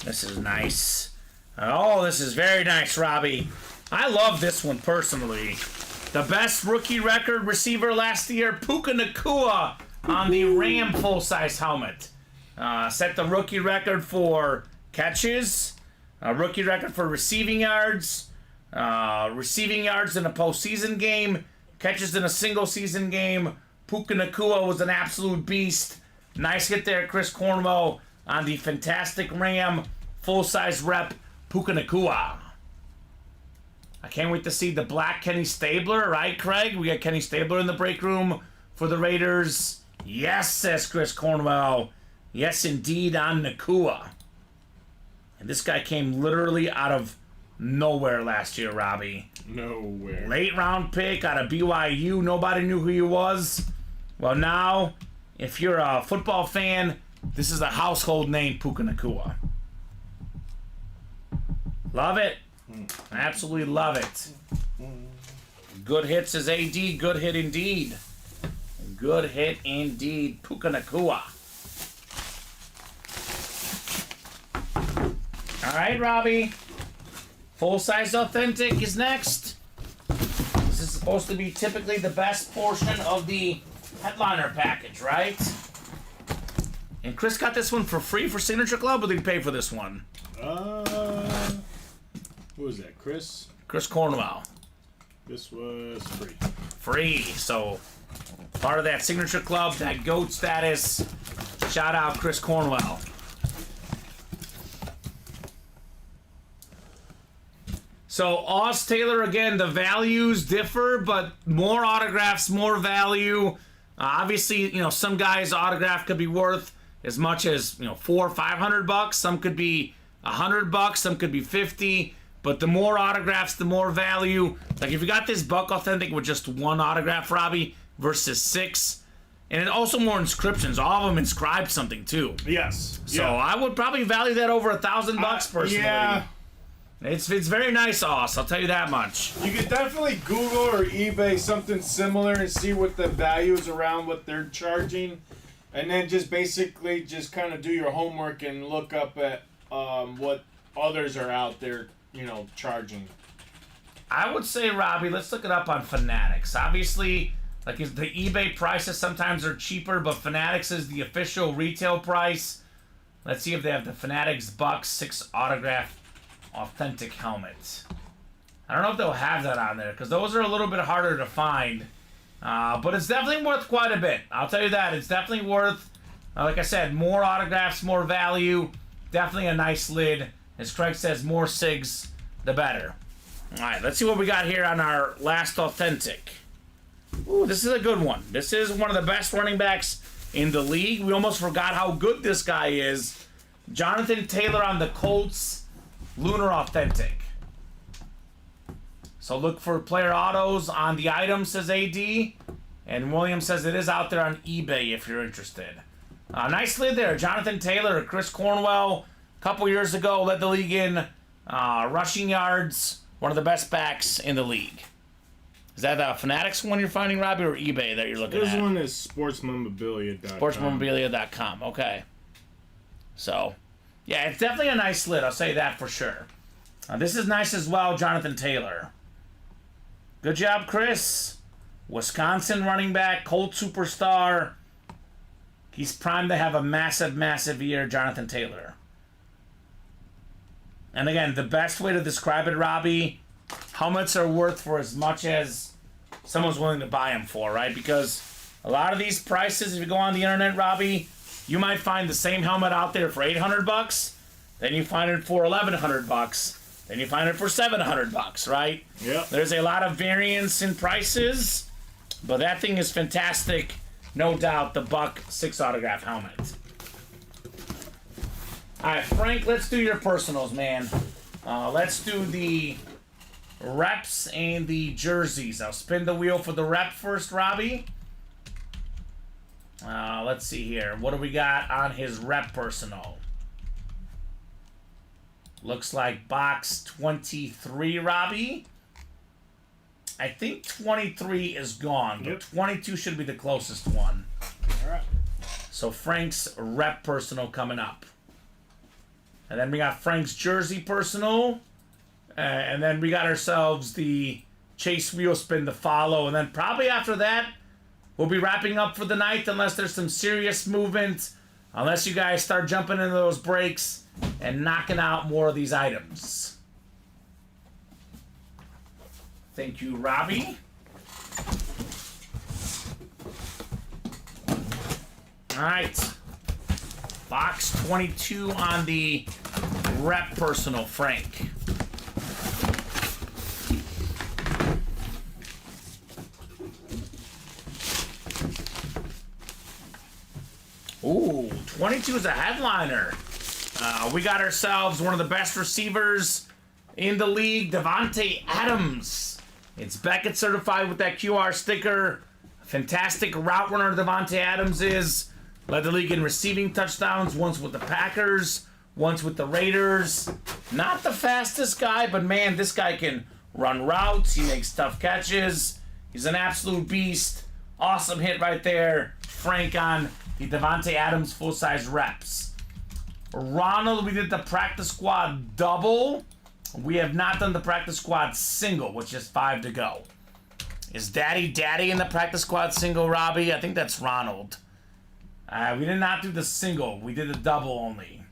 This is nice. Oh, this is very nice, Robbie. I love this one personally. The best rookie record receiver last year, Puka Nacua, on the Ram full-size helmet. Set the rookie record for catches, rookie record for receiving yards in a postseason game, catches in a single season game. Puka Nacua was an absolute beast. Nice hit there, Chris Cornwell, on the fantastic Ram full-size rep, Puka Nacua. I can't wait to see the black Kenny Stabler, right, Craig? We got Kenny Stabler in the break room for the Raiders. Yes, says Chris Cornwell. Yes, indeed, on Nacua. And this guy came literally out of nowhere last year, Robbie. Nowhere. Late round pick out of BYU. Nobody knew who he was. Well, now, if you're a football fan, this is a household name, Puka Nacua. Love it. Absolutely love it. Good hit, says AD. Good hit indeed. Good hit indeed, Puka Nacua. All right, Robbie. Full-size authentic is next. This is supposed to be typically the best portion of the headliner package, right? And Chris got this one for free for Signature Club, or did he pay for this one? Who was that? Chris? Chris Cornwell. This was free. Free. So, part of that Signature Club, that GOAT status. Shout out Chris Cornwell. So, Oz Taylor, again, the values differ, but more autographs, more value. Obviously, some guys' autograph could be worth as much as, $400 or $500. Some could be $100. Some could be $50. But the more autographs, the more value. Like if you got this Buck Authentic with just 1 autograph, Robbie, versus 6, and also more inscriptions. All of them inscribe something too. Yes. So I would probably value that over $1,000 personally. Yeah. It's very nice, Oz. I'll tell you that much. You could definitely Google or eBay something similar and see what the value is around what they're charging, and then just basically just kind of do your homework and look up at what others are out there, charging. I would say, Robbie, let's look it up on Fanatics. Obviously, like the eBay prices sometimes are cheaper, but Fanatics is the official retail price. Let's see if they have the Fanatics Buck 6 autograph authentic helmet. I don't know if they'll have that on there because those are a little bit harder to find. But it's definitely worth quite a bit. I'll tell you that. It's definitely worth, like I said, more autographs, more value. Definitely a nice lid. As Craig says, more SIGs, the better. All right, let's see what we got here on our last authentic. Ooh, this is a good one. This is one of the best running backs in the league. We almost forgot how good this guy is. Jonathan Taylor on the Colts. Lunar Authentic. So look for player autos on the item, says AD. And Williams says it is out there on eBay if you're interested. Nice lid there. Jonathan Taylor, Chris Cornwell, a couple years ago, led the league in rushing yards. One of the best backs in the league. Is that the Fanatics one you're finding, Robbie, or eBay that you're looking at? This one is sportsmemorabilia.com. Sportsmemorabilia.com, okay. So, yeah, it's definitely a nice lid. I'll say that for sure. This is nice as well, Jonathan Taylor. Good job, Chris. Wisconsin running back, Colt superstar. He's primed to have a massive, massive year, Jonathan Taylor. And again, the best way to describe it, Robbie, helmets are worth for as much as someone's willing to buy them for, right? Because a lot of these prices, if you go on the internet, Robbie, you might find the same helmet out there for $800, then you find it for $1,100, then you find it for $700, right? Yep. There's a lot of variance in prices, but that thing is fantastic. No doubt, the Buck 6 autograph helmet. All right, Frank, let's do your personals, man. Let's do the reps and the jerseys. I'll spin the wheel for the rep first, Robbie. Let's see here. What do we got on his rep personal? Looks like box 23, Robbie. I think 23 is gone, but 22 should be the closest one. All right. So Frank's rep personal coming up. And then we got Frank's jersey personal. And then we got ourselves the Chase wheel spin to follow. And then probably after that, we'll be wrapping up for the night unless there's some serious movement. Unless you guys start jumping into those breaks and knocking out more of these items. Thank you, Robbie. All right. Box 22 on the rep personal, Frank. Ooh, 22 is a headliner. We got ourselves one of the best receivers in the league, Davante Adams. It's Beckett certified with that QR sticker. Fantastic route runner Davante Adams is. Led the league in receiving touchdowns, once with the Packers, once with the Raiders. Not the fastest guy, but man, this guy can run routes. He makes tough catches. He's an absolute beast. Awesome hit right there. Frank on the Davante Adams full-size reps. Ronald, we did the practice squad double. We have not done the practice squad single, which is 5 to go. Is Daddy in the practice squad single, Robbie? I think that's Ronald. We did not do the single. We did the double only.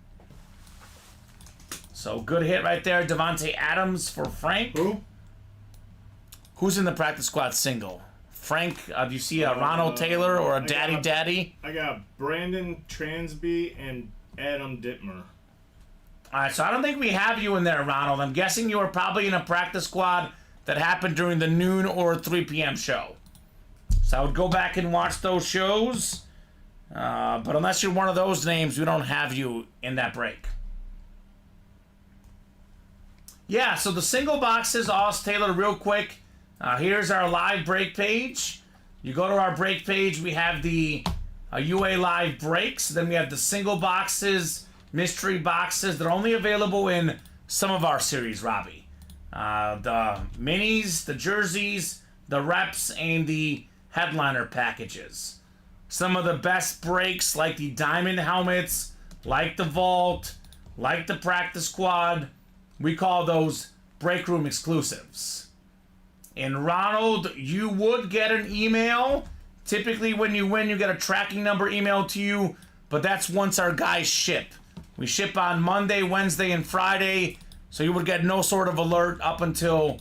So good hit right there. Davante Adams for Frank. Who? Who's in the practice squad single? Frank, do you see a Ronald Taylor or a Daddy? I got Brandon Transby and Adam Dittmer. All right, so I don't think we have you in there, Ronald. I'm guessing you were probably in a practice squad that happened during the noon or 3 p.m. show. So I would go back and watch those shows. But unless you're one of those names, we don't have you in that break. Yeah, so the single boxes, Austin Taylor, real quick. Here's our live break page. You go to our break page, we have the UA Live breaks. Then we have the single boxes, mystery boxes. They're only available in some of our series, Robbie. The minis, the jerseys, the reps, and the headliner packages. Some of the best breaks, like the diamond helmets, like the vault, like the practice squad, we call those break room exclusives. And Ronald, you would get an email. Typically when you win, you get a tracking number emailed to you, but that's once our guys ship. We ship on Monday, Wednesday, and Friday, so you would get no sort of alert up until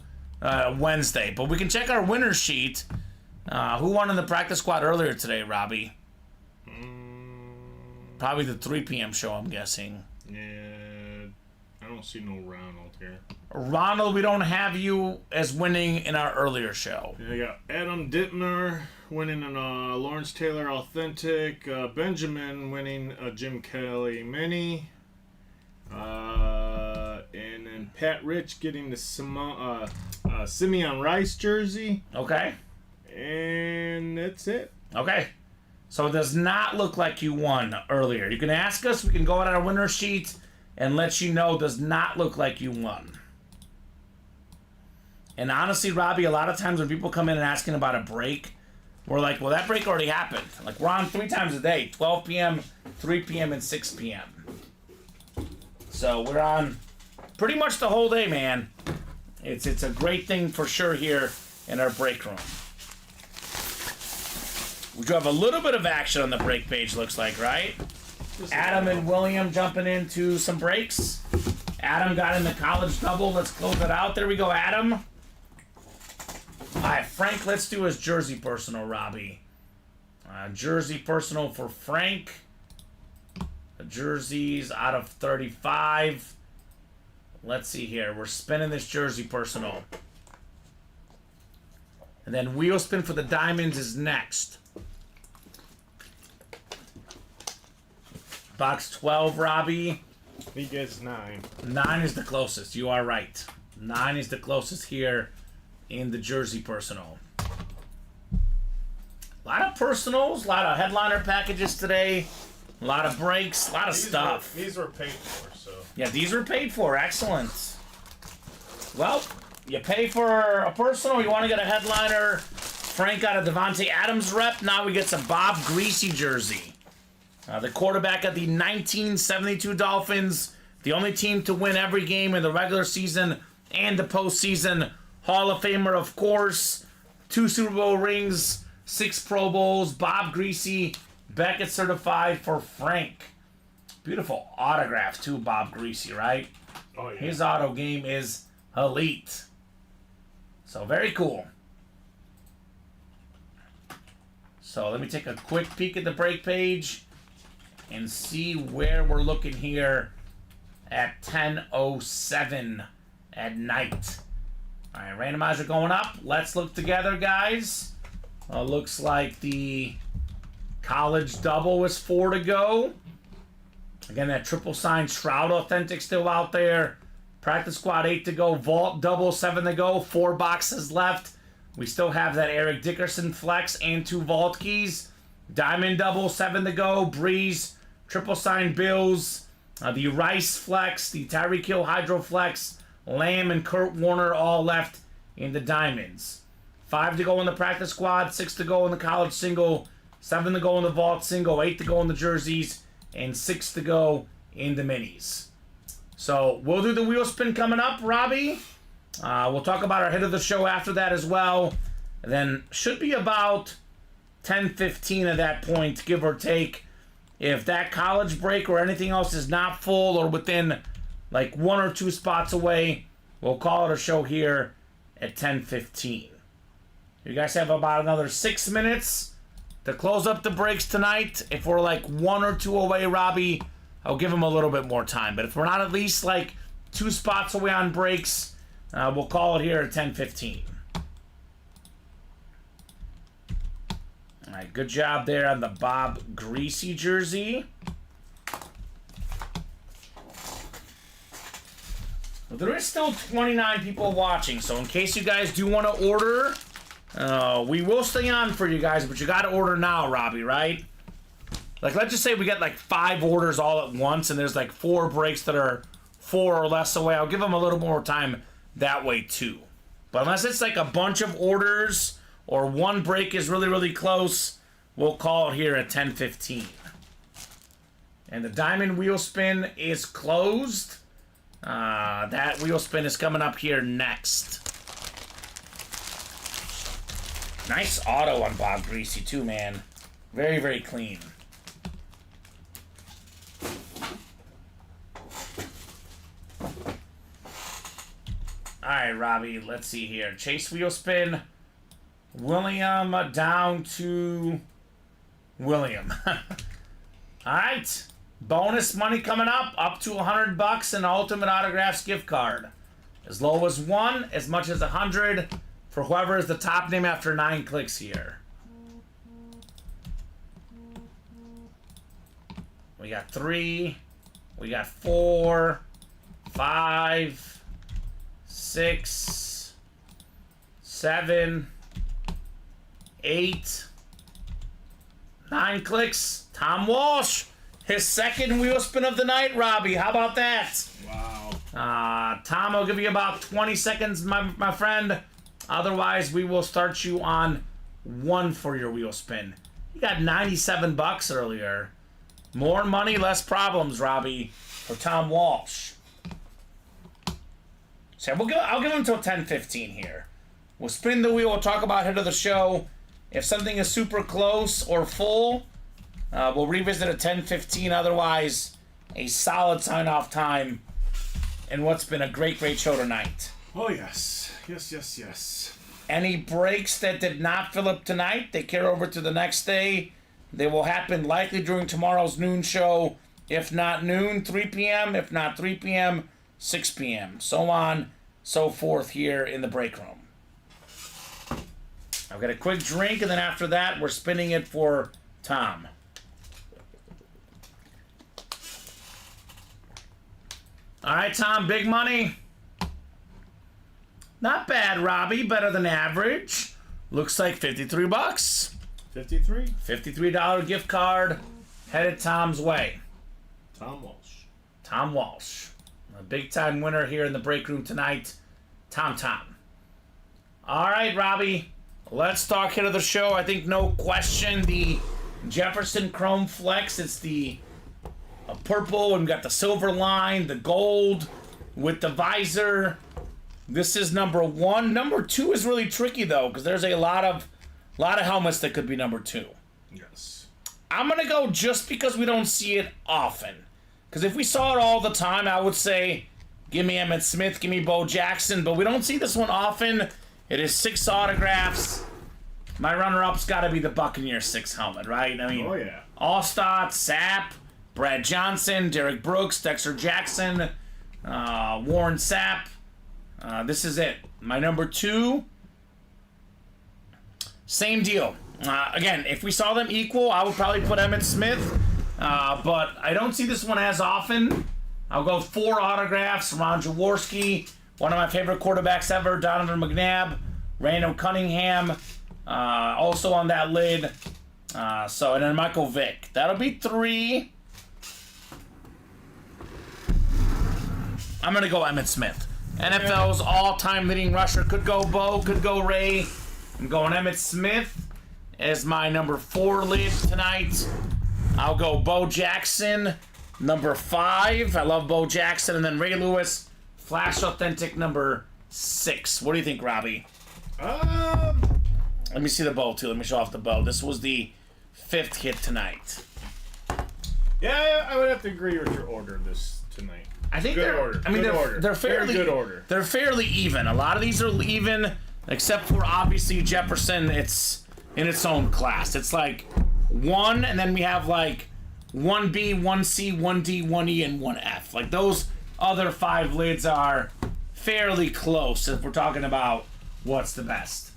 Wednesday. But we can check our winner sheet. Who won in the practice squad earlier today, Robbie? Probably the 3 p.m. show, I'm guessing. Yeah, I don't see no Ronald here. Ronald, we don't have you as winning in our earlier show. Yeah, I got Adam Dittmer winning a Lawrence Taylor Authentic, Benjamin winning a Jim Kelly Mini, and then Pat Rich getting the Simeon Rice jersey. Okay. And that's it. Okay. So it does not look like you won earlier. You can ask us. We can go on our winner sheet and let you know it does not look like you won. And honestly, Robbie, a lot of times when people come in and asking about a break, we're like, well, that break already happened. Like, we're on 3 times a day, 12 p.m., 3 p.m., and 6 p.m. So we're on pretty much the whole day, man. It's a great thing for sure here in our break room. We do have a little bit of action on the break page, looks like, right? Adam and William jumping into some breaks. Adam got in the college double. Let's close it out. There we go, Adam. All right, Frank, let's do his jersey personal, Robbie. Jersey personal for Frank. The jerseys out of 35. Let's see here. We're spinning this jersey personal. And then wheel spin for the diamonds is next. Box 12, Robbie. He gets 9. 9 is the closest. You are right. 9 is the closest here in the jersey personal. A lot of personals, a lot of headliner packages today, a lot of breaks, a lot of stuff. These were paid for, so. Yeah, these were paid for. Excellent. Well, you pay for a personal, you want to get a headliner. Frank got a Devontae Adams rep. Now we get some Bob Greasy jersey. The quarterback of the 1972 Dolphins, the only team to win every game in the regular season and the postseason. Hall of Famer, of course. 2 Super Bowl rings, 6 Pro Bowls. Bob Greasy, Beckett certified for Frank. Beautiful autograph too, Bob Greasy, right? Oh, yeah. His auto game is elite. So very cool. So let me take a quick peek at the break page and see where we're looking here at 10:07 at night. All right, randomizer going up. Let's look together, guys. Looks like the college double was 4 to go. Again, that triple sign Shroud Authentic still out there. Practice squad 8 to go. Vault double 7 to go. 4 boxes left. We still have that Eric Dickerson flex and 2 vault keys. Diamond double 7 to go. Breeze, triple sign Bills, the Rice flex, the Tyreek Hill Hydro flex, Lamb and Kurt Warner all left in the diamonds. 5 to go in the practice squad, 6 to go in the college single, 7 to go in the vault single, 8 to go in the jerseys, and 6 to go in the minis. So we'll do the wheel spin coming up, Robbie. We'll talk about our hit of the show after that as well. And then should be about 10:15 at that point, give or take. If that college break or anything else is not full or within like 1 or 2 spots away, we'll call it a show here at 10:15. You guys have about another 6 minutes to close up the breaks tonight. If we're like 1 or 2 away, Robbie, I'll give them a little bit more time. But if we're not at least like 2 spots away on breaks, we'll call it here at 10:15. All right, good job there on the Bob Greasy jersey. But there is still 29 people watching, so in case you guys do want to order, we will stay on for you guys, but you got to order now, Robbie, right? Like, let's just say we get like 5 orders all at once, and there's like 4 breaks that are 4 or less away. I'll give them a little more time that way too. But unless it's like a bunch of orders or one break is really, really close, we'll call it here at 10:15. And the diamond wheel spin is closed. That wheel spin is coming up here next. Nice auto on Bob Greasy too, man. Very, very clean. Alright, Robbie, let's see here. Chase wheel spin. William down to William. Alright. Bonus money coming up to $100 and Ultimate Autographs gift card. As low as 1, as much as 100 for whoever is the top name after 9 clicks here. We got 3, we got 4, 5, 6, 7, 8, 9 clicks. Tom Walsh, his second wheel spin of the night, Robbie. How about that? Wow. Tom, I'll give you about 20 seconds, my friend. Otherwise, we will start you on 1 for your wheel spin. You got $97 earlier. More money, less problems, Robbie, for Tom Walsh. So I'll give him until 10:15 here. We'll spin the wheel. We'll talk about hit of the show. If something is super close or full, we'll revisit at 10:15. Otherwise, a solid sign-off time in what's been a great, great show tonight. Oh, yes. Yes. Any breaks that did not fill up tonight, they carry over to the next day. They will happen likely during tomorrow's noon show. If not noon, 3 p.m. If not 3 p.m., 6 p.m. So on, so forth here in the break room. I've got a quick drink, and then after that, we're spinning it for Tom. All right, Tom, big money. Not bad, Robbie. Better than average. Looks like $53. 53. $53 gift card headed Tom's way. Tom Walsh. Tom Walsh. A big-time winner here in the break room tonight. Tom. All right, Robbie. Let's talk hit of the show. I think no question the Jefferson Chrome Flex. It's the purple, and we got the silver line, the gold with the visor. This is number 1. Number 2 is really tricky though, because there's a lot of helmets that could be number 2. Yes. I'm gonna go just because we don't see it often. Because if we saw it all the time, I would say, give me Emmitt Smith, give me Bo Jackson, but we don't see this one often. It is 6 autographs. My runner-up's got to be the Buccaneers 6 helmet, right? I mean, Oh, yeah. Allstott, Sapp, Brad Johnson, Derek Brooks, Dexter Jackson, Warren Sapp. This is it. My number 2, same deal. Again, if we saw them equal, I would probably put Emmitt Smith, but I don't see this one as often. I'll go 4 autographs. Ron Jaworski, one of my favorite quarterbacks ever, Donovan McNabb, Randall Cunningham, also on that lid. And then Michael Vick. That'll be 3. I'm going to go Emmitt Smith. NFL's all-time leading rusher. Could go Bo, could go Ray. I'm going Emmitt Smith as my number 4 lid tonight. I'll go Bo Jackson, number 5. I love Bo Jackson. And then Ray Lewis, Flash Authentic, number 6. What do you think, Robbie? Let me see the bow, too. Let me show off the bow. This was the 5th hit tonight. Yeah, I would have to agree with your order this tonight. I think Good they're order. I mean, Good they're order. they're fairly Very good order. They're fairly even. A lot of these are even, except for obviously Jefferson. It's in its own class. It's like 1, and then we have like 1B, 1C, 1D, 1E, and 1F. Like those other 5 lids are fairly close if we're talking about what's the best.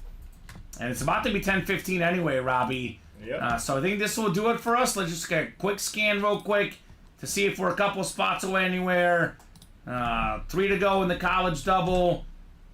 And it's about to be 10:15 anyway, Robbie. Yep. So I think this will do it for us. Let's just get a quick scan real quick to see if we're a couple spots away anywhere. 3 to go in the college double,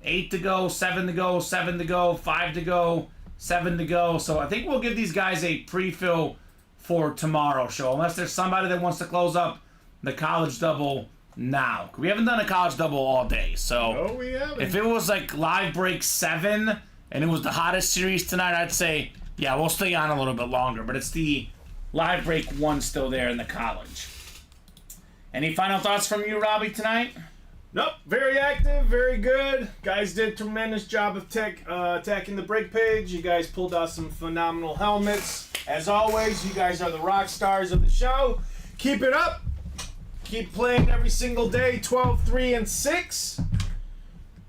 8 to go, 7 to go, 7 to go, 5 to go, 7 to go. So I think we'll give these guys a pre-fill for tomorrow's show, unless there's somebody that wants to close up the college double now. We haven't done a college double all day, so No, we haven't. if it was like live break 7 and it was the hottest series tonight, I'd say, yeah, we'll stay on a little bit longer, but it's the live break 1 still there in the college. Any final thoughts from you, Robbie, tonight? Nope, very active, very good. Guys did a tremendous job of attacking the break page. You guys pulled out some phenomenal helmets. As always, you guys are the rock stars of the show. Keep it up. Keep playing every single day, 12, 3, and 6.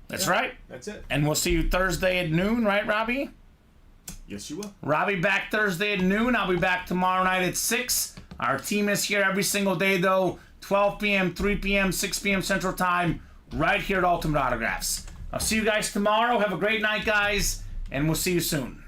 That's right. That's it. And we'll see you Thursday at noon, right, Robbie? Yes, you will. Robbie back Thursday at noon. I'll be back tomorrow night at 6. Our team is here every single day, though. 12 p.m., 3 p.m., 6 p.m. Central Time, right here at Ultimate Autographs. I'll see you guys tomorrow. Have a great night, guys, and we'll see you soon.